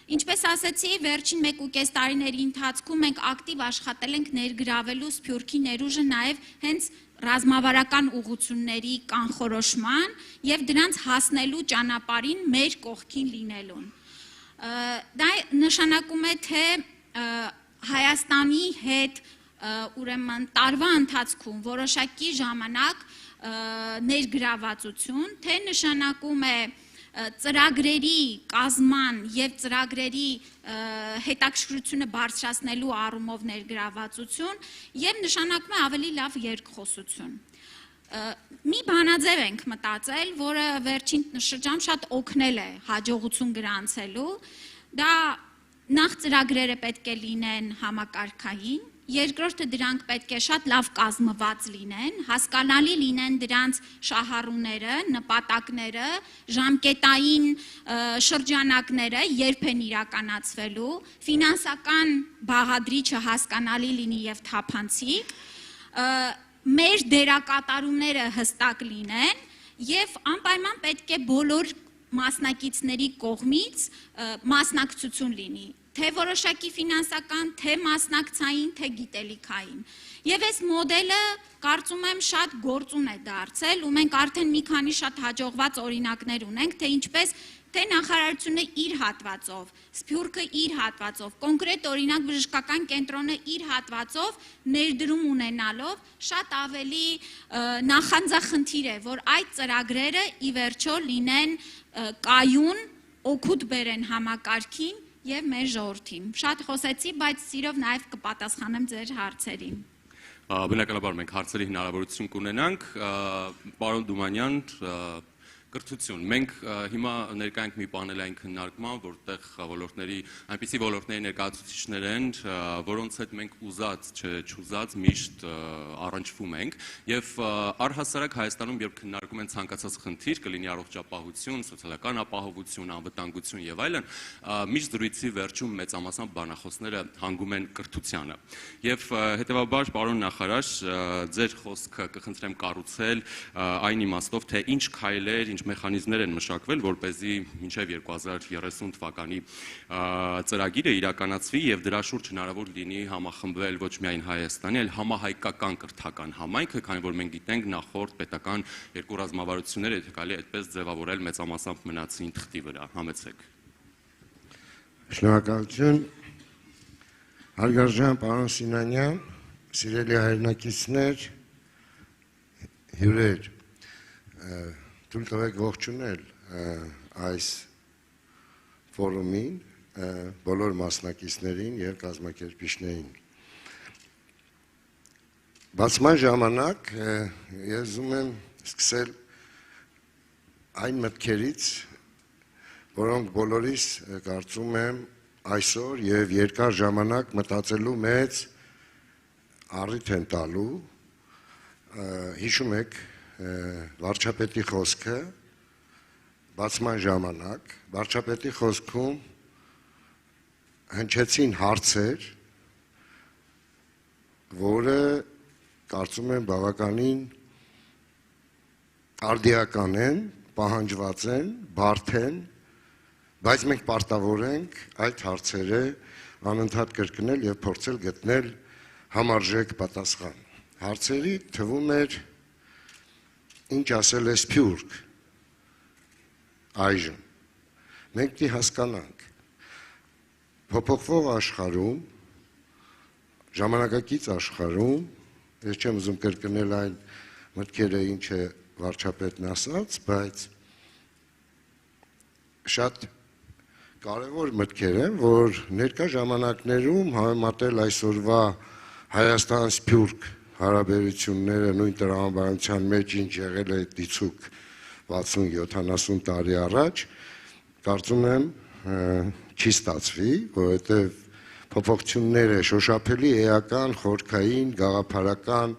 Speaker 18: Ինչպես ասեցի, վերջին 1.5 տարիների ընթացքում մենք ակտիվ աշխատել ենք ներգրավելու Սփյուռքի ներուժը նաև հենց ռազմավարական ուղղությունների կանխորոշման եւ դրանց հասնելու ճանապարհին մեր կողքին լինելուն։ Դա նշանակում է, թե Հայաստանի հետ ուրեմն տարվա ընթացքում որոշակի ժամանակ ներգրավվածություն, թե նշանակում է ծրագրերի կազման եւ ծրագրերի հետաքրքրությունը բարձրացնելու առումով ներգրավվածություն եւ նշանակում է ավելի լավ երկխոսություն։ Մի բանաձև ենք մտածել, որը վերջին շրջանում շատ օգնել է հաջողություն գրանցելու, դա նախ ծրագրերը պետք է լինեն համակարգային, երկրորդը դրանք պետք է շատ լավ կազմված լինեն, հասկանալի լինեն դրանց շահառուները, նպատակները, ժամկետային շրջանակները, երբ են իրականացվելու, ֆինանսական բաղադրիչը հասկանալի լինի եւ թափանցիկ, մեր դերակատարումները հստակ լինեն եւ անպայման պետք է բոլոր մասնակիցների կողմից մասնակցություն լինի, թե որոշակի ֆինանսական, թե մասնակցային, թե գիտելիքային։ Եվ այս մոդելը կարծում եմ շատ գործուն է դարձել ու մենք արդեն մի քանի շատ հաջողված օրինակներ ունենք, թե ինչպես թե նախարարությունը իր հատվածով, Սփյուռքը իր հատվածով, կոնկրետ օրինակ բժշկական կենտրոնը իր հատվածով ներդրում ունենալով շատ ավելի նախանձախնդիր է, որ այդ ծրագրերը ի վերջո լինեն կայուն, օգուտ բերեն համակարգին եւ մեր ժողովրդին։ Շատ խոսեցի, բայց սիրով նաեւ կպատասխանեմ ձեր հարցերին։
Speaker 17: Բնականաբար մենք հարցերի հնարավորություն կունենանք, պարոն Դումանյան, կրթություն։ Մենք հիմա ներկա ենք մի պանելային քննարկման, որտեղ ոլորտների, այնպիսի ոլորտների ներկայացուցիչներ են, որոնց հետ մենք ուզած, չուզած միշտ առնչվում ենք, եւ առհասարակ Հայաստանում, երբ քննարկում են ցանկացած խնդիր, կլինի առողջապահություն, սոցիալական ապահովություն, անվտանգություն եւ այլն, միշտ զրույցի վերջում մեծամասամբ բանախոսները հանգում են կրթությանը։ Եվ հետեւաբար, պարոն նախարար, ձեր խոսքը կխնդրեմ կառուցել այն իմաստով, թե ինչ քայլեր, ինչ ինչ մեխանիզմներ են մշակվել, որպեսզի մինչև 2030 թվականի ծրագիրը իրականացվի եւ դրա շուրջ հնարավոր լինի համախմբվել ոչ միայն Հայաստանի, այլ համահայկական կրթական համայնքը, քանի որ մենք գիտենք նախորդ պետական երկու ռազմավարությունները, եթե կարելի այդպես ձևավորել, մեծամասամբ մնացին թղթի վրա։ Համեցեք։
Speaker 19: Շնորհակալություն։ Հարգարժան պարոն Սինանյան, սիրելի հայրենակիցներ, հյուրեր, թույլ տվեք ողջունել այս ֆորումին, բոլոր մասնակիցներին եւ կազմակերպիչներին։ Բացման ժամանակ ես ուզում եմ սկսել այն մտքերից, որոնք բոլորիս կարծում եմ այսօր եւ երկար ժամանակ մտածելու մեծ առիթ են տալու։ Հիշում եք վարչապետի խոսքը բացման ժամանակ, վարչապետի խոսքում հնչեցին հարցեր, որը կարծում եմ բավականին արդիական են, պահանջված են, բարդ են, բայց մենք պարտավոր ենք այդ հարցերը անընդհատ կրկնել եւ փորձել գտնել համարժեք պատասխան։ Հարցերի թվում էր ինչ ասել է Սփյուռք այժմ։ Մենք դի հասկանանք փոփոխվող աշխարհում, ժամանակակից աշխարհում, ես չեմ ուզում կրկնել այն մտքերը, ինչ է վարչապետն ասաց, բայց շատ կարևոր մտքեր են, որ ներկա ժամանակներում համեմատել այսօրվա Հայաստան-Սփյուռք հարաբերությունները նույն տրամաբանության մեջ ինչ եղել է դիցուկ 60-70 տարի առաջ, կարծում եմ չի ստացվի, որովհետև փոփոխությունները շոշափելի էական, խորքային, գաղափարական,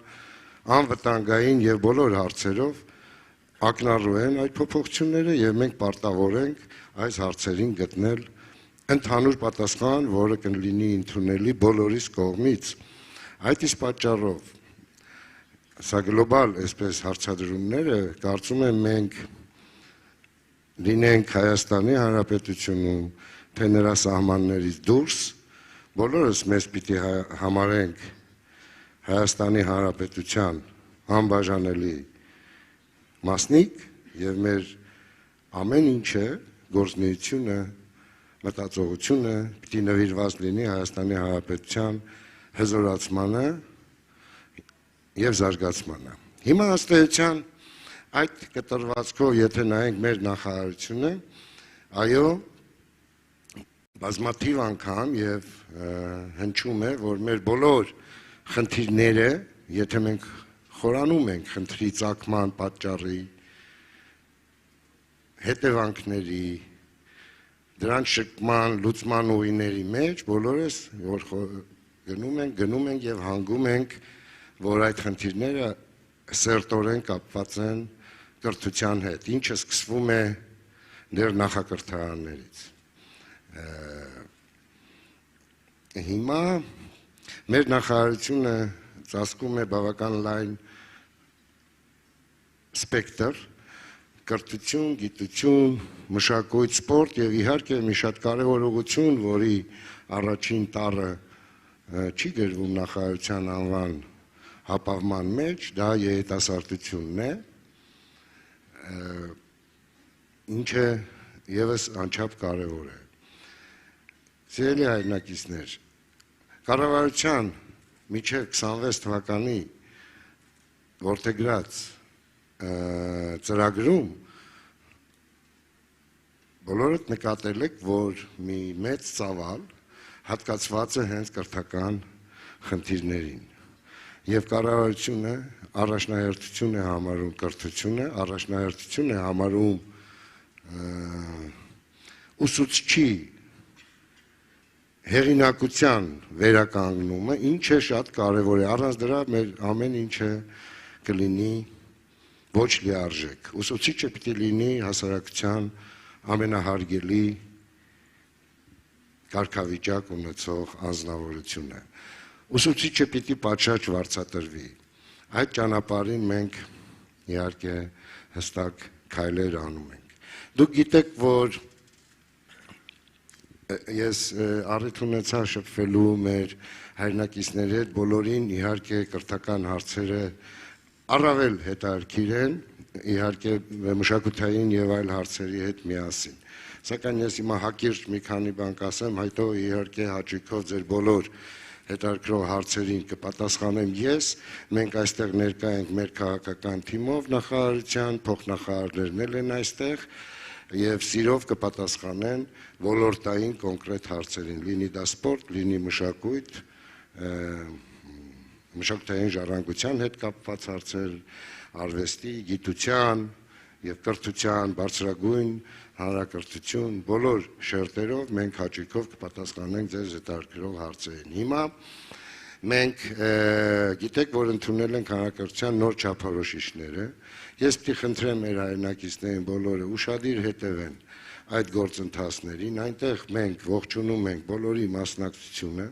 Speaker 19: անվտանգային եւ բոլոր հարցերով ակնառու են այդ փոփոխությունները եւ մենք պարտավոր ենք այս հարցերին գտնել ընդհանուր պատասխան, որը կլինի ընդունելի բոլորիս կողմից։ Այդ իսկ պատճառով սա գլոբալ այսպես հարցադրումները կարծում եմ մենք լինենք Հայաստանի Հանրապետությունում, թե նրա սահմաններից դուրս, բոլորս մեզ պիտի համարենք Հայաստանի Հանրապետության անբաժանելի մասնիկ եւ մեր ամեն ինչը, գործունեությունը, մտածողությունը պիտի նվիրված լինի Հայաստանի Հանրապետության հզորացմանը եւ զարգացմանը։ Հիմա ըստ էության այդ կտրվածքով, եթե նայենք մեր նախարարությունը, այո, բազմաթիվ անգամ եւ հնչում է, որ մեր բոլոր խնդիրները, եթե մենք խորանում ենք խնդրի ծագման պատճառի, հետևանքների, դրանց շփման, լուծման ուղիների մեջ բոլորս որ գնում ենք եւ հանգում ենք, որ այդ խնդիրները սերտորեն կապված են կրթության հետ, ինչը սկսվում է դեռ նախակրթարաններից։ Հիմա մեր նախարարությունը ծածկում է բավական լայն սպեկտր, կրթություն, գիտություն, մշակույթ, սպորտ եւ իհարկե մի շատ կարեւոր ուղղություն, որի առաջին տառը չի գրվում նախարարության անվան հապավման մեջ, դա երիտասարդությունն է, ինչը եւս անչափ կարեւոր է։ Սիրելի հայրենակիցներ, կառավարության մինչև 26 թվականի որդեգրած ծրագրում բոլորդ նկատել եք, որ մի մեծ ծավալ հատկացված է հենց կրթական խնդիրներին եւ կառավարությունը առաջնահերթություն է համարում կրթությունը, առաջնահերթություն է համարում ուսուցչի հեղինակության վերականգնումը, ինչը շատ կարևոր է, առանց դրա մեր ամեն ինչը կլինի ոչ լիարժեք։ Ուսուցիչը պիտի լինի հասարակության ամենահարգելի կարգավիճակ ունեցող անձնավորությունը։ Ուսուցիչը պիտի պատշաճ վարձատրվի։ Այդ ճանապարհին մենք իհարկե հստակ քայլեր անում ենք։ Դուք գիտեք, որ ես առիթ ունեցա շփվելու մեր հայրենակիցների հետ, բոլորին իհարկե կրթական հարցերը առավել հետաքրքիր են, իհարկե մշակութային եւ այլ հարցերի հետ միասին։ Սակայն ես հիմա հակիրճ մի քանի բան կասեմ, հետո իհարկե հաճույքով ձեր բոլոր հետաքրքրող հարցերին կպատասխանեմ ես։ Մենք այստեղ ներկա ենք մեր քաղաքական թիմով, նախարարության փոխնախարարներն են այստեղ եւ սիրով կպատասխանեն ոլորտային կոնկրետ հարցերին, լինի դա սպորտ, լինի մշակույթ, մշակութային ժառանգության հետ կապված հարցեր, արվեստի, գիտության եւ կրթության, բարձրագույն հանրակրթություն, բոլոր շերտերով մենք հաճույքով կպատասխանենք ձեր հետաքրքրող հարցերին։ Հիմա մենք գիտեք, որ ընդունել ենք հանրակրթության նոր չափորոշիչները։ Ես պիտի խնդրեմ մեր հայրենակիցներին բոլորը ուշադիր հետևեն այդ գործընթացներին, այնտեղ մենք ողջունում ենք բոլորի մասնակցությունը,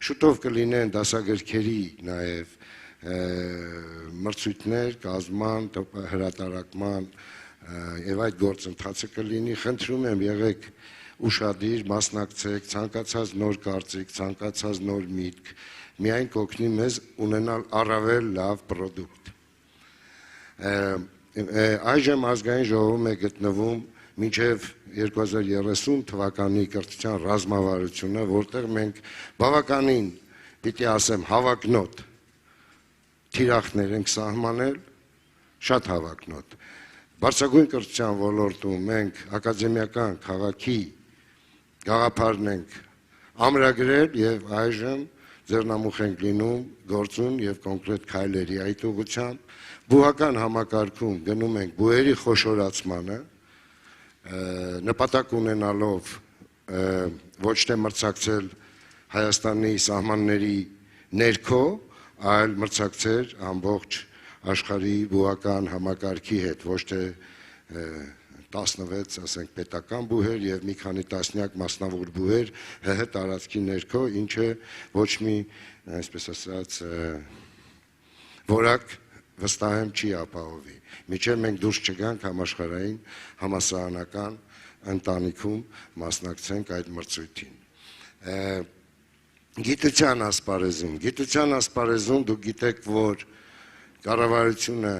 Speaker 19: շուտով կլինեն դասագրքերի նաև մրցույթներ, կազման, հրատարակման եւ այդ գործընթացը կլինի, խնդրում եմ եղեք ուշադիր, մասնակցեք, ցանկացած նոր կարծիք, ցանկացած նոր միտք, միայն կօգնի մեզ ունենալ առավել լավ պրոդուկտ։ Այժմ ազգային ժողովում է գտնվում մինչև 2030 թվականի կրթության ռազմավարությունը, որտեղ մենք բավականին, պիտի ասեմ, հավակնոտ թիրախներ ենք սահմանել, շատ հավակնոտ։ Բարձրագույն կրթության ոլորտում մենք ակադեմիական քաղաքի գաղափարն ենք ամրագրել եւ այժմ ձեռնամուխ ենք լինում գործուն եւ կոնկրետ քայլերի այդ ուղղությամբ։ Բուհական համակարգում գնում ենք բուհերի խոշորացմանը, նպատակ ունենալով ոչ թե մրցակցել Հայաստանի սահմանների ներքո, այլ մրցակցել ամբողջ աշխարհի բուհական համակարգի հետ, ոչ թե 16, ասենք, պետական բուհեր եւ մի քանի տասնյակ մասնավոր բուհեր ՀՀ տարածքի ներքո, ինչը ոչ մի, այսպես ասած, որակ վստահ եմ չի ապահովի։ Միջև մենք դուրս չգանք համաշխարհային համասահանական ընտանիքում մասնակցենք այդ մրցույթին։ Գիտության ասպարեզում դուք գիտեք, որ կառավարությունը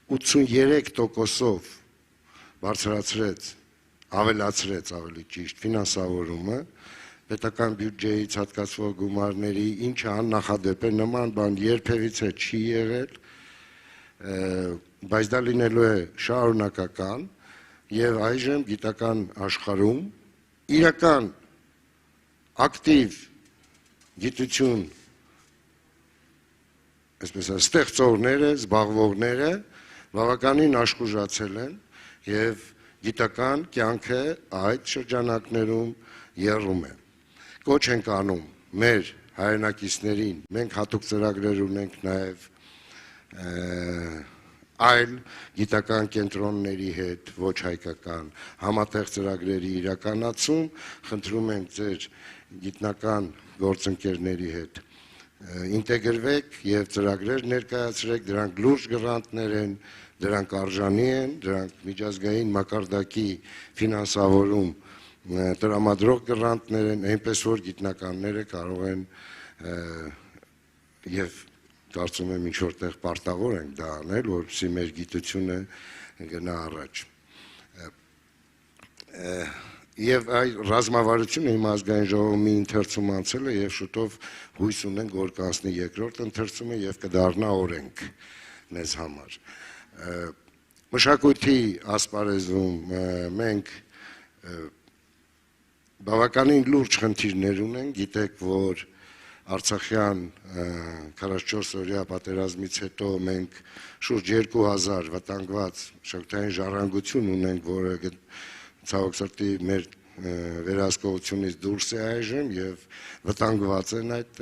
Speaker 19: 83%-ով բարձրացրեց, ավելացրեց ավելի ճիշտ ֆինանսավորումը պետական բյուջեից հատկացվող գումարների, ինչը աննախադեպ է, նման բան երբևիցե չի եղել, բայց դա լինելու է շարունակական եւ այժմ գիտական աշխարհում իրական ակտիվ գիտություն, այսպես ասած, ստեղծողները, զբաղվողները բավականին աշխուժացել են եւ գիտական կյանքը այդ շրջանակներում եռում է։ Կոչ ենք անում մեր հայրենակիցներին, մենք հատուկ ծրագրեր ունենք նաեւ այլ գիտական կենտրոնների հետ, ոչ հայկական, համատեղ ծրագրերի իրականացում, խնդրում ենք ձեր գիտնական գործընկերների հետ ինտեգրվեք եւ ծրագրեր ներկայացրեք, դրանք լուրջ գրանտներ են, դրանք արժանի են, դրանք միջազգային մակարդակի ֆինանսավորում տրամադրող գրանտներ են, այնպես որ գիտնականները կարող են եւ կարծում եմ ինչ որտեղ պարտավոր ենք դա անել, որպեսզի մեր գիտությունը գնա առաջ։ Եվ այդ ռազմավարությունը իմ ազգային ժողովում մի ընթերցում անցել է եւ շուտով հույս ունենք, որ կանցնի երկրորդ ընթերցումը եւ կդառնա օրենք մեզ համար։ Մշակույթի ասպարեզում մենք բավականին լուրջ խնդիրներ ունենք, գիտեք, որ Արցախյան 44 օրյա պատերազմից հետո մենք շուրջ 2000 վտանգված մշակութային ժառանգություն ունենք, որը ցավոք սրտի մեր վերահսկողությունից դուրս է այժմ եւ վտանգված են այդ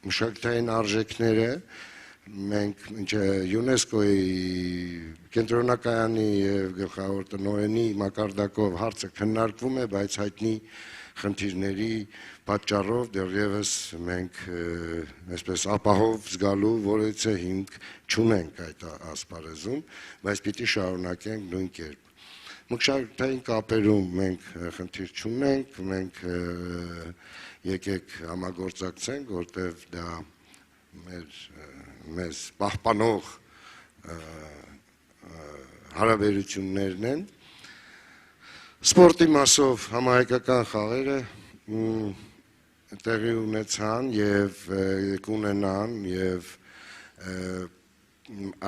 Speaker 19: մշակութային արժեքները։ Մենք ՅՈՒՆԵՍԿՕ-ի կենտրոնակայանի եւ գլխավոր տնօրենի մակարդակով հարցը քննարկվում է, բայց հայտնի խնդիրների պատճառով դեռևս մենք այսպես ապահով զգալու որևէ հիմք չունենք այդ ասպարեզում, բայց պիտի շարունակենք նույն կերպ։ Մշակութային կապերում մենք խնդիր չունենք, մենք եկեք համագործակցենք, որտեղ դա մեզ պահպանող հարաբերություններն են։ Սպորտի մասով համահայկական խաղերը տեղի ունեցան եւ կունենան եւ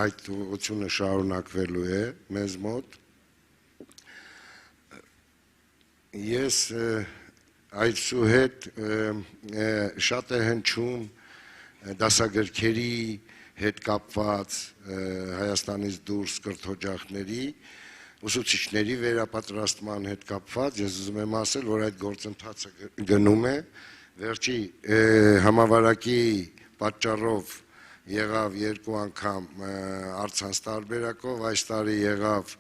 Speaker 19: այդ ուղղությունը շարունակվելու է մեզ մոտ։ Ես այսուհետ շատ է հնչում դասագրքերի հետ կապված Հայաստանից դուրս կրթօջախների ուսուցիչների վերապատրաստման հետ կապված, ես ուզում եմ ասել, որ այդ գործընթացը գնում է, վերջի համավարակի պատճառով եղավ 2 անգամ առցանց տարբերակով, այս տարի եղավ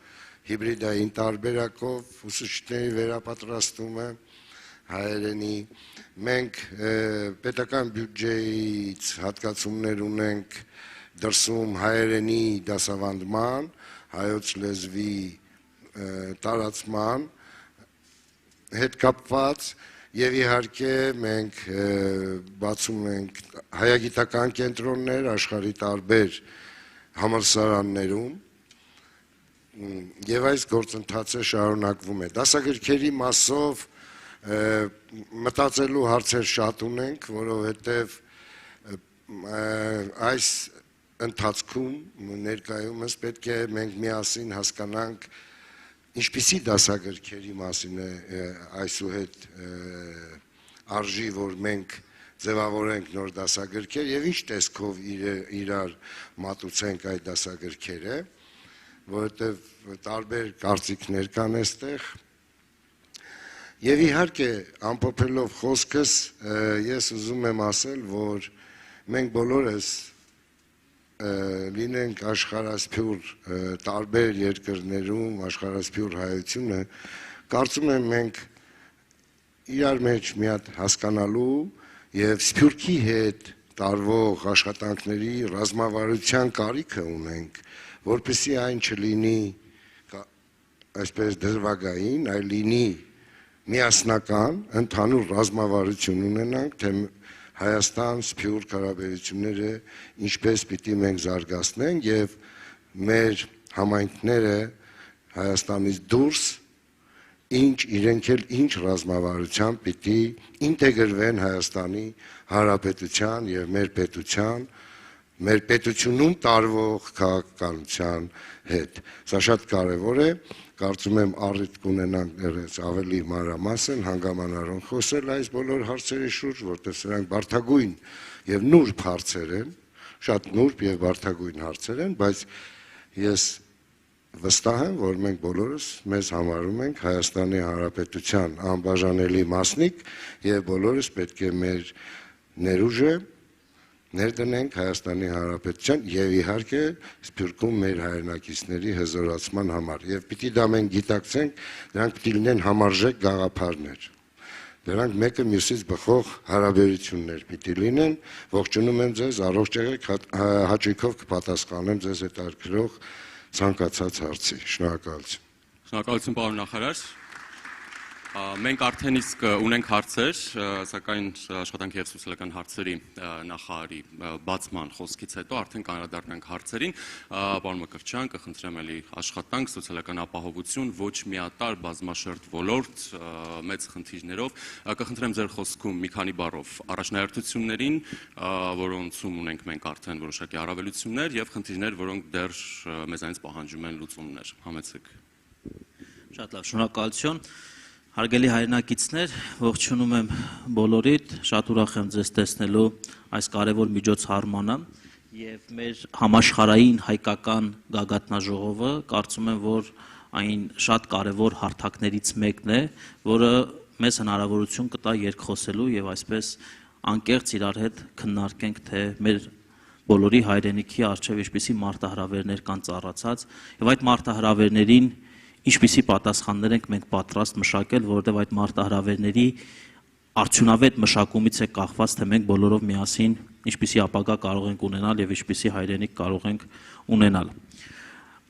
Speaker 19: հիբրիդային տարբերակով ուսուցիչների վերապատրաստումը հայերենի, մենք պետական բյուջեից հատկացումներ ունենք դրսում հայերենի դասավանդման, հայոց լեզվի տարածման հետ կապված եւ իհարկե մենք բացում ենք հայագիտական կենտրոններ աշխարհի տարբեր համալսարաններում եւ այս գործընթացը շարունակվում է։ Դասագրքերի մասով մտածելու հարցեր շատ ունենք, որովհետեւ այս ընթացքում ներկայումս պետք է մենք միասին հասկանանք ինչպիսի դասագրքերի մասին է այսուհետ արժի, որ մենք ձևավորենք նոր դասագրքեր եւ ինչ տեսքով իրար մատուցենք այդ դասագրքերը, որովհետեւ տարբեր կարծիքներ կան այստեղ։ Եվ իհարկե ամփոփելով խոսքս ես ուզում եմ ասել, որ մենք բոլորս լինենք աշխարհասփյուր տարբեր երկրներում աշխարհասփյուր հայությունը, կարծում եմ մենք իրար մեջ մի հատ հասկանալու եւ սփյուռքի հետ տարվող աշխատանքների ռազմավարության կարիքը ունենք, որպեսզի այն չլինի այսպես դրվագային, այլ լինի միասնական, ընդհանուր ռազմավարություն ունենանք, թե Հայաստան սփյուռք հարաբերությունները ինչպես պիտի մենք զարգացնենք եւ մեր համայնքները Հայաստանից դուրս իրենք էլ ինչ ռազմավարությամբ պիտի ինտեգրվեն Հայաստանի Հանրապետության եւ մեր պետությունում տարվող քաղաքականության հետ։ Սա շատ կարեւոր է, կարծում եմ առիթ կունենանք ավելի մանրամասն հանգամանալով խոսել այս բոլոր հարցերի շուրջ, որտեղ սրանք բարդագույն եւ նուրբ հարցեր են, շատ նուրբ եւ բարդագույն հարցեր են, բայց ես վստահ եմ, որ մենք բոլորս մեզ համարում ենք Հայաստանի Հանրապետության անբաժանելի մասնիկ եւ բոլորս պետք է մեր ներուժը ներդնենք Հայաստանի Հանրապետության եւ իհարկե սփյուռքում մեր հայրենակիցների հզորացման համար եւ պիտի դա մենք գիտակցենք, դրանք պիտի լինեն համարժեք գաղափարներ, դրանք մեկը մյուսից բխող հարաբերություններ պիտի լինեն։ Ողջունում եմ ձեզ, առողջ եղեք, հաճույքով կպատասխանեմ ձեզ հետաքրքրող ցանկացած հարցի։ Շնորհակալություն։
Speaker 17: Շնորհակալություն պարոն նախարար։ Մենք արդեն իսկ ունենք հարցեր, սակայն աշխատանքի եւ սոցիալական հարցերի նախարարի բացման խոսքից հետո արդեն կանրադառնանք հարցերին։ Պարոն Մկրտչյան, կխնդրեմ էլի աշխատանք, սոցիալական ապահովություն, ոչ միատար բազմաշերտ ոլորտ, մեծ խնդիրներով։ Կխնդրեմ ձեր խոսքում մի քանի բառով առաջնահերթություններին, որոնցում ունենք մենք արդեն որոշակի առավելություններ եւ խնդիրներ, որոնք դեռ մեզանից պահանջում են լուծումներ։ Համեցեք։
Speaker 20: Շատ լավ, շնորհակալություն։ Հարգելի հայրենակիցներ, ողջունում եմ բոլորիդ, շատ ուրախ եմ ձեզ տեսնելու այս կարևոր միջոցառմանը եւ մեր համաշխարհային հայկական գագաթնաժողովը կարծում եմ, որ այն շատ կարևոր հարթակներից մեկն է, որը մեզ հնարավորություն կտա երկխոսելու եւ այսպես անկեղծ իրար հետ քննարկենք, թե մեր բոլորի հայրենիքի առջև ինչպիսի մարտահրավերներ կան ծառացած եւ այդ մարտահրավերներին ինչպիսի պատասխաններ ենք մենք պատրաստ մշակել, որովհետև այդ մարտահրավերների արդյունավետ մշակումից է կախված, թե մենք բոլորով միասին ինչպիսի ապագա կարող ենք ունենալ եւ ինչպիսի հայրենիք կարող ենք ունենալ։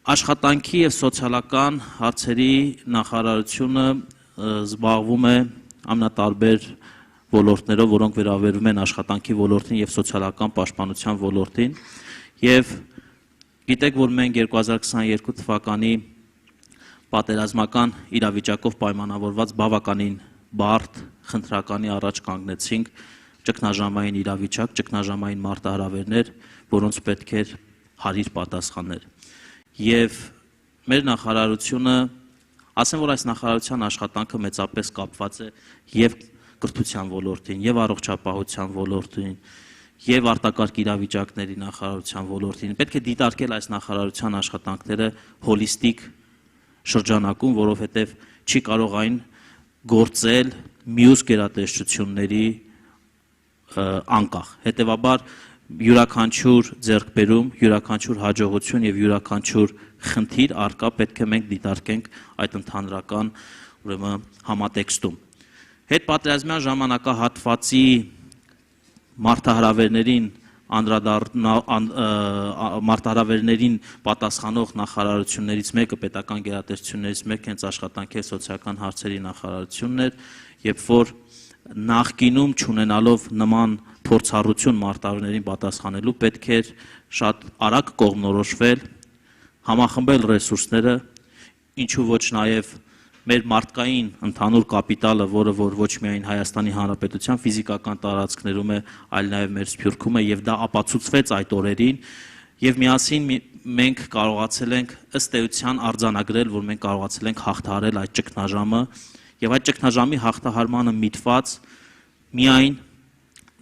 Speaker 20: Աշխատանքի եւ սոցիալական հարցերի նախարարությունը զբաղվում է ամենատարբեր ոլորտներով, որոնք վերաբերում են աշխատանքի ոլորտին եւ սոցիալական պաշտպանության ոլորտին, եւ գիտեք, որ մենք 2022 թվականի պատերազմական իրավիճակով պայմանավորված բավականին բարդ խնդրականի առաջ կանգնեցինք, ճգնաժամային իրավիճակ, ճգնաժամային մարտահրավերներ, որոնց պետք էր հարիր պատասխանել։ Եվ մեր նախարարությունը, ասեմ, որ այս նախարարության աշխատանքը մեծապես կապված է եւ կրթության ոլորտին, եւ առողջապահության ոլորտին, եւ արտակարգ իրավիճակների նախարարության ոլորտին։ Պետք է դիտարկել այս նախարարության աշխատանքները հոլիստիկ շրջանակում, որովհետեւ չի կարող այն գործել մյուս գերատեսչությունների անկախ։ Հետևաբար յուրաքանչյուր ձեռքբերում, յուրաքանչյուր հաջողություն եւ յուրաքանչյուր խնդիր արկա պետք է մենք դիտարկենք այդ ընդհանրական ուրեմն համատեքստում։ Հետպատերազմյան ժամանակահատվածի մարտահրավերներին պատասխանող նախարարություններից մեկը, պետական գերատեսչություններից մեկը հենց աշխատանքի սոցիալական հարցերի նախարարությունն էր, երբ որ նախկինում չունենալով նման փորձառություն մարտահրավերներին պատասխանելու պետք էր շատ արագ կողմնորոշվել, համախմբել ռեսուրսները, ինչու ոչ նաև մեր մարդկային ընդհանուր կապիտալը, որը որ ոչ միայն Հայաստանի Հանրապետության ֆիզիկական տարածքներում է, այլ նաև մեր Սփյուռքում է, եւ դա ապացուցվեց այդ օրերին, եւ միասին մենք կարողացել ենք ըստ էության արձանագրել, որ մենք կարողացել ենք հաղթահարել այդ ճգնաժամը, եւ այդ ճգնաժամի հաղթահարմանը միտված միայն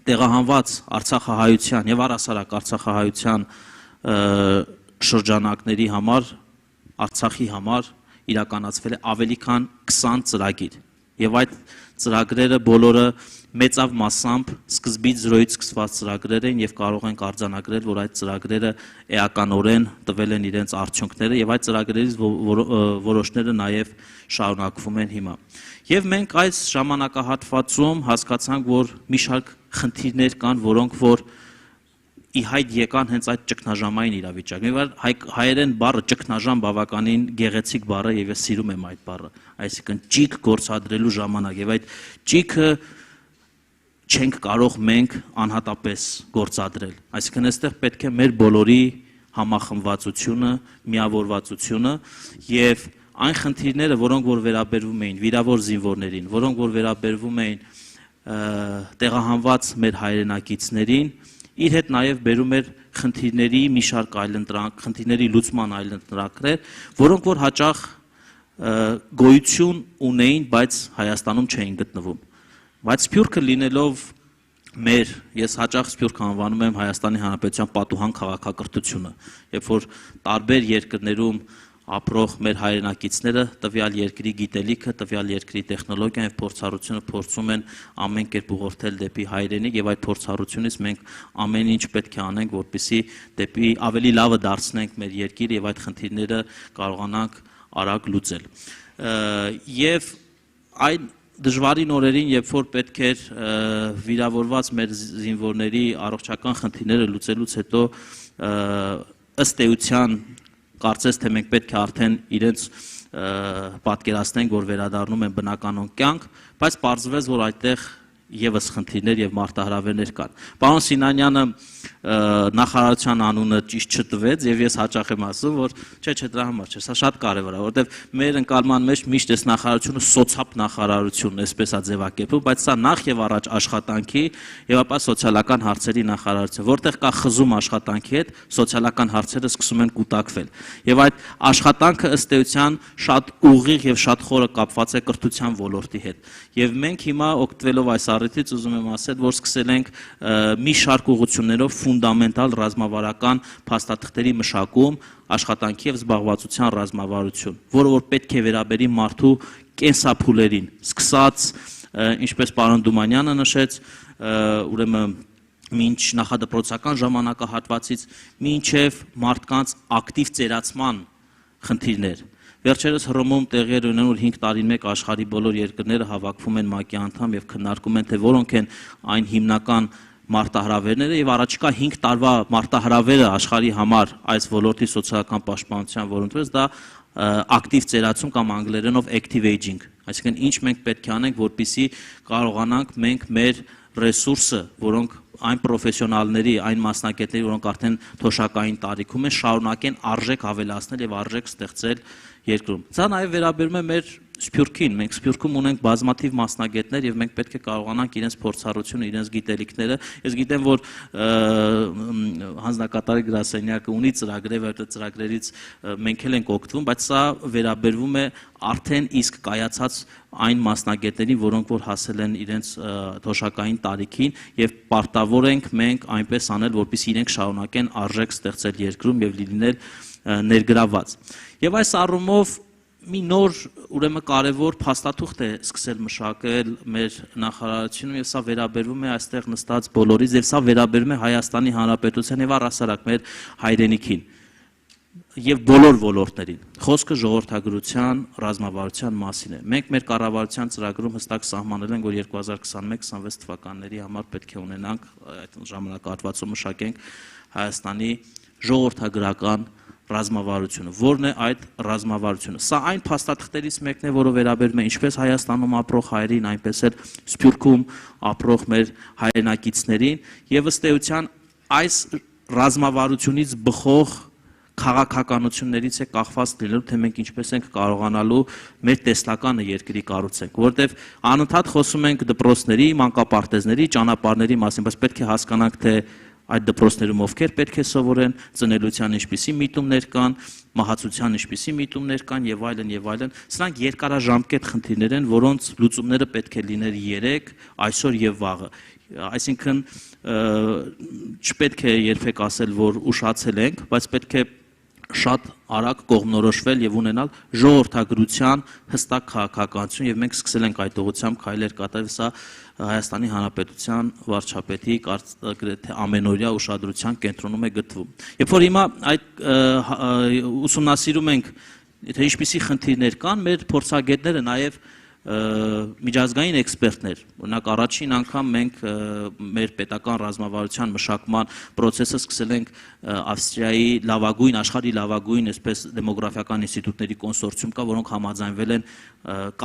Speaker 20: տեղահանված արցախահայության եւ առհասարակ արցախահայության շրջանակների համար, Արցախի համար իրականացվել է ավելի քան 20 ծրագիր եւ այդ ծրագրերը բոլորը մեծավ մասամբ սկզբից 0-ից սկսված ծրագրեր են եւ կարող ենք արձանագրել, որ այդ ծրագրերը էականորեն տվել են իրենց արդյունքները եւ այդ ծրագրերից որոշները նաեւ շարունակվում են հիմա։ Եվ մենք այս ժամանակահատվածում հասկացանք, որ մի շարք խնդիրներ կան, որոնք որ ի հայտ եկան հենց այդ ճգնաժամային իրավիճակում։ Հայերեն բառը ճգնաժամ բավականին գեղեցիկ բառ է եւ ես սիրում եմ այդ բառը, այսինքն ճիգ գործադրելու ժամանակ եւ այդ ճիգը չենք կարող մենք անհատապես գործադրել։ Այսինքն այստեղ պետք է մեր բոլորի համախմբվածությունը, միավորվածությունը եւ այն խնդիրները, որոնք որ վերաբերվում էին վիրավոր զինվորներին, որոնք որ վերաբերվում էին տեղահանված մեր հայրենակիցներին, իր հետ նաև բերում էր խնդիրների մի շարք այլընտրանք, խնդիրների լուծման այլընտրանքներ, որոնք որ հաճախ գոյություն ունեին, բայց Հայաստանում չէին գտնվում։ Բայց Սփյուռքը լինելով մեր, ես հաճախ Սփյուռք անվանում եմ Հայաստանի Հանրապետության պատուհան քաղաքակրթությունը, երբ որ տարբեր երկրներում ապրող մեր հայրենակիցները տվյալ երկրի գիտելիքը, տվյալ երկրի տեխնոլոգիան եւ փորձառությունը փորձում են ամեն կերպ ուղղորդել դեպի հայրենիք եւ այդ փորձառությունից մենք ամեն ինչ պետք է անենք, որպեսզի դեպի ավելի լավը դարձնենք մեր երկիրը եւ այդ խնդիրները կարողանանք արագ լուծել։ Եվ այն դժվարին օրերին, երբ որ պետք էր վիրավորված մեր զինվորների առողջական խնդիրները լուծելուց հետո ըստ էության կարծես թե մենք պետք է արդեն իրենց պատկերացնենք, որ վերադառնում են բնականոն կյանք, բայց պարզվեց, որ այդտեղ եւս խնդիրներ եւ մարտահրավերներ կան։ Պարոն Սինանյանը նախարարության անունը ճիշտ չտվեց եւ ես հաճախ եմ ասում, որ չէ, դրա համար չէ, սա շատ կարեւոր է, որովհետեւ մեր ընկալման մեջ միշտ էս նախարարությունը սոցիալ նախարարությունն է, այսպես է ձևակերպում, բայց սա նախ եւ առաջ աշխատանքի եւ ապա սոցիալական հարցերի նախարարություն, որտեղ կա խզում աշխատանքի հետ, սոցիալական հարցերը սկսում են կուտակվել։ Եվ այդ աշխատանքը ըստ էության շատ ուղիղ եւ շատ խորը կապված է կրթության ոլորտի հետ։ Եվ մենք հիմա օգտվելով այս առիթից ուզում եմ ասել, որ սկսել ենք մի շարք ուղղություններով ֆունդամենտալ ռազմավարական փաստաթղթերի մշակում, աշխատանքի եւ զբաղվածության ռազմավարություն, որը որ պետք է վերաբերի մարդու կենսափուլերին, սկսած, ինչպես պարոն Դումանյանը նշեց, ուրեմն մինչ նախադպրոցական ժամանակահատվածից մինչև մարդկանց ակտիվ ծերացման խնդիրներ, Վերջերս Հռոմում տեղի էր ունենում, որ 5 տարին մեկ աշխարհի բոլոր երկրները հավաքվում են ՄԱԿ-ի անդամ եւ քննարկում են, թե որոնք են այն հիմնական մարտահրավերները եւ առաջիկա 5 տարվա մարտահրավերը աշխարհի համար այս ոլորտի սոցիալական պաշտպանության որոնտպես դա ակտիվ ծերացում կամ անգլերենով active aging, այսինքն ինչ մենք պետք է անենք, որպեսզի կարողանանք մենք մեր ռեսուրսը, որոնք այն պրոֆեսիոնալների, այն մասնագետների, որոնք արդեն թոշակային տարիքում են, շարունակեն արժեք ավելացնել եւ արժեք ստեղծել երկրում։ Սա նաեւ վերաբերում է մեր Սփյուռքին, մենք Սփյուռքում ունենք բազմաթիվ մասնագետներ եւ մենք պետք է կարողանանք իրենց փորձառությունը, իրենց գիտելիքները, ես գիտեմ, որ հանձնակատարի գրասենյակը ունի ծրագրեր, այդ ծրագրերից մենք էլ ենք օգտվում, բայց սա վերաբերվում է արդեն իսկ կայացած այն մասնագետներին, որոնք որ հասել են իրենց թոշակային տարիքին եւ պարտավոր ենք մենք այնպես անել, որպեսզի իրենք շարունակեն արժեք ստեղծել երկրում եւ լինել ներգրաված։ Եվ այս առումով մի նոր ուրեմն կարևոր փաստաթուղթ է սկսել մշակել մեր նախարարությունում եւ սա վերաբերվում է այստեղ նստած բոլորից եւ սա վերաբերում է Հայաստանի Հանրապետության եւ առհասարակ մեր հայրենիքին եւ բոլոր ոլորտներին։ Խոսքը ժողովրդագրության ռազմավարության մասին է։ Մենք մեր կառավարության ծրագրում հստակ սահմանել ենք, որ 2021-26 թվականների համար պետք է ունենանք այդ ժամանակահատվածում մշակենք Հայաստանի ժողովրդագրական ռազմավարությունը, որն է այդ ռազմավարությունը։ Սա այն փաստաթղթերից մեկն է, որը վերաբերում է ինչպես Հայաստանում ապրող հայերին, այնպես էլ Սփյուռքում ապրող մեր հայրենակիցներին, եւ ըստ էության այս ռազմավարությունից բխող քաղաքականություններից է կախված լինելու, թե մենք ինչպես ենք կարողանալու մեր տեսլականը երկրի կառուցենք, որովհետև անընդհատ խոսում ենք դպրոցների, մանկապարտեզների, ճանապարհների մասին, բայց պետք է հասկանանք, թե այդ դպրոցներում ովքեր պետք է սովորեն, ծնելիության ինչպիսի միտումներ կան, մահացության ինչպիսի միտումներ կան եւ այլն եւ այլն։ Սրանք երկարաժամկետ խնդիրներ են, որոնց լուծումները պետք է լիներ երեք, այսօր եւ վաղը։ Այսինքն չպետք է երբեք ասել, որ ուշացել ենք, բայց պետք է շատ արագ կողմնորոշվել եւ ունենալ ժողովրդագրության հստակ քաղաքականություն եւ մենք սկսել ենք այդ ուղղությամբ քայլեր կատարել, սա Հայաստանի Հանրապետության վարչապետի գրեթե ամենօրյա ուշադրության կենտրոնում է գտնվում։ Երբ որ հիմա այդ ուսումնասիրում ենք, թե ինչպիսի խնդիրներ կան, մեր փորձագետները նաեւ միջազգային էքսպերտներ, օրինակ առաջին անգամ մենք մեր պետական ռազմավարության մշակման process-ը սկսել ենք Ավստրիայի լավագույն, աշխարհի լավագույն, այսպես դեմոգրաֆիական ինստիտուտների կոնսորցիում կա, որոնք համաձայնվել են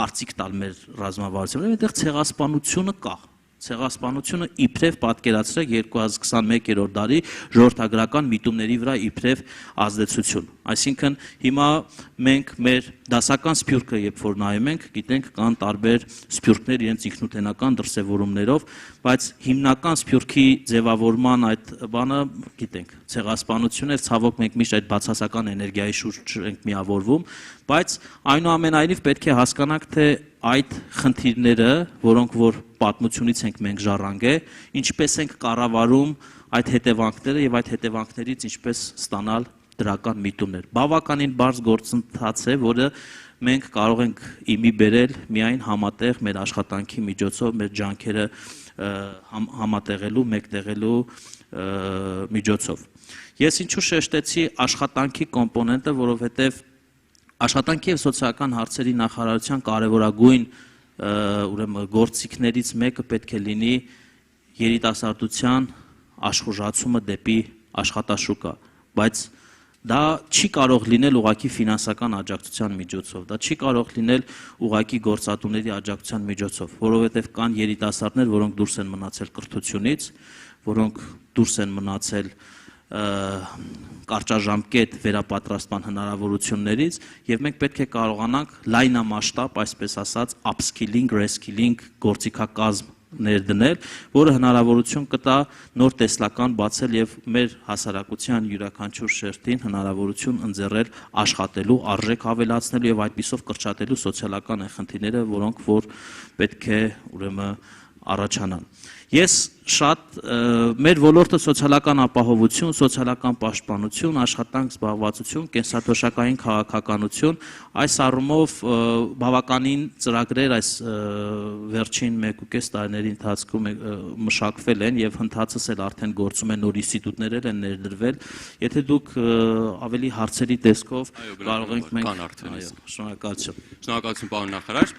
Speaker 20: կարծիք տալ մեր ռազմավարությանը, այնտեղ ցեղասպանությունը կա։ Ցեղասպանությունը իբրև պատկերացրեք 2021-րդ դարի ժողովրդագրական միտումների վրա իբրև ազդեցություն։ Այսինքն հիմա մենք մեր դասական սփյուռքը, երբ որ նայում ենք, գիտենք կան տարբեր սփյուռքներ իրենց ինքնութենական դրսևորումներով, բայց հիմնական սփյուռքի ձևավորման այդ բանը գիտենք, ցեղասպանությունն է, ցավոք մենք միշտ այդ բացասական էներգիայի շուրջ ենք միավորվում, բայց այնուամենայնիվ պետք է հասկանանք, թե այդ խնդիրները, որոնք որ պատմությունից ենք մենք ժառանգել, ինչպես ենք կառավարում այդ հետևանքները եւ այդ հետևանքներից ինչպես ստանալ դրական միտումներ։ Բավականին բարձ գործընթաց է, որը մենք կարող ենք իմի բերել միայն համատեղ մեր աշխատանքի միջոցով, մեր ջանքերը համատեղելու, մեկտեղելու միջոցով։ Ես ինչու շեշտեցի աշխատանքի կոմպոնենտը, որովհետեւ Աշխատանքի եւ սոցիալական հարցերի նախարարության կարևորագույն ուրեմն գործիքներից մեկը պետք է լինի երիտասարդության աշխուժացումը դեպի աշխատաշուկա, բայց դա չի կարող լինել ուղղակի ֆինանսական աջակցության միջոցով, դա չի կարող լինել ուղղակի գործատուների աջակցության միջոցով, որովհետեւ կան երիտասարդներ, որոնք դուրս են մնացել կրթությունից, որոնք դուրս են մնացել կարճաժամկետ վերապատրաստման հնարավորություններից եւ մենք պետք է կարողանանք լայնամասշտաբ, այսպես ասած, upskilling, reskilling գործիքակազմ ներդնել, որը հնարավորություն կտա նոր տեսլական բացել եւ մեր հասարակության յուրաքանչյուր շերտին հնարավորություն ընձեռել աշխատելու, արժեք ավելացնելու եւ այդպիսով կրճատելու սոցիալական խնդիրները, որոնք որ պետք է ուրեմն առաջանան։ Ես շատ մեր ոլորտը սոցիալական ապահովություն, սոցիալական պաշտպանություն, աշխատանք զբաղվածություն, կենսաթոշակային քաղաքականություն, այս առումով բավականին ծրագրեր այս վերջին 1.5 տարիների ընթացքում մշակվել են եւ հնդածս էլ արդեն գործում են, նոր ինստիտուտներ են ներդրվել։ Եթե դուք ավելի հարցերի տեսքով կարող ենք մենք շնորհակալություն։
Speaker 17: Շնորհակալություն պարոն նախարար։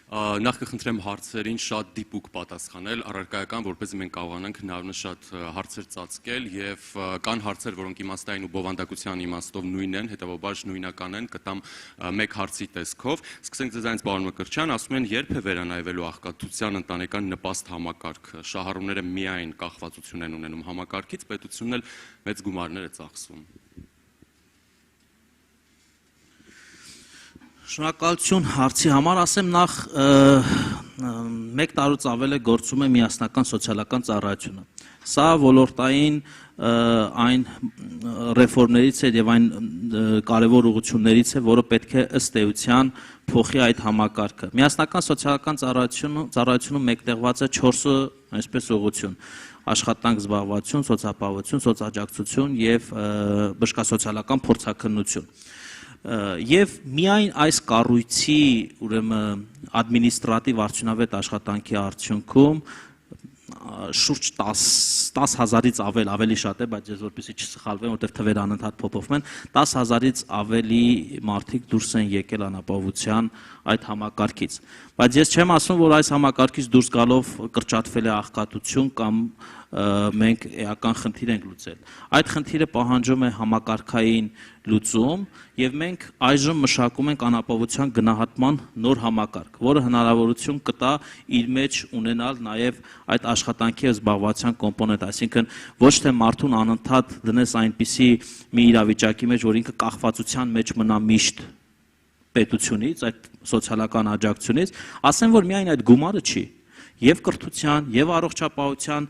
Speaker 17: Նախ կխնդրեմ հարցերին շատ դիպուկ պատասխանել, առարկայական, որպեսզի մենք կարողանանք հնարավորինս շատ հարցեր ծածկել եւ կան հարցեր, որոնք իմաստային ու բովանդակության իմաստով նույն են, հետեւաբար նույնական են, կտամ մեկ հարցի տեսքով։ Սկսենք ձեզանից պարոն Մկրտչյան, ասում են երբ է վերանայվելու աղքատության ընտանեկան նպաստ համակարգը, շահառուները միայն կախվածություն են ունենում համակարգից, պետությունն էլ մեծ գումարներ է ծախսում։
Speaker 20: Շնորհակալություն հարցի համար, ասեմ նախ 1 տարուց ավել է գործում է միասնական սոցիալական ծառայությունը։ Սա ոլորտային այն ռեֆորմներից է եւ այն կարևոր ուղղություններից է, որը պետք է ըստ էության փոխի այդ համակարգը։ Միասնական սոցիալական ծառայությունում մեկտեղված է 4 այսպես ուղղություն. աշխատանք զբաղվածություն, սոցիալապահովություն, սոցիալաջակցություն եւ բժշկասոցիալական փորձաքննություն։ Եվ միայն այս կառույցի ուրեմն ադմինիստրատիվ արդյունավետ աշխատանքի արդյունքում շուրջ 10,000-ից ավելի շատ է, բայց ես որպեսզի չսխալվեմ, որտեղ թվերը անընդհատ փոփոխվում են, 10,000-ից ավելի մարդիկ դուրս են եկել անապահովության այդ համակարգից։ Բայց ես չեմ ասում, որ այս համակարգից դուրս գալով կրճատվել է աղքատություն կամ մենք էական խնդիր ենք լուծել։ Այդ խնդիրը պահանջում է համակարգային լուծում եւ մենք այժմ մշակում ենք անապահովության գնահատման նոր համակարգ, որը հնարավորություն կտա իր մեջ ունենալ նաեւ այդ աշխատանքի զբաղվածության կոմպոնենտ, այսինքն ոչ թե մարդուն անընդհատ դնես այնպիսի մի իրավիճակի մեջ, որ ինքը կախվածության մեջ մնա միշտ պետությունից, այդ սոցիալական աջակցությունից, ասեմ, որ միայն այդ գումարը չի, եւ կրթության, եւ առողջապահության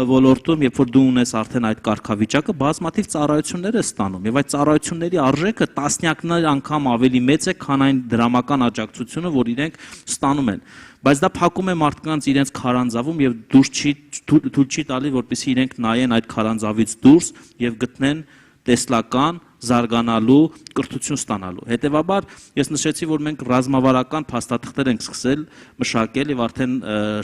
Speaker 20: ոլորտում, երբ որ դու ունես արդեն այդ կարգավիճակը, բազմաթիվ ծառայություններ ես ստանում, եւ այդ ծառայությունների արժեքը տասնյակներ անգամ ավելի մեծ է, քան այն դրամական աջակցությունը, որ իրենք ստանում են։ Բայց դա փակում է մարդկանց իրենց քարանձավում եւ թույլ չի տալի, որպեսզի իրենք նայեն այդ քարանձավից դուրս եւ գտնեն տեսլական զարգանալու, կրթություն ստանալու։ Հետևաբար ես նշեցի, որ մենք ռազմավարական փաստաթղթեր ենք սկսել մշակել եւ արդեն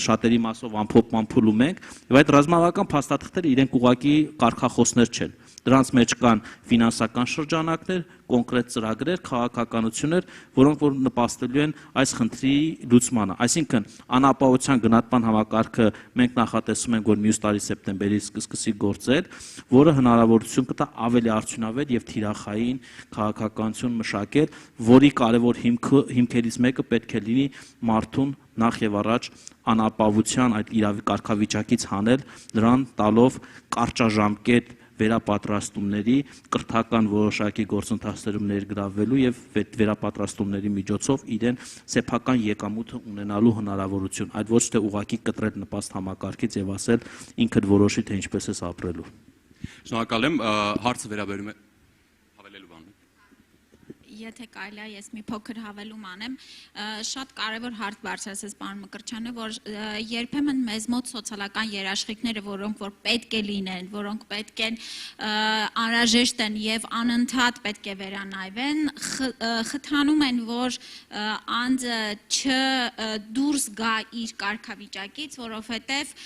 Speaker 20: շատերի մասով ամփոփման փուլում ենք, եւ այդ ռազմավարական փաստաթղթերը իրենք ուղղակի կարգախոսներ չեն։ Դրանց մեջ կան ֆինանսական շրջանակներ, կոնկրետ ծրագրեր, քաղաքականություններ, որոնք որ նպաստելու են այս խնդրի լուծմանը։ Այսինքն անապահովության գնահատման համակարգը մենք նախատեսում ենք, որ մյուս տարի սեպտեմբերից կսկսի գործել, որը հնարավորություն կտա ավելի արդյունավետ եւ թիրախային քաղաքականություն մշակել, որի կարևոր հիմքերից մեկը պետք է լինի մարդուն նախ եւ առաջ անապահովության այդ կարգավիճակից հանել, նրան տալով կարճաժամկետ վերապատրաստումների, կրթական որոշակի գործընթացներում ներգրավվելու եւ վերապատրաստումների միջոցով իրեն սեփական եկամուտը ունենալու հնարավորություն, այդ ոչ թե ուղղակի կտրել նպաստ համակարգից եւ ասել ինքդ որոշի թե ինչպես ես ապրելու։
Speaker 17: Շնորհակալ եմ, հարցը վերաբերում է հավելելու բան։
Speaker 18: Եթե կարելի է ես մի փոքր հավելում անեմ, շատ կարևոր հարց բարձրացրեց պարոն Մկրտչյանը, որ երբեմն մեզ մոտ սոցիալական երաշխիքները, որոնք որ պետք է լինեն, որոնք պետք են անհրաժեշտ են եւ անընդհատ պետք է վերանայվեն, խթանում են, որ անձը չդուրս գա իր կարգավիճակից, որովհետեւ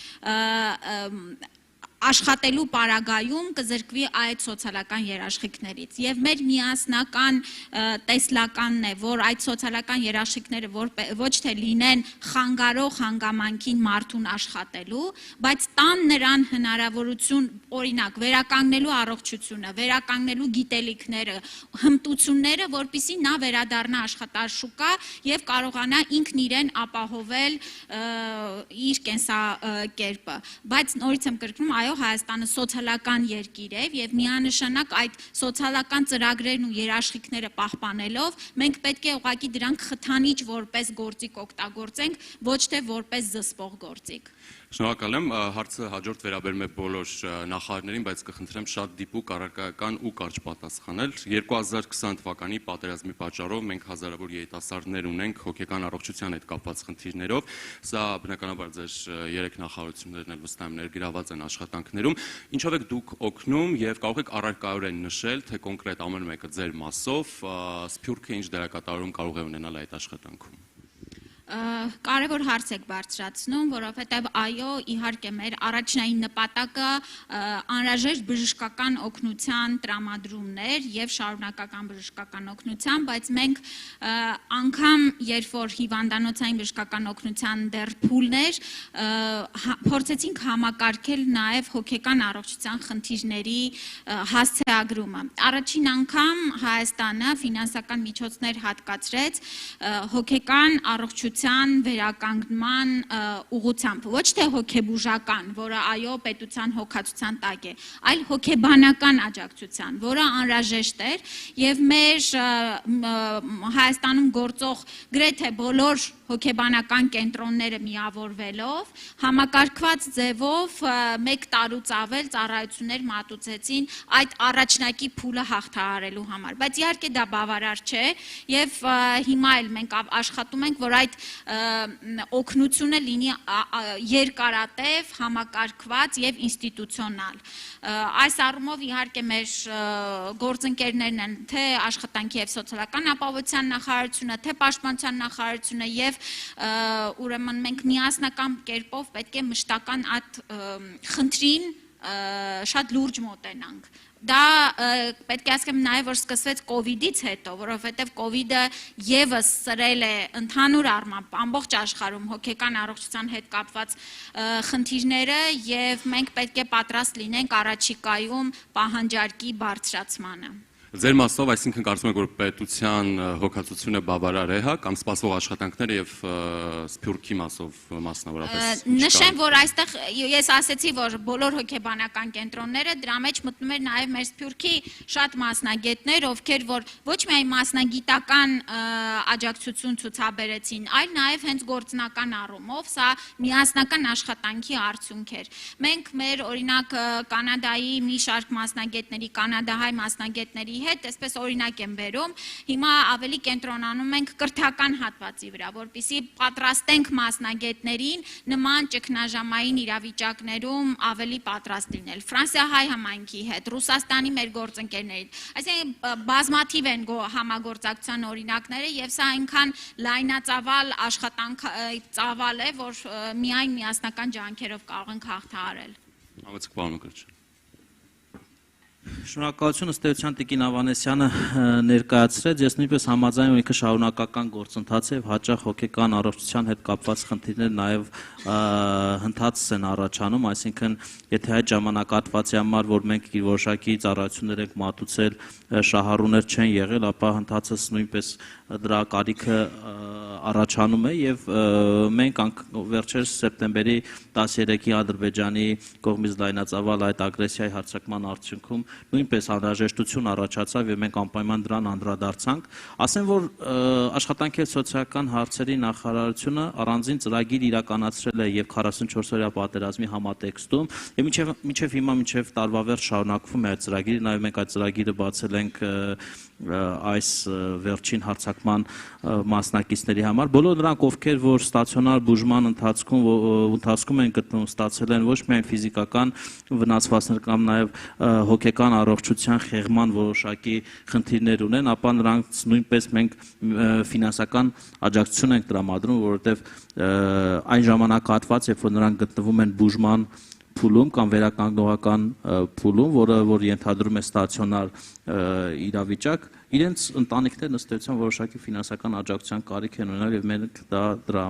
Speaker 18: աշխատելու պարագայում կզրկվի այդ սոցիալական երաշխիքներից եւ մեր միասնական տեսլականն է, որ այդ սոցիալական երաշխիքները ոչ թե լինեն խանգարող հանգամանքին մարդուն աշխատելու, բայց տան նրան հնարավորություն, օրինակ, վերականգնելու առողջությունը, վերականգնելու գիտելիքները, հմտությունները, որպեսզի նա վերադառնա աշխատաշուկա եւ կարողանա ինքն իրեն ապահովել իր կենսակերպը։ Բայց նորից եմ կրկնում, այո, Հայաստանը սոցիալական երկիր է եւ միանշանակ այդ սոցիալական ծրագրերն ու երաշխիքները պահպանելով մենք պետք է ուղղակի դրանք խթանիչ որպես գործիք օգտագործենք, ոչ թե որպես զսպող գործիք։
Speaker 17: Շնորհակալ եմ, հարցը հաջորդ վերաբերում է բոլոր նախարարներին, բայց կխնդրեմ շատ դիպուկ, առարկայական ու կարճ պատասխանել։ 2020 թվականի պատերազմի պատճառով մենք հազարավոր երիտասարդներ ունենք հոգեկան առողջության հետ կապված խնդիրներով։ Սա բնականաբար ձեր 3 նախարարություններն էլ վստահ եմ ներգրաված են աշխատանքներում։ Ինչով եք դուք օգնում եւ կարող եք առարկայորեն նշել, թե կոնկրետ ամեն մեկը ձեր մասով Սփյուռքը ինչ դերակատարում կարող է ունենալ այդ աշխատանքում։
Speaker 18: Կարևոր հարց եք բարձրացնում, որովհետև այո, իհարկե մեր առաջնային նպատակը անհրաժեշտ բժշկական օգնության տրամադրումներ եւ շարունակական բժշկական օգնության, բայց մենք անգամ երբ որ հիվանդանոցային բժշկական օգնության դեռ փուլներ փորձեցինք համակարգել նաեւ հոգեկան առողջության խնդիրների հասցեագրումը։ Առաջին անգամ Հայաստանը ֆինանսական միջոցներ հատկացրեց հոգեկան առողջության վերականգնման ուղղությամբ, ոչ թե հոգեբուժական, որը այո պետության հոգացության տակ է, այլ հոգեբանական աջակցության, որը անհրաժեշտ էր եւ մեր Հայաստանում գործող գրեթե բոլոր հոգեբանական կենտրոնները միավորվելով համակարգված ձևով 1 տարուց ավել ծառայություններ մատուցեցին այդ առաջնակի փուլը հաղթահարելու համար, բայց իհարկե դա բավարար չէ եւ հիմա էլ մենք աշխատում ենք, որ այդ օգնությունը լինի երկարատև, համակարգված եւ ինստիտուցիոնալ։ Այս առումով իհարկե մեր գործընկերներն են թե աշխատանքի եւ սոցիալական ապահովության նախարարությունը, թե պաշտպանության նախարարությունը եւ ուրեմն մենք միասնական կերպով պետք է մշտական այդ խնդրին շատ լուրջ մոտենանք։ Դա պետք է ասեմ նաև որ սկսվեց կոവിഡից հետո, որովհետև կոവിഡը եւս սրել է ընդհանուր առմամբ ամբողջ աշխարհում հոգեկան առողջության հետ կապված խնդիրները եւ մենք պետք է պատրաստ լինենք առաջիկայում պահանջարկի բարձրացմանը։
Speaker 17: Ձեր մասով, այսինքն կարծում եք, որ պետության հոգացությունը բավարար է, հա, կամ սպասվող աշխատանքները եւ Սփյուռքի մասով մասնավորապես։
Speaker 18: Նշեմ, որ այստեղ ես ասեցի, որ բոլոր հոգեբանական կենտրոնները դրա մեջ մտնում էր նաեւ մեր Սփյուռքի շատ մասնագետներ, ովքեր որ ոչ միայն մասնագիտական աջակցություն ցուցաբերեցին, այլ նաեւ հենց գործնական առումով սա միասնական աշխատանքի արդյունք էր։ Մենք մեր օրինակ Կանադայի մի շարք մասնագետների, կանադահայ մասնագետների հետ, այսպես օրինակ եմ բերում, հիմա ավելի կենտրոնանում ենք կրթական հատվածի վրա, որպեսզի պատրաստենք մասնագետներին նման ճգնաժամային իրավիճակներում ավելի պատրաստ լինել։ Ֆրանսիահայ համայնքի հետ, Ռուսաստանի մեր գործընկերների, այսինքն բազմաթիվ են համագործակցության օրինակները եւ սա այնքան լայնածավալ աշխատանք ծավալ է, որ միայն միասնական ջանքերով կարող ենք հաղթահարել։
Speaker 17: Համեցեք պարոն Կրճ։
Speaker 20: Շնորհակալություն ըստ էության Տիկին Ավանեսյանը ներկայացրեց, ես նույնպես համաձայն եմ, ինքը շարունակական գործընթաց է եւ հաճախ հոգեկան առողջության հետ կապված խնդիրներ նաեւ հնդածս են առաջանում, այսինքն եթե այդ ժամանակահատվածի համար, որ մենք որոշակի ծառայություններ ենք մատուցել, շահառուներ չեն եղել, ապա հնդածս նույնպես դրա կարիքը առաջանում է եւ մենք վերջերս սեպտեմբերի 13-ի Ադրբեջանի կողմից լայնածավալ այդ ագրեսիայի հարձակման արդյունքում նույնպես անհրաժեշտություն առաջացավ եւ մենք անպայման դրան անդրադարձանք։ Ասեմ, որ աշխատանքի եւ սոցիալական հարցերի նախարարությունը առանձին ծրագիր իրականացրել է եւ 44-օրյա պատերազմի համատեքստում եւ մինչեւ հիմա մինչեւ տարվա վերջ շարունակվում է այդ ծրագիրը, նաեւ մենք այդ ծրագիրը բացել ենք այս վերջին հարձակման մասնակիցների համար բոլոր նրանք ովքեր որ ստացիոնար բուժման ընթացքում են գտնվում ստացել են ոչ միայն ֆիզիկական վնասվածքներ կամ նաև հոգեկան առողջության խեղման որոշակի խնդիրներ ունեն, ապա նրանց նույնպես մենք ֆինանսական աջակցություն ենք տրամադրում, որովհետև այն ժամանակահատված, երբ որ նրանք գտնվում են բուժման փուլում կամ վերականգնողական փուլում, որ ենթադրում է ստացիոնար իրավիճակ, իրենց ընտանիքներն ըստ էության որոշակի ֆինանսական աջակցության կարիք են ունենալ եւ մենք դրա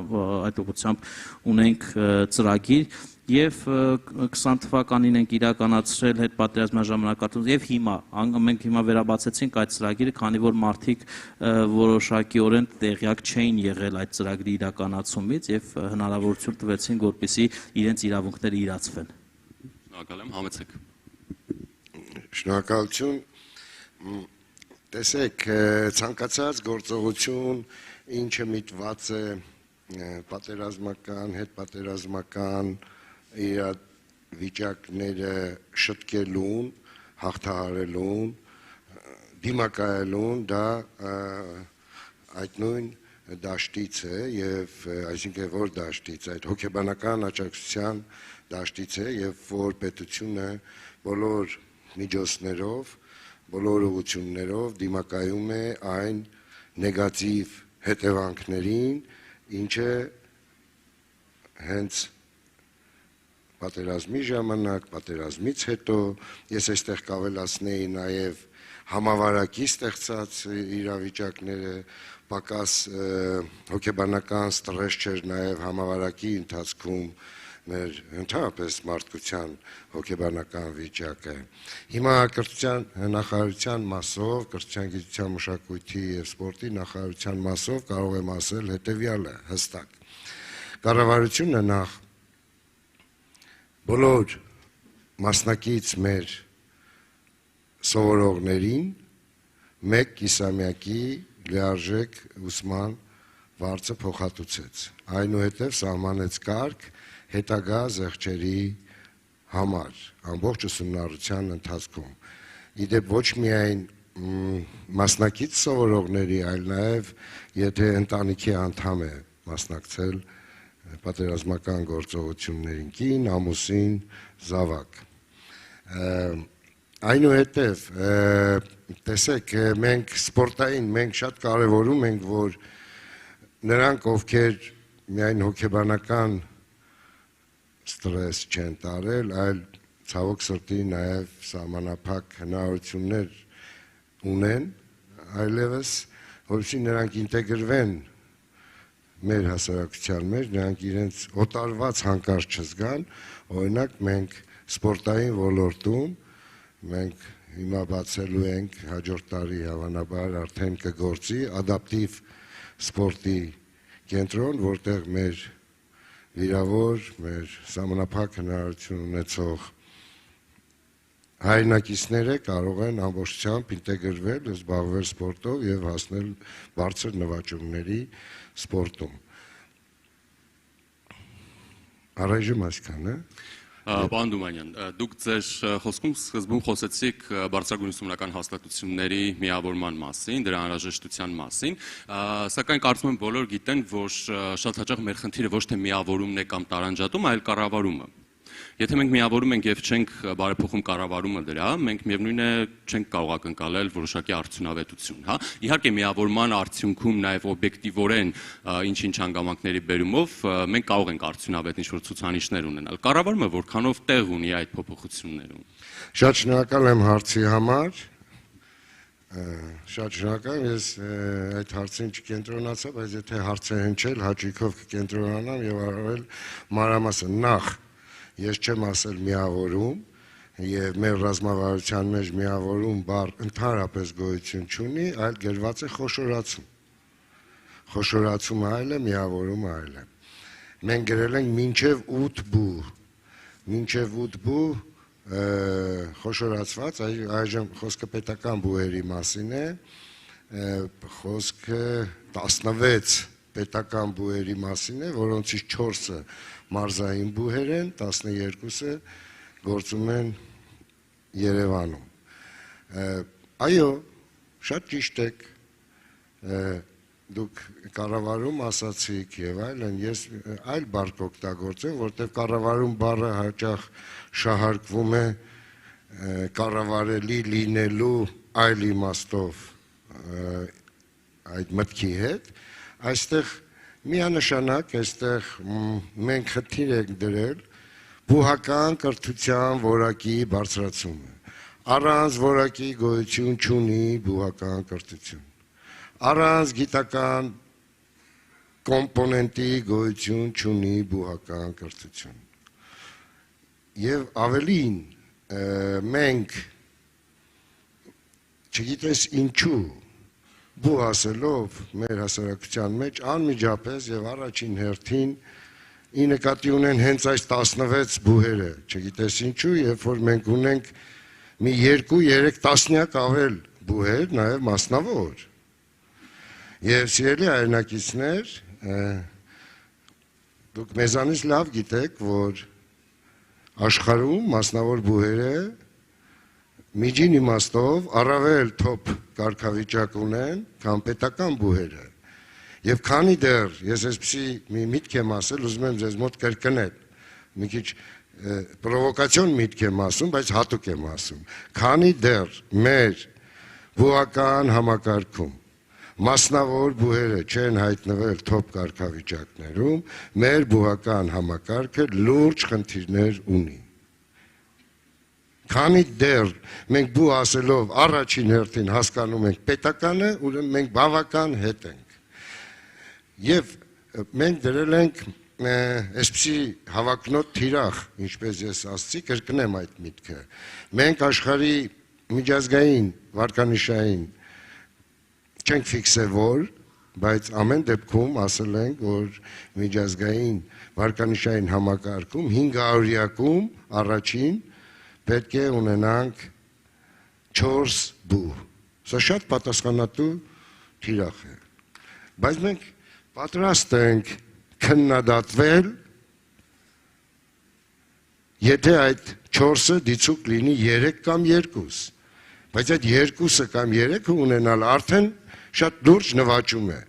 Speaker 20: այդ ուղղությամբ ունենք ծրագիր եւ 20 թվականին ենք իրականացրել հետպատերազմյան ժամանակահատվածում եւ հիմա մենք վերաբացեցինք այդ ծրագիրը, քանի որ մարդիկ որոշակիորեն տեղյակ չէին եղել այդ ծրագրի իրականացումից եւ հնարավորություն տվեցին, որպեսզի իրենց իրավունքները իրացվեն։
Speaker 17: Շնորհակալ եմ, համեցեք։
Speaker 19: Շնորհակալություն։ Տեսեք, ցանկացած գործողություն, ինչը միտված է պատերազմական, հետպատերազմական իրավիճակները շտկելուն, հաղթահարելուն, դիմակայելուն, դա այդ նույն դաշտից է եւ այսինքն որ դաշտից, այդ հոգեբանական աջակցության դաշտից է եւ որ պետությունը բոլոր միջոցներով, բոլոր ուղղություններով դիմակայում է այն նեգատիվ հետևանքներին, ինչը հենց պատերազմի ժամանակ, պատերազմից հետո ես այստեղ կավելացնեի նաեւ համավարակի ստեղծած իրավիճակները, պակաս հոգեբանական ստրես չէր նաև համավարակի ընթացքում մեր ընդհանրապես մարդկության հոգեբանական վիճակը։ Հիմա կրթության նախարարության մասով, կրթության գիտության մշակույթի եւ սպորտի նախարարության մասով կարող եմ ասել հետեւյալը հստակ։ Կառավարությունը նախ բոլոր մասնակից մեր սովորողներին մեկ կիսամյակի լիարժեք ուսման վարձը փոխհատուցեց, այնուհետև սահմանեց կարգ հետագա զեղչերի համար ամբողջ ուսումնառության ընթացքում։ Իդեպ ոչ միայն մասնակից սովորողների, այլ նաև եթե ընտանիքի անդամ է մասնակցել պատերազմական գործողություններին, կին, ամուսին, զավակ։ Այնուհետև տեսեք, մենք սպորտային, մենք շատ կարևորում ենք, որ նրանք, ովքեր միայն հոգեբանական ստրես չեն տարել, այլ ցավոք սրտի նաև սահմանափակ հնարավորություններ ունեն, այլևս, որովհետեւ նրանք ինտեգրվեն մեր հասարակության մեջ, նրանք իրենց օտարված հանկարծ չզգան, օրինակ մենք սպորտային ոլորտում մենք հիմա բացելու ենք հաջորդ տարի հավանաբար արդեն կգործի ադապտիվ սպորտի կենտրոն, որտեղ մեր վիրավոր, մեր սահմանափակ հնարավորություն ունեցող հայրենակիցները կարող են ամբողջությամբ ինտեգրվել, զբաղվել սպորտով եւ հասնել բարձր նվաճումների սպորտում։ Առայժմ այսքան է։
Speaker 17: Պարոն Դումանյան, դուք ձեր խոսքում սկզբում խոսեցիք բարձրագույն ուսումնական հաստատությունների միավորման մասին, դրա անհրաժեշտության մասին, սակայն կարծում եմ բոլոր գիտեն, որ շատ հաճախ մեր խնդիրը ոչ թե միավորումն է կամ տարանջատումը, այլ կառավարումը։ Եթե մենք միավորում ենք եւ չենք բարեփոխում կառավարումը դրա, մենք միևնույն է չենք կարող ակնկալել որոշակի արդյունավետություն, հա։ Իհարկե միավորման արդյունքում նաեւ օբյեկտիվորեն ինչ-ինչ հանգամանքների բերումով մենք կարող ենք արդյունավետ ինչ-որ ցուցանիշներ ունենալ։ Կառավարումը որքանով տեղ ունի այդ փոփոխություններում։
Speaker 19: Շատ շնորհակալ եմ հարցի համար։ Շատ շնորհակալ, ես այդ հարցին չկենտրոնացա, բայց եթե հարց է հնչել, հաճույքով կկենտրոնանամ եւ առավել մանրամասն նախ ես չեմ ասել միավորում եւ մեր ռազմավարության մեջ միավորում բառ ընդհանրապես գոյություն չունի, այլ գրված է խոշորացում։ Խոշորացումը այլ է, միավորումը այլ է։ Մենք գրել ենք մինչեւ 8 բու։ Մինչեւ 8 բու խոշորացված, այժմ խոսքը պետական բուհերի մասին է, խոսքը 16 պետական բուհերի մասին է, որոնցից 4-ը մարզային բուհեր են, 12-ը գործում են Երևանում։ Այո, շատ ճիշտ եք, դուք կառավարում ասացիք եւ այլն, ես այլ բառ կօգտագործեմ, որտեղ կառավարում բառը հաճախ շահարկվում է կառավարելի լինելու այլ իմաստով այդ մտքի հետ, այստեղ միանշանակ այստեղ մենք խնդիր ենք դրել բուհական կրթության որակի բարձրացումը։ Առանց որակի գոյություն չունի բուհական կրթություն։ Առանց գիտական կոմպոնենտի գոյություն չունի բուհական կրթություն։ Եվ ավելին մենք չգիտես ինչու բու ասելով մեր հասարակության մեջ անմիջապես եւ առաջին հերթին ի նկատի ունեն հենց այս 16 բուհերը, չգիտես ինչու, երբ որ մենք ունենք մի 2-3 տասնյակ ավել բուհեր, նաեւ մասնավոր։ Եվ սիրելի հայրենակիցներ, դուք մեզանից լավ գիտեք, որ աշխարհում մասնավոր բուհերը միջին իմաստով առավել թոփ կարգավիճակ ունեն, քան պետական բուհերը։ Եվ քանի դեռ ես այսպեսի մի միտք եմ ասել, ուզում եմ ձեզ մոտ կրկնել, մի քիչ պրովոկացիոն միտք եմ ասում, բայց հատուկ եմ ասում։ Քանի դեռ մեր բուհական համակարգում մասնավոր բուհերը չեն հայտնվել թոփ կարգավիճակներում, մեր բուհական համակարգը լուրջ խնդիրներ ունի։ Քանի դեռ մենք բու ասելով առաջին հերթին հասկանում ենք պետականը, ուրեմն մենք բավական հետ ենք։ Եվ մենք դրել ենք այսպիսի հավակնոտ թիրախ, ինչպես ես ասացի, կրկնեմ այդ միտքը։ Մենք աշխարհի միջազգային վարկանիշային չենք ֆիքսեվոր, բայց ամեն դեպքում ասել ենք, որ միջազգային վարկանիշային համակարգում 500-յակում առաջին պետք է ունենանք 4 բու։ Սա շատ պատասխանատու թիրախ է։ Բայց մենք պատրաստ ենք քննադատվել, եթե այդ 4-ը դիցուկ լինի 3 կամ 2, բայց այդ 2-ը կամ 3-ը ունենալ արդեն շատ լուրջ նվաճում է։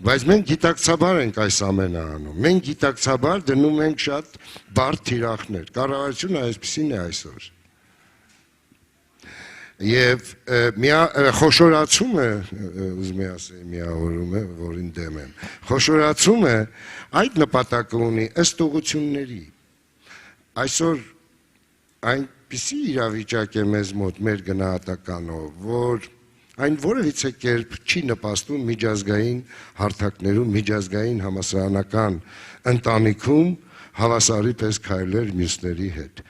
Speaker 19: Բայց մենք գիտակցաբար ենք այս ամենը անում, մենք գիտակցաբար դնում ենք շատ բարդ թիրախներ, կառավարությունը այսպիսին է այսօր։ Եվ խոշորացումը, ուզում եմ ասել, միավորում է, որին դեմ եմ, խոշորացումը այդ նպատակը ունի ըստ ուղղությունների։ Այսօր այնպիսի իրավիճակ է մեզ մոտ մեր գնահատականով, որ այն որևիցե կերպ չի նպաստում միջազգային հարթակներում, միջազգային համասարանական ընտանիքում հավասարի պես քայլեր մյուսների հետ։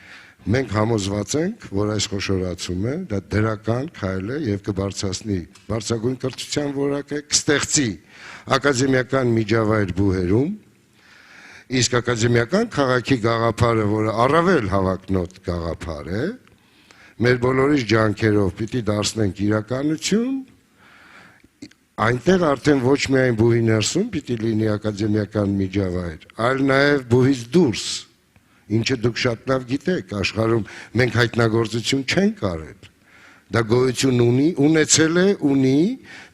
Speaker 19: Մենք համոզված ենք, որ այս խոշորացումը դա դրական քայլ է եւ կբարձրացնի բարձրագույն կրթության որակը, կստեղծի ակադեմիական միջավայր բուհերում, իսկ ակադեմիական քաղաքի գաղափարը, որը առավել հավակնոտ գաղափար է, մեր բոլորիս ջանքերով պիտի դարձնենք իրականություն, այնտեղ արդեն ոչ միայն բուհի ներսում պիտի լինի ակադեմիական միջավայր, այլ նաև բուհից դուրս, ինչը դուք շատ լավ գիտեք, աշխարհում մենք հայտնագործություն չենք արել, դա գոյություն ունի, ունեցել է, ունի,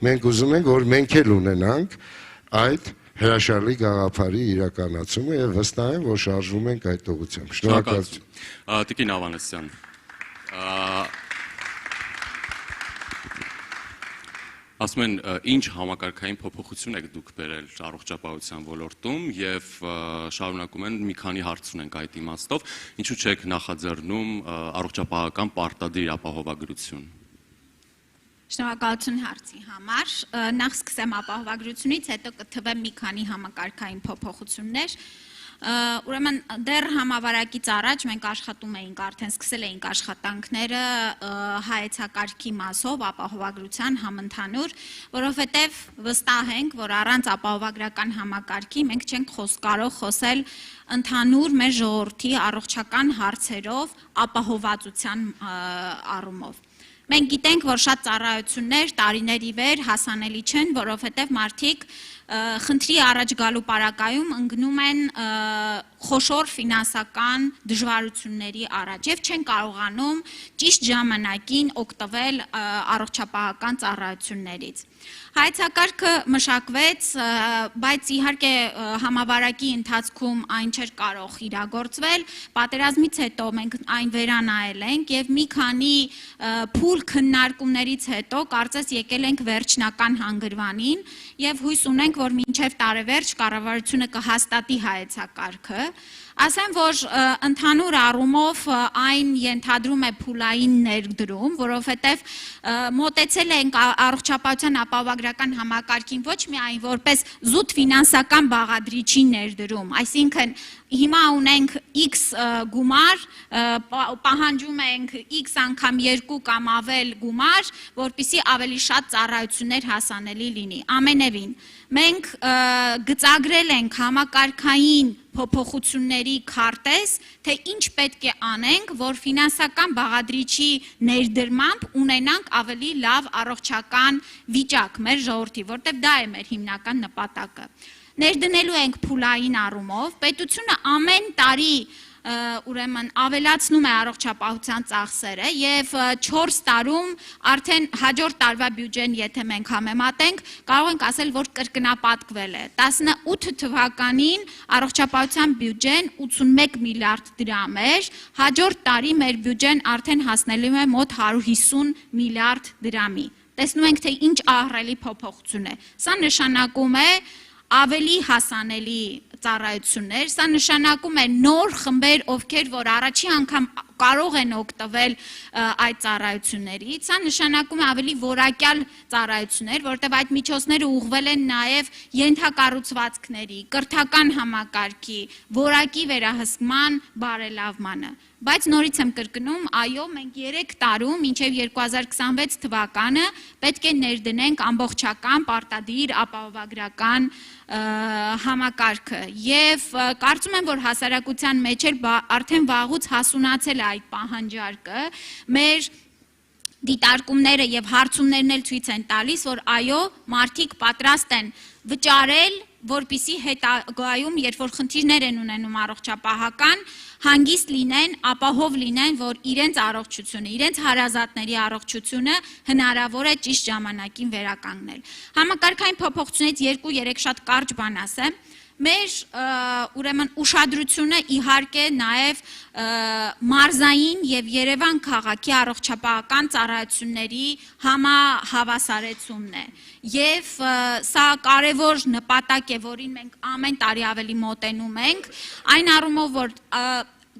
Speaker 19: մենք ուզում ենք, որ մենք էլ ունենանք այդ հրաշալի գաղափարի իրականացումը եւ վստահ եմ, որ շարժվում ենք այդ ուղղությամբ։ Շնորհակալություն։
Speaker 17: Տիկին Ավանեսյան, ասում են, ինչ համակարգային փոփոխություն եք դուք բերել առողջապահության ոլորտում եւ շարունակում են մի քանի հարց ունենք այդ իմաստով, ինչու չեք նախաձեռնում առողջապահական պարտադիր ապահովագրություն։
Speaker 18: Շնորհակալություն հարցի համար։ Նախ սկսեմ ապահովագրությունից, հետո կթվեմ մի քանի համակարգային փոփոխություններ։ Ուրեմն դեռ համավարակից առաջ մենք աշխատում էինք, արդեն սկսել էինք աշխատանքները հայեցակարգի մասով ապահովագրության համընդհանուր, որովհետև վստահ ենք, որ առանց ապահովագրական համակարգի մենք չենք կարող խոսել ընդհանուր մեր ժողովրդի առողջական հարցերով ապահովվածության առումով։ Մենք գիտենք, որ շատ ծառայություններ տարիների վեր հասանելի չեն, որովհետև մարդիկ խնդրի առաջ գալու պարագայում ընկնում են խոշոր ֆինանսական դժվարությունների առաջ եւ չեն կարողանում ճիշտ ժամանակին օգտվել առողջապահական ծառայություններից։ Հայեցակարգը մշակվեց, բայց իհարկե համավարակի ընթացքում այն չէր կարող իրագործվել։ Պատերազմից հետո մենք այն վերանայել ենք եւ մի քանի փուլ քննարկումներից հետո կարծես եկել ենք վերջնական հանգրվանին եւ հույս ունենք, որ մինչեւ տարեվերջ կառավարությունը կհաստատի հայեցակարգը։ Ասեմ, որ ընդհանուր առումով այն ենթադրում է փուլային ներդրում, որովհետև մոտեցել ենք առողջապահության ապահովագրական համակարգին ոչ միայն որպես զուտ ֆինանսական բաղադրիչի ներդրում, այսինքն հիմա ունենք X գումար, պահանջում ենք X անգամ 2 կամ ավել գումար, որպեսզի ավելի շատ ծառայություններ հասանելի լինի։ Ամենևին մենք գծագրել ենք համակարգային փոփոխությունների քարտեզ, թե ինչ պետք է անենք, որ ֆինանսական բաղադրիչի ներդրմամբ ունենանք ավելի լավ առողջական վիճակ մեր ժողովրդի, որտեղ դա է մեր հիմնական նպատակը։ Ներդնելու ենք փուլային առումով, պետությունը ամեն տարի ուրեմն ավելացնում է առողջապահության ծախսերը եւ 4 տարում արդեն հաջորդ տարվա բյուջեն եթե մենք համեմատենք, կարող ենք ասել, որ կրկնապատկվել է։ 18 թվականին առողջապահության բյուջեն 81 միլիարդ դրամ էր, հաջորդ տարի մեր բյուջեն արդեն հասնելու է մոտ 150 միլիարդ դրամի։ Տեսնում ենք, թե ինչ ահռելի փոփոխություն է։ Սա նշանակում է ավելի հասանելի ծառայություններ, սա նշանակում է նոր խմբեր, ովքեր որ առաջի անգամ կարող են օգտվել այդ ծառայություններից, սա նշանակում է ավելի որակյալ ծառայություններ, որտեղ այդ միջոցները ուղղվել են նաև ենթակառուցվածքների, կրթական համակարգի, որակի վերահսկման, բարելավմանը։ Բայց նորից եմ կրկնում, այո, մենք 3 տարում, մինչև 2026 թվականը պետք է ներդնենք ամբողջական, պարտադիր, ապահովագրական համակարգը եւ կարծում եմ, որ հասարակության մեջ էլ արդեն վաղուց հասունացել է այդ պահանջարկը, մեր դիտարկումները եւ հարցումներն էլ ցույց են տալիս, որ այո, մարդիկ պատրաստ են վճարել, որպիսի հետագայում, երբ որ խնդիրներ են ունենում առողջապահական, հանգիստ լինեն, ապահով լինեն, որ իրենց առողջությունը, իրենց հարազատների առողջությունը հնարավոր է ճիշտ ժամանակին վերականգնել։ Համակարգային փոփոխությունից 2-3 շատ կարճ բան ասեմ։ Մեր ուրեմն ուշադրությունը իհարկե նաև մարզային եւ Երևան քաղաքի առողջապահական ծառայությունների համահավասարեցումն է։ Եվ սա կարևոր նպատակ է, որին մենք ամեն տարի ավելի մոտենում ենք, այն առումով, որ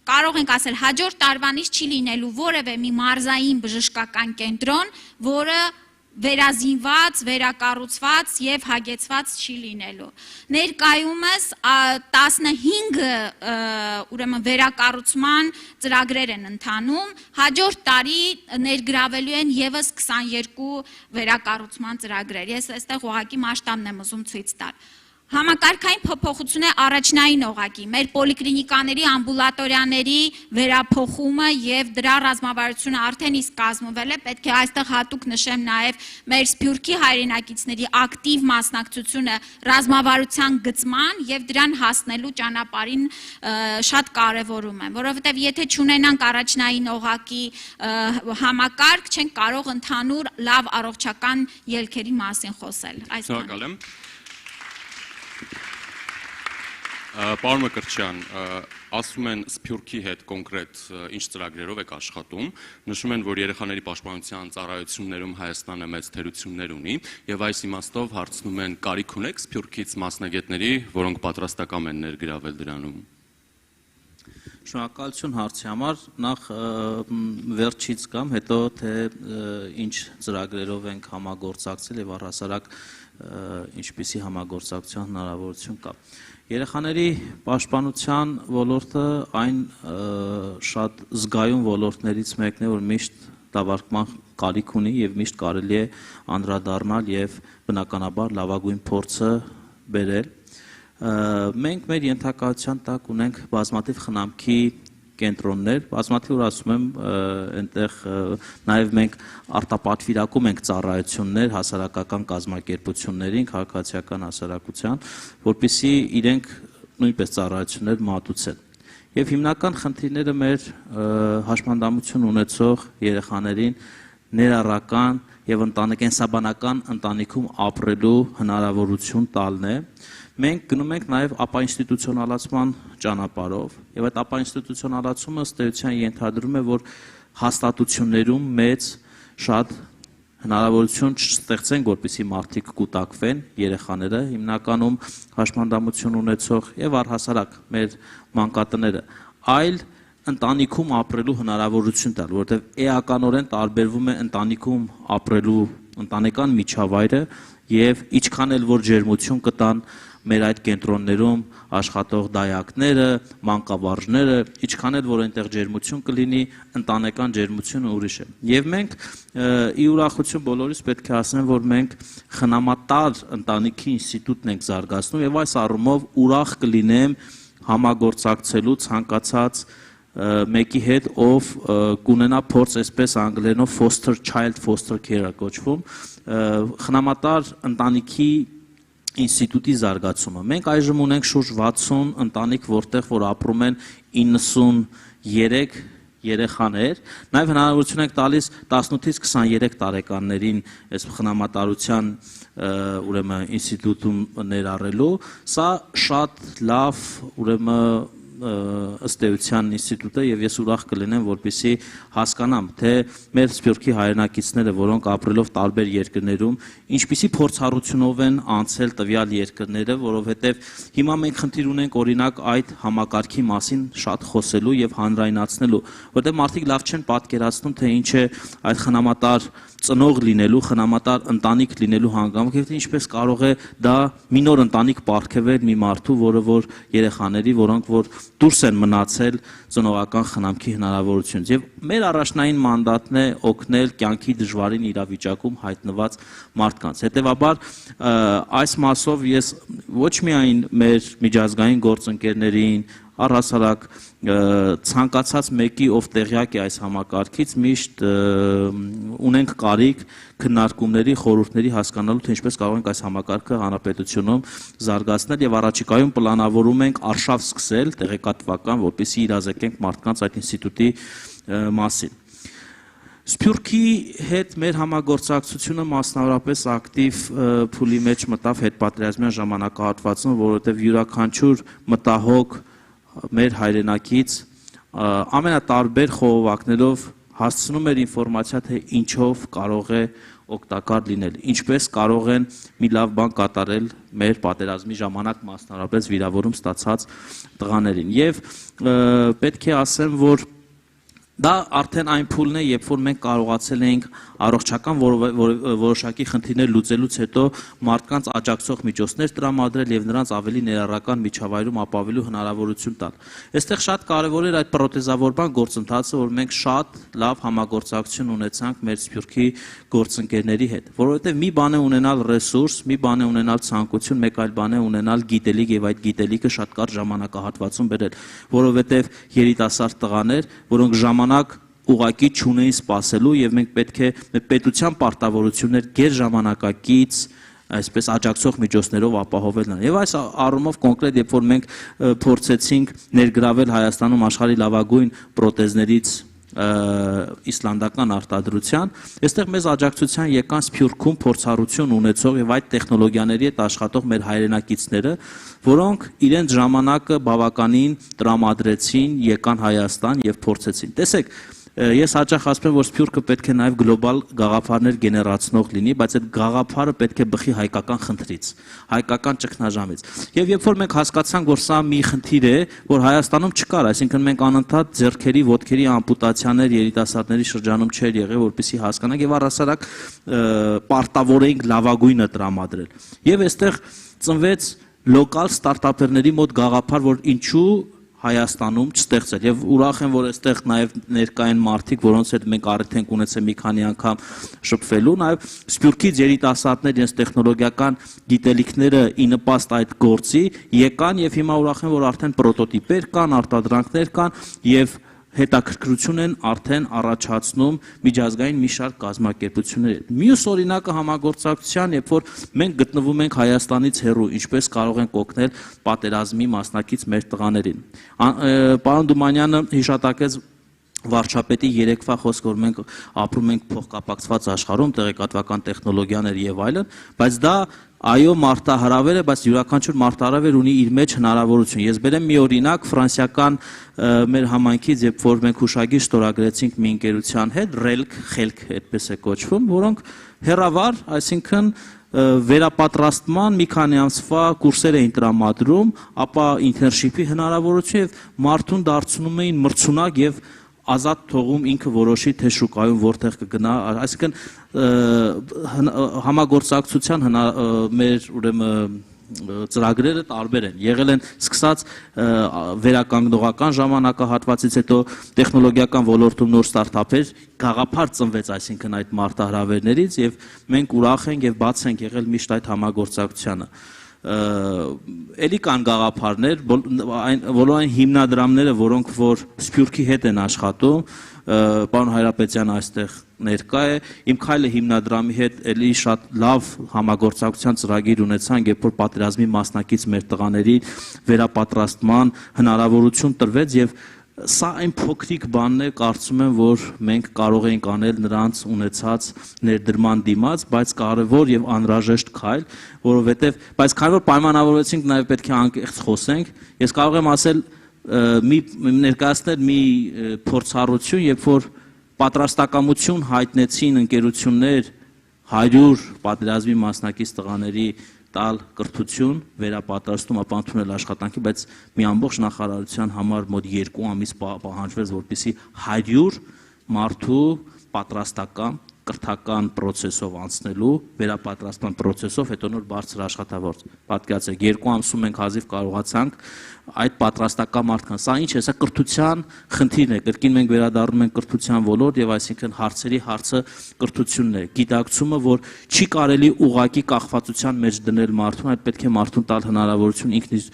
Speaker 18: կարող ենք ասել հաջորդ տարվանից չի լինելու որևէ մի մարզային բժշկական կենտրոն, որը վերազինված, վերակառուցված եւ հագեցված չի լինելու։ Ներկայումս 15 ուրեմն վերակառուցման ծրագրեր են ընթանում, հաջորդ տարի ներգրավելու են եւս 22 վերակառուցման ծրագրեր։ Ես այստեղ ուղղակի մասշտաբն եմ ուզում ցույց տալ։ Համակարգային փոփոխություն է առաջնային օղակի, մեր պոլիկլինիկաների, ամբուլատորիաների վերափոխումը եւ դրա ռազմավարությունը արդեն իսկ կազմվել է, պետք է այստեղ հատուկ նշեմ նաեւ մեր Սփյուռքի հայրենակիցների ակտիվ մասնակցությունը ռազմավարության գծման եւ դրան հասնելու ճանապարհին շատ կարեւորում եմ, որովհետեւ եթե չունենանք առաջնային օղակի համակարգ, չենք կարող ընդհանուր լավ առողջական ելքերի մասին խոսել։
Speaker 17: Շնորհակալ եմ։ Պարոն Մկրտչյան, ասում են Սփյուռքի հետ կոնկրետ ինչ ծրագրերով եք աշխատում, նշում են, որ երեխաների պաշտպանության ծառայություններում Հայաստանը մեծ թերություններ ունի եւ այս իմաստով հարցնում են կարիք ունեք Սփյուռքից մասնագետների, որոնք պատրաստական են ներգրավել դրանում։
Speaker 20: Շնորհակալություն հարցի համար, նախ վերջից կամ հետո թե ինչ ծրագրերով ենք համագործակցել եւ առհասարակ ինչպիսի համագործակցության հնարավորություն կա։ Երեխաների պաշտպանության ոլորտը այն շատ զգայուն ոլորտներից մեկն է, որ միշտ դավարկման կարիք ունի եւ միշտ կարելի է անդրադառնալ եւ բնականաբար լավագույն փորձը բերել։ Մենք մեր ենթակայության տակ ունենք բազմաթիվ խնամքի կենտրոններ, բազմաթիվ որ ասում եմ, այնտեղ նաև մենք արտապատվիրակում ենք ծառայություններ հասարակական կազմակերպություններին, քաղաքացիական հասարակության, որպեսզի իրենք նույնպես ծառայություններ մատուցեն։ Եվ հիմնական խնդիրները մեր հաշմանդամություն ունեցող երեխաներին ներառական եւ կենսաբանական ընտանիքում ապրելու հնարավորություն տալն է։ Մենք գնում ենք նաև ապաինստիտուցիոնալացման ճանապարհով եւ այդ ապաինստիտուցիոնալացումը ըստ էության ենթադրում է, որ հաստատություններում մեծ շատ հնարավորություն չստեղծենք, որպեսզի մարդիկ կուտակվեն, երեխաները հիմնականում հաշմանդամություն ունեցող եւ առհասարակ մեր մանկատները, այլ ընտանիքում ապրելու հնարավորություն տալ, որովհետեւ էականորեն տարբերվում է ընտանիքում ապրելու ընտանեկան միջավայրը եւ ինչքան էլ որ ջերմություն կտան մեր այդ կենտրոններում աշխատող դայակները, մանկավարժները, ինչքան էլ որ այնտեղ ջերմություն կլինի, ընտանեկան ջերմությունը ուրիշ է։ Եվ մենք ի ուրախություն բոլորիս պետք է ասեմ, որ մենք խնամատար ընտանիքի ինստիտուտն ենք զարգացնում եւ այս առումով ուրախ կլինեմ համագործակցելու ցանկացած մեկի հետ, ով կունենա փորձ, այսպես անգլերենով foster child foster care-ը կոչվում, խնամատար ընտանիքի ինստիտուտի զարգացումը։ Մենք այժմ ունենք շուրջ 60 ընտանիք, որտեղ որ ապրում են 93 երեխաներ, նաև հնարավորություն ենք տալիս 18-ից 23 տարեկաններին այս խնամատարության ուրեմն ինստիտուտում ներառելու, սա շատ լավ ուրեմն ըստ էության ինստիտուտ է եւ ես ուրախ կլինեմ, որպեսզի հասկանամ, թե մեր Սփյուռքի հայրենակիցները, որոնք ապրելով տարբեր երկրներում, ինչպիսի փորձառությունով են անցել տվյալ երկրները, որովհետեւ հիմա մենք խնդիր ունենք օրինակ այդ համակարգի մասին շատ խոսելու եւ հանրայնացնելու, որտեղ մարդիկ լավ չեն պատկերացնում, թե ինչ է այդ խնամատար ծնող լինելու, խնամատար ընտանիք լինելու հանգամանքը, թե ինչպես կարող է դա մի նոր ընտանիք պարգևել մի մարդու, որը որ երեխաների, որոնք որ դուրս են մնացել ծնողական խնամքի հնարավորությունից։ Եվ մեր առաջնային մանդատն է օգնել կյանքի դժվարին իրավիճակում հայտնված մարդկանց։ Հետևաբար այս մասով ես ոչ միայն մեր միջազգային գործընկերներին, առհասարակ ցանկացած մեկի, ով տեղյակ է այս համակարգից, միշտ ունենք կարիք քննարկումների, խորհուրդների հասկանալու, թե ինչպես կարող ենք այս համակարգը հանրապետությունում զարգացնել եւ առաջիկայում պլանավորում ենք արշավ սկսել տեղեկատվական, որպեսզի իրազեկենք մարդկանց այդ ինստիտուտի մասին։ Սփյուռքի հետ մեր համագործակցությունը մասնավորապես ակտիվ փուլի մեջ մտավ հետպատերազմյան ժամանակահատվածում, որովհետեւ յուրաքանչյուր մտահոգ մեր հայրենակից ամենատարբեր խողովակներով հասցնում էր ինֆորմացիա, թե ինչով կարող է օգտակար լինել, ինչպես կարող են մի լավ բան կատարել մեր պատերազմի ժամանակ մասնավորապես վիրավորում ստացած տղաներին։ Եվ պետք է ասեմ, որ դա արդեն այն փուլն է, երբ որ մենք կարողացել էինք առողջական որոշակի խնդիրներ լուծելուց հետո մարդկանց աջակցող միջոցներ տրամադրել եւ նրանց ավելի ներառական միջավայրում ապավելու հնարավորություն տալ։ Այստեղ շատ կարեւոր էր այդ պրոթեզավորման գործընթացը, որ մենք շատ լավ համագործակցություն ունեցանք մեր Սփյուռքի գործընկերների հետ, որովհետեւ մի բան է ունենալ ռեսուրս, մի բան է ունենալ ցանկություն, մեկ այլ բան է ունենալ գիտելիք եւ այդ գիտելիքը շատ կարճ ժամանակահատվածում բերել, որովհետեւ երիտասարդ տղաներ, որոնք ուղղակի չունեին սպասելու եւ մենք պետք է պետության պարտավորություններ գերժամանակակից այսպես աջակցող միջոցներով ապահովել նրան։ Եվ այս առումով կոնկրետ, երբ որ մենք փորձեցինք ներգրավել Հայաստանում աշխարհի լավագույն պրոթեզներից իսլանդական արտադրության, այստեղ մեզ աջակցության եկան Սփյուռքում փորձառություն ունեցող եւ այդ տեխնոլոգիաների հետ աշխատող մեր հայրենակիցները, որոնք իրենց ժամանակը բավականին տրամադրեցին, եկան Հայաստան եւ փորձեցին։ Տեսեք, ես հաճախ ասում եմ, որ Սփյուռքը պետք է նաև գլոբալ գաղափարներ գեներացնող լինի, բայց այդ գաղափարը պետք է բխի հայկական խնդրից, հայկական ճգնաժամից։ Եվ երբ որ մենք հասկացանք, որ սա մի խնդիր է, որ Հայաստանում չկար, այսինքն մենք անընդհատ ձեռքերի, ոտքերի ամպուտացիաներ երիտասարդների շրջանում չէր եղել, որպեսզի հասկանանք եւ առհասարակ պարտավորենք լավագույնը տրամադրել։ Եվ այստեղ ծնվեց լոկալ ստարտափերների մոտ գաղափար, որ ինչու Հայաստանում չստեղծել եւ ուրախ եմ, որ այստեղ նաեւ ներկա են մարդիկ, որոնց հետ մենք առիթ ենք ունեցել մի քանի անգամ շփվելու, նաեւ Սփյուռքից երիտասարդներ իրենց տեխնոլոգիական գիտելիքները ի նպաստ այդ գործի եկան եւ հիմա ուրախ եմ, որ արդեն պրոտոտիպեր կան, արտադրանքներ կան եւ հետաքրքրություն են արդեն առաջացնում միջազգային մի շարք կազմակերպությունների։ Մյուս օրինակը համագործակցության, երբ որ մենք գտնվում ենք Հայաստանից հեռու, ինչպես կարող ենք օգնել պատերազմի մասնակից մեր տղաներին։ Պարոն Դումանյանը հիշատակեց վարչապետի երեկվա խոսք, որ մենք ապրում ենք փոխկապակցված աշխարհում, տեղեկատվական տեխնոլոգիաներ եւ այլն, բայց դա այո մարտահրավեր է, բայց յուրաքանչյուր մարտահրավեր ունի իր մեջ հնարավորություն։ Ես բերեմ մի օրինակ ֆրանսիական մեր համայնքից, երբ որ մենք հուշագիր ստորագրեցինք մի ընկերության հետ, խելք այդպես է կոչվում, որոնք հեռավար, այսինքն վերապատրաստման մի քանի ամսվա կուրսեր էին տրամադրում, ապա ինտերնշիփի հնարավորություն եւ մարդուն դարձնում էին մրցունակ եւ ազատ թողում ինքը որոշի, թե շուկայում որտեղ կգնա, այսինքն համագործակցության մեր ուրեմն ծրագրերը տարբեր են, եղել են սկսած վերականգնողական ժամանակահատվածից հետո տեխնոլոգիական ոլորտում նոր ստարտափեր, գաղափար ծնվեց, այսինքն այդ մարտահրավերներից եւ մենք ուրախ ենք եւ բաց ենք եղել միշտ այդ համագործակցությանը։ էլի կան գաղափարներ, բոլոր այն հիմնադրամները, որոնք որ Սփյուռքի հետ են աշխատում, պարոն Հայրապետյանը այստեղ ներկա է, իմ քայլը հիմնադրամի հետ էլի շատ լավ համագործակցության ծրագիր ունեցանք, երբ որ պատերազմի մասնակից մեր տղաների վերապատրաստման հնարավորություն տրվեց եւ սա այն փոքրիկ բանն է, կարծում եմ, որ մենք կարող ենք անել նրանց ունեցած ներդրման դիմաց, բայց կարևոր եւ անհրաժեշտ քայլ, որովհետեւ բայց քանի որ պայմանավորվեցինք նաեւ պետք է անկեղծ խոսենք, ես կարող եմ ասել ներկայացնել մի փորձառություն, երբ որ պատրաստակամություն հայտնեցին ընկերություններ 100 պատերազմի մասնակից տղաների տալ կրթություն, վերապատրաստում, ապա ընդունել աշխատանքի, բայց մի ամբողջ նախարարության համար մոտ 2 ամիս պահանջվեց, որպեսզի 100 մարդու պատրաստական կրթական process-ով անցնելու, վերապատրաստման process-ով, հետո նոր բարձր աշխատավոր պատկերացրեք, 2 ամսում մենք հազիվ կարողացանք այդ պատրաստական մարդկանց, սա ինչ է, սա կրթության խնդիրն է, կրկին մենք վերադառնում ենք կրթության ոլորտ եւ այսինքն հարցերի հարցը կրթությունն է, գիտակցումը, որ չի կարելի ուղակի կախվածության մեջ դնել մարդուն, այլ պետք է մարդուն տալ հնարավորություն ինքն իր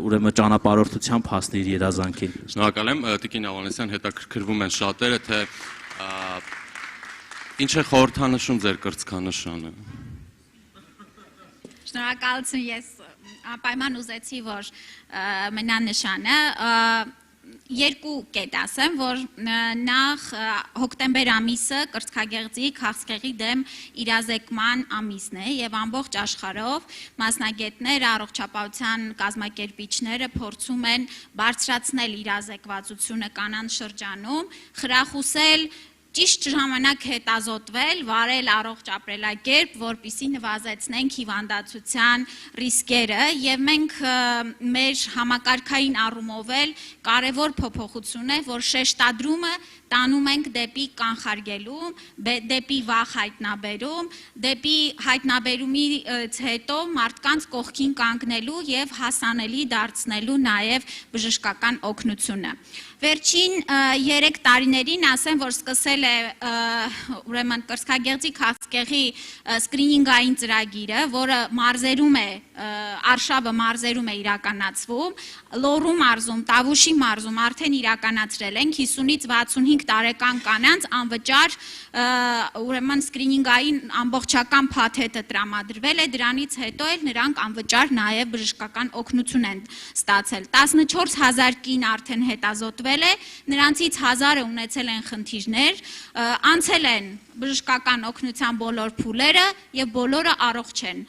Speaker 20: ուրեմն ճանապարհորդությամբ հասնի իր երազանքին։
Speaker 17: Շնորհակալ եմ, Տիկին Ավանեսյան, հետաքրքրվում են շատերը, թե ինչ է խորհրդանշում ձեր կրծքանշանը։
Speaker 18: Շնորհակալություն, ես անպայման ուզեցի, որ մնա նշանը, երկու կետ ասեմ, որ նախ հոկտեմբեր ամիսը կրծքագեղձի քաղցկեղի դեմ իրազեկման ամիսն է եւ ամբողջ աշխարհով մասնագետներ, առողջապահության կազմակերպիչները փորձում են բարձրացնել իրազեկվածությունը կանանց շրջանում, խրախուսել ճիշտ ժամանակ հետազոտվել, վարել առողջ ապրելակերպ, որպեսզի նվազեցնենք հիվանդացության ռիսկերը եւ մենք մեր համակարգային առումով էլ կարևոր փոփոխություն է, որ շեշտադրումը տանում ենք դեպի կանխարգելում, դեպի վախ հայտնաբերում, դեպի հայտնաբերումից հետո մարդկանց կողքին կանգնելու եւ հասանելի դարձնելու նաեւ բժշկական օգնությունը։ Վերջին 3 տարիներին ասեմ, որ սկսել է ուրեմն կրծքագեղձի քաղցկեղի սկրինինգային ծրագիրը, որը մարզերում է, արշավը մարզերում է իրականացվում, Լոռու մարզում, Տավուշի մարզում արդեն իրականացրել ենք 50-ից 65 տարեկան կանանց անվճար ուրեմն սկրինինգային ամբողջական փաթեթը տրամադրվել է, դրանից հետո էլ նրանք անվճար նաև բժշկական օգնություն են ստացել։ 14000 կին արդեն հետազոտվել է, նրանցից 1000-ը ունեցել են խնդիրներ, անցել են բժշկական օգնության բոլոր փուլերը եւ բոլորը առողջ են։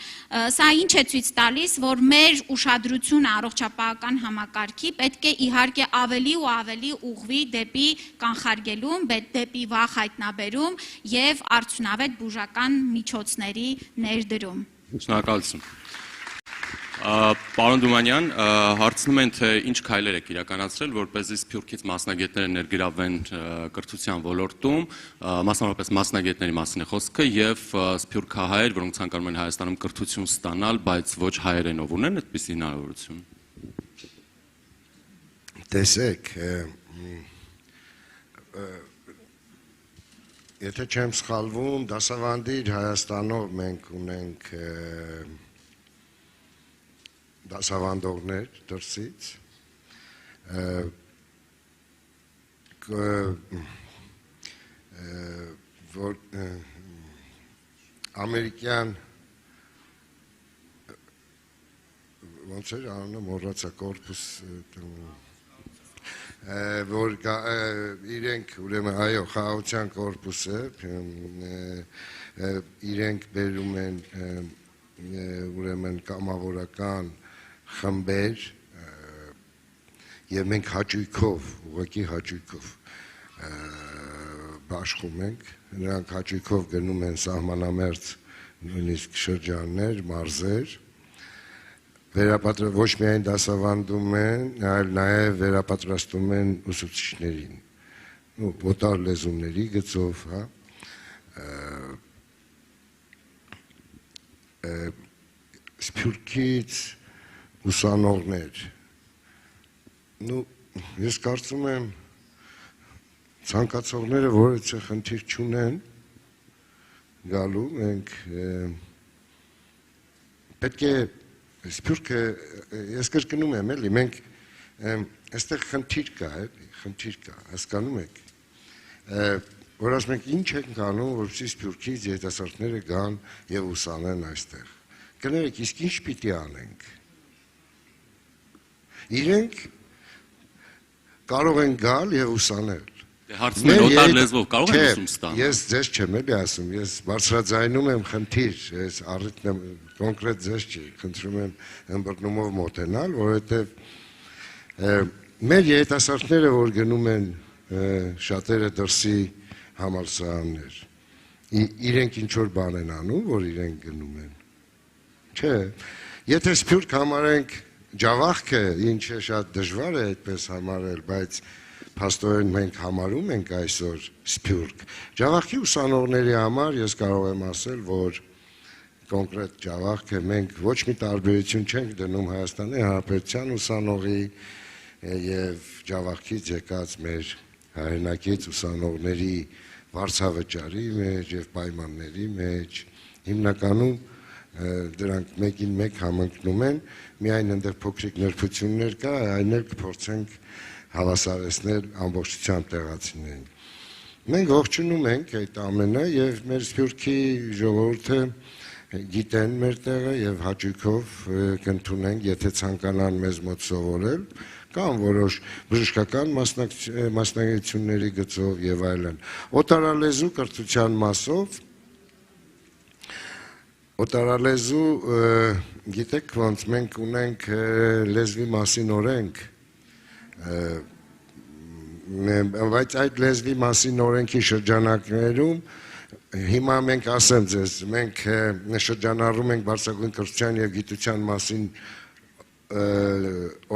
Speaker 18: Սա ինչ է ցույց տալիս, որ մեր ուշադրությունը առողջապահական համակարգի պետք է իհարկե ավելի ու ավելի ուղղվի դեպի կանխարգելում, դեպի վախ հայտնաբերում եւ արդյունավետ բուժական միջոցների ներդրում։
Speaker 17: Շնորհակալություն։ Պարոն Դումանյան, հարցնում են, թե ինչ քայլեր եք իրականացրել, որպեսզի Սփյուռքից մասնագետները ներգրավվեն կրթության ոլորտում, մասնավորապես մասնագետների մասին է խոսքը, եւ սփյուռքահայեր, որոնք ցանկանում են Հայաստանում կրթություն ստանալ, բայց ոչ հայերենով ունեն այդպիսի հնարավորություն։
Speaker 19: Տեսեք, եթե չեմ սխալվում, դասավանդիր Հայաստանով մենք ունենք դասավանդողներ դրսից, որ ամերիկյան ոնց էր անունը մոռացա կորպուս որ իրենք ուրեմն այո խաղաղության կորպուսը իրենք բերում են ուրեմն կամավորական խմբեր եւ մենք հաճույքով, ուղղակի հաճույքով բաշխում ենք, նրանք հաճույքով գնում են սահմանամերձ նույնիսկ շրջաններ, մարզեր, ոչ միայն դասավանդում են, այլ նաեւ վերապատրաստում են ուսուցիչներին, օտար լեզուների գծով, հա, Սփյուռքից ուսանողներ, ես կարծում եմ ցանկացողները որևէ խնդիր չունեն գալու, մենք պետք է Սփյուռքը ես կրկնում եմ էլի, մենք այստեղ խնդիր կա, հասկանում եք։ Որ ասում ենք ինչ ենք անում, որպեսզի Սփյուռքից երիտասարդները գան եւ ուսանեն այստեղ։ Կներեք, իսկ ինչ պիտի անենք։ Իրենք կարող են գալ եւ ուսանել։
Speaker 17: Հարցն է օտար լեզվով կարող են ուսում ստանալ։
Speaker 19: Ես ձեզ չեմ էլի ասում, ես բարձրաձայնում եմ խնդիր, ես առիթն եմ կոնկրետ ձեզ չի, խնդրում եմ ըմբռնումով մոտենալ, որովհետեւ մեր երիտասարդները որ գնում են շատերը դրսի համալսարաններ, իրենք ինչ որ բան են անում, որ իրենք գնում են։ Չէ, եթե Սփյուռք համարենք ջավախքը, ինչը շատ դժվար է այդպես համարել, բայց փաստորեն մենք համարում ենք այսօր Սփյուռք։ Ջավախքի ուսանողների համար ես կարող եմ ասել, որ կոնկրետ ջավախքը մենք ոչ մի տարբերություն չենք դնում Հայաստանի Հանրապետության ուսանողի եւ ջավախքից եկած մեր հայրենակից ուսանողների վարձավճարի մեջ եւ պայմանների մեջ հիմնականում դրանք մեկին մեկ համընկնում են, միայն այնտեղ փոքրիկ նրբություններ կա, այն էլ կփորձենք հավասարեցնել ամբողջությամբ տեղացիներին։ Մենք ողջունում ենք այդ ամենը եւ մեր Սփյուռքի ժողովուրդը գիտեն մեր տեղը եւ հաճույքով կընդունենք, եթե ցանկանան մեզ մոտ սովորել, կամ որոշ բժշկական մասնագիտությունների գծով եւ այլն։ Օտարալեզու կրթության մասով Օտարալեզու գիտեք ոնց մենք ունենք լեզվի մասին օրենք, բայց այդ լեզվի մասին օրենքի շրջանակներում հիմա մենք ասեմ ձեզ, մենք շրջանառում ենք բարձրագույն կրթության եւ գիտության մասին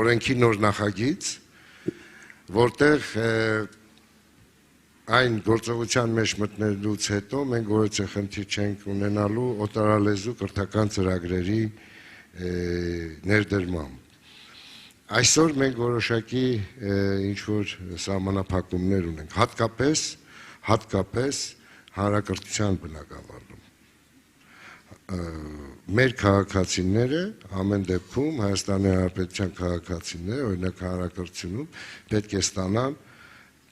Speaker 19: օրենքի նոր նախագիծ, որտեղ այն գործողության մեջ մտնելուց հետո մենք որևէ խնդիր չենք ունենալու օտարալեզու կրթական ծրագրերի ներդրմամբ։ Այսօր մենք որոշակի ինչ-որ սահմանափակումներ ունենք, հատկապես հանրակրթության բնագավառում։ Մեր քաղաքացիները ամեն դեպքում Հայաստանի Հանրապետության քաղաքացիները, օրինակ հանրակրթությունում պետք է ստանան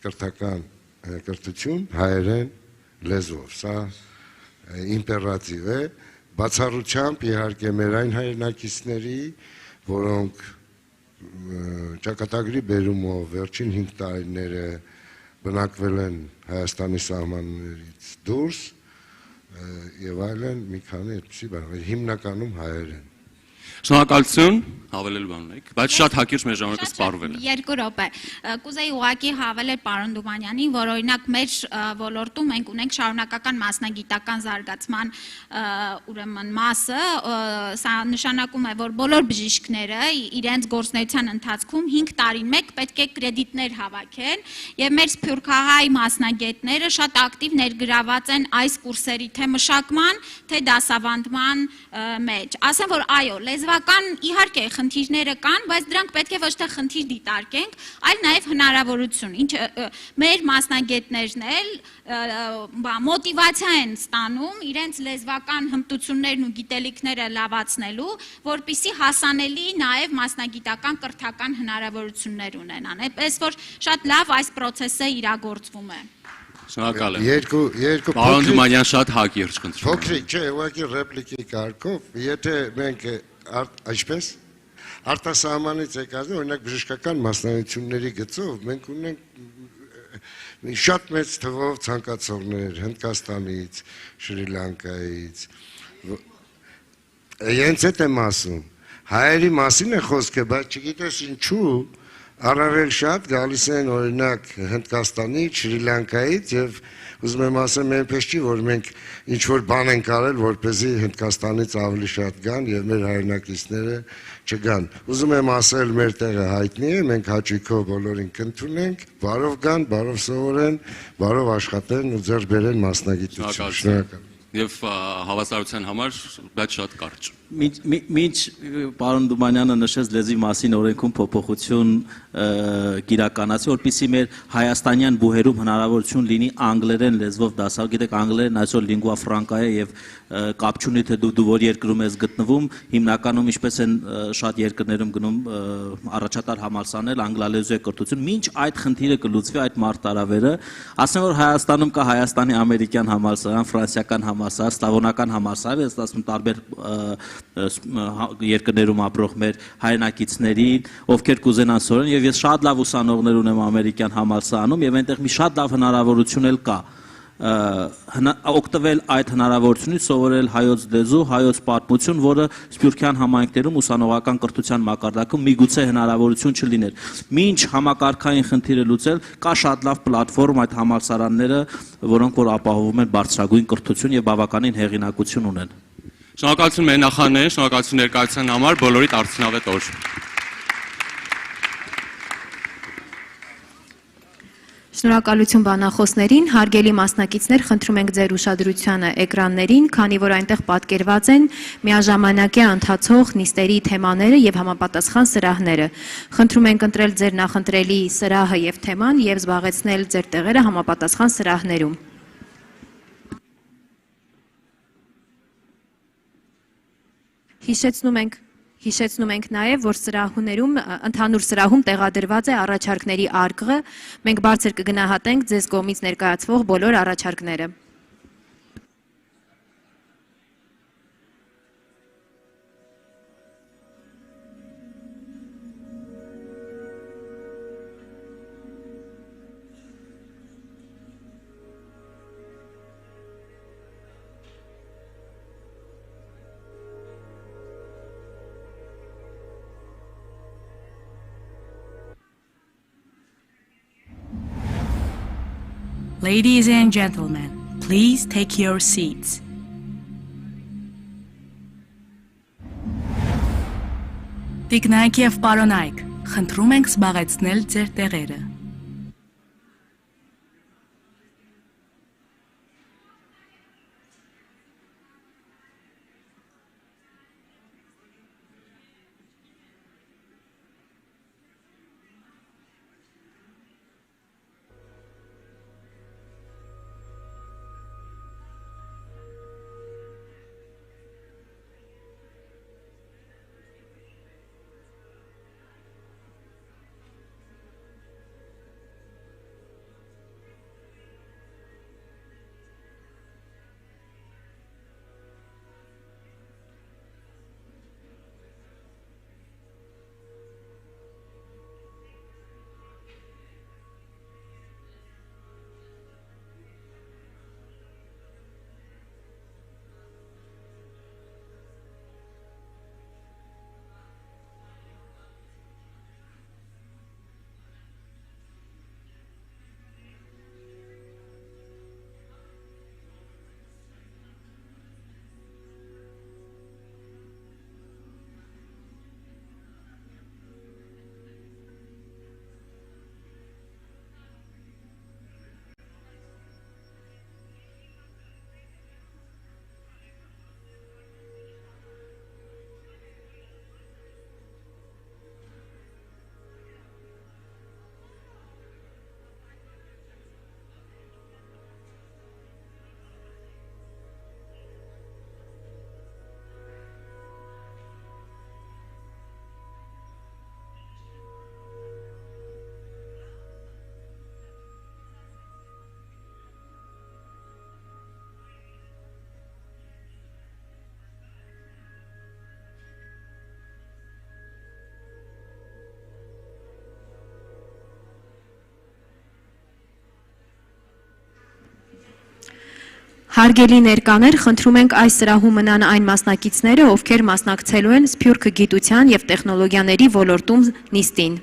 Speaker 19: կրթական կրթություն հայերեն լեզվով, սա իմպերատիվ է, բացառությամբ իհարկե մեր այն հայրենակիցների, որոնք ճակատագրի բերումով վերջին 5 տարիները բնակվել են Հայաստանի սահմաններից դուրս եւ այլն մի քանի այդպիսի բան, հիմնականում հայերեն։
Speaker 17: Շնորհակալություն, հավելել բան ունեք, բայց շատ հակիրճ մեր ժամանակը սպառվել է։
Speaker 18: 2 րոպե։ Կուզեի ուղղակի հավելել պարոն Դումանյանին, որ օրինակ մեր ոլորտում մենք ունենք շարունակական մասնագիտական զարգացման ուրեմն մասը, սա նշանակում է, որ բոլոր բժիշկները իրենց գործունեության ընթացքում 5 տարին մեկ պետք է կրեդիտներ հավաքեն, եւ մեր սփյուռքահայ մասնագետները շատ ակտիվ ներգրաված են այս կուրսերի թե մշակման, թե դասավանդման մեջ։ Ասեմ, որ այո, լեզվական իհարկե խնդիրները կան, բայց դրանք պետք է ոչ թե խնդիր դիտարկենք, այլ նաև հնարավորություն, ինչը մեր մասնագետներն էլ մոտիվացիա են ստանում իրենց լեզվական հմտություններն ու գիտելիքները լավացնելու, որպիսի հասանելի նաև մասնագիտական կրթական հնարավորություններ ունենան։ Այնպես որ շատ լավ այս process-ը իրագործվում է։
Speaker 17: Շնորհակալ եմ։ Պարոն Դումանյան, շատ հակիրճ խնդրում եմ։
Speaker 19: Փոքրիկ, չէ, ուղղակի ռեպլիկի կարգով, եթե մենք այսպես արտասահմանից եկածներ, օրինակ բժշկական մասնագիտությունների գծով մենք ունենք շատ մեծ թվով ցանկացողներ Հնդկաստանից, Շրի Լանկայից։ Հենց այդ եմ ասում, հայերի մասին է խոսքը, բայց չգիտես ինչու առավել շատ գալիս են օրինակ Հնդկաստանից, Շրի Լանկայից եւ ուզում եմ ասեմ այնպես չի, որ մենք ինչ որ բան ենք արել, որպեսզի Հնդկաստանից ավելի շատ գան եւ մեր հայրենակիցները չգան։ Ուզում եմ ասել, մեր տեղը հայտնի է, մենք հաճույքով բոլորին կընդունենք, բարով գան, բարով սովորեն, բարով աշխատեն ու ձեռք բերեն մասնագիտություն։ Շնորհակալ։
Speaker 17: եւ հավասարության համար բայց շատ կարճ։
Speaker 20: Մինչ պարոն Դումանյանը նշեց լեզվի մասին օրենքում փոփոխություն գիրականացի, որպեսզի մեր հայաստանյան բուհերում հնարավորություն լինի անգլերեն լեզվով դասավ, գիտեք անգլերեն այսօր lingua franca է եւ կապ չունի թե դու որ երկրում ես գտնվում, հիմնականում ինչպես են շատ երկրներում գնում առաջատար համալսարաններ անգլալեզու է կրթություն, մինչ այդ խնդիրը կլուծվի այդ մարտարավերը, ասեմ որ Հայաստանում կա Հայաստանի ամերիկյան համալսարան, ֆրանսիական համալսարան, սլավոնական համալսարան, ես ասում տարբեր երկրներում ապրող մեր հայրենակիցներին, ովքեր կուզենան սովորեն եւ ես շատ լավ ուսանողներ ունեմ ամերիկյան համալսարանում եւ այնտեղ մի շատ լավ հնարավորություն էլ կա օգտվել այդ հնարավորությունից սովորել հայոց լեզու, հայոց պատմություն, որը Սփյուռքյան համայնքներում ուսանողական կրթության մակարդակում միգուցե հնարավորություն չլիներ։ Մինչ համակարգային խնդիրը լուծել, կա շատ լավ պլատֆորմ այդ համալսարանները, որոնք որ ապահովում են բարձրագույն կրթություն եւ բավականին հեղինակություն ունեն։
Speaker 17: Շնորհակալություն մեր նախանեն, շնորհակալություն ներկայացության համար, բոլորիդ արդյունավետ օր։
Speaker 4: Շնորհակալություն բանախոսներին, հարգելի մասնակիցներ, խնդրում ենք ձեր ուշադրությունը էկրաններին, քանի որ այնտեղ պատկերված են միաժամանակյա ընթացող նիստերի թեմաները եւ համապատասխան սրահները։ Խնդրում ենք ընտրել ձեր նախընտրելի սրահը եւ թեման եւ զբաղեցնել ձեր տեղերը համապատասխան սրահներում։ Հիշեցնում ենք նաև, որ ընդհանուր սրահում տեղադրված է առաջարկների արկղը, մենք բարձր կգնահատենք ձեզ կողմից ներկայացվող բոլոր առաջարկները։
Speaker 10: Ladies and gentlemen, please take your seats. Տիկնայք եւ պարոնայք, խնդրում ենք զբաղեցնել ձեր տեղերը։
Speaker 4: Հարգելի ներկաներ, խնդրում ենք այս սրահում մնան այն մասնակիցները, ովքեր մասնակցելու են Սփյուռք գիտության եւ տեխնոլոգիաների ոլորտում նիստին։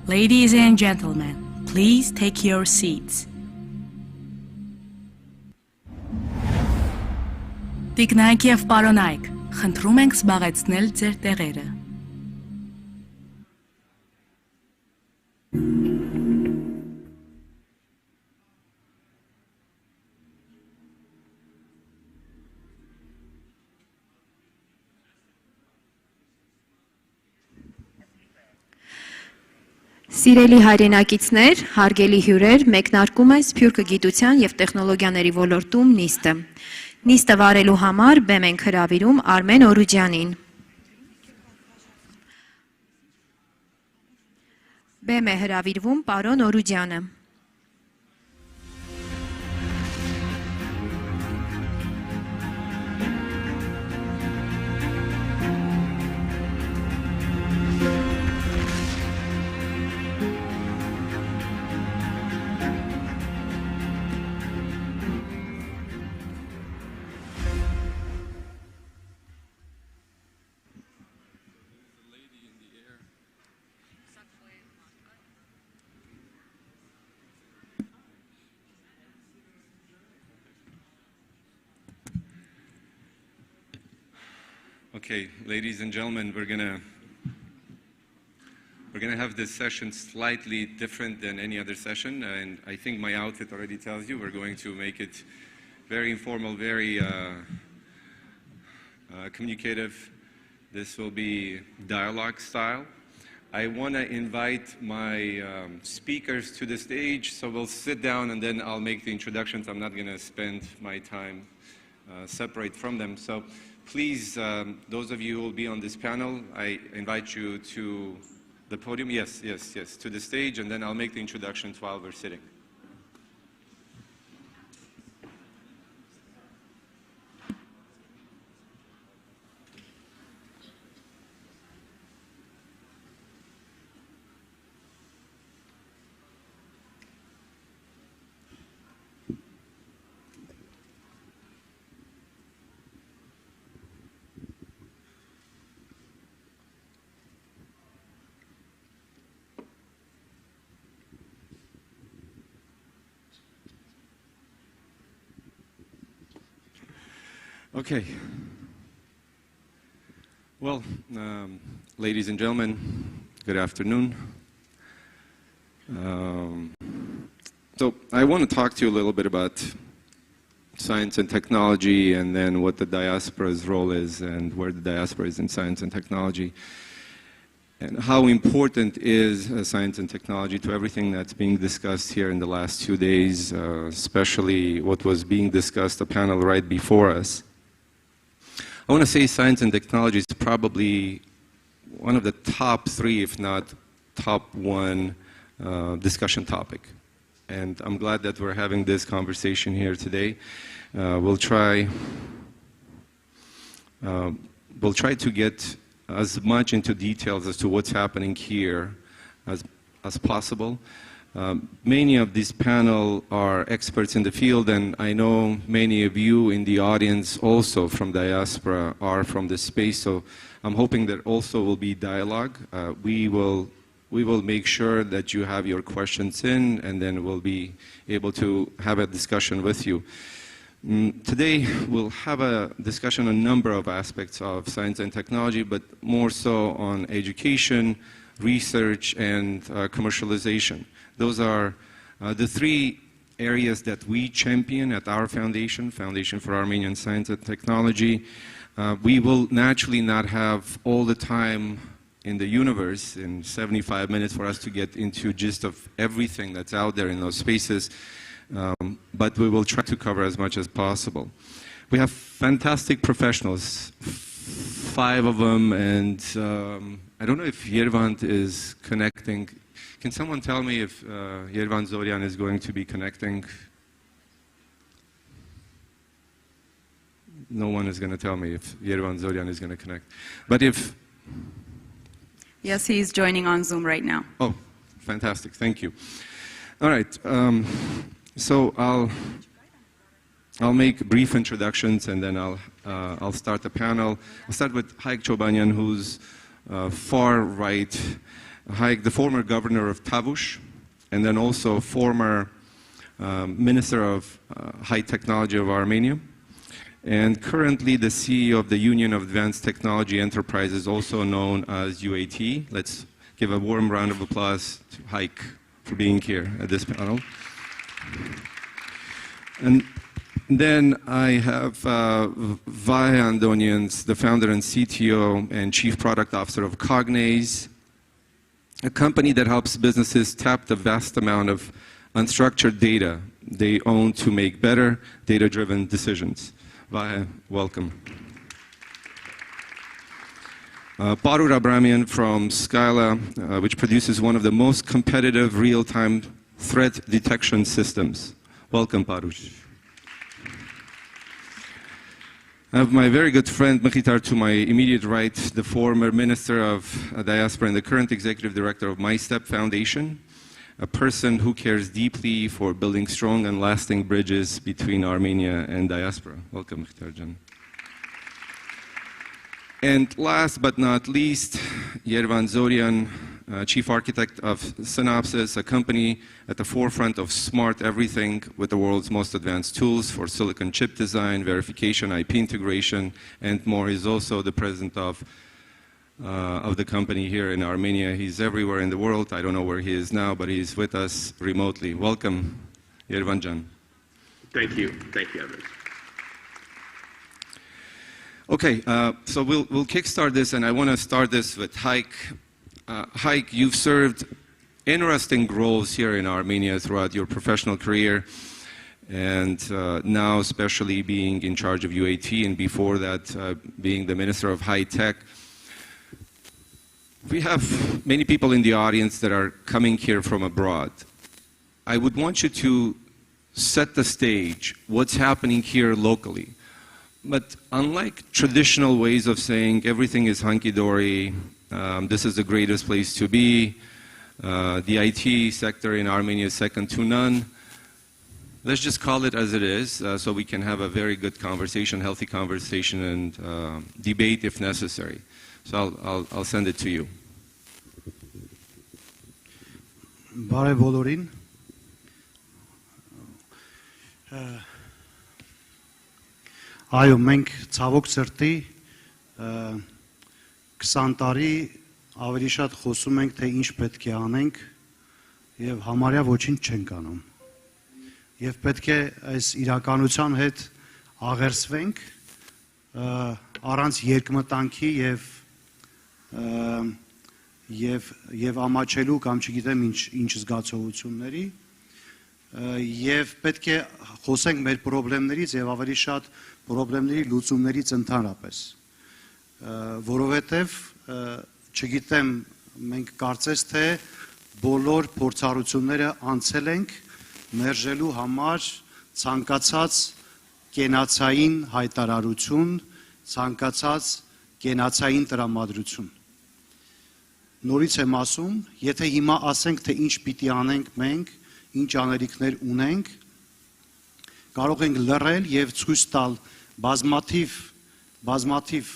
Speaker 10: Ladies and gentlemen, please take your seats. Տիկնայք եւ պարոնայք, խնդրում ենք զբաղեցնել ձեր տեղերը։
Speaker 4: Սիրելի հայրենակիցներ, հարգելի հյուրեր, մեկնարկում է Սփյուռքը գիտության եւ տեխնոլոգիաների ոլորտում նիստը։ Նիստը վարելու համար բեմ ենք հրավիրում Արմեն Օրուջյանին։ Բեմ է հրավիրվում պարոն Օրուջյանը։
Speaker 17: Okay, ladies and gentlemen, we're gonna have this session slightly different than any other session, and I think my outfit already tells you we're going to make it very informal, very communicative. This will be dialogue style. I want to invite my speakers to the stage, so we'll sit down and then I'll make the introductions. I'm not going to spend my time separate from them. So please, those of you who will be on this panel, I invite you to the podium. Yes, to the stage, and then I'll make the introductions while we're sitting. Okay. Well, ladies and gentlemen, good afternoon. So I want to talk to you a little bit about science and technology, and then what the diaspora's role is, and where the diaspora is in science and technology, and how important is science and technology to everything that's being discussed here in the last 2 days, especially what was being discussed, the panel right before us. I want to say science and technology is probably one of the top 3, if not top 1, discussion topic. And I'm glad that we're having this conversation here today. We'll try to get as much into details as to what's happening here as possible. Many of this panel are experts in the field, and I know many of you in the audience also from diaspora are from this space, so I'm hoping that also will be dialogue. We will make sure that you have your questions in, and then we'll be able to have a discussion with you. Today we'll have a discussion on a number of aspects of science and technology, but more so on education, research, and commercialization. Those are the 3 areas that we champion at our foundation, Foundation for Armenian Science and Technology. We will naturally not have all the time in the universe in 75 minutes for us to get into gist of everything that's out there in those spaces, but we will try to cover as much as possible. We have fantastic professionals, 5 of them, and I don't know if Yervant is connecting. Can someone tell me if Yervan Zoryan is going to be connecting? No one is going to tell me if Yervan Zoryan is going to connect. But if...
Speaker 21: Yes, he's joining on Zoom right now.
Speaker 17: Oh, fantastic. Thank you. All right. So I'll make brief introductions, and then I'll start the panel. I'll start with Haik Chobanyan, who's far right.
Speaker 2: the former governor of Tavush, and then also former minister of high technology of Armenia, and currently the CEO of the Union of Advanced Technology Enterprises, also known as UAT. Let's give a warm round of applause to Haik for being here at this panel. And then I have Vahe Andonians, the founder and CTO and Chief Product Officer of Cognaze, a company that helps businesses tap the vast amount of unstructured data they own to make better data-driven decisions. Vahe, welcome. Parur Abramian from Skyla, which produces one of the most competitive real-time threat detection systems. Welcome, Parur. I have my very good friend Mkhitar to my immediate right, the former Minister of Diaspora and the current Executive Director of My Step Foundation, a person who cares deeply for building strong and lasting bridges between Armenia and diaspora. Welcome, Mkhitar Jan. And last but not least, Yervan Zorian, Chief Architect of Synopsys, a company at the forefront of smart everything with the world's most advanced tools for silicon chip design, verification, IP integration, and more. He's also the president of the company here in Armenia. He's everywhere in the world. I don't know where he is now, but he's with us remotely. Welcome, Yervan Jan.
Speaker 22: Thank you. Thank you, Evan.
Speaker 2: Okay, so we'll kickstart this, and I want to start this with Haik. Haik, you've served interesting roles here in Armenia throughout your professional career, and now especially being in charge of UAT, and before that being the Minister of High Tech. We have many people in the audience that are coming here from abroad. I would want you to set the stage, what's happening here locally. But unlike traditional ways of saying everything is hunky-dory, this is the greatest place to be, the IT sector in Armenia is second to none, let's just call it as it is, so we can have a very good conversation, healthy conversation, and debate if necessary. So I'll send it to you.
Speaker 23: Բարև բոլորին։ Այո, մենք ցավոք սրտի 20 տարի ավելի շատ խոսում ենք, թե ինչ պետք է անենք, եւ համարյա ոչինչ չենք անում։ Եվ պետք է այս իրականության հետ աղերսվենք առանց երկմտանքի եւ ամաչելու կամ չգիտեմ ինչ զգացողությունների, եւ պետք է խոսենք մեր խնդիրներից եւ ավելի շատ խնդիրների լուծումներից ընդհանրապես, որովհետեւ չգիտեմ, մենք կարծես թե բոլոր փորձառությունները անցել ենք մերժելու համար ցանկացած կենացային հայտարարություն, ցանկացած կենացային տրամադրություն։ Նորից եմ ասում, եթե հիմա ասենք, թե ինչ պիտի անենք մենք, ինչ անելիքներ ունենք, կարող ենք լռել եւ ցույց տալ բազմաթիվ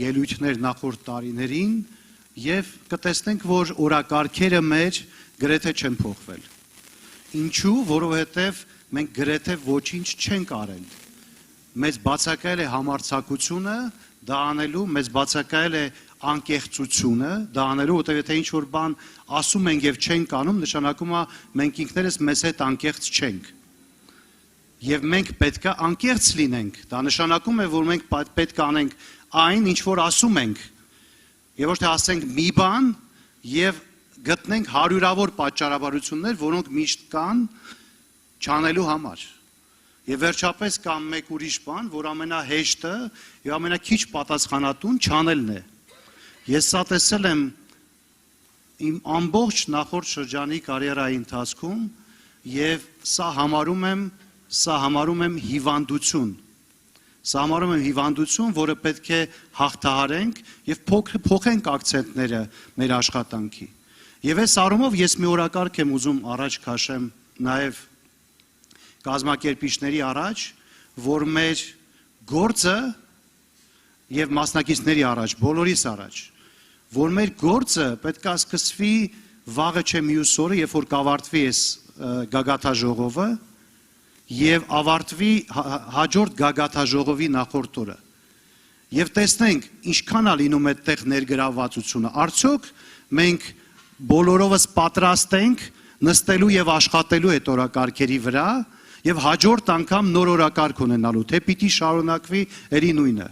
Speaker 23: ելույթներ նախորդ տարիներին եւ կտեսնենք, որ օրակարգերը մեր գրեթե չեն փոխվել։ Ինչու? Որովհետեւ մենք գրեթե ոչինչ չենք արել։ Մեզ բացակայել է համարձակությունը դա անելու, մեզ բացակայել է անկեղծությունը դա անելու, որտեղ եթե ինչ-որ բան ասում ենք եւ չենք անում, նշանակում է մենք ինքներս մեզ հետ անկեղծ չենք։ Եվ մենք պետք է անկեղծ լինենք, դա նշանակում է, որ մենք պետք է անենք այն, ինչ որ ասում ենք, եւ ոչ թե ասենք մի բան եւ գտնենք հարյուրավոր պատճառաբարություններ, որոնք միշտ կան չանելու համար։ Եվ վերջապես կամ մեկ ուրիշ բան, որ ամենահեշտը եւ ամենաքիչ պատասխանատուն չանելն է։ Ես սա տեսել եմ իմ ամբողջ նախորդ շրջանի կարիերայի ընթացքում եւ սա համարում եմ հիվանդություն։ Սա համարում եմ հիվանդություն, որը պետք է հաղթահարենք եւ փոխենք акցենտները մեր աշխատանքի։ Եվ այս առումով ես մի օրակարգ եմ ուզում առաջ քաշեմ նաեւ կազմակերպիչների առաջ, որ մեր գործը եւ մասնակիցների առաջ, բոլորիս առաջ, որ մեր գործը պետք է սկսվի վաղը չէ մյուս օրը, երբ որ կավարտվի այս գագաթնաժողովը եւ ավարտվի հաջորդ գագաթնաժողովի նախորդ օրը։ Եվ տեսնենք ինչքան է լինում այդտեղ ներգրավվածությունը։ Արդյոք մենք բոլորովս պատրաստ ենք նստելու եւ աշխատելու այդ օրակարգերի վրա եւ հաջորդ անգամ նոր օրակարգ ունենալու, թե պիտի շարունակվի երի նույնը։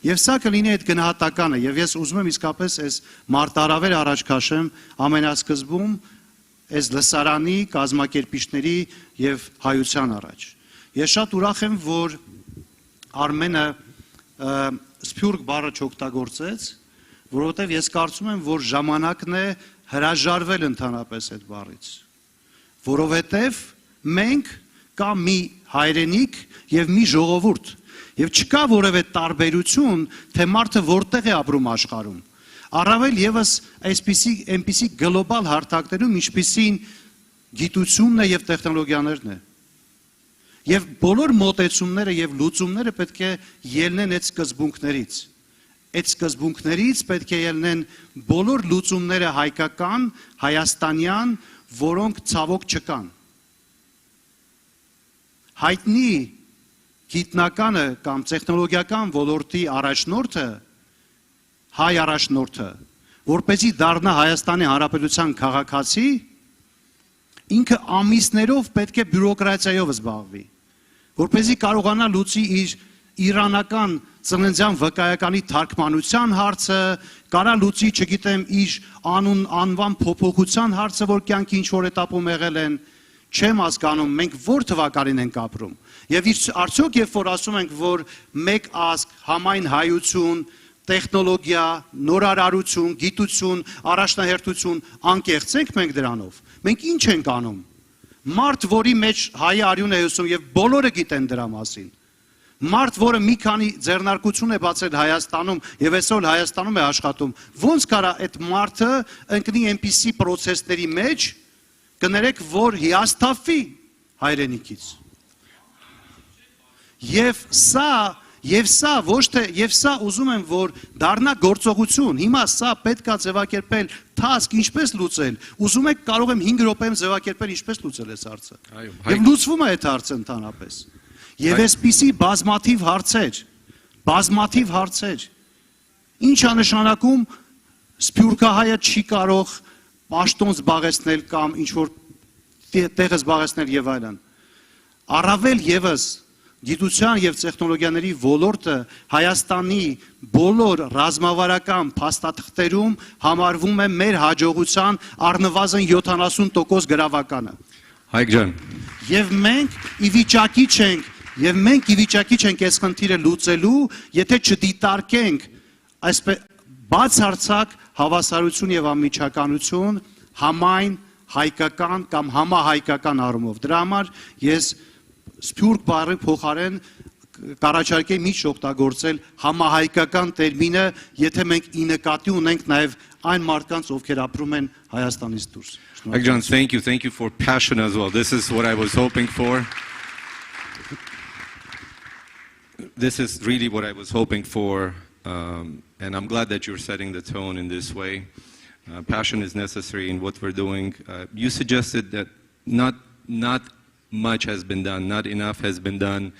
Speaker 23: Եվ սա կլինի այդ գնահատականը, եւ ես ուզում եմ իսկապես այս մարտահրավեր առաջ քաշեմ ամենասկզբում այս լսարանի կազմակերպիչների եւ հայության առաջ։ Ես շատ ուրախ եմ, որ Արմենը սփյուռք բառը չօգտագործեց, որովհետև ես կարծում եմ, որ ժամանակն է հրաժարվել ընդհանրապես այդ բառից, որովհետև մենք կա մի հայրենիք եւ մի ժողովուրդ, եւ չկա որևէ տարբերություն, թե մարդը որտեղ է ապրում աշխարհում։ Առավել եւս այնպիսի գլոբալ հարթակներում, ինչպիսին գիտությունն է եւ տեխնոլոգիաներն է։ Եվ բոլոր մոտեցումները եւ լուծումները պետք է ելնեն այդ սկզբունքներից։ Այդ սկզբունքներից պետք է ելնեն բոլոր լուծումները հայկական, հայաստանյան, որոնք ցավոք չկան։ Հայտնի գիտնականը կամ տեխնոլոգիական ոլորտի առաջնորդը, հայ առաջնորդը, որպեսզի դառնա Հայաստանի Հանրապետության քաղաքացի, ինքը ամիսներով պետք է բյուրոկրատիայով զբաղվի, որպեսզի կարողանա լուծի իր իրանական ծննդյան վկայականի թարգմանության հարցը, կարա լուծի, չգիտեմ, իր անվան փոփոխության հարցը, որ կյանքի ինչ-որ էտապում եղել են, չեմ հասկանում, մենք որ թվականին ենք ապրում։ Եվ արդյոք երբ որ ասում ենք, որ մեկ ազգ, համայն հայություն, տեխնոլոգիա, նորարարություն, գիտություն, առաջնահերթություն, անկեղծ ենք մենք դրանով։ Մենք ինչ ենք անում։ Մարդ, որի մեջ հայ արյուն է հոսում եւ բոլորը գիտեն դրա մասին։ Մարդ, որը մի քանի ձեռնարկություն է բացել Հայաստանում եւ այսօր Հայաստանում է աշխատում, ոնց կարա այդ մարդը ընկնի այնպիսի process-ների մեջ, կներեք, որ հիասթափվի հայրենիքից։ Եվ սա ոչ թե, եւ սա ուզում եմ, որ դառնա գործողություն։ Հիմա սա պետքա ձևակերպել task, ինչպես լուծել։ Ուզում եք, կարող եմ 5 րոպեում ձևակերպել ինչպես լուծել այս հարցը։ Եվ լուծվում է այդ հարցը ընդհանրապես։ Եվ այսպիսի բազմաթիվ հարցեր, ինչ է նշանակում սփյուռքահայը չի կարող պաշտոն զբաղեցնել կամ ինչ-որ տեղ զբաղեցնել եւ այլն։ Առավել եւս գիտության եւ տեխնոլոգիաների ոլորտը Հայաստանի բոլոր ռազմավարական փաստաթղթերում համարվում է մեր հաջողության առնվազն 70% գրավականը։
Speaker 2: Հայկ ջան։
Speaker 23: Եվ մենք ի վիճակի չենք այս խնդիրը լուծելու, եթե չդիտարկենք այսպես բացարձակ հավասարություն եւ անմիջականություն համայն հայկական կամ համահայկական առումով։ Դրա համար ես սփյուռք բառի փոխարեն կառաջարկեի միշտ օգտագործել համահայկական տերմինը, եթե մենք ի նկատի ունենք նաև այն մարդկանց, ովքեր ապրում են Հայաստանից դուրս։
Speaker 2: John, thank you for passion as well. This is what I was hoping for. This is really what I was hoping for, and I'm glad that you're setting the tone in this way. Passion is necessary in what we're doing. You suggested that not much has been done, not enough has been done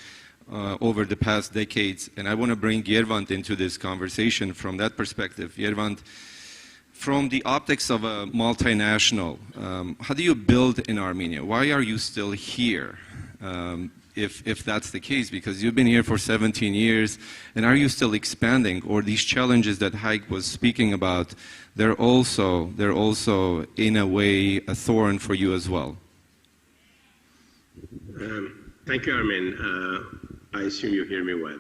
Speaker 2: over the past decades, and I want to bring Yervant into this conversation from that perspective. Yervant, from the optics of a multinational, how do you build in Armenia? Why are you still here, if that's the case? Because you've been here for 17 years, and are you still expanding? Or these challenges that Haik was speaking about, they're also in a way a thorn for you as well?
Speaker 3: Thank you, Armin. I assume you hear me well.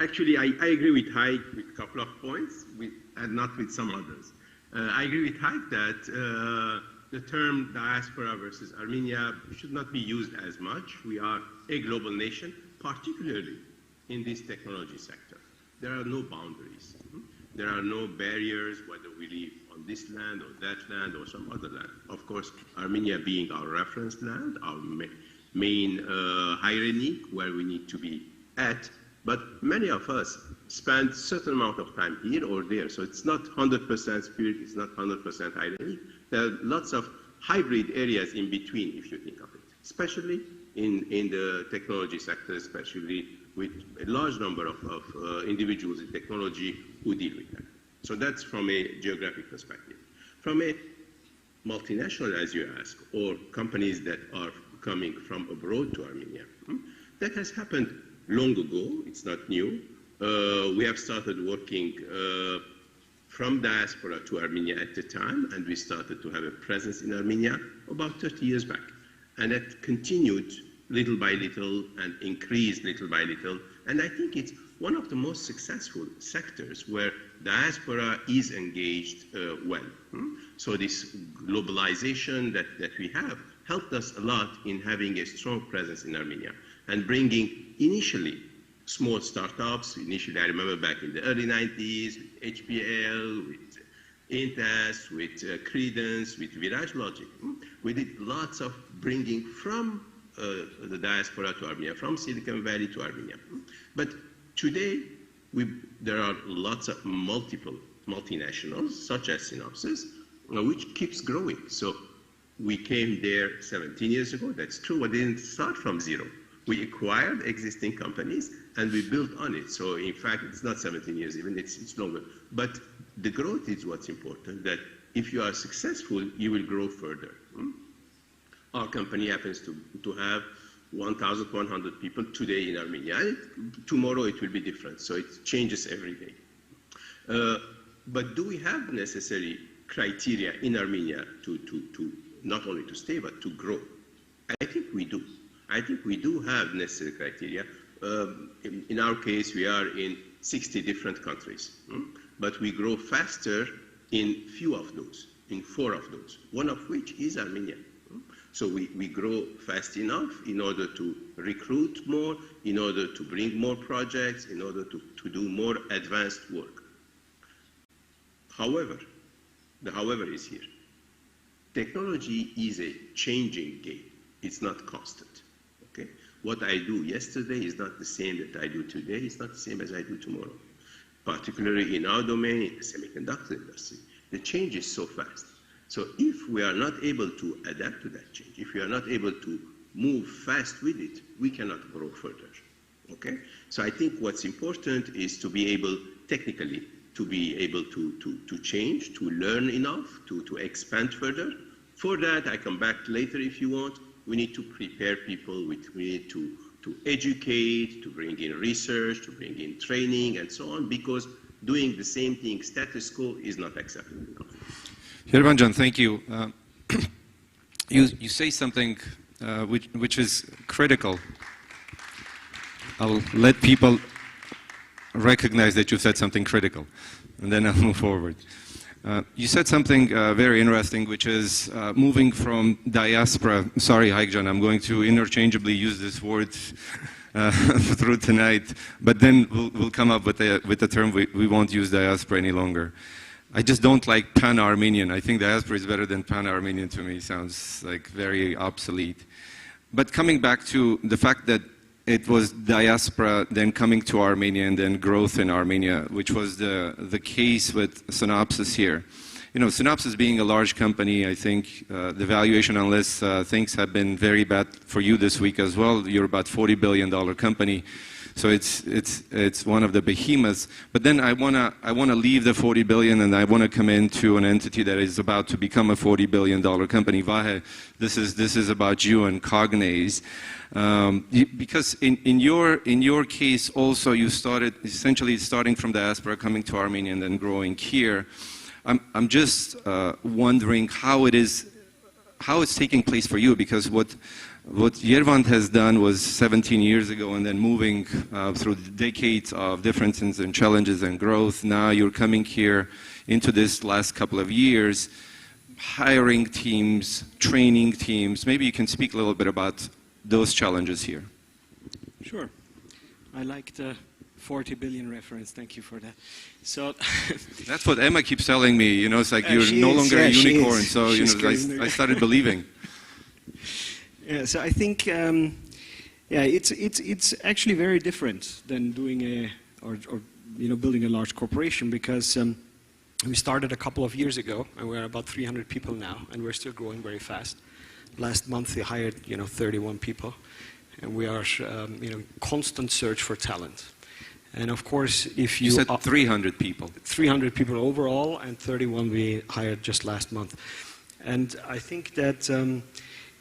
Speaker 3: Actually, I agree with Haik with a couple of points, and not with some others. I agree with Haik that the term diaspora versus Armenia should not be used as much. We are a global nation, particularly in this technology sector. There are no boundaries. There are no barriers, whether we live on this land or that land or some other land. Of course, Armenia being our reference land, our main hygienic, where we need to be at But many of us spend certain amount of time here or there, so it's not 100% spirit, it's not 100% irony. There are lots of hybrid areas in between, if you think of it, especially in the technology sector, especially with a large number of individuals in technology who deal with that. So that's from a geographic perspective. From a multinational, as you ask, or companies that are coming from abroad to Armenia, that has happened long ago. It's not new. We have started working from diaspora to Armenia at the time, and we started to have a presence in Armenia about 30 years back. And that continued little by little and increased little by little. And I think it's one of the most successful sectors where diaspora is engaged well. So this globalization that we have helped us a lot in having a strong presence in Armenia and bringing initially small startups. Initially, I remember back in the early 90s, with HPL, with Intas, with Credence, with Virage Logic. We did lots of bringing from the diaspora to Armenia, from Silicon Valley to Armenia. But today, there are lots of multiple multinationals, such as Synopsys, which keeps growing. So we came there 17 years ago. That's true. We didn't start from zero. We acquired existing companies and we built on it. So in fact, it's not 17 years even, it's longer. But the growth is what's important, that if you are successful, you will grow further. Our company happens to have 1,100 people today in Armenia. Tomorrow it will be different, so it changes every day. But do we have the necessary criteria in Armenia to not only to stay, but to grow? I think we do. I think we do have necessary criteria. In our case, we are in 60 different countries, but we grow faster in few of those, in 4 of those, one of which is Armenia. So we grow fast enough in order to recruit more, in order to bring more projects, in order to do more advanced work. However, the however is here. Technology is a changing game. It's not constant. Okay? What I do yesterday is not the same that I do today. It's not the same as I do tomorrow. Particularly in our domain, in the semiconductor industry, the change is so fast. So if we are not able to adapt to that change, if we are not able to move fast with it, we cannot grow further. Okay? So I think what's important is to be able, technically, to be able to change, to learn enough, to expand further. For that, I come back later if you want. We need to prepare people, we need to educate, to bring in research, to bring in training, and so on, because doing the same thing status quo is not acceptable.
Speaker 2: Yervanjan, thank you. You say something which is critical. I'll let people recognize that you said something critical, and then I'll move forward. You said something very interesting, which is moving from diaspora. Sorry, Haikjan, I'm going to interchangeably use this word through tonight, but then we'll come up with the term we won't use diaspora any longer. I just don't like pan-Armenian. I think diaspora is better than pan-Armenian to me. Sounds like very obsolete. But coming back to the fact that it was diaspora, then coming to Armenia, and then growth in Armenia, which was the case with Synopsys here. You know, Synopsys being a large company, I think the valuation, unless things have been very bad for you this week as well, you're about $40 billion company. So it's one of the behemoths. But then I wanna leave the 40 billion and I wanna come into an entity that is about to become a $40 billion company. Vahe, this is about you and Cognaze. Because in your case also you started essentially starting from diaspora, coming to Armenia and then growing here. I'm just wondering how it's taking place for you, because what Yervant has done was 17 years ago, and then moving through decades of differences and challenges and growth. Now you're coming here into this last couple of years, hiring teams, training teams. Maybe you can speak a little bit about those challenges here.
Speaker 6: Sure. I like the 40 billion reference. Thank you for that. So
Speaker 2: that's what Emma keeps telling me. You know, it's like you're no longer a unicorn. So you know, I started believing.
Speaker 6: Yeah, so I think Yeah, it's actually very different than doing or building a large corporation, because we started a couple of years ago, and we're about 300 people now, and we're still growing very fast. Last month we hired 31 people, and we are constant search for talent. And of course, if you
Speaker 2: said 300 people.
Speaker 6: 300 people overall, and 31 we hired just last month. And I think that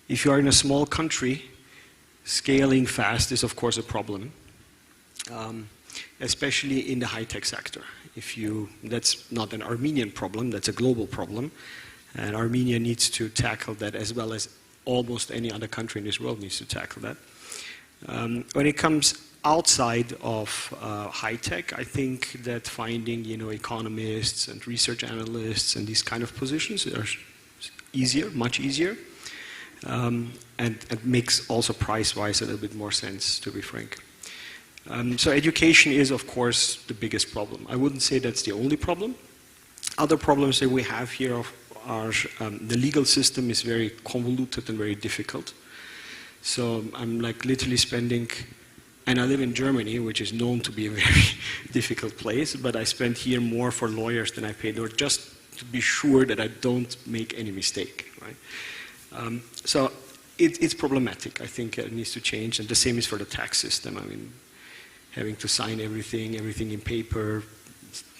Speaker 6: if you are in a small country, scaling fast is of course a problem, especially in the high-tech sector. That's not an Armenian problem, that's a global problem, and Armenia needs to tackle that as well as almost any other country in this world needs to tackle that. When it comes outside of high-tech, I think that finding economists and research analysts and these kind of positions are easier, much easier, and it makes also price-wise a little bit more sense, to be frank. So education is, of course, the biggest problem. I wouldn't say that's the only problem. Other problems that we have here are the legal system is very convoluted and very difficult. So I'm literally spending, and I live in Germany, which is known to be a very difficult place, but I spend here more for lawyers than I pay there, just to be sure that I don't make any mistake, right? So it's problematic. I think it needs to change, and the same is for the tax system. I mean, having to sign everything in paper,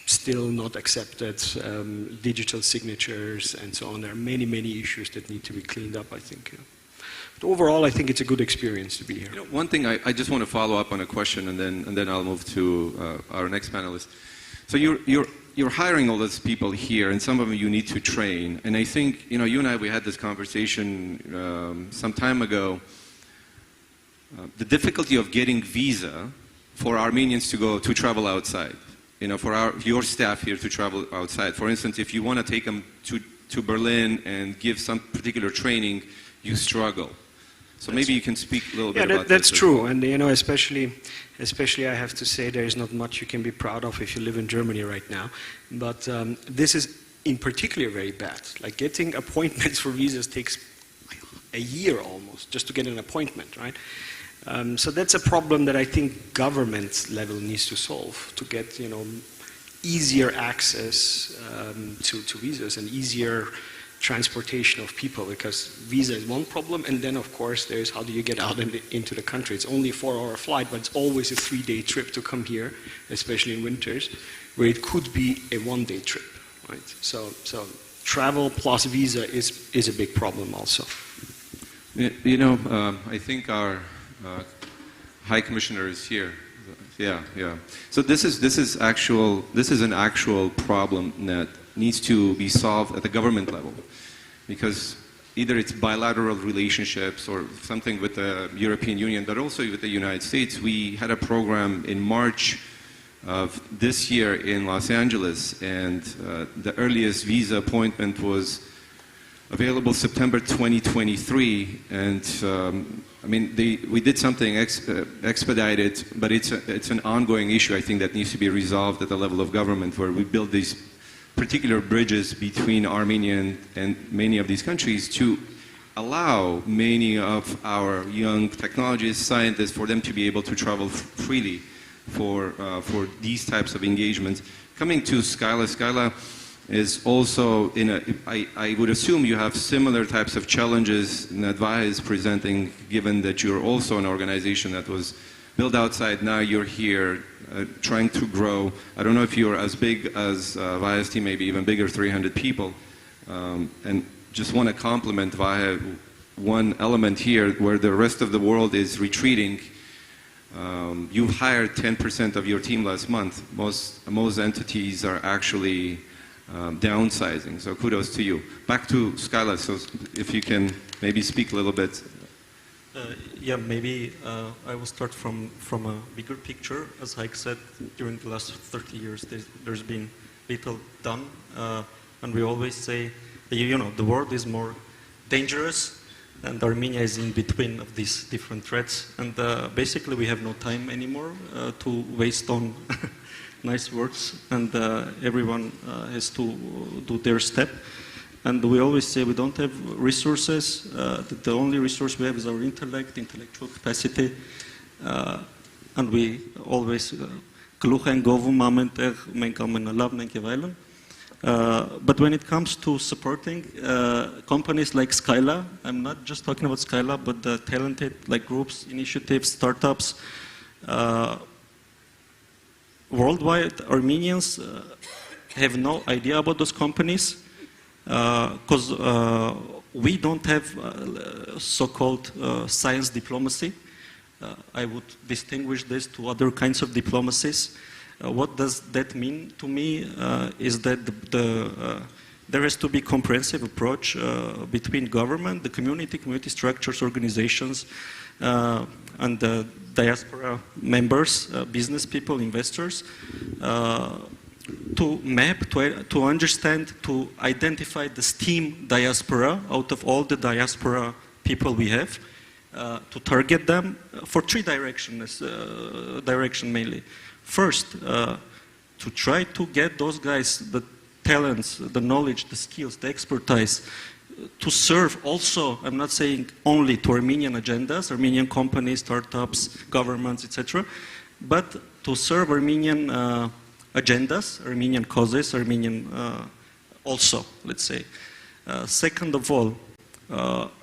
Speaker 6: still not accepted, digital signatures, and so on. There are many, many issues that need to be cleaned up, I think. But overall, I think it's a good experience to be here.
Speaker 2: One thing I just want to follow up on a question, and then I'll move to our next panelist. So you're hiring all these people here, and some of them you need to train. And I think you and I, we had this conversation some time ago. The difficulty of getting visa for Armenians to travel outside. For your staff here to travel outside. For instance, if you want to take them to Berlin and give some particular training, you struggle. So maybe you can speak a little bit about that.
Speaker 6: That's true, and especially I have to say there is not much you can be proud of if you live in Germany right now. But this is in particular very bad. Like getting appointments for visas takes a year almost just to get an appointment, right? So that's a problem that I think government level needs to solve, to get easier access to visas and easier transportation of people, because visa is one problem, and then of course there's how do you get out into the country. It's only a 4-hour flight, but it's always a 3-day trip to come here, especially in winters, where it could be a 1-day trip, right? So travel plus visa is a big problem also.
Speaker 2: I think our High Commissioner is here. Yeah. So this is an actual problem that needs to be solved at the government level, because either it's bilateral relationships or something with the European Union, but also with the United States. We had a program in March of this year in Los Angeles, and the earliest visa appointment was available September 2023, and we did something expedited, but it's an ongoing issue, I think, that needs to be resolved at the level of government, where we build these particular bridges between Armenia and many of these countries to allow many of our young technologists, scientists, for them to be able to travel freely for these types of engagements. Coming to Skyla is also I would assume you have similar types of challenges that Vahe is presenting, given that you're also an organization that was built outside, now you're here trying to grow. I don't know if you're as big as Vahe's team, maybe even bigger, 300 people. And just want to compliment Vahe, one element here where the rest of the world is retreating. You've hired 10% of your team last month. Most entities are actually downsizing, so kudos to you. Back to Skyla, so if you can maybe speak a little bit.
Speaker 7: Maybe I will start from a bigger picture. As Haik said, during the last 30 years, there's been little done, and we always say, the world is more dangerous, and Armenia is in between of these different threats, and basically we have no time anymore to waste on nice words, and everyone has to do their step. And we always say we don't have resources, that the only resource we have is our intellect, intellectual capacity, and we always գլուխ են գովում ամենտեղ մենք ամենալավն ենք եւ այլն. But when it comes to supporting companies like Skyla, I'm not just talking about Skyla, but the talented like groups, initiatives, startups, worldwide Armenians have no idea about those companies because we don't have so-called science diplomacy. I would distinguish this to other kinds of diplomacies. What does that mean to me is that there has to be a comprehensive approach between government, the community structures, organizations, and the diaspora members, business people, investors, to map, to understand, to identify the STEAM diaspora out of all the diaspora people we have, to target them for three directions mainly. First, to try to get those guys the talents, the knowledge, the skills, the expertise, to serve also, I'm not saying only to Armenian agendas, Armenian companies, startups, governments, etc., but to serve Armenian agendas, Armenian causes, Armenian also, let's say. Second of all,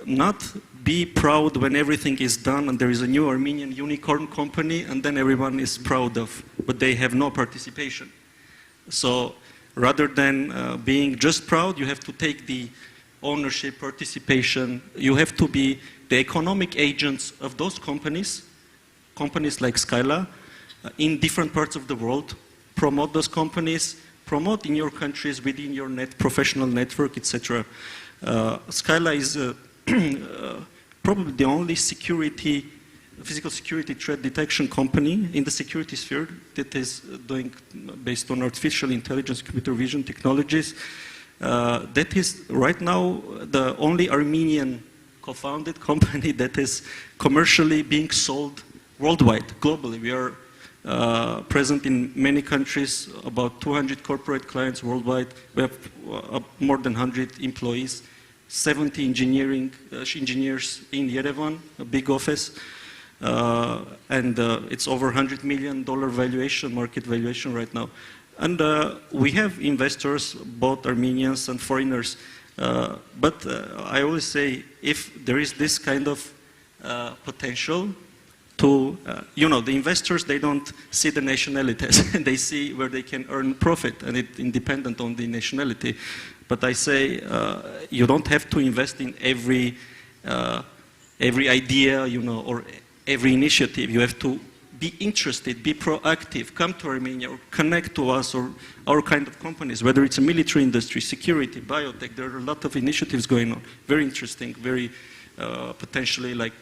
Speaker 7: not be proud when everything is done and there is a new Armenian unicorn company and then everyone is proud of, but they have no participation. So rather than being just proud, you have to take the ownership, participation. You have to be the economic agents of those companies like Skyla, in different parts of the world, promote those companies, promote in your countries, within your professional network, etc. Skyla is probably the only physical security threat detection company in the security sphere that is doing based on artificial intelligence, computer vision technologies. That is right now the only Armenian co-founded company that is commercially being sold worldwide, globally. We are present in many countries, about 200 corporate clients worldwide. We have more than 100 employees, 70 engineers in Yerevan, a big office, and it's over $100 million market valuation right now. And we have investors, both Armenians and foreigners, but I always say if there is this kind of potential to, the investors, they don't see the nationalities, they see where they can earn profit, and it's independent on the nationality. But I say you don't have to invest in every idea, or every initiative. You have to be interested, be proactive, come to Armenia, or connect to us or our kind of companies, whether it's a military industry, security, biotech. There are a lot of initiatives going on, very interesting, very potentially like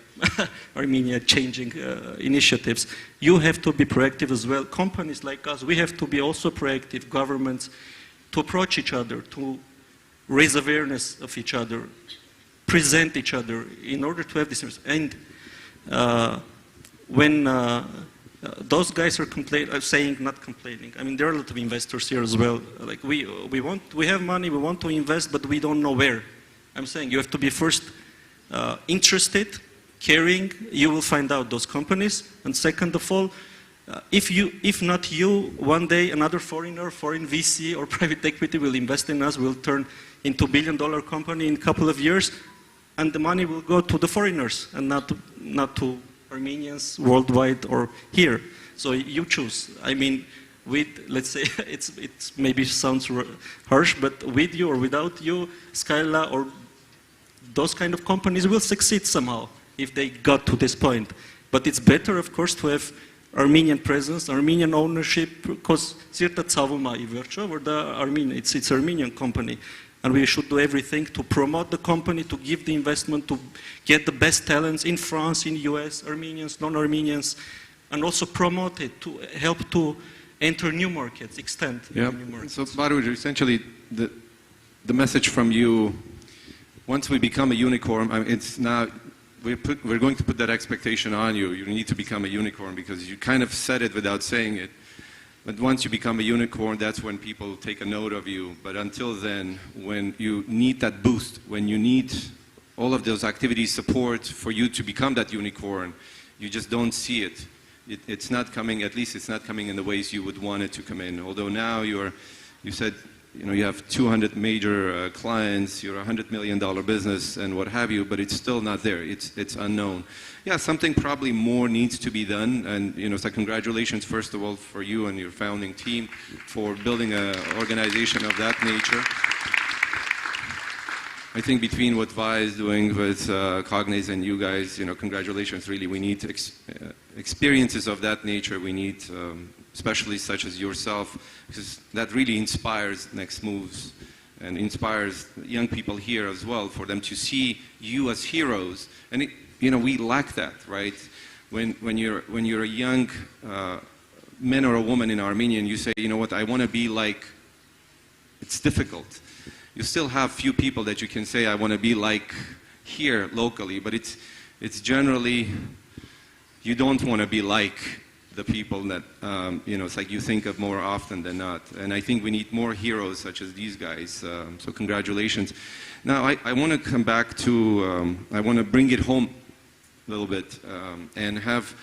Speaker 7: Armenia changing initiatives. You have to be proactive as well. Companies like us, we have to be also proactive, governments, to approach each other, to raise awareness of each other, present each other in order to have this. And when those guys are not complaining. I mean, there are a lot of investors here as well. Like we have money, we want to invest, but we don't know where. I'm saying you have to be first interested, caring. You will find out those companies. And second of all, if not you, one day another foreign VC or private equity will invest in us, will turn into $1 billion company in a couple of years, and the money will go to the foreigners and not to Armenians worldwide or here. So you choose. I mean, let's say, it maybe sounds harsh, but with you or without you, Skyla or those kind of companies will succeed somehow if they got to this point. But it's better, of course, to have Armenian presence, Armenian ownership, because it's Armenian company. And we should do everything to promote the company, to give the investment, to get the best talents in France, in US, Armenians, non-Armenians, and also promote it, to help to enter new markets, extend new markets.
Speaker 2: So, Baruch, essentially, the message from you, once we become a unicorn, it's now, we're going to put that expectation on you. You need to become a unicorn because you kind of said it without saying it. But once you become a unicorn, that's when people take a note of you. But until then, when you need that boost, when you need all of those activities support for you to become that unicorn, you just don't see it. It's not coming, at least it's not coming in the ways you would want it to come in. Although now you said, you have 200 major clients, you're a $100 million business and what have you, but it's still not there. It's unknown. Yeah, something probably more needs to be done. And, so congratulations, first of all, for you and your founding team for building an organization of that nature. I think between what Vi is doing with Cognizant and you guys, congratulations, really. We need experiences of that nature. We need specialists such as yourself, because that really inspires next moves and inspires young people here as well, for them to see you as heroes. And we lack that, right? When you're a young man or a woman in Armenia and you say, you know what, I want to be like, it's difficult. You still have few people that you can say, I want to be like here locally, but it's generally, you don't want to be like the people that, it's like you think of more often than not. And I think we need more heroes such as these guys. So congratulations. Now, I want to come back to, I want to bring it home a little bit and have,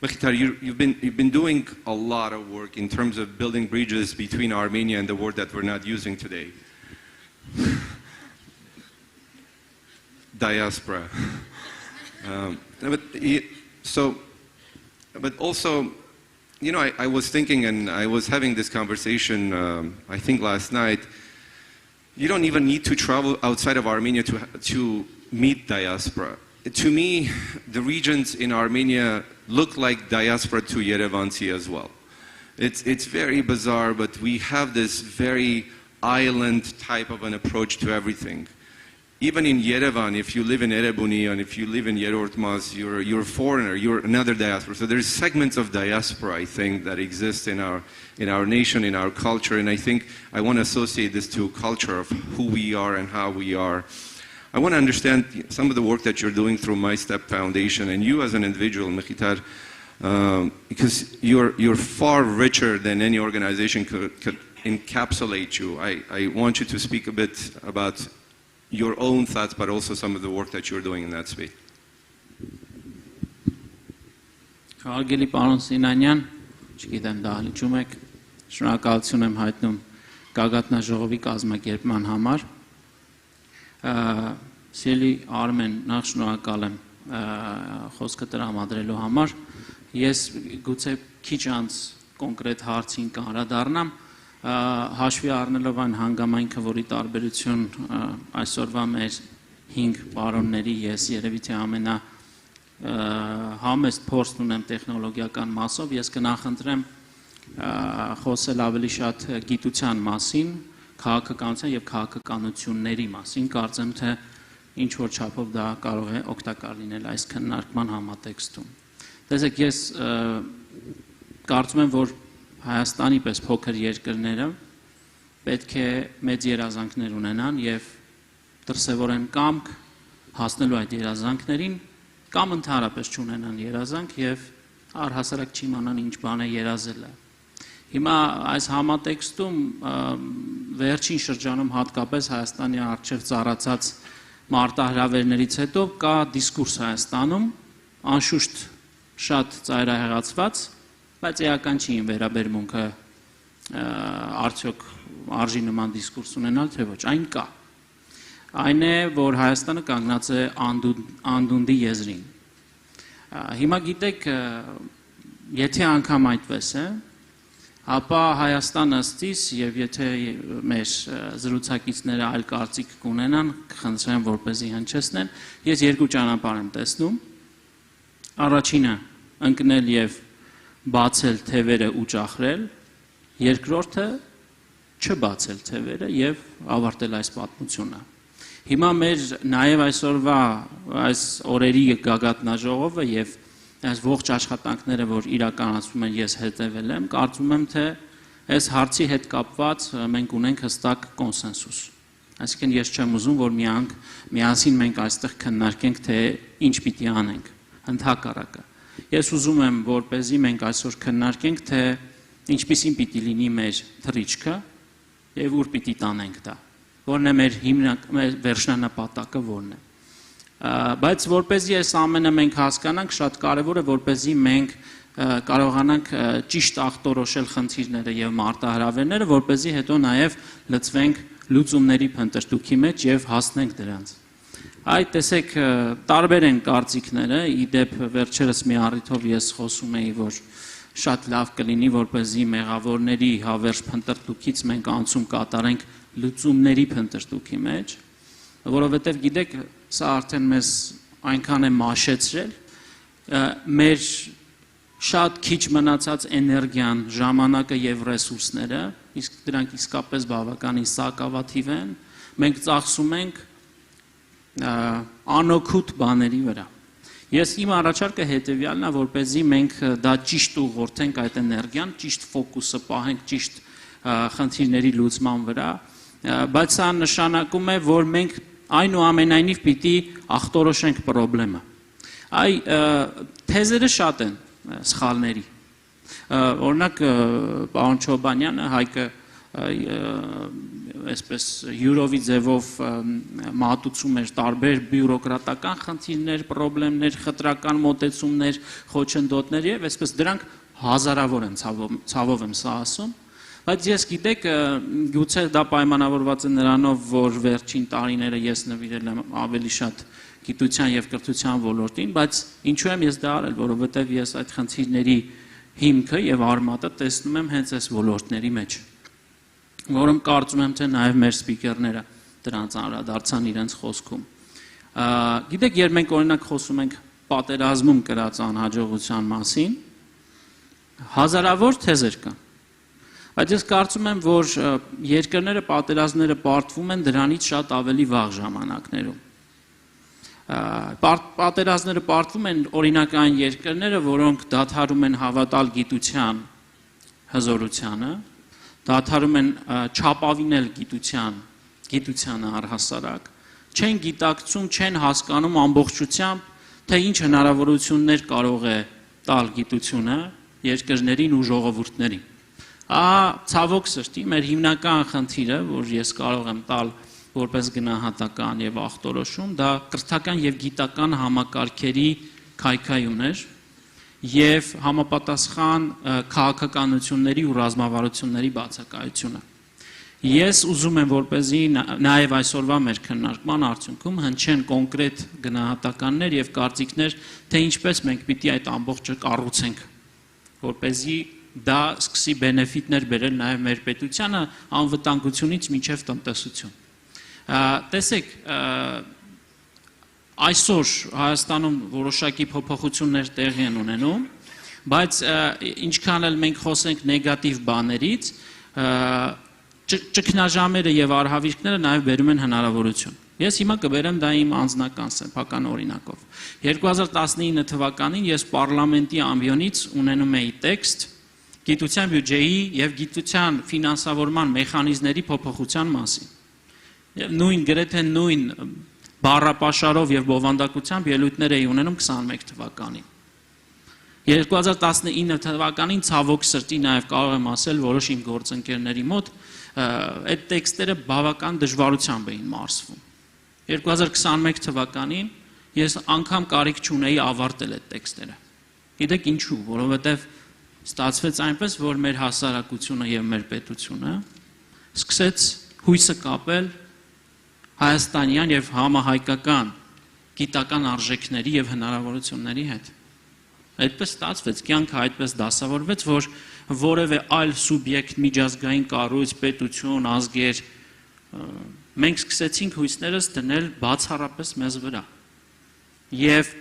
Speaker 2: Mkhitar, you've been doing a lot of work in terms of building bridges between Armenia and the word that we're not using today. Diaspora. But also, I was thinking, and I was having this conversation, I think last night, you don't even need to travel outside of Armenia to meet diaspora. To me, the regions in Armenia look like diaspora to Yerevansi as well. It's very bizarre, but we have this very island type of an approach to everything. Even in Yerevan, if you live in Erebuni and if you live in Yerortmaz, you're a foreigner, you're another diaspora. So there's segments of diaspora, I think, that exist in our nation, in our culture, and I think I want to associate this to culture of who we are and how we are. I want to understand some of the work that you're doing through My Step Foundation, and you as an individual, Mkhitar, because you're far richer than any organization could encapsulate you. I want you to speak a bit about your own thoughts, but also some of the work that you're doing in that space.
Speaker 5: Հարգելի պարոն Սինանյան, չգիտեմ դա հիշում եք, շնորհակալություն եմ հայտնում Գագաթնաժողովի կազմակերպման համար։ Սիրելի Արմեն, նախ շնորհակալ եմ խոսքը տրամադրելու համար։ Ես գուցե քիչ անց կոնկրետ հարցին կանդրադառնամ, հաշվի առնելով այն հանգամանքը, որի տարբերություն այսօրվա մեր 5 պարոնների ես երևի թե ամենա համեստ փորձն ունեմ տեխնոլոգիական մասով, ես կնախընտրեմ խոսել ավելի շատ գիտության մասին, քաղաքականության եւ քաղաքականությունների մասին, կարծեմ թե ինչ որ չափով դա կարող է օգտակար լինել այս քննարկման համատեքստում։ Տեսեք, ես կարծում եմ, որ Հայաստանի պես փոքր երկրները պետք է մեծ երազանքներ ունենան եւ դրսեւորեն կամք հասնելու այդ երազանքներին կամ ընդհանրապես չունենան երազանք եւ առհասարակ չիմանան ինչ բան է երազելը։ Հիմա այս համատեքստում վերջին շրջանում հատկապես Հայաստանի առջև ծառացած մարտահրավերներից հետո կա դիսկուրս Հայաստանում, անշուշտ շատ ծայրահեղացված, բայց էական չի իմ վերաբերմունքը արդյոք արժի նման դիսկուրս ունենալ, թե ոչ, այն կա։ Այն է, որ Հայաստանը կանգնած է անդունդի եզրին։ Հիմա գիտեք, եթե անգամ այդպես է, ապա Հայաստանը ըստիս եւ եթե մեր զրուցակիցները այլ կարծիք կունենան, կխնդրեմ որպեսզի հնչեցնեն, ես երկու ճանապարհ եմ տեսնում։ Առաջինը ընկնել եւ բացել թևերը ու ճախրել, երկրորդը չբացել թևերը եւ ավարտել այս պատմությունը։ Հիմա մեր նաեւ այսօրվա այս օրերի գագաթնաժողովը եւ այս ողջ աշխատանքները, որ իրականացվում են, ես հետևել եմ, կարծում եմ, թե այս հարցի հետ կապված մենք ունենք հստակ կոնսենսուս։ Այսինքն ես չեմ ուզում, որ միասին մենք այստեղ քննարկենք, թե ինչ պիտի անենք, ընդհակառակը։ Ես ուզում եմ, որպեսզի մենք այսօր քննարկենք, թե ինչպիսին պիտի լինի մեր թռիչքը եւ ուր պիտի տանենք դա, որն է մեր վերջնանպատակը որն է։ Բայց որպեսզի այս ամենը մենք հասկանանք, շատ կարևոր է որպեսզի մենք կարողանանք ճիշտ ախտորոշել խնդիրները եւ մարտահրավերները, որպեսզի հետո նաեւ լծվենք լուծումների փնտրտուքի մեջ եւ հասնենք դրանց։ Այդ տեսեք տարբեր են կարծիքները, իդեպ վերջերս մի առիթով ես խոսում էի, որ շատ լավ կլինի, որպեսզի մեղավորների հավերժ փնտրտուքից մենք անցում կատարենք լուծումների փնտրտուքի մեջ, որովհետեւ գիտեք, սա արդեն մեզ այնքան է մաշեցրել, մեր շատ քիչ մնացած էներգիան, ժամանակը եւ ռեսուրսները, իսկ դրանք իսկապես բավականին սակավաթիվ են, մենք ծախսում ենք անօգուտ բաների վրա։ Ես իմ առաջարկը հետեւյալն է, որպեսզի մենք դա ճիշտ ուղղորդենք այդ էներգիան, ճիշտ ֆոկուսը պահենք ճիշտ խնդիրների լուծման վրա, բայց սա նշանակում է, որ մենք այնուամենայնիվ պիտի ախտորոշենք խնդրեմը։ Այ թեզերը շատ են սխալների։ Օրինակ պարոն Չոբանյանը, Հայկը այսպես յուրովի ձևով մատուցում էր տարբեր բյուրոկրատական խնդիրներ, խնդիրներ, խտրական մոտեցումներ, խոչընդոտներ եւ այսպես դրանք հազարավոր են, ցավով եմ սա ասում, բայց ես գիտեք, գուցե դա պայմանավորված է նրանով, որ վերջին տարիները ես նվիրել եմ ավելի շատ գիտության եւ կրթության ոլորտին, բայց ինչու եմ ես դա արել, որովհետեւ ես այդ խնդիրների հիմքը եւ արմատը տեսնում եմ հենց այս ոլորտների մեջ, որում կարծում եմ, թե նաեւ մեր սպիկերները դրանց անդրադարձան իրենց խոսքում։ Գիտեք, երբ մենք օրինակ խոսում ենք պատերազմում կրած անհաջողության մասին, հազարավոր թեզեր կան։ Բայց ես կարծում եմ, որ երկրները պատերազմները պարտվում են դրանից շատ ավելի վաղ ժամանակներում։ Պատերազմները պարտվում են օրինակ այն երկրները, որոնք դադարում են հավատալ գիտության հզորությանը, դադարում են չապավինել գիտությանը առհասարակ, չեն գիտակցում, չեն հասկանում ամբողջությամբ, թե ինչ հնարավորություններ կարող է տալ գիտությունը երկրներին ու ժողովուրդներին։ Ցավոք սրտի, մեր հիմնական խնդիրը, որ ես կարող եմ տալ որպես գնահատական եւ ախտորոշում, դա կրթական եւ գիտական համակարգերի քայքայումն էր եւ համապատասխան քաղաքականությունների ու ռազմավարությունների բացակայությունը։ Ես ուզում եմ, որպեսզի նաեւ այսօրվա մեր քննարկման արդյունքում հնչեն կոնկրետ գնահատականներ եւ կարծիքներ, թե ինչպես մենք պիտի այդ ամբողջը կառուցենք, որպեսզի դա սկսի բենեֆիտներ բերել նաեւ մեր պետությանը անվտանգությունից մինչեւ տնտեսություն։ Տեսեք, այսօր Հայաստանում որոշակի փոփոխություններ տեղի են ունենում, բայց ինչքան էլ մենք խոսենք նեգատիվ բաներից, ճգնաժամերը եւ արհավիրքները նաեւ բերում են հնարավորություն։ Ես հիմա կբերեմ դա իմ անձնական սեփական օրինակով։ 2019 թվականին ես պարլամենտի ամբիոնից ունենում էի տեքստ գիտության բյուջեի եւ գիտության ֆինանսավորման մեխանիզմների փոփոխության մասին։ Նույն գրեթե նույն բառապաշարով եւ բովանդակությամբ ելույթներ էի ունենում 21 թվականին։ 2019 թվականին ցավոք սրտի նաեւ կարող եմ ասել որոշ իմ գործընկերների մոտ այդ տեքստերը բավական դժվարությամբ էին մարսվում։ 2021 թվականին ես անգամ կարիք չունեի ավարտել այդ տեքստերը։ Գիտեք ինչու, որովհետեւ ստացվեց այնպես, որ մեր հասարակությունը եւ մեր պետությունը սկսեց հույսը կապել հայաստանյան եւ համահայկական գիտական արժեքների եւ հնարավորությունների հետ։ Այդպես ստացվեց, կյանքը այդպես դասավորվեց, որ որևէ այլ սուբյեկտ, միջազգային կառույց, պետություն, ազգեր, մենք սկսեցինք հույսներս դնել բացառապես մեզ վրա։ Եվ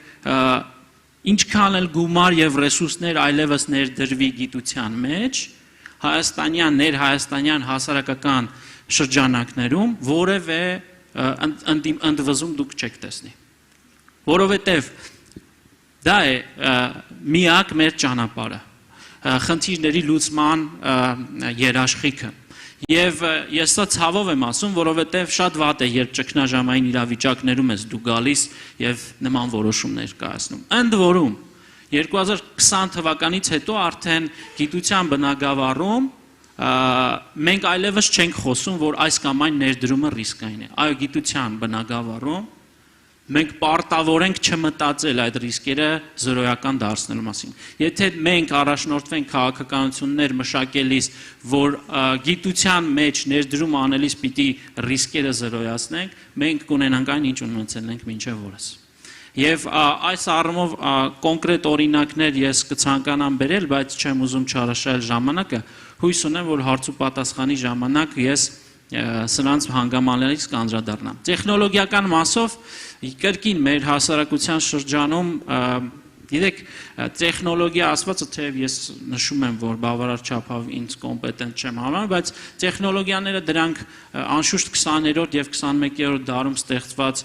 Speaker 5: ինչքան էլ գումար եւ ռեսուրսներ այլևս ներդրվի գիտության մեջ, ներհայաստանյան հասարակական շրջանակներում որևէ ընդվզում դուք չեք տեսնի։ Որովհետեւ դա է միակ մեր ճանապարհը, խնդիրների լուծման երաշխիքը։ Եվ ես սա ցավով եմ ասում, որովհետև շատ վատ է, երբ ճգնաժամային իրավիճակներում ես դու գալիս եւ նման որոշումներ կայացնում։ Ընդ որում, 2020 թվականից հետո արդեն գիտության բնագավառում մենք այլևս չենք խոսում, որ այս կամ այն ներդրումը ռիսկային է։ Այո, գիտության բնագավառում մենք պարտավոր ենք չմտածել այդ ռիսկերը զրոյական դարձնելու մասին։ Եթե մենք առաջնորդվենք քաղաքականություններ մշակելիս, որ գիտության մեջ ներդրում անելիս պիտի ռիսկերը զրոյացնենք, մենք կունենանք այն, ինչ ունեցել ենք մինչև օրս։ Եվ այս առումով կոնկրետ օրինակներ ես կցանկանամ բերել, բայց չեմ ուզում չարաշահել ժամանակը, հույս ունեմ, որ հարց ու պատասխանի ժամանակ ես սրանց հանգամանալից կանդրադառնամ։ Տեխնոլոգիական մասով կրկին մեր հասարակության շրջանում գիտեք, տեխնոլոգիա ասվածը թեև ես նշում եմ, որ բավարար չափով ինձ կոմպետենտ չեմ համարում, բայց տեխնոլոգիաները դրանք անշուշտ 20-րդ եւ 21-րդ դարում ստեղծված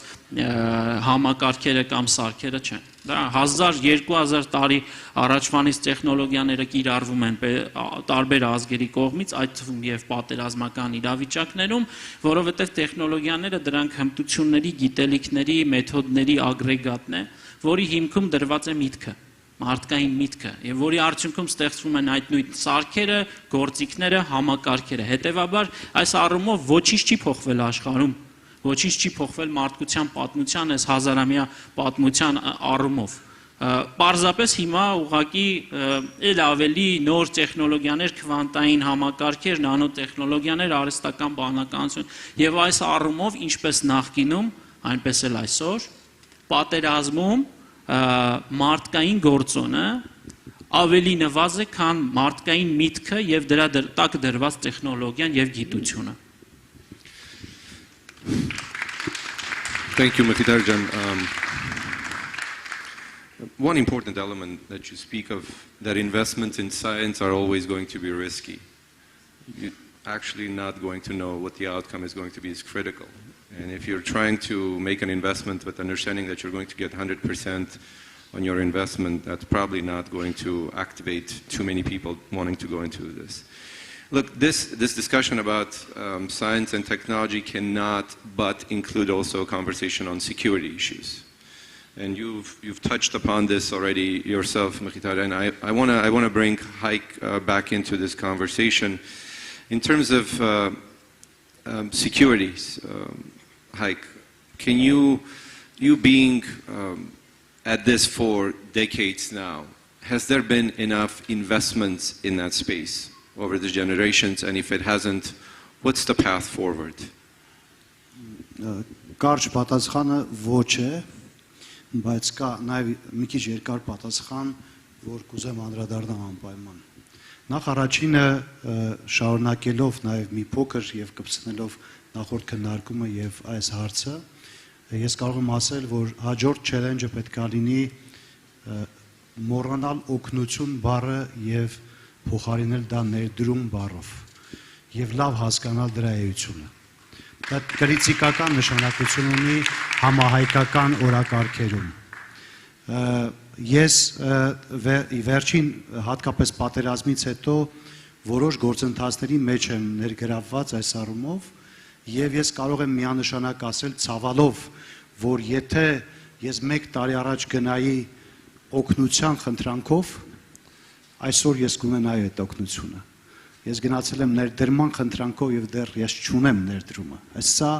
Speaker 5: համակարգերը կամ սարքերը չեն։ Դա 1000-2000 տարի առաջվանից տեխնոլոգիաները կիրառվում են տարբեր ազգերի կողմից, այդ թվում եւ պատերազմական իրավիճակներում, որովհետեւ տեխնոլոգիաները դրանք հմտությունների, գիտելիքների, մեթոդների ագրեգատն է, որի հիմքում դրված է միտքը, մարդկային միտքը, եւ որի արդյունքում ստեղծվում են այդ նույն սարքերը, գործիքները, համակարգերը։ Հետևաբար այս առումով ոչինչ չի փոխվել աշխարհում, ոչինչ չի փոխվել մարդկության պատմության, այս հազարամյա պատմության առումով։ Պարզապես հիմա ուղղակի էլ ավելի նոր տեխնոլոգիաներ, քվանտային համակարգեր, նանոտեխնոլոգիաներ, արհեստական բանականություն եւ այս առումով ինչպես նախկինում, այնպես էլ այսօր պատերազմում մարդկային գործոնը ավելի նվազ է, քան մարդկային միտքը եւ դրա տակ դրված տեխնոլոգիան եւ գիտությունը։
Speaker 2: Thank you, Mkhitarjan. One important element that you speak of, that investments in science are always going to be risky. You're actually not going to know what the outcome is going to be is critical. And if you're trying to make an investment with understanding that you're going to get 100% on your investment, that's probably not going to activate too many people wanting to go into this. Look, this discussion about science and technology cannot but include also a conversation on security issues. And you've touched upon this already yourself, Mkhitarjan, and I want to bring Haik back into this conversation. In terms of securities, Haik, can you being at this for decades now, has there been enough investments in that space over the generations, and if it hasn't, what's the path forward?
Speaker 23: Կարճ պատասխանը ոչ է, բայց կա նաև մի քիչ երկար պատասխան, որ կուզեմ անդրադառնամ անպայման։ Նախ առաջինը շարունակելով նաև մի փոքր եւ կպցնելով նախորդ քննարկումը եւ այս հարցը, ես կարող եմ ասել, որ հաջորդ challenge-ը պետք է լինի մոռանալ օգնություն բառը եւ փոխարինել դա ներդրում բառով եւ լավ հասկանալ դրա էությունը։ Դա կրիտիկական նշանակություն ունի համահայկական օրակարգերում։ Ես վերջին հատկապես պատերազմից հետո որոշ գործընթացների մեջ եմ ներգրավված այս առումով եւ ես կարող եմ միանշանակ ասել ցավալով, որ եթե ես 1 տարի առաջ գնայի օգնության խնդրանքով, այսօր ես կունենայի այդ օգնությունը։ Ես գնացել եմ ներդրման խնդրանքով եւ դեռ ես չունեմ ներդրումը։ Սա,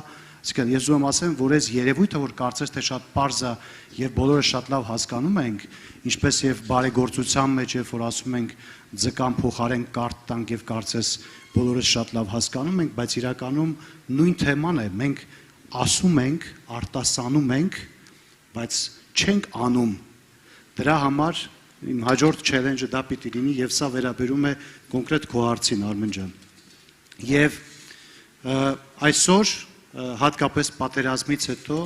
Speaker 23: այսինքն ես ուզում եմ ասեմ, որ այս երևույթը, որ կարծես թե շատ པարզ է եւ բոլորը շատ լավ հասկանում ենք, ինչպես եւ բարեգործության մեջ, երբ որ ասում ենք ձկան փոխարեն կարտ տանք եւ կարծես բոլորը շատ լավ հասկանում ենք, բայց իրականում նույն թեման է, մենք ասում ենք, արտասանում ենք, բայց չենք անում։ Դրա համար իմ հաջորդ challenge-ը դա պիտի լինի եւ սա վերաբերում է կոնկրետ քո հարցին, Արմեն ջան։ Եվ այսօր հատկապես պատերազմից հետո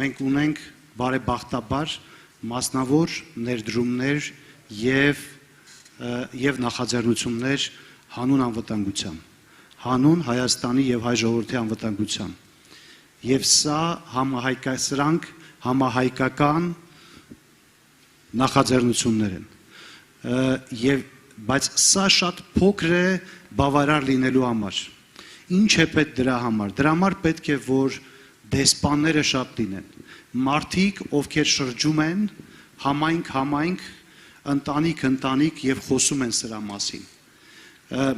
Speaker 23: մենք ունենք բարեբախտաբար մասնավոր ներդրումներ եւ նախաձեռնություններ հանուն անվտանգության, հանուն Հայաստանի եւ հայ ժողովրդի անվտանգության։ Եվ սա սրանք համահայկական նախաձեռնություններ են։ Բայց սա շատ փոքր է բավարար լինելու համար։ Ինչ է պետք դրա համար։ Դրա համար պետք է որ դեսպանները շատ լինեն։ Մարդիկ, ովքեր շրջում են համայնք ընտանիք եւ խոսում են սրա մասին։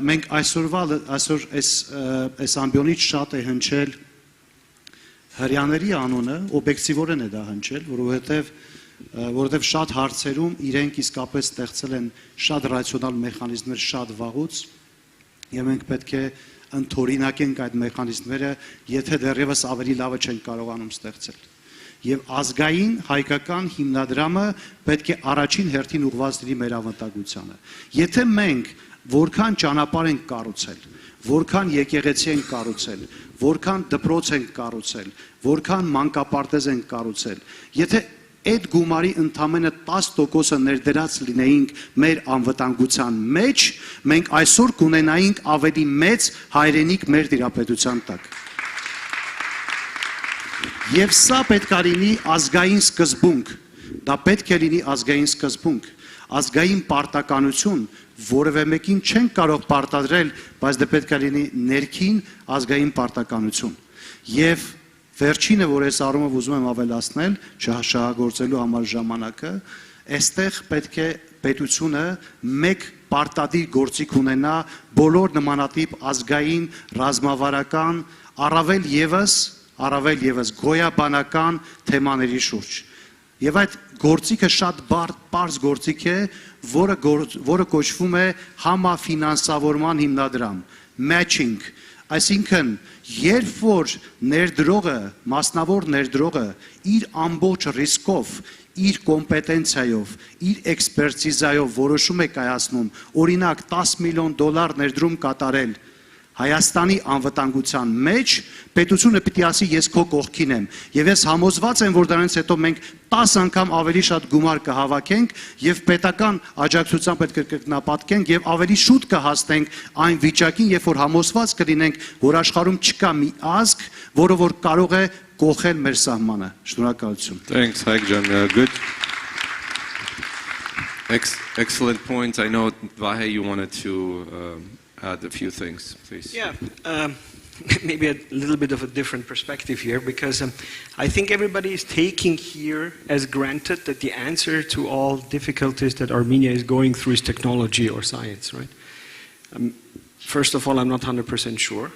Speaker 23: Մենք այսօր այս ամբիոնից շատ է հնչել հрьяաների անունը, օբյեկտիվորեն է դա հնչել, որովհետև շատ հարցերում իրենք իսկապես ստեղծել են շատ ռացիոնալ մեխանիզմներ շատ վաղուց, եւ մենք պետք է ընդօրինակենք այդ մեխանիզմները, եթե դեռևս ավելի լավը չեն կարողանում ստեղծել։ Եվ ազգային հայկական հիմնադրամը պետք է առաջին հերթին ուղղված լինի մեր անվտանգությանը։ Եթե մենք որքան ճանապարհ ենք կառուցել, որքան եկեղեցի ենք կառուցել, որքան դպրոց ենք կառուցել, որքան մանկապարտեզ ենք կառուցել, եթե այդ գումարի ընդամենը 10%-ը ներդրած լինեինք մեր անվտանգության մեջ, մենք այսօր կունենայինք ավելի մեծ հայրենիք մեր տիրապետության տակ։ Եվ սա պետք է լինի ազգային սկզբունք, դա պետք է լինի ազգային սկզբունք, ազգային պարտականություն, որևէ մեկին չենք կարող պարտադրել, բայց դա պետք է լինի ներքին ազգային պարտականություն։ Եվ վերջինը, որ այս առումով ուզում եմ ավելացնել, չհաշահագործելու համար ժամանակը, այստեղ պետք է պետությունը մեկ պարտադիր գործիք ունենա բոլոր նմանատիպ ազգային, ռազմավարական, առավել եւս գոյաբանական թեմաների շուրջ։ Եվ այդ գործիքը շատ պարզ գործիք է, որը կոչվում է համաֆինանսավորման հիմնադրամ, matching, այսինքն երբ որ ներդրողը, մասնավոր ներդրողը իր ամբողջ ռիսկով, իր կոմպետենցիայով, իր էքսպերտիզայով որոշում է կայացնում, օրինակ 10 միլիոն դոլար ներդրում կատարել Հայաստանի անվտանգության մեջ, պետությունը պիտի ասի ես քո կողքին եմ, եւ ես համոզված եմ, որ դրանից հետո մենք 10 անգամ ավելի շատ գումար կհավաքենք եւ պետական աջակցությամբ պետք է կրկնապատկենք եւ ավելի շուտ կհասնենք այն վիճակին, երբ որ համոզված կլինենք, որ աշխարհում չկա մի ազգ, որը որ կարող է կողել մեր սահմանը։ Շնորհակալություն։
Speaker 2: Thanks, Haikjan. Good. Excellent point. I know, Vahe, you wanted to add a few things, please.
Speaker 6: Yeah, maybe a little bit of a different perspective here, because I think everybody is taking here as granted that the answer to all difficulties that Armenia is going through is technology or science, right? First of all, I'm not 100% sure.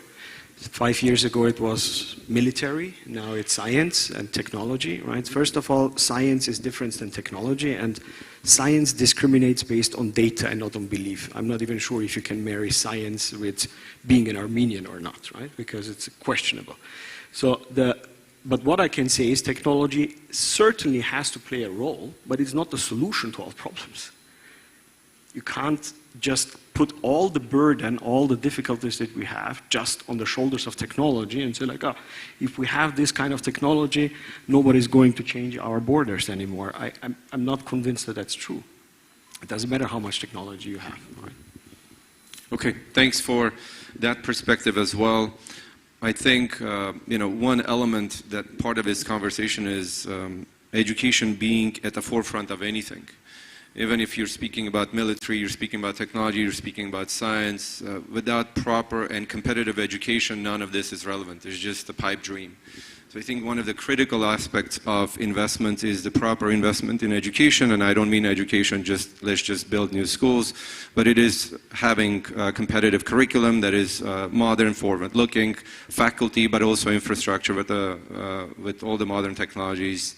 Speaker 6: 5 years ago it was military, now it's science and technology, right? First of all, science is different than technology, and science discriminates based on data and not on belief. I'm not even sure if you can marry science with being an Armenian or not, right? Because it's questionable. But what I can say is technology certainly has to play a role, but it's not the solution to all problems. You can't just put all the burden, all the difficulties that we have just on the shoulders of technology and say like, oh, if we have this kind of technology, nobody's going to change our borders anymore. I'm not convinced that that's true. It doesn't matter how much technology you have. Right?
Speaker 2: Okay, thanks for that perspective as well. I think one element that part of this conversation is education being at the forefront of anything. Even if you're speaking about military, you're speaking about technology, you're speaking about science, without proper and competitive education, none of this is relevant. It's just a pipe dream. So I think one of the critical aspects of investment is the proper investment in education, and I don't mean education, let's just build new schools, but it is having a competitive curriculum that is modern, forward-looking, faculty, but also infrastructure with all the modern technologies.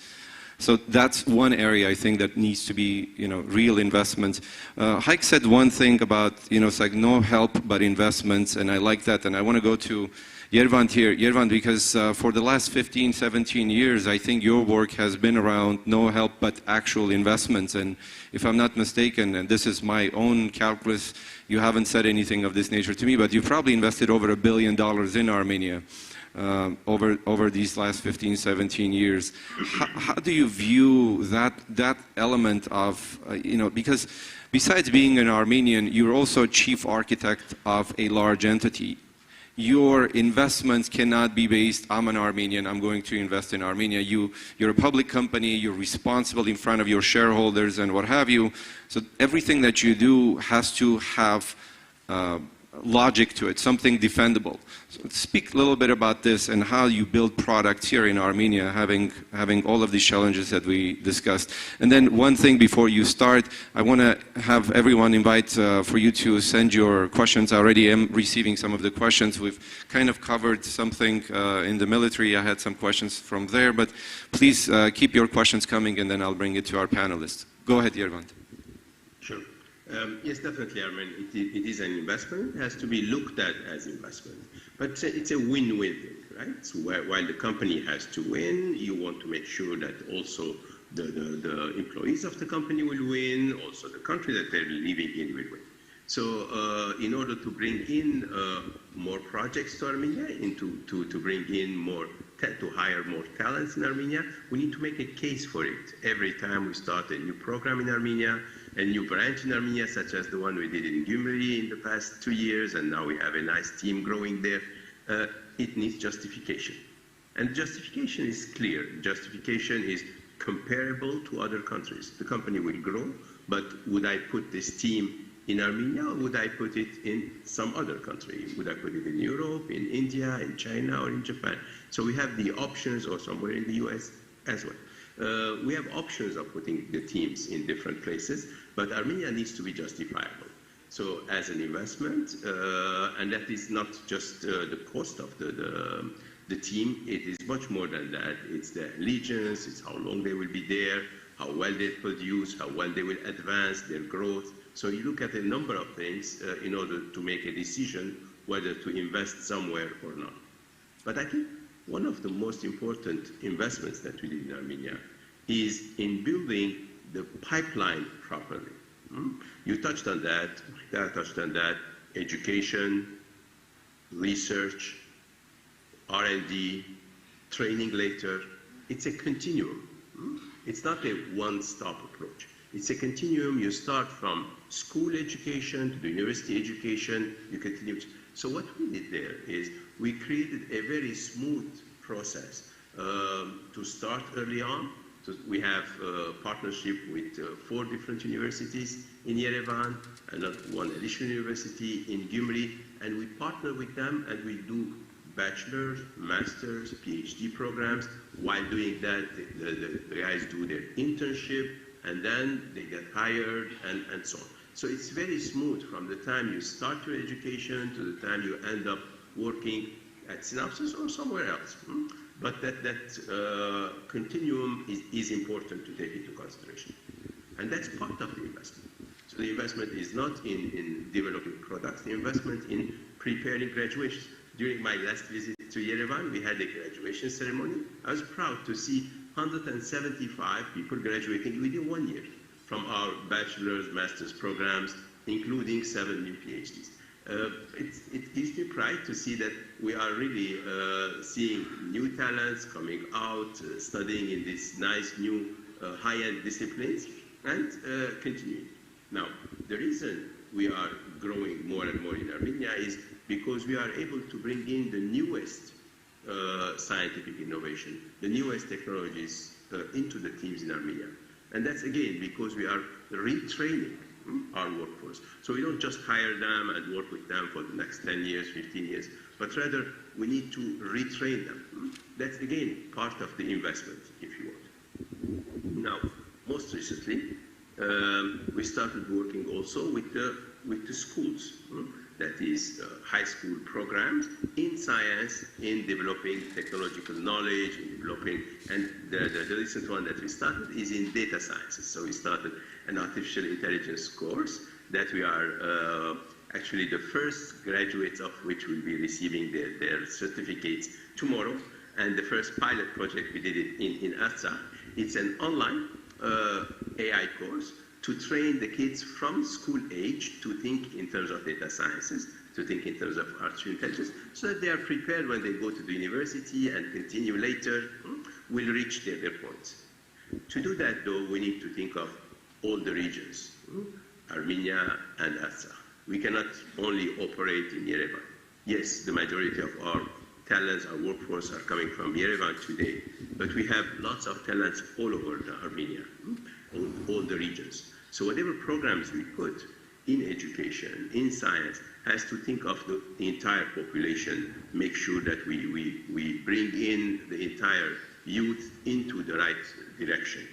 Speaker 2: So that's one area I think that needs to be, real investment. Haik said one thing about, it's like no help but investments, and I like that. And I want to go to Yervand here. Yervand, because for the last 15, 17 years, I think your work has been around no help but actual investments. And if I'm not mistaken, and this is my own calculus, you haven't said anything of this nature to me, but you've probably invested over $1 billion in Armenia. Over these last 15, 17 years. How do you view that element of, because besides being an Armenian, you're also chief architect of a large entity. Your investments cannot be based, I'm an Armenian, I'm going to invest in Armenia. You're a public company, you're responsible in front of your shareholders and what have you. So everything that you do has to have logic to it, something defendable. So speak a little bit about this and how you build products here in Armenia, having all of these challenges that we discussed. And then one thing before you start, I want to have everyone invite for you to send your questions. I already am receiving some of the questions. We've kind of covered something in the military. I had some questions from there, but please keep your questions coming and then I'll bring it to our panelists. Go ahead, Yervant.
Speaker 3: Sure. Yes, definitely, Armen. It is an investment. It has to be looked at as investment. But it's a win-win thing, right? So while the company has to win, you want to make sure that also the employees of the company will win, also the country that they're living in will win. So in order to bring in more projects to Armenia, to bring in more, to hire more talents in Armenia, we need to make a case for it. Every time we start a new program in Armenia, a new branch in Armenia, such as the one we did in Gyumri in the past 2 years, and now we have a nice team growing there, it needs justification. And justification is clear. Justification is comparable to other countries. The company will grow, but would I put this team in Armenia, or would I put it in some other country? Would I put it in Europe, in India, in China, or in Japan? So we have the options, or somewhere in the US as well. We have options of putting the teams in different places, but Armenia needs to be justifiable. So as an investment, and that is not just the cost of the team, it is much more than that. It's the allegiance, it's how long they will be there, how well they produce, how well they will advance their growth. So you look at a number of things in order to make a decision whether to invest somewhere or not. But I think one of the most important investments that we did in Armenia is in building the pipeline properly. You touched on that, I touched on that, education, research, R&D, training later. It's a continuum. It's not a one-stop approach. It's a continuum. You start from school education to the university education, you continue. So what we did there is we created a very smooth process to start early on. So we have a partnership with 4 different universities in Yerevan and one additional university in Gyumri, and we partner with them and we do bachelor's, master's, PhD programs. While doing that, the guys do their internship and then they get hired and so on. So it's very smooth from the time you start your education to the time you end up working at Synopsys or somewhere else. But that continuum is important to take into consideration. And that's part of the investment. So the investment is not in developing products, the investment in preparing graduations. During my last visit to Yerevan, we had a graduation ceremony. I was proud to see 175 people graduating within 1 year from our bachelor's, master's programs, including 7 new PhDs. It gives me pride to see that we are really seeing new talents coming out, studying in these nice new high-end disciplines, and continuing. Now, the reason we are growing more and more in Armenia is because we are able to bring in the newest scientific innovation, the newest technologies into the teams in Armenia. And that's again because we are retraining our workforce. So we don't just hire them and work with them for the next 10 years, 15 years, but rather we need to retrain them. That's again part of the investment, if you want. Now, most recently, we started working also with the schools. That is high school programs in science, in developing technological knowledge, in developing, and the recent one that we started is in data sciences. So we started an artificial intelligence course that we are actually the first graduates of which will be receiving their certificates tomorrow. And the first pilot project we did it in Artsakh. It's an online AI course to train the kids from school age to think in terms of data sciences, to think in terms of artificial intelligence, so that they are prepared when they go to the university and continue later, will reach their points. To do that, though, we need to think of all the regions, Armenia and Artsakh. We cannot only operate in Yerevan. Yes, the majority of our talents, our workforce are coming from Yerevan today, but we have lots of talents all over Armenia, all the regions. So whatever programs we put, in education, in science, has to think of the entire population, make sure that we bring in the entire youth into the right direction.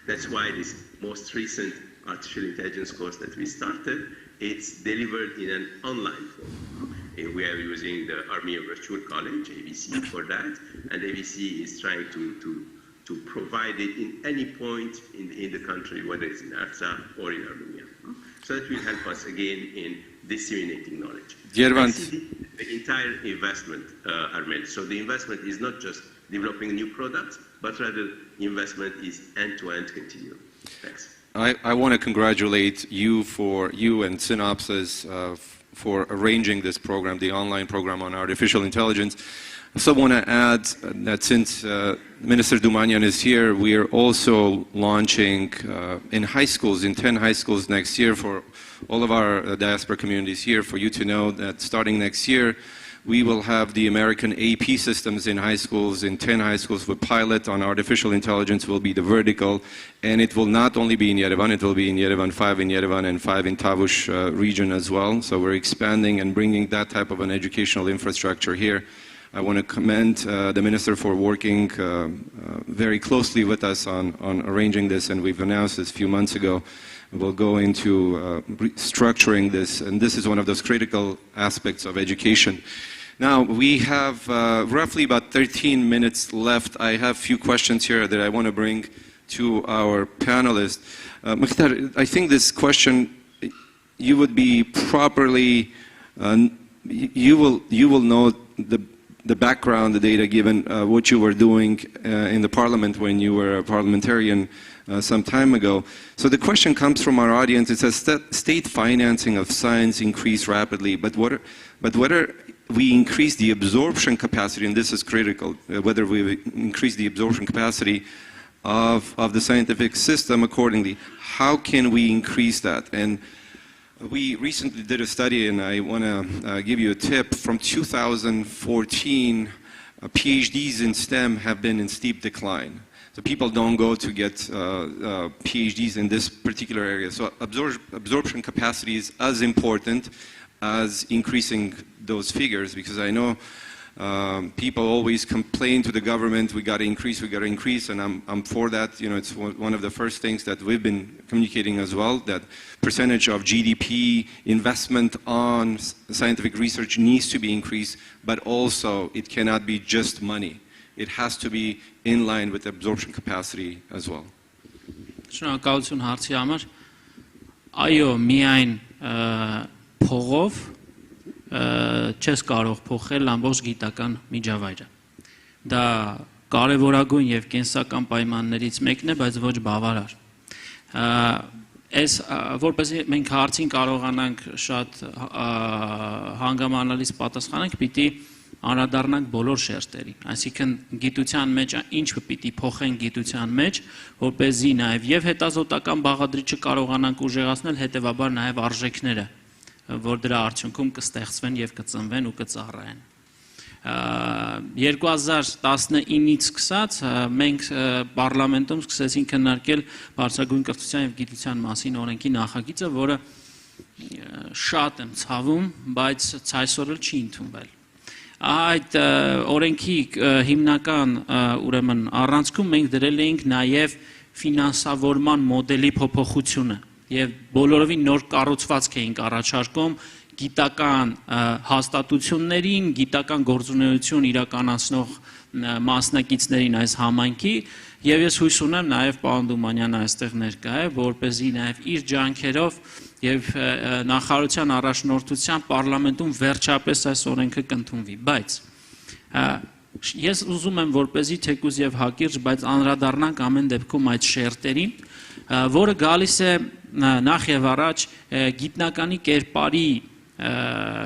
Speaker 3: That's why this most recent artificial intelligence course that we started, it's delivered in an online form. We are using the Armenian Virtual College, ABC, for that, and ABC is trying to provide it in any point in the country, whether it's in Artsakh or in Armenia. So that will help us again in disseminating knowledge. The entire investment, Armenian. So the investment is not just developing new products, but rather investment is end-to-end continuum. Thanks.
Speaker 2: I want to congratulate you and Synopsys for arranging this program, the online program on artificial intelligence. I also want to add that since Minister Dumanyan is here, we are also launching in high schools, in 10 high schools next year for all of our diaspora communities here, for you to know that starting next year, we will have the American AP systems in high schools, in 10 high schools. The pilot on artificial intelligence will be the vertical, and it will not only be in Yerevan, it will be in Yerevan, 5 in Yerevan and 5 in Tavush region as well. So we're expanding and bringing that type of an educational infrastructure here. I want to commend the Minister for working very closely with us on arranging this, and we've announced this a few months ago. We'll go into structuring this, and this is one of those critical aspects of education. Now, we have roughly about 13 minutes left. I have a few questions here that I want to bring to our panelists. Mukhtar, I think this question, you would be properly, you will know the background, the data, given what you were doing in the parliament when you were a parliamentarian some time ago. So the question comes from our audience. It says state financing of science increased rapidly, but whether we increase the absorption capacity, and this is critical, whether we increase the absorption capacity of the scientific system accordingly, how can we increase that? And we recently did a study, and I want to give you a tip. From 2014, PhDs in STEM have been in steep decline. So people don't go to get PhDs in this particular area. So absorption capacity is as important as increasing those figures, because I know people always complain to the government, we got to increase, and I'm for that. You know, it's one of the first things that we've been communicating as well, that percentage of GDP investment on scientific research needs to be increased, but also it cannot be just money. It has to be in line with absorption capacity as well.
Speaker 5: Շնորհակալություն հարցի համար։ Այո, միայն փողով չես կարող փոխել ամբողջ գիտական միջավայրը։ Դա կարևորագույն եւ կենսական պայմաններից մեկն է, բայց ոչ բավարար։ Այս որպեսզի մենք հարցին կարողանանք շատ հանգամանալից պատասխանենք, պիտի անդրադառնանք բոլոր շերտերին, այսինքն գիտության մեջ ինչ պիտի փոխեն գիտության մեջ, որպեսզի նաև եւ հետազոտական բաղադրիչը կարողանանք ուժեղացնել, հետեւաբար նաև արժեքները, որ դրա արդյունքում կստեղծվեն եւ կծնվեն ու կծառայեն։ 2019-ից սկսած մենք պարլամենտում սկսեցինք քննարկել բարձրագույն կրթության եւ գիտության մասին օրենքի նախագիծը, որը շատ եմ ցավում, բայց ցայսօր չի ընդունվել։ Այդ օրենքի հիմնական ուրեմն առանցքում մենք դրել էինք նաև ֆինանսավորման մոդելի փոփոխությունը եւ բոլորովին նոր կառուցվածք էինք առաջարկում գիտական հաստատություններին, գիտական գործունեություն իրականացնող մասնակիցներին այս համայնքի եւ ես հույս ունեմ նաև պարոն Դումանյանը այստեղ ներկա է, որպեսզի նաև իր ջանքերով եւ նախարարության առաջնորդությամբ պարլամենտում վերջապես այս օրենքը կընդունվի, բայց ես ուզում եմ որպեսզի թեկուզ եւ հակիրճ, բայց անդրադառնանք ամեն դեպքում այդ շերտերին, որը գալիս է նախ եւ առաջ գիտնականի կերպարի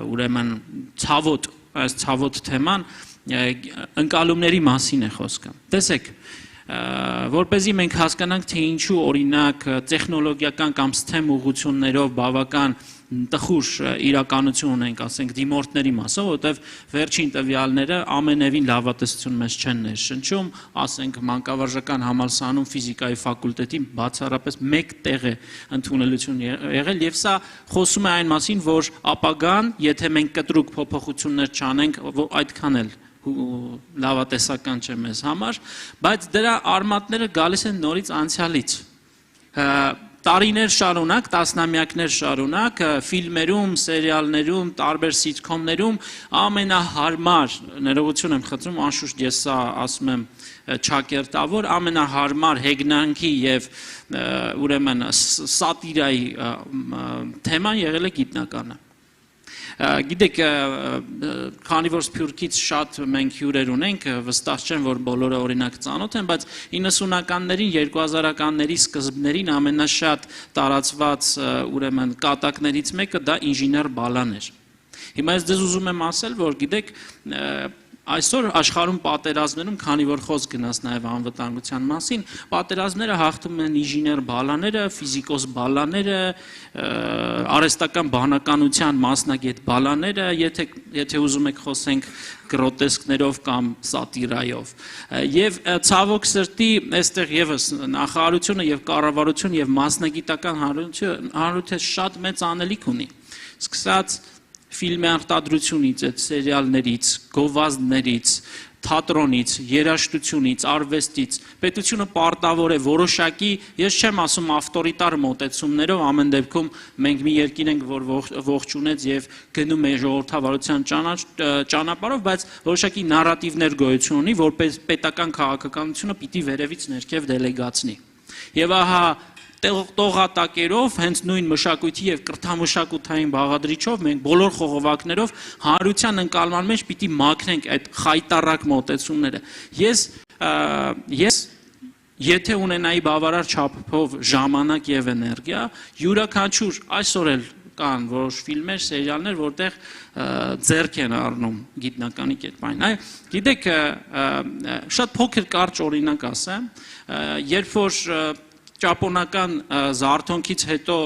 Speaker 5: ուրեմն ցավոտ թեման ընկալումների մասին է խոսքը։ Տեսեք, որպեսզի մենք հասկանանք, թե ինչու օրինակ տեխնոլոգիական կամ STEM ուղղություններով բավական տխուր իրականություն ունենք, ասենք դիմորդների մասով, որտեվ վերջին տվյալները ամենևին լավատեսություն մեզ չեն ներշնչում, ասենք մանկավարժական համալսարանում ֆիզիկայի ֆակուլտետին բացառապես մեկ տեղ է ընդունելություն եղել, եւ սա խոսում է այն մասին, որ ապագան, եթե մենք կտրուկ փոփոխություններ չանենք, այդքան էլ լավատեսական չէ մեզ համար, բայց դրա արմատները գալիս են նորից անցյալից։ Տարիներ շարունակ, տասնամյակներ շարունակ, ֆիլմերում, սերիալներում, տարբեր սիթքոմներում ամենահարմար, ներողություն եմ խնդրում, անշուշտ ես սա ասում եմ չակերտավոր, ամենահարմար հեգնանքի եւ ուրեմն սատիրայի թեման եղել է գիտնականը։ Գիտեք, քանի որ Սփյուռքից շատ մենք հյուրեր ունենք, վստահ չեմ, որ բոլորը օրինակ ծանոթ են, բայց 90-ականներին, 2000-ականների սկզբներին ամենաշատ տարածված ուրեմն կատակներից մեկը դա ինժեներ բալան էր։ Հիմա ես ձեզ ուզում եմ ասել, որ գիտեք, այսօր աշխարհում պատերազմներում, քանի որ խոսք գնաց նաև անվտանգության մասին, պատերազմները հաղթում են ինժեներ բալաները, ֆիզիկոս բալաները, արհեստական բանականության մասնագետ բալաները, եթե ուզում եք խոսենք գրոտեսկներով կամ սատիրայով։ Եվ ցավոք սրտի, այստեղ եւս նախարարությունը եւ կառավարությունը եւ մասնագիտական հանրությունը շատ մեծ անելիք ունի։ Սկսած ֆիլմի արտադրությունից, այդ սերիալներից, գովազդներից, թատրոնից, երաժշտությունից, արվեստից, պետությունը պարտավոր է որոշակի, ես չեմ ասում ավտորիտար մոտեցումներով, ամեն դեպքում մենք մի երկիր ենք, որ ողջունեց եւ գնում է ժողովրդավարության ճանապարհով, բայց որոշակի նարատիվներ գոյություն ունի, որպես պետական քաղաքականությունը պիտի վերևից ներքև դելեգացնի։ Եվ ահա տողատակերով, հենց նույն մշակույթի եւ կրթամշակութային բաղադրիչով մենք բոլոր խողովակներով հանրության ընկալման մեջ պիտի մաքրենք այդ խայտարակ մոտեցումները։ Ես եթե ունենայի բավարար չափով ժամանակ եւ էներգիա, յուրաքանչյուր այսօր էլ կան որոշ ֆիլմեր, սերիալներ, որտեղ ձեռք են առնում գիտնականի կերպարին։ Գիտեք, շատ փոքր կարճ օրինակ ասեմ, երբ որ ճապոնական զարթոնքից հետո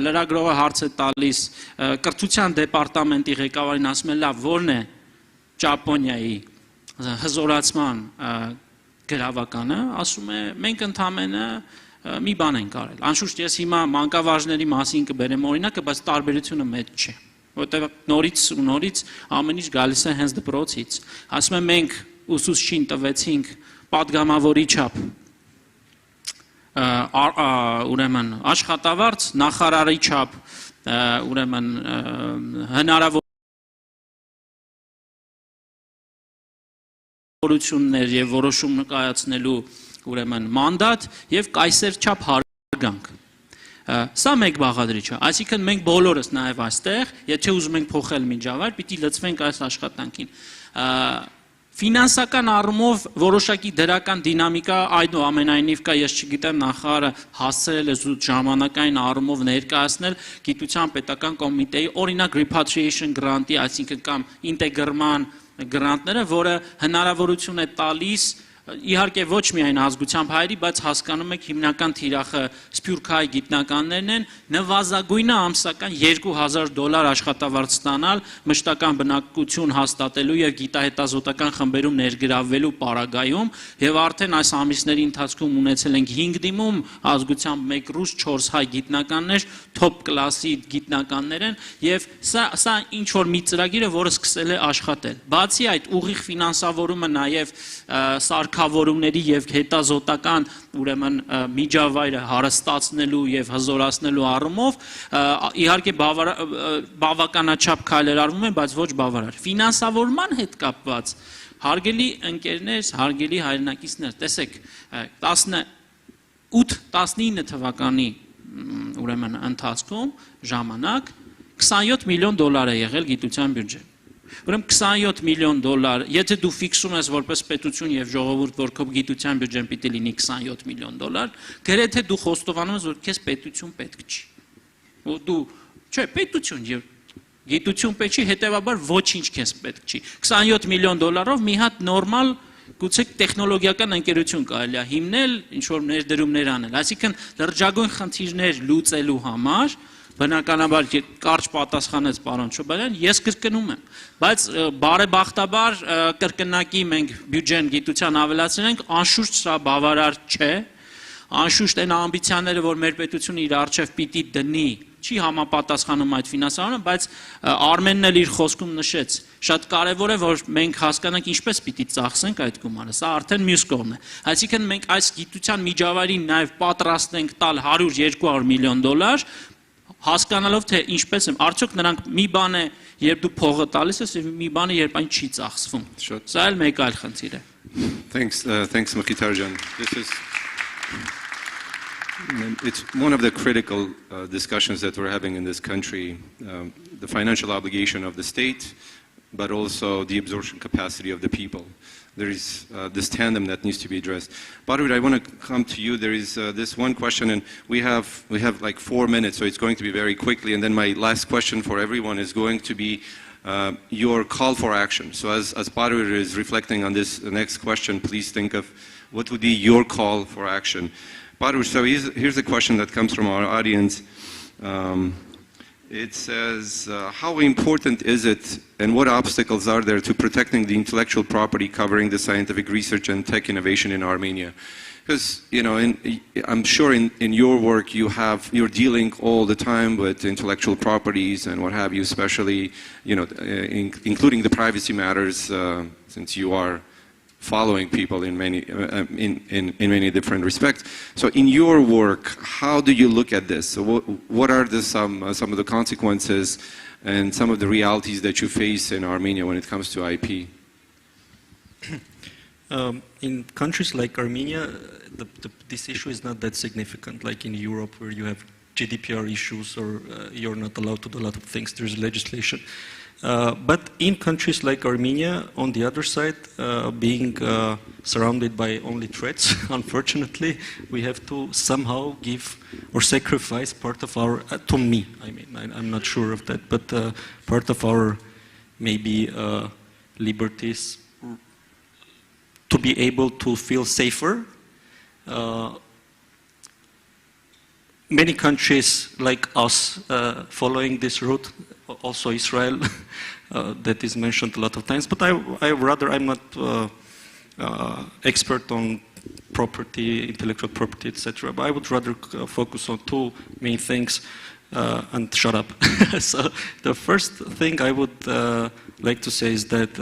Speaker 5: լրագրողը հարց է տալիս կրթության դեպարտամենտի ղեկավարին, ասում է լավ, որն է Ճապոնիայի հզորացման գրավականը, ասում է մենք ընդամենը մի բան ենք արել։ Անշուշտ ես հիմա մանկավարժների մասին կբերեմ օրինակը, բայց տարբերությունը մեծ չէ, որտեղ նորից ամեն ինչ գալիս է հենց դպրոցից։ Ասում եմ մենք ուսուցչին տվեցինք պատգամավորի չափ ուրեմն աշխատավարձ, նախարարի չափ ուրեմն հնարավորություններ եւ որոշում կայացնելու ուրեմն մանդատ եւ կայսեր չափ հարգանք։ Սա մեկ բաղադրիչ է, այսինքն մենք բոլորս նաեւ այստեղ, եթե ուզում ենք փոխել միջավայր, պիտի լծվենք այս աշխատանքին։ Ֆինանսական առումով որոշակի դրական դինամիկա այնուամենայնիվ կա, ես չգիտեմ նախարարը հասցրել է զուտ ժամանակային առումով ներկայացնել գիտության պետական կոմիտեի օրինակ repatriation grant-ի, այսինքն կամ ինտեգրման գրանտները, որը հնարավորություն է տալիս իհարկե ոչ միայն ազգությամբ հայերի, բայց հասկանում եք հիմնական թիրախը սփյուռքահայ գիտնականներն են, նվազագույնը ամսական $2000 աշխատավարձ ստանալ, մշտական բնակություն հաստատելու եւ գիտահետազոտական խմբերում ներգրավվելու պարագայում, եւ արդեն այս ամիսների ընթացքում ունեցել ենք 5 դիմում, ազգությամբ 1 ռուս, 4 հայ գիտնականներ, top կլասի գիտնականներ են, եւ սա ինչ որ մի ծրագիր է, որը սկսել է աշխատել։ Բացի այդ, ուղիղ ֆինանսավորումը նաեւ սարքավորումների եւ հետազոտական ուրեմն միջավայրը հարստացնելու եւ հզորացնելու առումով իհարկե բավականաչափ քայլեր արվում են, բայց ոչ բավարար։ Ֆինանսավորման հետ կապված հարգելի ընկերներ, հարգելի հայրենակիցներ, տեսեք 18-19 թվականի ուրեմն ընթացքում ժամանակ $27 միլիոն է եղել գիտության բյուջե։ Ուրեմն $27 միլիոն, եթե դու ֆիքսում ես որպես պետություն եւ ժողովուրդ, որ քո գիտության բյուջեն պիտի լինի $27 միլիոն, գրեթե դու խոստովանում ես, որ քեզ պետություն պետք չի։ Դու, չէ, պետություն եւ գիտություն պետք չի, հետեւաբար ոչինչ քեզ պետք չի։ $27 միլիոն մի հատ նորմալ գուցե տեխնոլոգիական ընկերություն կարելի է հիմնել, ինչ որ ներդրումներ անել։ Այսինքն լրջագույն խնդիրներ լուծելու համար բնականաբար կարճ պատասխանեց պարոն Չոբարյան, ես կրկնում եմ, բայց բարեբախտաբար կրկնակի մենք բյուջեն գիտության ավելացրել ենք, անշուշտ սա բավարար չէ, անշուշտ այն ամբիցիաները, որ մեր պետությունը իր առջև պիտի դնի, չի համապատասխանում այդ ֆինանսավորումը, բայց Արմենն էլ իր խոսքում նշեց, շատ կարևոր է, որ մենք հասկանանք ինչպես պիտի ծախսենք այդ գումարը, սա արդեն մյուս կողմն է, այսինքն մենք այս գիտության միջավայրին նաև պատրաստ ենք տալ 100-200 միլիոն դոլար, հասկանալով թե ինչպես եմ, արդյոք նրանք մի բան է, երբ դու փողը տալիս ես, եւ մի բան է, երբ այն չի ծախսվում, սա էլ մեկ այլ խնդիր է։
Speaker 2: Thanks Mkhitaryan. It's one of the critical discussions that we're having in this country, the financial obligation of the state, but also the absorption capacity of the people. There is this tandem that needs to be addressed. Badur, I want to come to you. There is this one question, and we have like 4 minutes, so it's going to be very quickly. And then my last question for everyone is going to be your call for action. So as Badur is reflecting on this next question, please think of what would be your call for action. Badur, so here's a question that comes from our audience. It says, how important is it and what obstacles are there to protecting the intellectual property covering the scientific research and tech innovation in Armenia? Because, you know, I'm sure in your work you're dealing all the time with intellectual properties and what have you, especially, you know, including the privacy matters, since you are following people in many different respects. So in your work, how do you look at this? So what are some of the consequences and some of the realities that you face in Armenia when it comes to IP?
Speaker 7: In countries like Armenia, this issue is not that significant, like in Europe where you have GDPR issues or you're not allowed to do a lot of things, there's legislation. But in countries like Armenia, on the other side, being surrounded by only threats, unfortunately, we have to somehow give or sacrifice part of our, to me, I mean, I'm not sure of that, but part of our maybe liberties to be able to feel safer. Many countries like us following this route, also Israel, that is mentioned a lot of times, but I'm not expert on property, intellectual property, etc. But I would rather focus on two main things and shut up. So the first thing I would like to say is that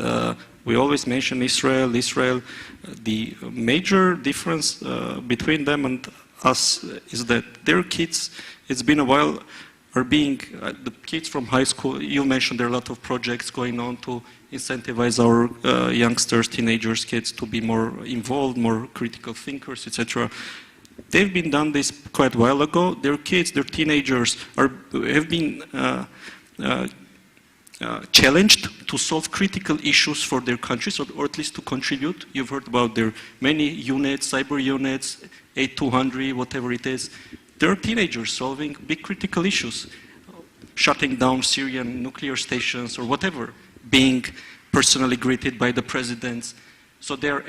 Speaker 7: we always mention Israel. The major difference between them and us is that their kids, it's been a while, are being, the kids from high school, you mentioned there are a lot of projects going on to incentivize our youngsters, teenagers, kids to be more involved, more critical thinkers, etc. They've been done this quite a while ago. Their kids, their teenagers have been challenged to solve critical issues for their countries, or at least to contribute. You've heard about their many units, cyber units, 8200, whatever it is. There are teenagers solving big critical issues, shutting down Syrian nuclear stations or whatever, being personally greeted by the presidents. So they're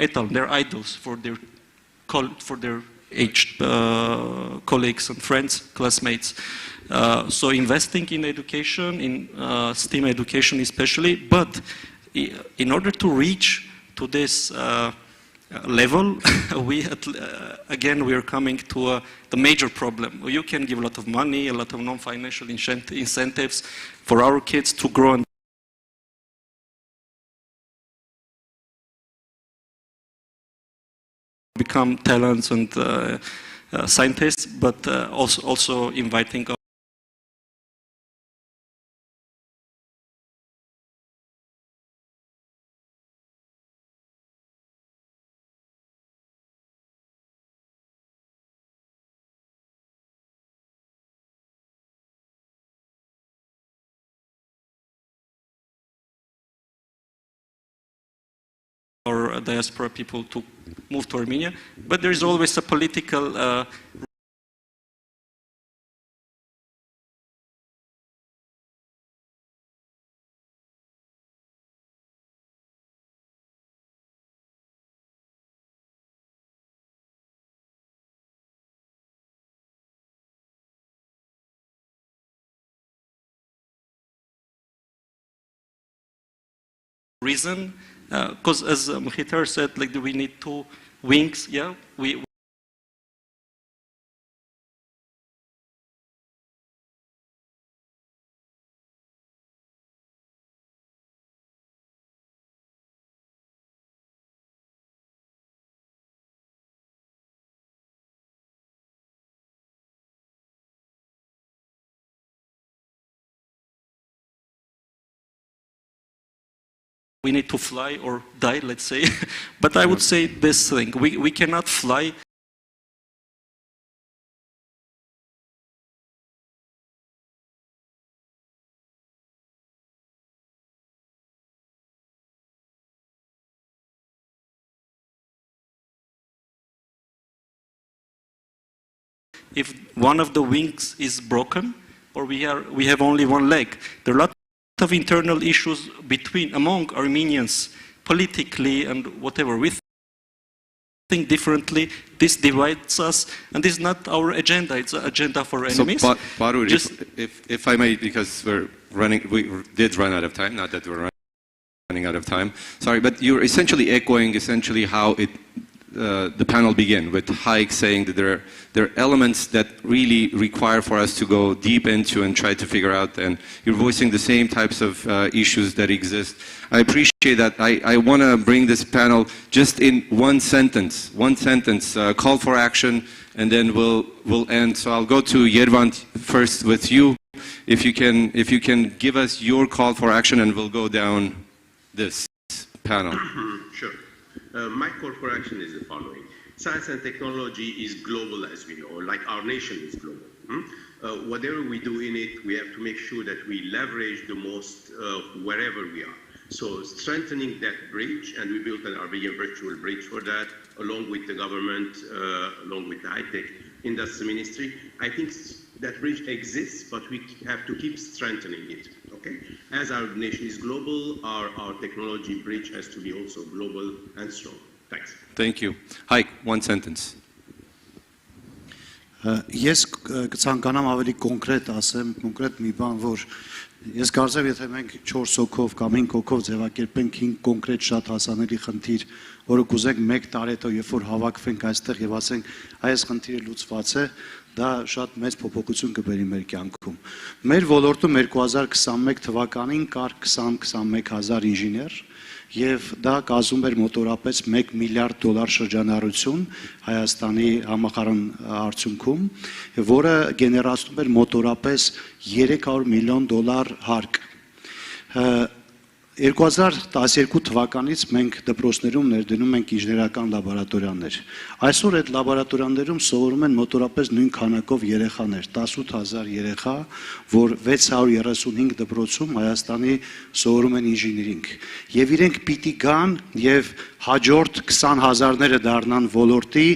Speaker 7: idols for their aged colleagues and friends, classmates. So investing in education, in STEAM education especially, but in order to reach to this level, again we are coming to the major problem. You can give a lot of money, a lot of non-financial incentives for our kids to grow and become talents and scientists, but also inviting or diaspora people to move to Armenia, but there is always a political reason, because as Mkhitar said, like we need two wings. Yeah, we. We need to fly or die, let's say. But I would say this thing, we cannot fly if one of the wings is broken or we have only one leg. There are a lot of internal issues among Armenians politically and whatever. We think differently. This divides us, and this is not our agenda. It's an agenda for enemies.
Speaker 2: So, Parur, if I may, because we did run out of time. Not that we're running out of time. Sorry, but you're essentially echoing how the panel began, with Haik saying that there are elements that really require for us to go deep into and try to figure out, and you're voicing the same types of issues that exist. I appreciate that. I want to bring this panel just in one sentence, call for action, and then we'll end. So I'll go to Yervant first with you. If you can give us your call for action, and we'll go down this panel.
Speaker 3: Sure. My call for action is the following. Science and technology is global, as we know, like our nation is global. Whatever we do in it, we have to make sure that we leverage the most wherever we are. So strengthening that bridge, and we built an Armenian virtual bridge for that, along with the government, along with the high-tech industry ministry. I think that bridge exists, but we have to keep strengthening it. Okay? As our nation is global, our technology bridge has to be also global and strong. Thanks.
Speaker 2: Thank you. Haik, one sentence.
Speaker 23: Ես կցանկանամ ավելի կոնկրետ ասեմ, կոնկրետ մի բան, որ ես կարծեմ, եթե մենք 4 հոգով կամ 5 հոգով ձևակերպենք 5 կոնկրետ շատ հասանելի խնդիր, որը կուզենք 1 տարի հետո երբ որ հավաքվենք այստեղ եւ ասենք, այս խնդիրը լուծված է, դա շատ մեծ փոփոխություն կբերի մեր կյանքում։ Մեր ոլորտում 2021 թվականին կար 20-21,000 ինժեներ, եւ դա կազմում էր մոտորապես $1 միլիարդ շրջանառություն Հայաստանի համախառն արդյունքում, որը գեներացնում էր մոտորապես $300 միլիոն հարկ։ 2012 թվականից մենք դպրոցներում ներդնում ենք ինժեներական լաբորատորիաներ։ Այսօր այդ լաբորատորիաներում սովորում են մոտորապես նույն քանակով երեխաներ, 18,000 երեխա, որ 635 դպրոցում Հայաստանի սովորում են ինժեներինգ։ Եվ իրենք պիտի գան եւ հաջորդ 20,000-ները դառնան ոլորտի,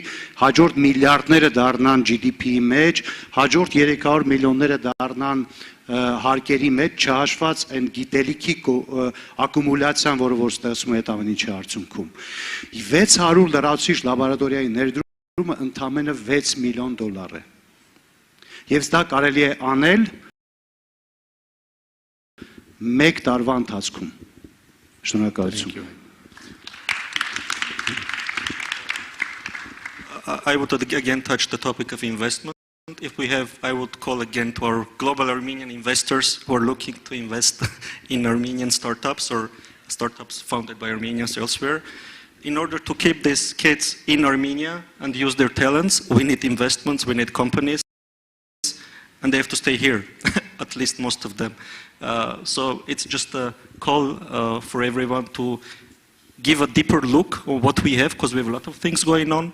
Speaker 23: հաջորդ միլիարդները դառնան GDP-ի մեջ, հաջորդ 300 միլիոնները դառնան հարկերի մեջ չհաշված այն գիտելիքի ակումուլյացիան, որը որ ստեղծում է այդ ամեն ինչի արդյունքում։ 600 լրացուցիչ լաբորատորիայի ներդրումը ընդամենը $6 միլիոն է։ Եվ դա կարելի է անել 1 տարվա ընթացքում։ Շնորհակալություն։
Speaker 7: I would again touch the topic of investment. If we have, I would call again to our global Armenian investors who are looking to invest in Armenian startups or startups founded by Armenians elsewhere. In order to keep these kids in Armenia and use their talents, we need investments, we need companies, and they have to stay here, at least most of them. So it's just a call for everyone to give a deeper look on what we have, because we have a lot of things going on.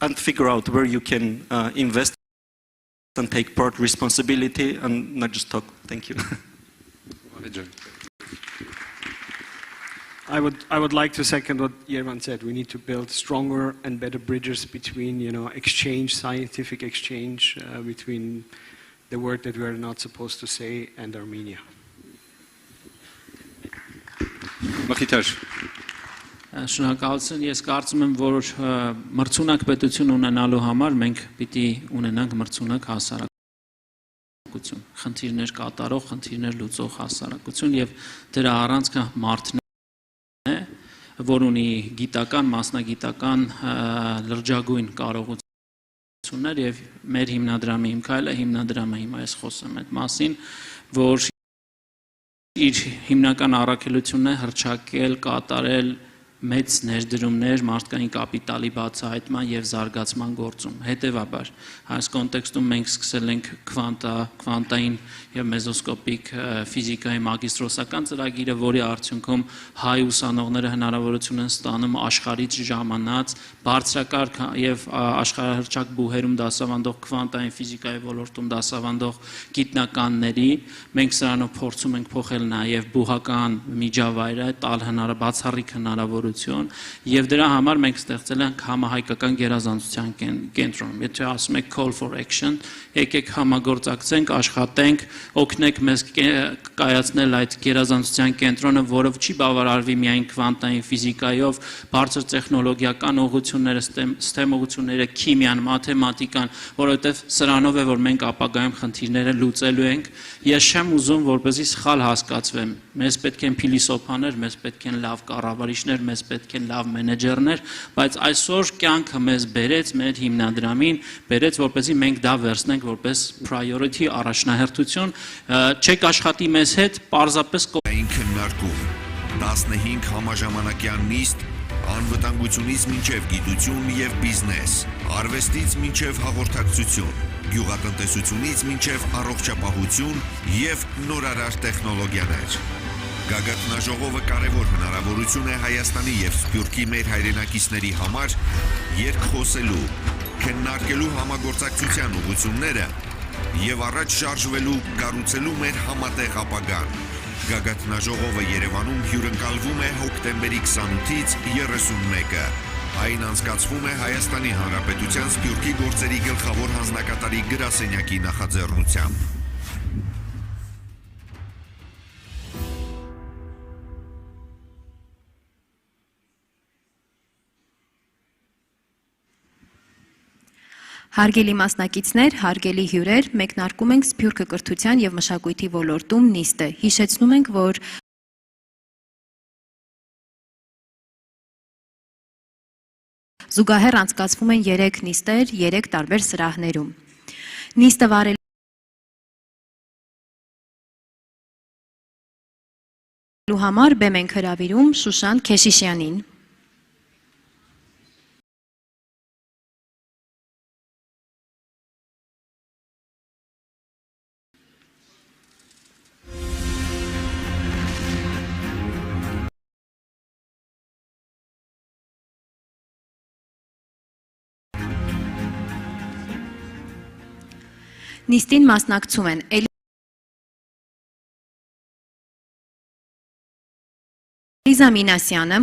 Speaker 7: And figure out where you can invest and take part responsibility and not just talk. Thank you.
Speaker 6: I would like to second what Yervan said. We need to build stronger and better bridges between, exchange, scientific exchange between the word that we are not supposed to say and Armenia.
Speaker 2: Մխիթար
Speaker 5: Շնորհակալություն, ես կարծում եմ, որ մրցունակ պետություն ունենալու համար մենք պիտի ունենանք մրցունակ հասարակություն։ խնդիրներ կատարող, խնդիրներ լուծող հասարակություն եւ դրա առանցքը մարդն է, որ ունի գիտական, մասնագիտական լրջագույն կարողություններ եւ մեր հիմնադրամի հիմքայլը հիմնադրամը հիմա ես խոսեմ այդ մասին, որ իր հիմնական առաքելությունն է հռչակել, կատարել մեծ ներդրումներ մարդկային կապիտալի բացահայտման եւ զարգացման գործում։ Հետևաբար, այս կոնտեքստում մենք սկսել ենք քվանտային եւ մեզոսկոպիկ ֆիզիկայի մագիստրոսական ծրագիրը, որի արդյունքում հայ ուսանողները հնարավորություն են ստանում աշխարհից ժամանած բարձրակարգ եւ աշխարհահռչակ բուհերում դասավանդող քվանտային ֆիզիկայի ոլորտում դասավանդող գիտնականների, մենք սրանով փորձում ենք փոխել նաեւ բուհական միջավայրը, տալ բացառիկ հնարավորություն եւ դրա համար մենք ստեղծել ենք համահայկական գերազանցության կենտրոն։ Եթե ասում եք call for action, եկեք համագործակցենք, աշխատենք, օգնեք մեզ կայացնել այդ գերազանցության կենտրոնը, որով չի բավարարվի միայն քվանտային ֆիզիկայով, բարձր տեխնոլոգիական ուղղությունները, STEM ուղղությունները, քիմիան, մաթեմատիկան, որովհետեւ սրանով է որ մենք ապագայում խնդիրները լուծելու ենք։ Ես չեմ ուզում որպեսզի սխալ հասկացվեմ։ Մեզ պետք են փիլիսոփաներ, մեզ պետք են լավ կառավարիչներ, մեզ պետք են լավ մենեջերներ, բայց այսօր կյանքը մեզ բերեց մեր հիմնադրամին, բերեց որպեսզի մենք դա վերցնենք որպես priority առաջնահերթություն, չեք աշխատի մեզ հետ, պարզապես
Speaker 16: քննարկում 15 համաժամանակյան նիստ անվտանգությունից մինչև գիտություն եւ բիզնես, արվեստից մինչև հաղորդակցություն, գյուղատնտեսությունից մինչև առողջապահություն եւ նորարար տեխնոլոգիաներ։ Գագաթնաժողովը կարևոր հնարավորություն է Հայաստանի եւ Սփյուռքի մեր հայրենակիցների համար երկխոսելու, քննարկելու համագործակցության ուղղությունները եւ առաջ շարժվելու, կառուցելու մեր համատեղ ապագան։ Գագաթնաժողովը Երևանում հյուրընկալվում է հոկտեմբերի 28-ից 31-ը։ Այն անցկացվում է Հայաստանի Հանրապետության Սփյուռքի գործերի գլխավոր հանձնակատարի գրասենյակի նախաձեռնությամբ։
Speaker 4: Հարգելի մասնակիցներ, հարգելի հյուրեր, մեկնարկում ենք Սփյուռքը կրթության եւ մշակույթի ոլորտում նիստը։ Հիշեցնում ենք, որ զուգահեռ անցկացվում են 3 նիստեր 3 տարբեր սրահներում։ Նիստը վարելու համար բեմ ենք հրավիրում Շուշան Քեշիշյանին։ Նիստին մասնակցում են Լիզա Մինասյանը,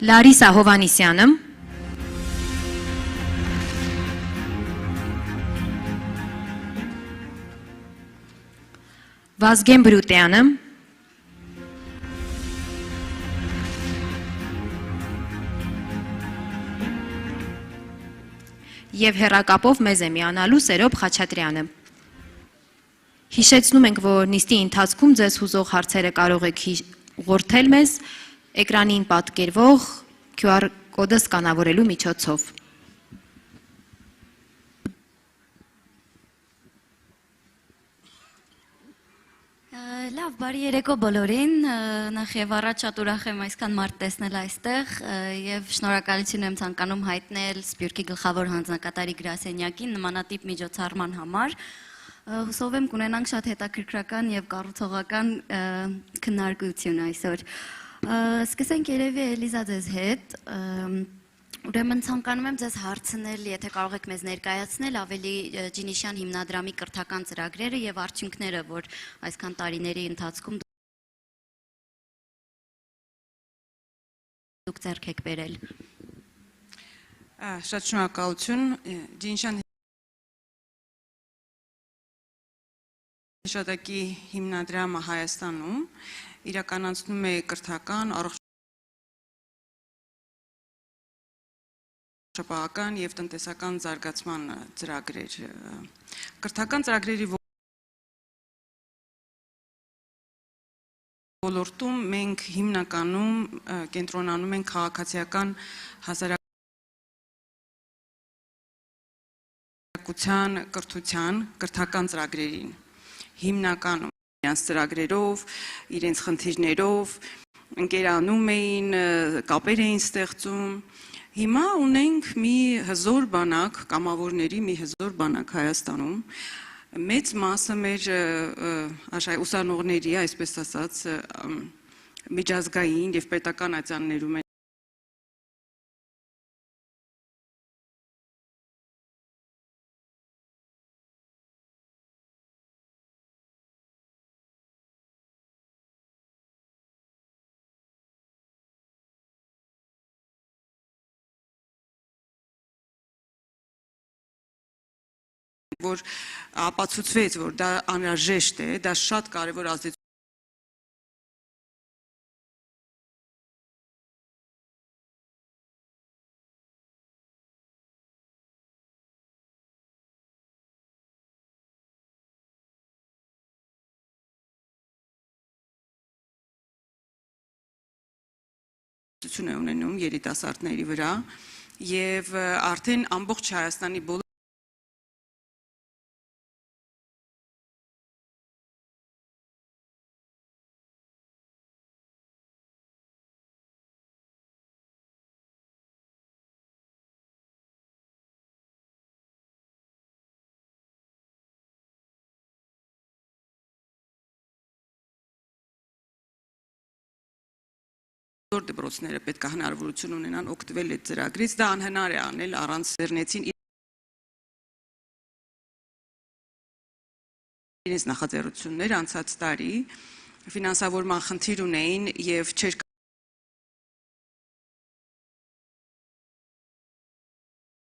Speaker 4: Լարիսա Հովանիսյանը, Վազգեն Բրուտյանը, եւ հեռակապով մեզ է միանալու Սերոբ Խաչատրյանը։ Հիշեցնում ենք, որ նիստի ընթացքում ձեզ հուզող հարցերը կարող եք ուղղորդել մեզ էկրանին պատկերվող QR կոդը սկանավորելու միջոցով։
Speaker 8: Լավ, բարի երեկո բոլորին, նախ եւ առաջ շատ ուրախ եմ այսքան մարդ տեսնել այստեղ եւ շնորհակալություն եմ ցանկանում հայտնել Սփյուռքի գլխավոր հանձնակատարի գրասենյակին նմանատիպ միջոցառման համար։ Հուսով եմ կունենանք շատ հետաքրքրական եւ կառուցողական քննարկություն այսօր։ Սկսենք երևի Էլիզա ձեզ հետ։ Ուրեմն ցանկանում եմ ձեզ հարցնել, եթե կարող եք մեզ ներկայացնել ավելի Ջինիշյան հիմնադրամի կրթական ծրագրերը եւ արդյունքները, որ այսքան տարիների ընթացքում դուք ձեռք եք բերել։
Speaker 9: Շատ շնորհակալություն։ Ջինիշյան հիշատակի հիմնադրամը Հայաստանում իրականացնում է կրթական, առողջապահական եւ տնտեսական զարգացման ծրագրեր։ Կրթական ծրագրերի ոլորտում մենք հիմնականում կենտրոնանում ենք քաղաքացիական հասարակության կրթության կրթական ծրագրերին, հիմնականում իրենց ծրագրերով, իրենց խնդիրներով ընկերանում էին, կապեր էին ստեղծում։ Հիմա ունենք մի հզոր բանակ, կամավորների մի հզոր բանակ Հայաստանում, մեծ մասը մեր ուսանողների, այսպես ասած, միջազգային եւ պետական ատյաններում են որ ապացուցվեց, որ դա անհրաժեշտ է, դա շատ կարևոր ազդեցություն է ունենում երիտասարդների վրա եւ արդեն ամբողջ Հայաստանի բոլոր դպրոցները պետք է հնարավորություն ունենան օգտվել այդ ծրագրից, դա անհնար է անել առանց ձեռնեցին իրենց նախաձեռնություններ անցած տարի ֆինանսավորման խնդիր ունեին եւ չէր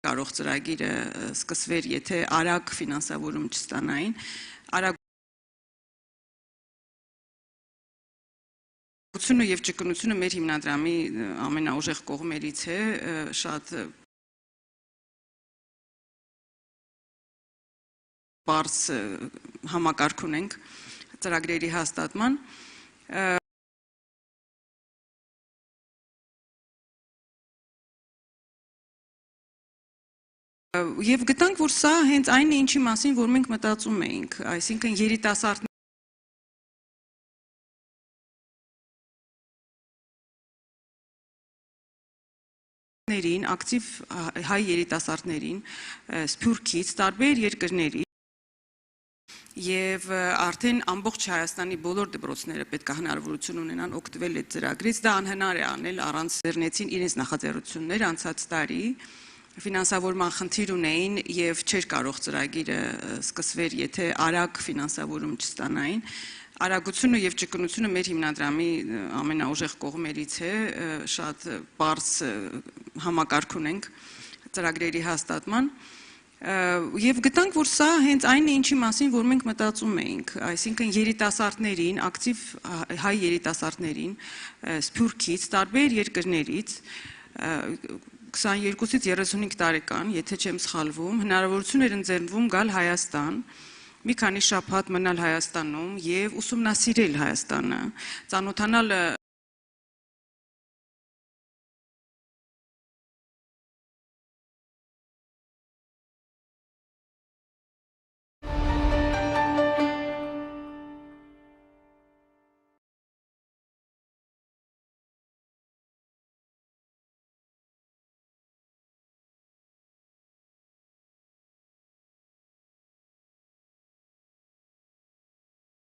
Speaker 9: կարող ծրագիրը սկսվեր, եթե արագ ֆինանսավորում չստանային, Ությունը եւ ճկունությունը մեր հիմնադրամի ամենաուժեղ կողմերից է, շատ բարձ համակարգ ունենք ծրագրերի հաստատման եւ գտանք, որ սա հենց այն է, ինչի մասին, որ մենք մտածում էինք, այսինքն երիտասարդ ակտիվ հայ երիտասարդներին Սփյուռքից, տարբեր երկրների եւ արդեն ամբողջ Հայաստանի բոլոր դպրոցները պետք է հնարավորություն ունենան օգտվել այդ ծրագրից, դա անհնար է անել առանց ձեռնեցին իրենց նախաձեռնություններ անցած տարի ֆինանսավորման խնդիր ունեին եւ չէր կարող ծրագիրը սկսվեր, եթե արագ ֆինանսավորում չստանային Արագությունը եւ ճկունությունը մեր հիմնադրամի ամենաուժեղ կողմերից է, շատ բարձ համակարգ ունենք ծրագրերի հաստատման եւ գտանք, որ սա հենց այն է, ինչի մասին, որ մենք մտածում էինք, այսինքն երիտասարդներին, ակտիվ հայ երիտասարդներին Սփյուռքից, տարբեր երկրներից 22-ից 35 տարեկան, եթե չեմ սխալվում, հնարավորություն էր ընձեռվում գալ Հայաստան մի քանի շաբաթ մնալ Հայաստանում եւ ուսումնասիրել Հայաստանը, ծանոթանալ